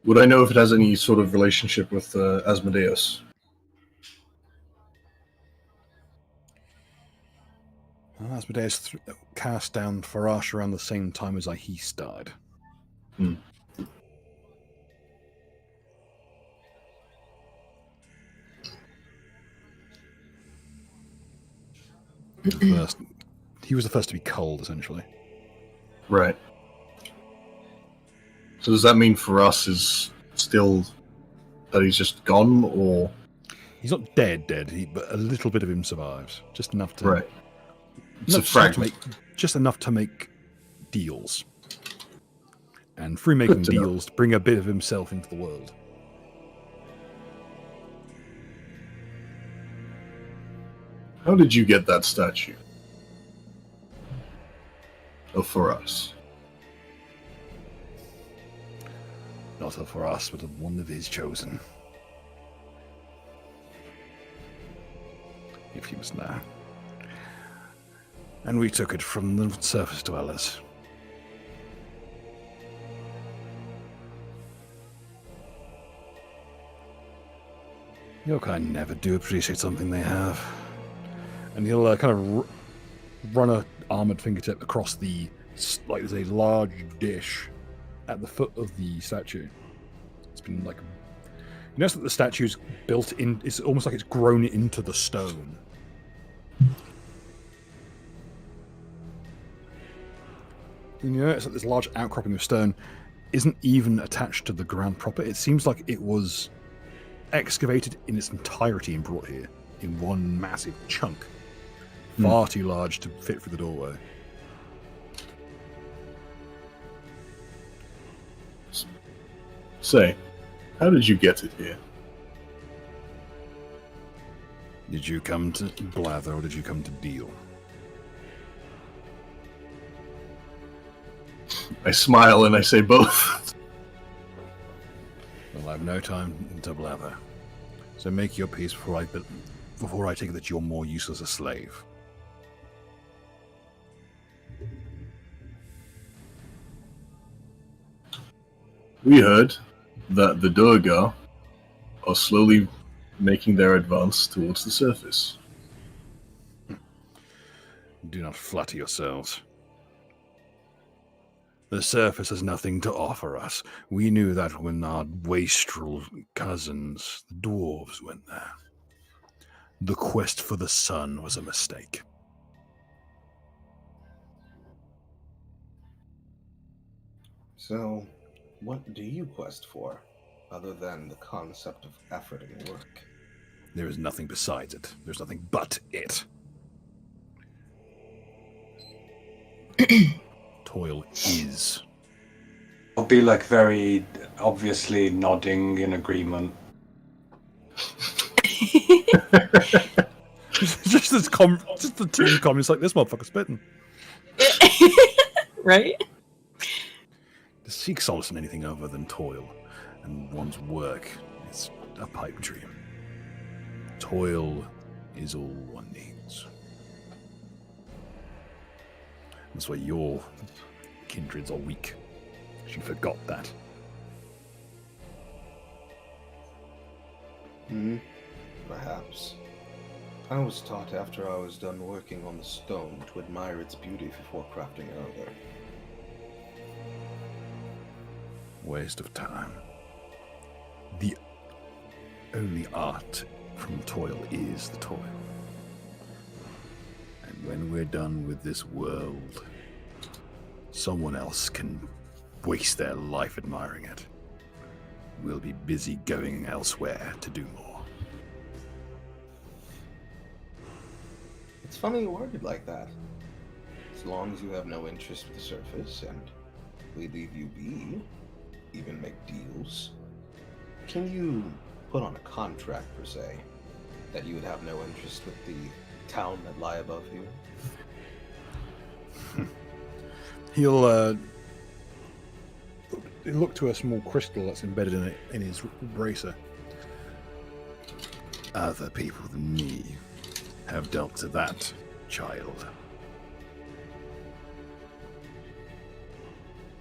Speaker 6: Would I know if it has any sort of relationship with Asmodeus?
Speaker 1: Asmodeus cast down Forosh around the same time as Ihis died. He was the first to be culled, essentially.
Speaker 6: Right. So does that mean for us is still that he's just gone, or
Speaker 1: He's not dead, but a little bit of him survives. Just enough to...
Speaker 6: right? It's
Speaker 1: Not
Speaker 6: a
Speaker 1: just enough to
Speaker 6: fragment.
Speaker 1: just enough to make deals. And through
Speaker 6: Good
Speaker 1: making
Speaker 6: to know.
Speaker 1: deals, to bring a bit of himself into the world.
Speaker 6: How did you get that statue? Oh, for us.
Speaker 1: Not for us, but of one of his chosen. If he was there. And we took it from the surface dwellers. Your kind never do appreciate something they have. And he'll kind of run a armored fingertip across the, like there's a large dish at the foot of the statue. It's been like, you notice that the statue's built in, it's almost like it's grown into the stone. And you notice that this large outcropping of stone isn't even attached to the ground proper. It seems like it was excavated in its entirety and brought here in one massive chunk. Far too large to fit through the doorway.
Speaker 6: Say, how did you get it here?
Speaker 1: Did you come to blather or did you come to deal?
Speaker 6: I smile and I say both.
Speaker 1: Well, I have no time to blather. So make your peace before I take it that you're more useless a slave.
Speaker 6: We heard that the Durga are slowly making their advance towards the surface.
Speaker 1: Do not flatter yourselves. The surface has nothing to offer us. We knew that when our wastrel cousins, the dwarves, went there. The quest for the sun was a mistake.
Speaker 3: So, what do you quest for, other than the concept of effort and work?
Speaker 1: There is nothing besides it. There's nothing but it. Toil is.
Speaker 5: I'll be like very obviously nodding in agreement.
Speaker 1: just the two comments like this motherfucker spitting.
Speaker 2: Right?
Speaker 1: To seek solace in anything other than toil and one's work is a pipe dream. Toil is all one needs. That's why your kindreds are weak. She forgot that.
Speaker 3: Perhaps. I was taught after I was done working on the stone to admire its beauty before crafting another.
Speaker 1: Waste of time. The only art from toil is the toil. And when we're done with this world, someone else can waste their life admiring it. We'll be busy going elsewhere to do more.
Speaker 3: It's funny you worded like that. As long as you have no interest with the surface and we leave you be, even make deals, can you put on a contract, per se, that you would have no interest with the town that lie above you?
Speaker 1: He'll look to a small crystal that's embedded in his bracer. Other people than me have dealt to that, child.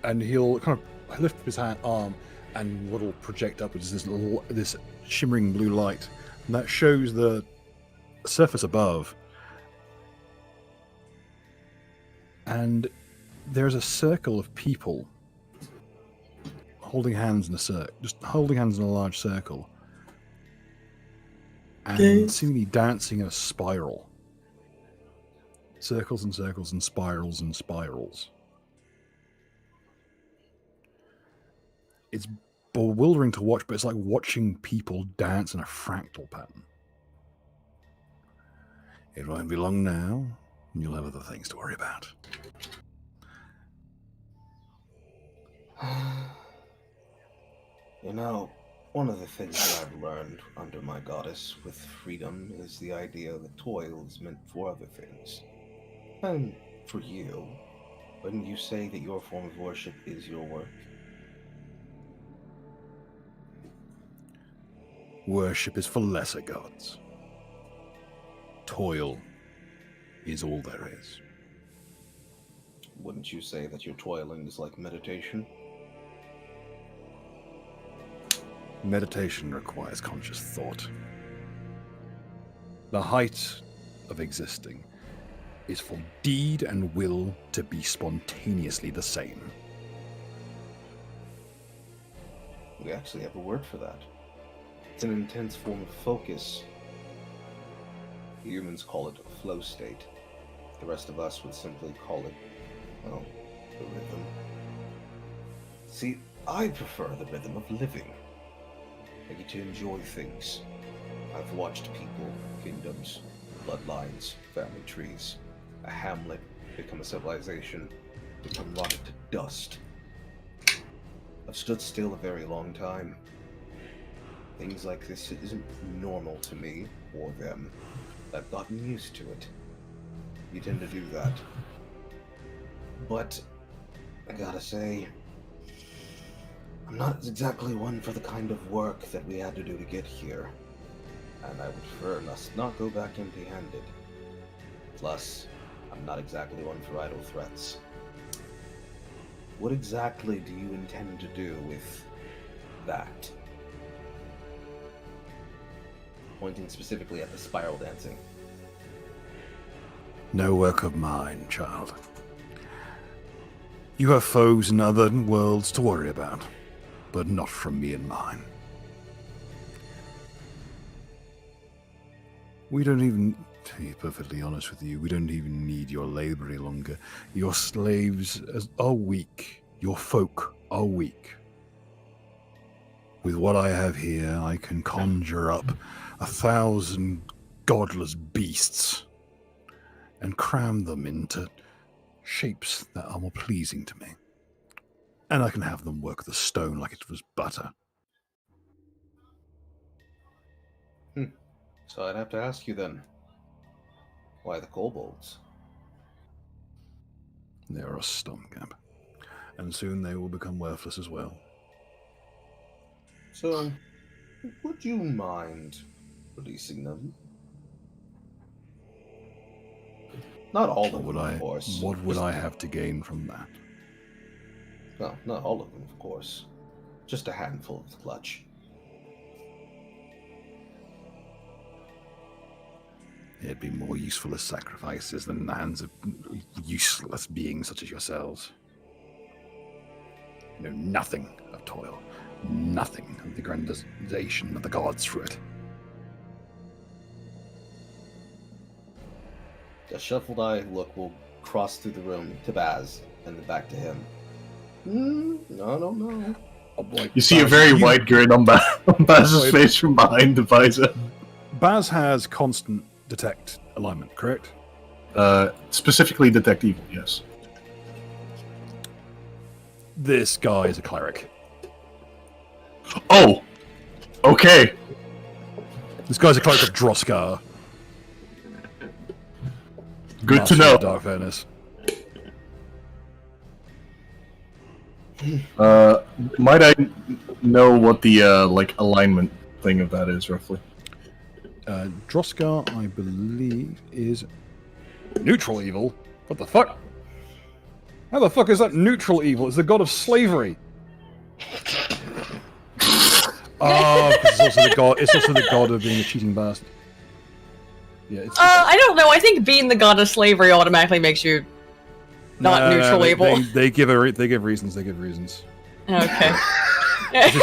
Speaker 1: And he'll kind of lift up his arm, and what'll project upwards is this shimmering blue light, and that shows the surface above. And there's a circle of people holding hands in a large circle, and seemingly dancing in a spiral. Circles and circles and spirals and spirals. it's bewildering to watch, but it's like watching people dance in a fractal pattern. It won't be long now, and you'll have other things to worry about.
Speaker 3: You know, one of the things that I've learned under my goddess with freedom is the idea that toil is meant for other things. And for you, wouldn't you say that your form of worship is your work?
Speaker 1: Worship is for lesser gods. Toil is all there is.
Speaker 3: Wouldn't you say that your toiling is like meditation?
Speaker 1: Meditation requires conscious thought. The height of existing is for deed and will to be spontaneously the same.
Speaker 3: We actually have a word for that. It's an intense form of focus. Humans call it a flow state. The rest of us would simply call it, well, the rhythm. See, I prefer the rhythm of living. I get to enjoy things. I've watched people, kingdoms, bloodlines, family trees, a hamlet become a civilization, become rotted to dust. I've stood still a very long time. Things like this isn't normal to me or them. I've gotten used to it. You tend to do that. But I gotta say, I'm not exactly one for the kind of work that we had to do to get here. And I would prefer us not go back empty-handed. Plus, I'm not exactly one for idle threats. What exactly do you intend to do with that? Pointing specifically at the spiral dancing.
Speaker 1: No work of mine, child. You have foes in other worlds to worry about, but not from me and mine. We don't even, to be perfectly honest with you, we don't even need your labor any longer. Your slaves are weak. Your folk are weak. With what I have here, I can conjure up 1,000 godless beasts and cram them into shapes that are more pleasing to me. And I can have them work the stone like it was butter.
Speaker 3: So I'd have to ask you then, why the kobolds?
Speaker 1: They're a stopgap, and soon they will become worthless as well.
Speaker 3: So, would you mind releasing them? Not all of them, of course.
Speaker 1: What would I have to gain from that?
Speaker 3: Well, not all of them, of course. Just a handful of the clutch.
Speaker 1: It'd be more useful as sacrifices than in the hands of useless beings such as yourselves. You know nothing of toil, nothing of the grandization of the gods through it.
Speaker 3: A shuffled eye look will cross through the room to Baz and then back to him. I don't know.
Speaker 6: You see a very wide grin on Baz's face from behind the visor.
Speaker 1: Baz has constant detect alignment, correct?
Speaker 6: Specifically detect evil, yes.
Speaker 1: This guy is a cleric.
Speaker 6: Oh! Okay.
Speaker 1: This guy's a cleric of Droskar.
Speaker 6: Good
Speaker 1: Master
Speaker 6: to know.
Speaker 1: of Dark Furnace.
Speaker 6: Might I know what the alignment thing of that is roughly?
Speaker 1: Droskar, I believe, is neutral evil. What the fuck? How the fuck is that neutral evil? It's the god of slavery. It's also the god. It's also the god of being a cheating bastard. Yeah.
Speaker 2: I don't know. I think being the god of slavery automatically makes you not neutral evil.
Speaker 1: They give reasons. They give reasons.
Speaker 2: Okay. Thank you.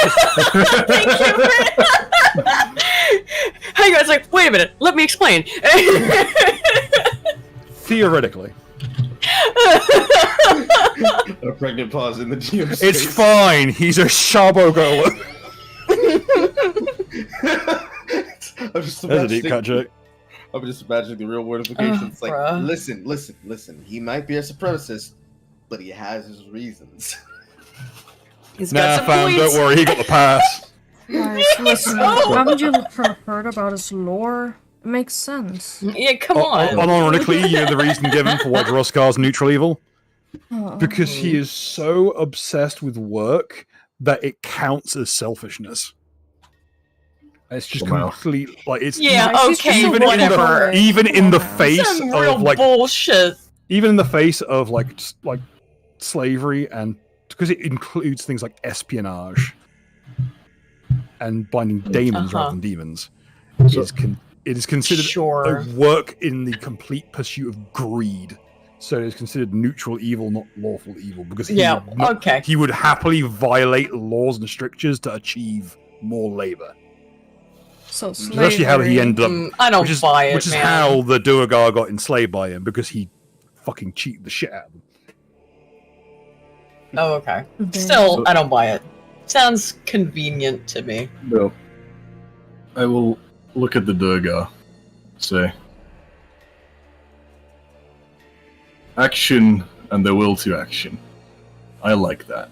Speaker 2: Hang on, it's like, wait a minute. Let me explain.
Speaker 1: Theoretically.
Speaker 3: pregnant pause in the GM
Speaker 1: It's
Speaker 3: space.
Speaker 1: fine. He's a shabo goer.
Speaker 3: I'm just
Speaker 1: There's a
Speaker 3: imagining-
Speaker 1: deep cut joke.
Speaker 3: I'm just imagining the real world implications. Like,
Speaker 2: bruh.
Speaker 3: listen. He might be a supremacist, but he has his reasons.
Speaker 2: He's
Speaker 1: Nah,
Speaker 2: got some
Speaker 1: fam,
Speaker 2: points.
Speaker 1: don't worry. He got the pass.
Speaker 4: Guys, listen,
Speaker 2: Oh.
Speaker 4: haven't you heard about his lore? It makes sense.
Speaker 2: Yeah, come on.
Speaker 1: Unironically, you know the reason given for why Droskar's neutral evil?
Speaker 4: Oh.
Speaker 1: Because he is so obsessed with work that it counts as selfishness. It's just
Speaker 6: Somehow.
Speaker 1: complete, like it's
Speaker 2: Yeah,
Speaker 4: He's just
Speaker 2: okay,
Speaker 4: a
Speaker 2: whatever.
Speaker 1: even in the face
Speaker 2: Some real
Speaker 1: of like
Speaker 2: bullshit.
Speaker 1: even in the face of like slavery, and because it includes things like espionage and binding daemons rather than demons, it is considered
Speaker 2: Sure.
Speaker 1: a work in the complete pursuit of greed. So it is considered neutral evil, not lawful evil, because
Speaker 2: Yeah, okay.
Speaker 1: he would happily violate laws and strictures to achieve more labor.
Speaker 4: So
Speaker 1: Which is actually how he ended up.
Speaker 2: I don't
Speaker 1: which is,
Speaker 2: buy it,
Speaker 1: which is
Speaker 2: man.
Speaker 1: how the Duergar got enslaved by him, because he fucking cheated the shit out of them.
Speaker 2: Oh, okay.
Speaker 4: Damn.
Speaker 2: Still, I don't buy it. Sounds convenient to me.
Speaker 6: No. I will look at the Durga. Say. Action and the will to action. I like that.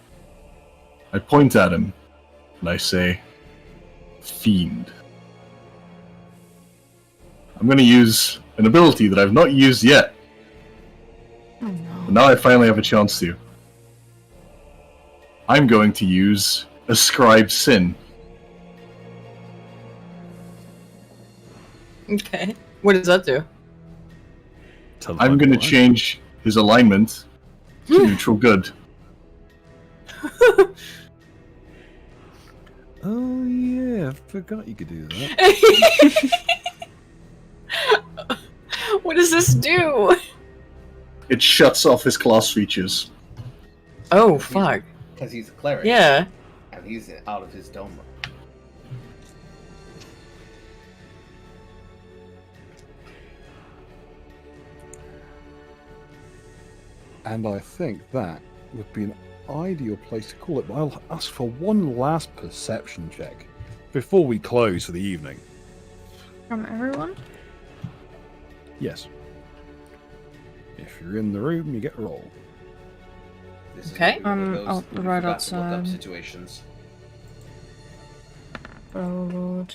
Speaker 6: I point at him and I say, Fiend. I'm going to use an ability that I've not used yet.
Speaker 4: Oh no.
Speaker 6: But now I finally have a chance to. I'm going to use Ascribe Sin.
Speaker 2: Okay. What does that do?
Speaker 6: I'm going to change his alignment to neutral good.
Speaker 1: Oh yeah, I forgot you could do that.
Speaker 2: What does this do?
Speaker 6: It shuts off his class features.
Speaker 2: Oh, fuck.
Speaker 3: Because he's a cleric.
Speaker 2: Yeah.
Speaker 3: And he's out of his dome.
Speaker 1: And I think that would be an ideal place to call it. But I'll ask for one last perception check before we close for the evening.
Speaker 4: From everyone?
Speaker 1: Yes. If you're in the room, you get a roll.
Speaker 3: This is
Speaker 2: Okay.
Speaker 3: one of those
Speaker 4: I'll
Speaker 3: we
Speaker 4: right
Speaker 3: forgot to look up
Speaker 4: outside.
Speaker 3: situations.
Speaker 4: Oh lord.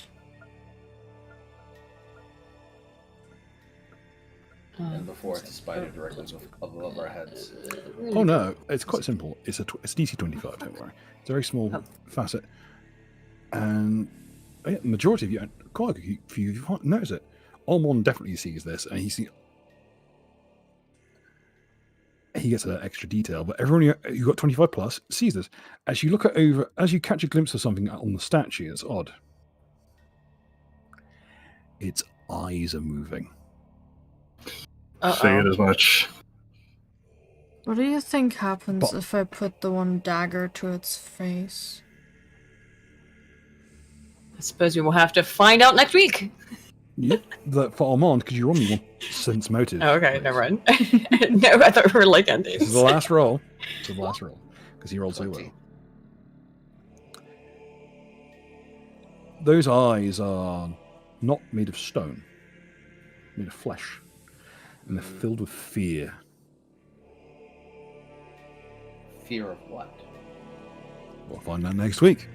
Speaker 3: And before it's a spider directly above our heads.
Speaker 1: Oh no, it's quite simple. It's it's DC 25. Don't worry. It's a very small facet, and the majority of you, quite a few, you can't notice it. Almon definitely sees this, and he gets an extra detail. But everyone who got 25 plus sees this. As you look as you catch a glimpse of something on the statue, it's odd. Its eyes are moving.
Speaker 6: Figured as much.
Speaker 4: What do you think happens
Speaker 1: But-
Speaker 4: if I put the one dagger to its face?
Speaker 2: I suppose we will have to find out next week.
Speaker 1: Yep, that for Armand, because you're on me sense motive.
Speaker 2: Oh, okay, never mind. No, I thought we were like endings.
Speaker 1: This is the last roll. This is the last roll because he rolled so well. Those eyes are not made of stone, made of flesh, and they're filled with fear.
Speaker 3: Fear of what?
Speaker 1: We'll find out next week.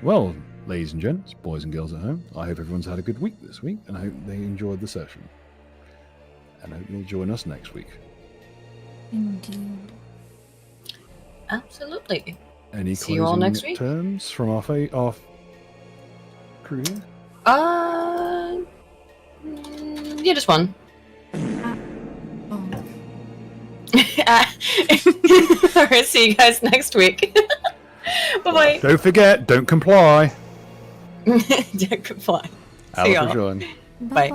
Speaker 1: Well, ladies and gents, boys and girls at home, I hope everyone's had a good week this week, and I hope they enjoyed the session. And I hope you'll join us next week.
Speaker 4: Indeed.
Speaker 2: Absolutely.
Speaker 1: Any
Speaker 2: See you all next
Speaker 1: closing
Speaker 2: week.
Speaker 1: terms from our crew here?
Speaker 2: Yeah, just one.
Speaker 4: Oh.
Speaker 2: Alright, see you guys next week. Bye-bye.
Speaker 1: Don't forget, don't comply.
Speaker 2: Don't comply. See
Speaker 1: Alice
Speaker 2: y'all.
Speaker 1: will join.
Speaker 2: Bye.
Speaker 4: Bye-bye.